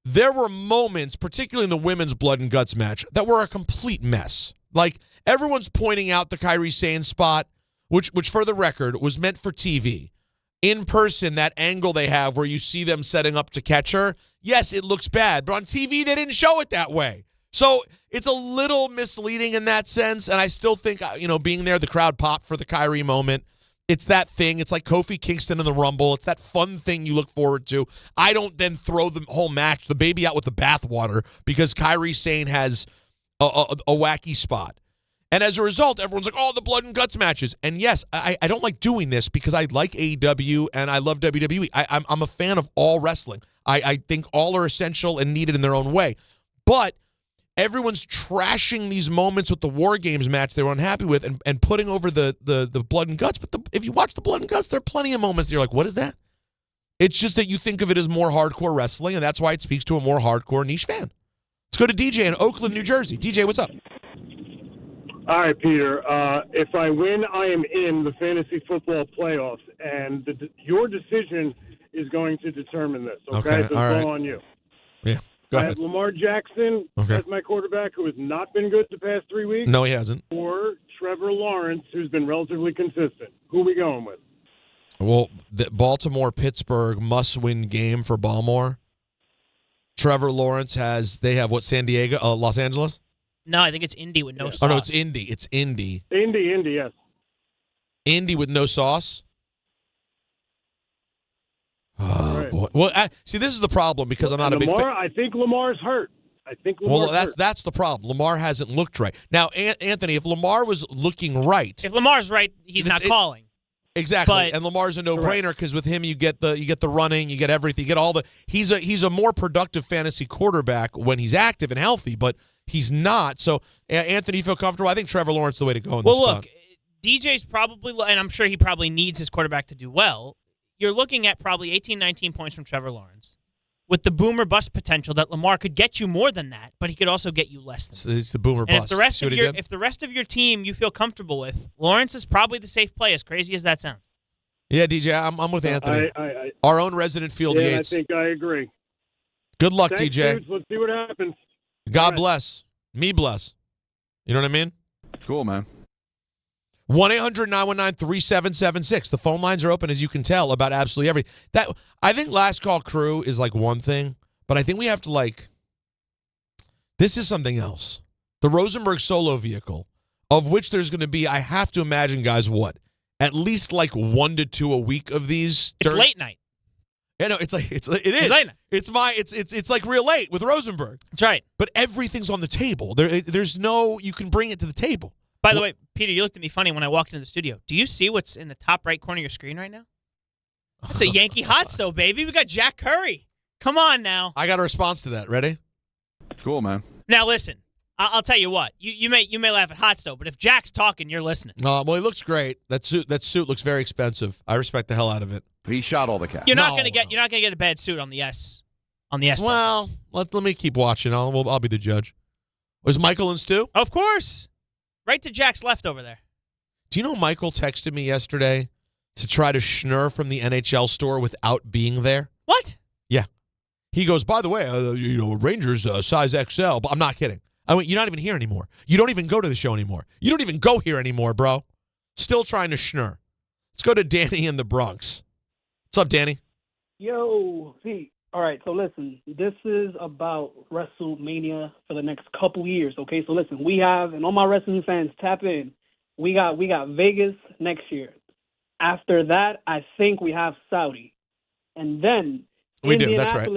There were moments, particularly in the women's Blood and Guts match, that were a complete mess. Like, everyone's pointing out the Kyrie Sane spot, which for the record, was meant for TV. In person, that angle they have where you see them setting up to catch her, yes, it looks bad, but on TV, they didn't show it that way. So it's a little misleading in that sense, and I still think, being there, the crowd popped for the Kyrie moment. It's that thing. It's like Kofi Kingston in the Rumble. It's that fun thing you look forward to. I don't then throw the whole match, the baby out with the bathwater, because Kyrie Sane has a wacky spot. And as a result, everyone's like, oh, the Blood and Guts matches. And yes, I don't like doing this because I like AEW and I love WWE. I'm a fan of all wrestling. I think all are essential and needed in their own way. But everyone's trashing these moments with the War Games match they were unhappy with and putting over the Blood and Guts. But if you watch the Blood and Guts, there are plenty of moments that you're like, what is that? It's just that you think of it as more hardcore wrestling, and that's why it speaks to a more hardcore niche fan. Let's go to DJ in Oakland, New Jersey. DJ, what's up? All right, Peter. If I win, I am in the fantasy football playoffs, and your decision is going to determine this. Okay, so all it's right. all on you. Yeah, go I ahead. have Lamar Jackson as my quarterback, who has not been good the past 3 weeks. No, he hasn't. Or Trevor Lawrence, who's been relatively consistent. Who are we going with? Well, the Baltimore-Pittsburgh must-win game for Baltimore. Trevor Lawrence they have what, San Diego, Los Angeles? No, I think it's Indy with no sauce. Oh, no, it's Indy. It's Indy. Indy, yes. Indy with no sauce? Oh, right. boy. Well, see, this is the problem because I'm not a big fan. I think Lamar's hurt. Well, that's the problem. Lamar hasn't looked right. Now, Anthony, if Lamar was looking right. If Lamar's right, he's not calling. Exactly, But- and Lamar's a no-brainer because with him you get the running, you get everything, you get all the. He's a more productive fantasy quarterback when he's active and healthy, but he's not. So, Anthony, you feel comfortable? I think Trevor Lawrence is the way to go in this spot. Well, look, DJ's probably, and I'm sure he probably needs his quarterback to do well. You're looking at probably 18, 19 points from Trevor Lawrence, with the boomer bust potential that Lamar could get you more than that, but he could also get you less than that. So it's the boomer And bust. if the rest of your team you feel comfortable with, Lawrence is probably the safe play, as crazy as that sounds. Yeah, DJ, I'm with Anthony. Our own resident Field Yates. I think I agree. Good luck, Thanks, DJ. dudes. Let's see what happens. God bless. Me bless. You know what I mean? Cool, man. 1-800-919-3776. The phone lines are open, as you can tell, about absolutely everything. I think Last Call Crew is like one thing, but I think we have to this is something else. The Rosenberg solo vehicle, of which there's going to be, I have to imagine, guys, what? At least 1 to 2 a week of these. It's late night. Yeah, no, it is. It's late night. It's like real late with Rosenberg. That's right. But everything's on the table. There's no, you can bring it to the table. By the way, Peter, you looked at me funny when I walked into the studio. Do you see what's in the top right corner of your screen right now? It's a Yankee hot stove, baby. We got Jack Curry. Come on now. I got a response to that. Ready? Cool, man. Now listen. I'll tell you what. You may laugh at hot stove, but if Jack's talking, you're listening. Well, he looks great. That suit looks very expensive. I respect the hell out of it. He shot all the cats. You're not gonna get a bad suit on the S. Well, let me keep watching. I'll be the judge. Was Michael and Stu? Of course. Right to Jack's left over there. Do you know Michael texted me yesterday to try to schnurr from the NHL store without being there? What? Yeah. He goes, by the way, Rangers size XL. But I'm not kidding. I went, you're not even here anymore. You don't even go to the show anymore. You don't even go here anymore, bro. Still trying to schnurr. Let's go to Danny in the Bronx. What's up, Danny? Yo, Pete. All right, so listen, this is about WrestleMania for the next couple years, okay? So listen, we have, and all my wrestling fans, tap in. We got Vegas next year. After that, I think we have Saudi. And then we do, that's right.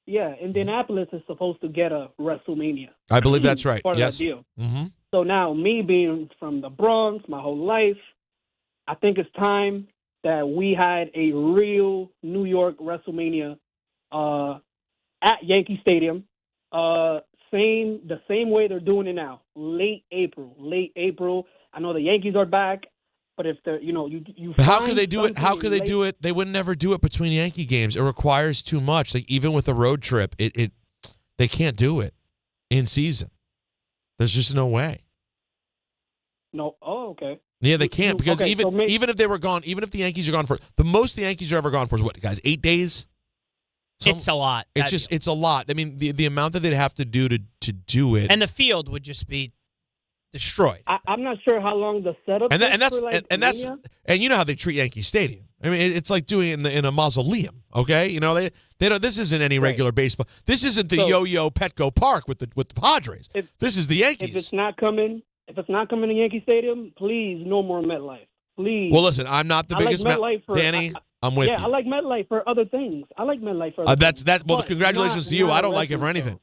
Yeah, Indianapolis is supposed to get a WrestleMania. I believe that's right. Part Yes. of that deal. Mm-hmm. So now, me being from the Bronx, my whole life, I think it's time that we had a real New York WrestleMania at Yankee Stadium. The same way they're doing it now. Late April. I know the Yankees are back, but if they're, you. But how could they do it? How could they do it? They would never do it between Yankee games. It requires too much. Like even with a road trip, they can't do it in season. There's just no way. No. Oh, okay. Yeah, they can't because okay, even if they were gone, even if the Yankees are gone for the most the Yankees are ever gone for is what, guys? 8 days. It's a lot. It's a lot. I mean, the amount that they'd have to do to do it, and the field would just be destroyed. I'm not sure how long the setup. And that's Mania. and you know how they treat Yankee Stadium. I mean, it's like doing it in a mausoleum. Okay, they don't. This isn't any regular baseball. This isn't the Yo-Yo Petco Park with the Padres. This is the Yankees. If it's not coming to Yankee Stadium, please no more MetLife. Please. Well, listen, I'm not the biggest MetLife for Danny. I'm with you. Yeah, I like MetLife for other things. Well, congratulations to you. I don't like it for anything.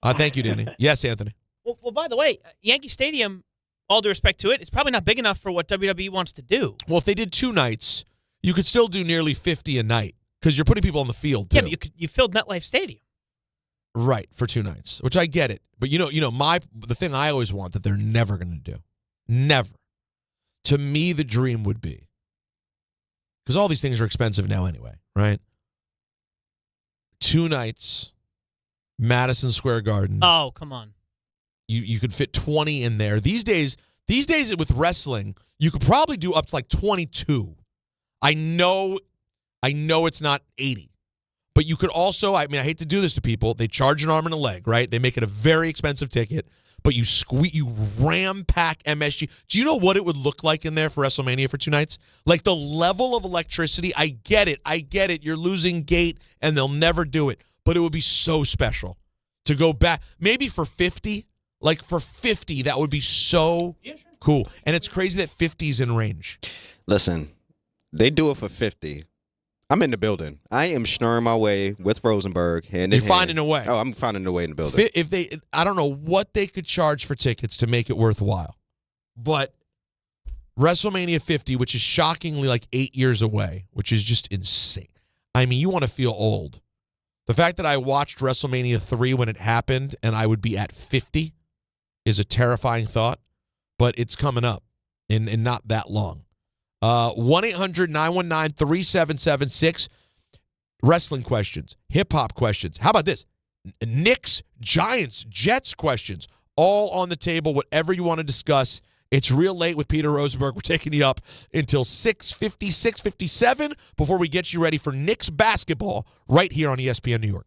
Thank you, Danny. Yes, Anthony. Well, by the way, Yankee Stadium, all due respect to it, it's probably not big enough for what WWE wants to do. Well, if they did 2 nights, you could still do nearly 50 a night because you're putting people on the field too. Yeah, but you filled MetLife Stadium. Right, for 2 nights, which I get it. But the thing I always want that they're never going to do, never. To me, the dream would be because all these things are expensive now anyway, right? 2 nights, Madison Square Garden. Oh, come on. You could fit 20 in there. These days with wrestling, you could probably do up to like 22. I know it's not 80. But you could also, I hate to do this to people, they charge an arm and a leg, right? They make it a very expensive ticket, but you ram pack MSG. Do you know what it would look like in there for WrestleMania for 2 nights? Like the level of electricity, I get it. You're losing gate and they'll never do it. But it would be so special to go back. Maybe for 50, like for 50, that would be so cool. And it's crazy that 50's in range. Listen, they do it for 50. I'm in the building. I am schnorring my way with Rosenberg. You're finding a way. Oh, I'm finding a way in the building. I don't know what they could charge for tickets to make it worthwhile. But WrestleMania 50, which is shockingly like 8 years away, which is just insane. I mean, you want to feel old. The fact that I watched WrestleMania 3 when it happened and I would be at 50 is a terrifying thought, but it's coming up in not that long. 1-800-919-3776. Wrestling questions, hip-hop questions. How about this? Knicks, Giants, Jets questions. All on the table, whatever you want to discuss. It's real late with Peter Rosenberg. We're taking you up until 6:50, 6:57 before we get you ready for Knicks basketball right here on ESPN New York.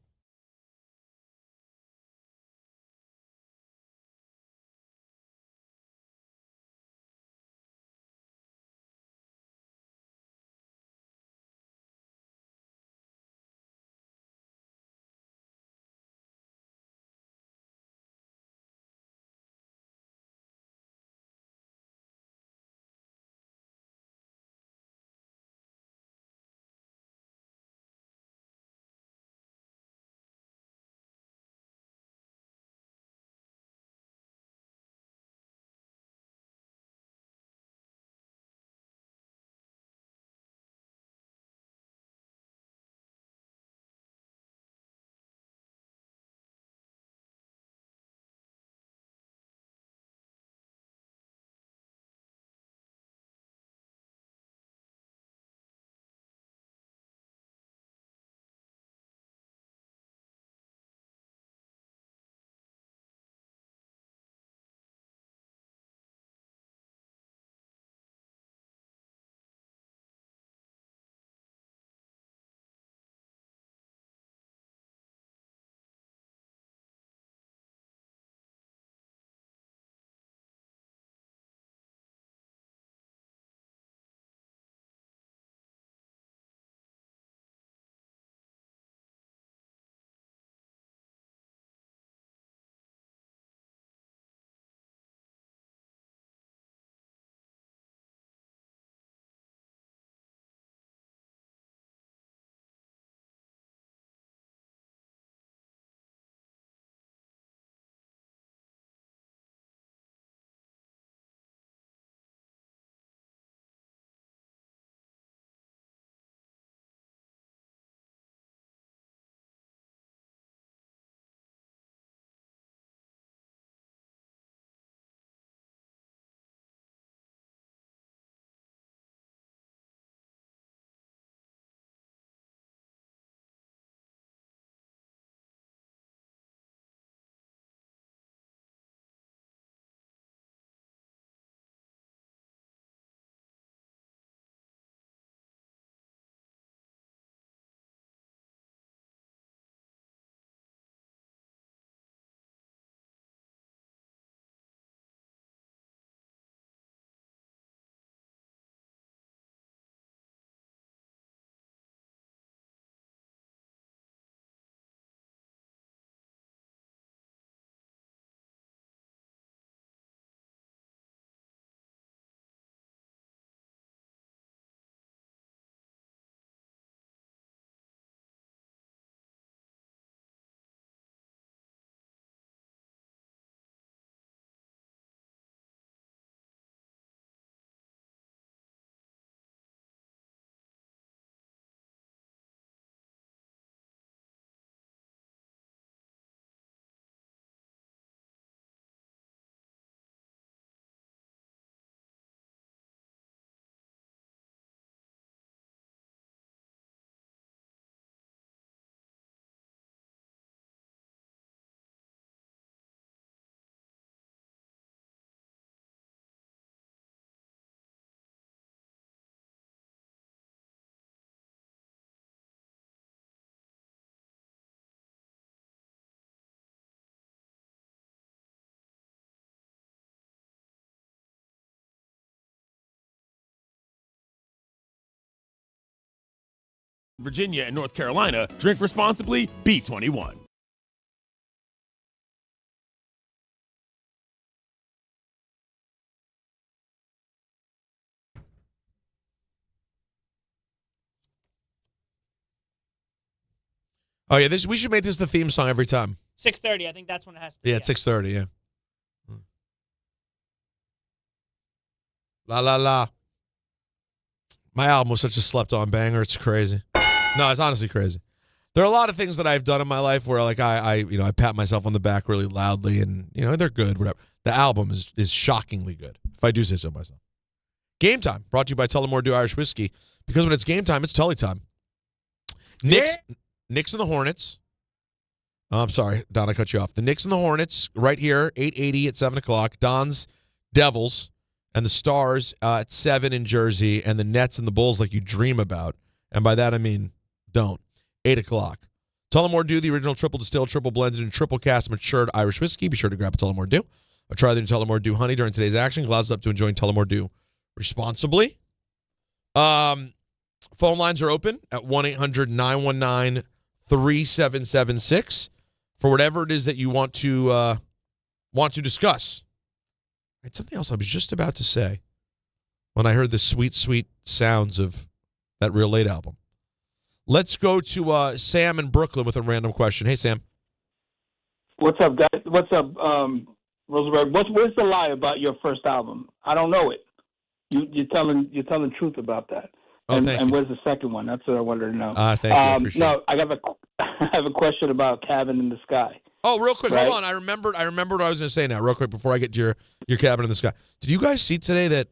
Virginia, and North Carolina. Drink responsibly. B21. Oh, yeah, we should make this the theme song every time. 6:30. I think that's when it has to be. Yeah, it's 6:30, yeah. La, la, la. My album was such a slept-on banger. It's crazy. No, it's honestly crazy. There are a lot of things that I've done in my life where, like, I pat myself on the back really loudly, and, they're good, whatever. The album is shockingly good, if I do say so myself. Game Time, brought to you by Tullamore Dew Irish Whiskey, because when it's game time, it's Tully time. Knicks and the Hornets. Oh, I'm sorry, Don, I cut you off. The Knicks and the Hornets right here, 8:80 at 7 o'clock. Don's Devils and the Stars at 7 in Jersey, and the Nets and the Bulls like you dream about. And by that, I mean don't. 8 o'clock. Tullamore Dew, the original triple distilled, triple blended, and triple cast matured Irish whiskey. Be sure to grab a Tullamore Dew. Try the new Tullamore Dew Honey during today's action. Glasses up to enjoying Tullamore Dew responsibly. Phone lines are open at 1-800-919-3776 for whatever it is that you want to discuss. It's something else I was just about to say when I heard the sweet, sweet sounds of that Real Late album. Let's go to Sam in Brooklyn with a random question. Hey, Sam. What's up, guys? What's up, Rosenberg? Where's the lie about your first album? I don't know it. You're telling the truth about that. Oh, and, thank and you. where's the second one? That's what I wanted to know. Thank you. I appreciate no, I have a question about Cabin in the Sky. Oh, real quick, Right? hold on. I remembered what I was going to say now, real quick, before I get to your Cabin in the Sky. Did you guys see today that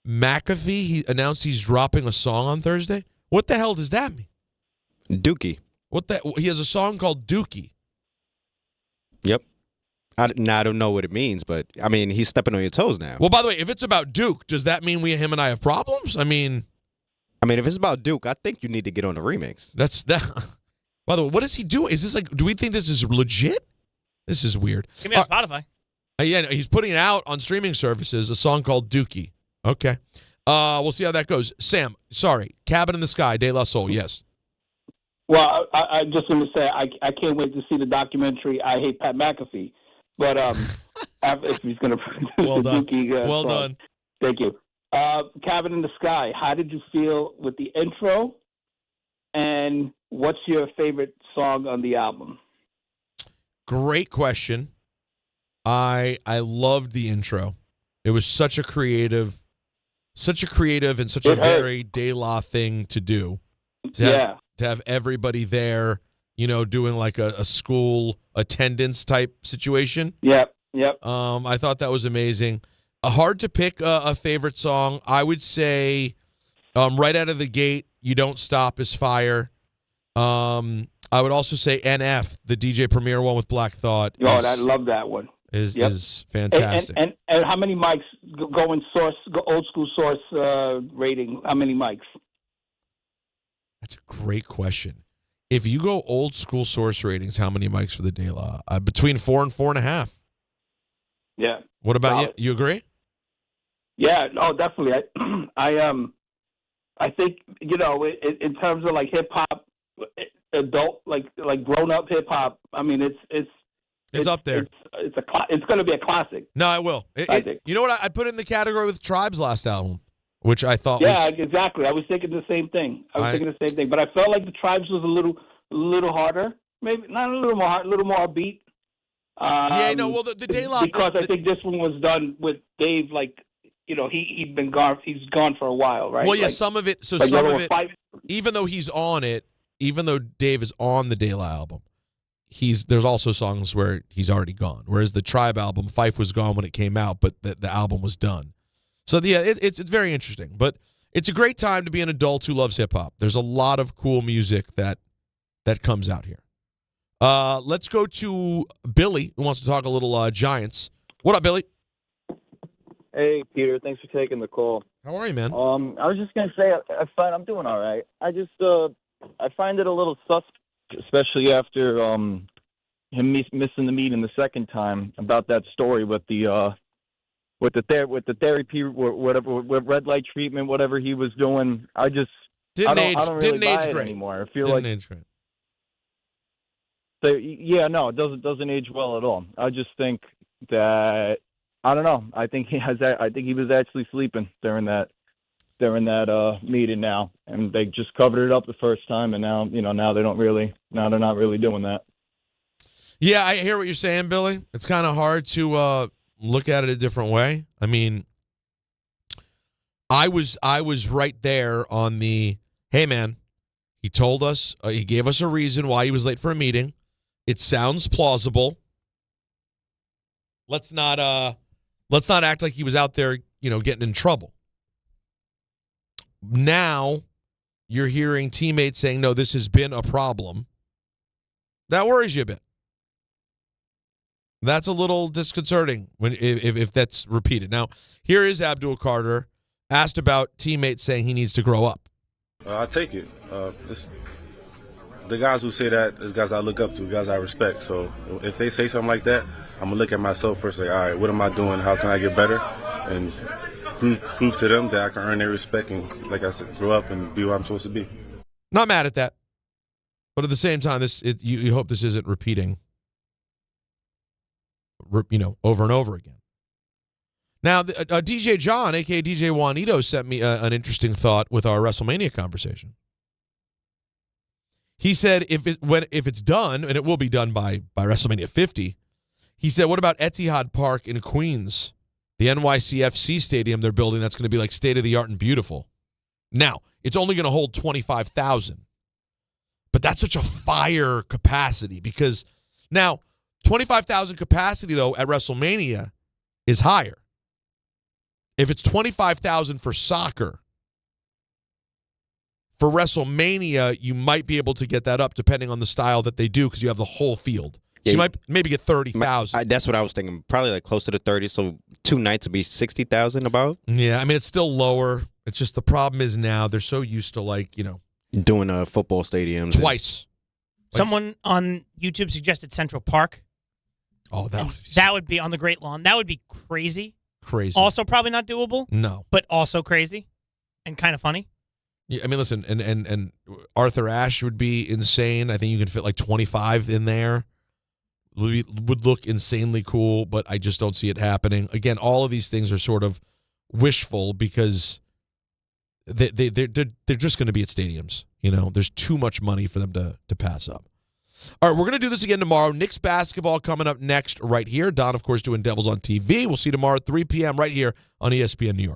McAfee, he announced he's dropping a song on Thursday? What the hell does that mean? Dookie. He has a song called Dookie. Yep. I don't know what it means, but, I mean, he's stepping on your toes now. Well, by the way, if it's about Duke, does that mean him and I have problems? I mean, if it's about Duke, I think you need to get on the remix. That's that. By the way, what is he doing? Is this do we think this is legit? This is weird. Give me on Spotify. Yeah, no, he's putting it out on streaming services, a song called Dookie. Okay. We'll see how that goes. Sam, sorry. Cabin in the Sky, De La Soul, yes. Well, I just want to say I can't wait to see the documentary I Hate Pat McAfee. But if he's going to produce well the done. Dookie Well song. done. Thank you. Cabin in the Sky, how did you feel with the intro? And what's your favorite song on the album? Great question. I loved the intro. It was such a creative and such a very De La thing to do. To have everybody there, doing like a school attendance type situation. Yep. I thought that was amazing. Hard to pick a favorite song. I would say right out of the gate, You Don't Stop is fire. I would also say NF, the DJ Premier one with Black Thought. I love that one. Is fantastic. And how many mics go old school source rating? How many mics? That's a great question. If you go old school source ratings, how many mics for the De La? Between 4 and 4.5. Yeah. What about you? You agree? Yeah. No, definitely. I think in terms of like hip hop, adult like grown up hip hop. I mean, it's up there. It's going to be a classic. No, I will. I think. You know what? I put it in the category with Tribe's last album, which I thought Yeah, was... exactly. I was thinking the same thing. But I felt like the Tribes was a little harder. Maybe not a little more upbeat. The De La... Because I think this one was done with Dave, he'd been gone. He's gone for a while, right? Well, yeah, some of it... even though he's on it, even though Dave is on the De La album, there's also songs where he's already gone. Whereas the Tribe album, Fife was gone when it came out, but the album was done. So yeah, it's very interesting. But it's a great time to be an adult who loves hip hop. There's a lot of cool music that comes out here. Let's go to Billy, who wants to talk a little Giants. What up, Billy? Hey, Peter. Thanks for taking the call. How are you, man? I was just gonna say I'm doing all right. I just I find it a little suspect, especially after him missing the meeting the second time, about that story with the therapy, whatever, with red light treatment, whatever he was doing. I just Didn't I don't really age buy it great anymore. I feel Didn't like age great. So yeah, no, it doesn't age well at all. I just think that I don't know. I think he was actually sleeping during that meeting now, and they just covered it up the first time, and now they're not really doing that. Yeah, I hear what you're saying, Billy. It's kind of hard to look at it a different way. I mean, I was right there on the, hey man, he told us, he gave us a reason why he was late for a meeting. It sounds plausible. Let's not act like he was out there, getting in trouble. Now you're hearing teammates saying, no, this has been a problem. That worries you a bit. That's a little disconcerting if that's repeated. Now, here is Abdul Carter asked about teammates saying he needs to grow up. I take it. The guys who say that is guys I look up to, guys I respect. So if they say something like that, I'm going to look at myself first, like, all right, what am I doing? How can I get better? And prove to them that I can earn their respect and, like I said, grow up and be who I'm supposed to be. Not mad at that. But at the same time, you hope this isn't repeating, over and over again. Now, DJ John, a.k.a. DJ Juanito, sent me an interesting thought with our WrestleMania conversation. He said if it's done, and it will be done by WrestleMania 50, he said, what about Etihad Park in Queens, the NYCFC stadium they're building that's going to be like state-of-the-art and beautiful? Now, it's only going to hold 25,000, but that's such a fire capacity because now 25,000 capacity, though, at WrestleMania is higher. If it's 25,000 for soccer, for WrestleMania, you might be able to get that up depending on the style that they do because you have the whole field. So you might maybe get 30,000. That's what I was thinking. Probably like closer to 30. So 2 nights would be 60,000 about. Yeah, I mean, it's still lower. It's just the problem is now they're so used to doing a football stadium twice. Someone on YouTube suggested Central Park. Oh, that would be on the Great Lawn. That would be crazy. Crazy. Also probably not doable. No. But also crazy and kind of funny. Yeah, I mean, listen, and Arthur Ashe would be insane. I think you can fit like 25 in there. Would look insanely cool, but I just don't see it happening. Again, all of these things are sort of wishful because they're just going to be at stadiums. There's too much money for them to pass up. All right, we're going to do this again tomorrow. Knicks basketball coming up next right here. Don, of course, doing Devils on TV. We'll see you tomorrow at 3 p.m. right here on ESPN New York.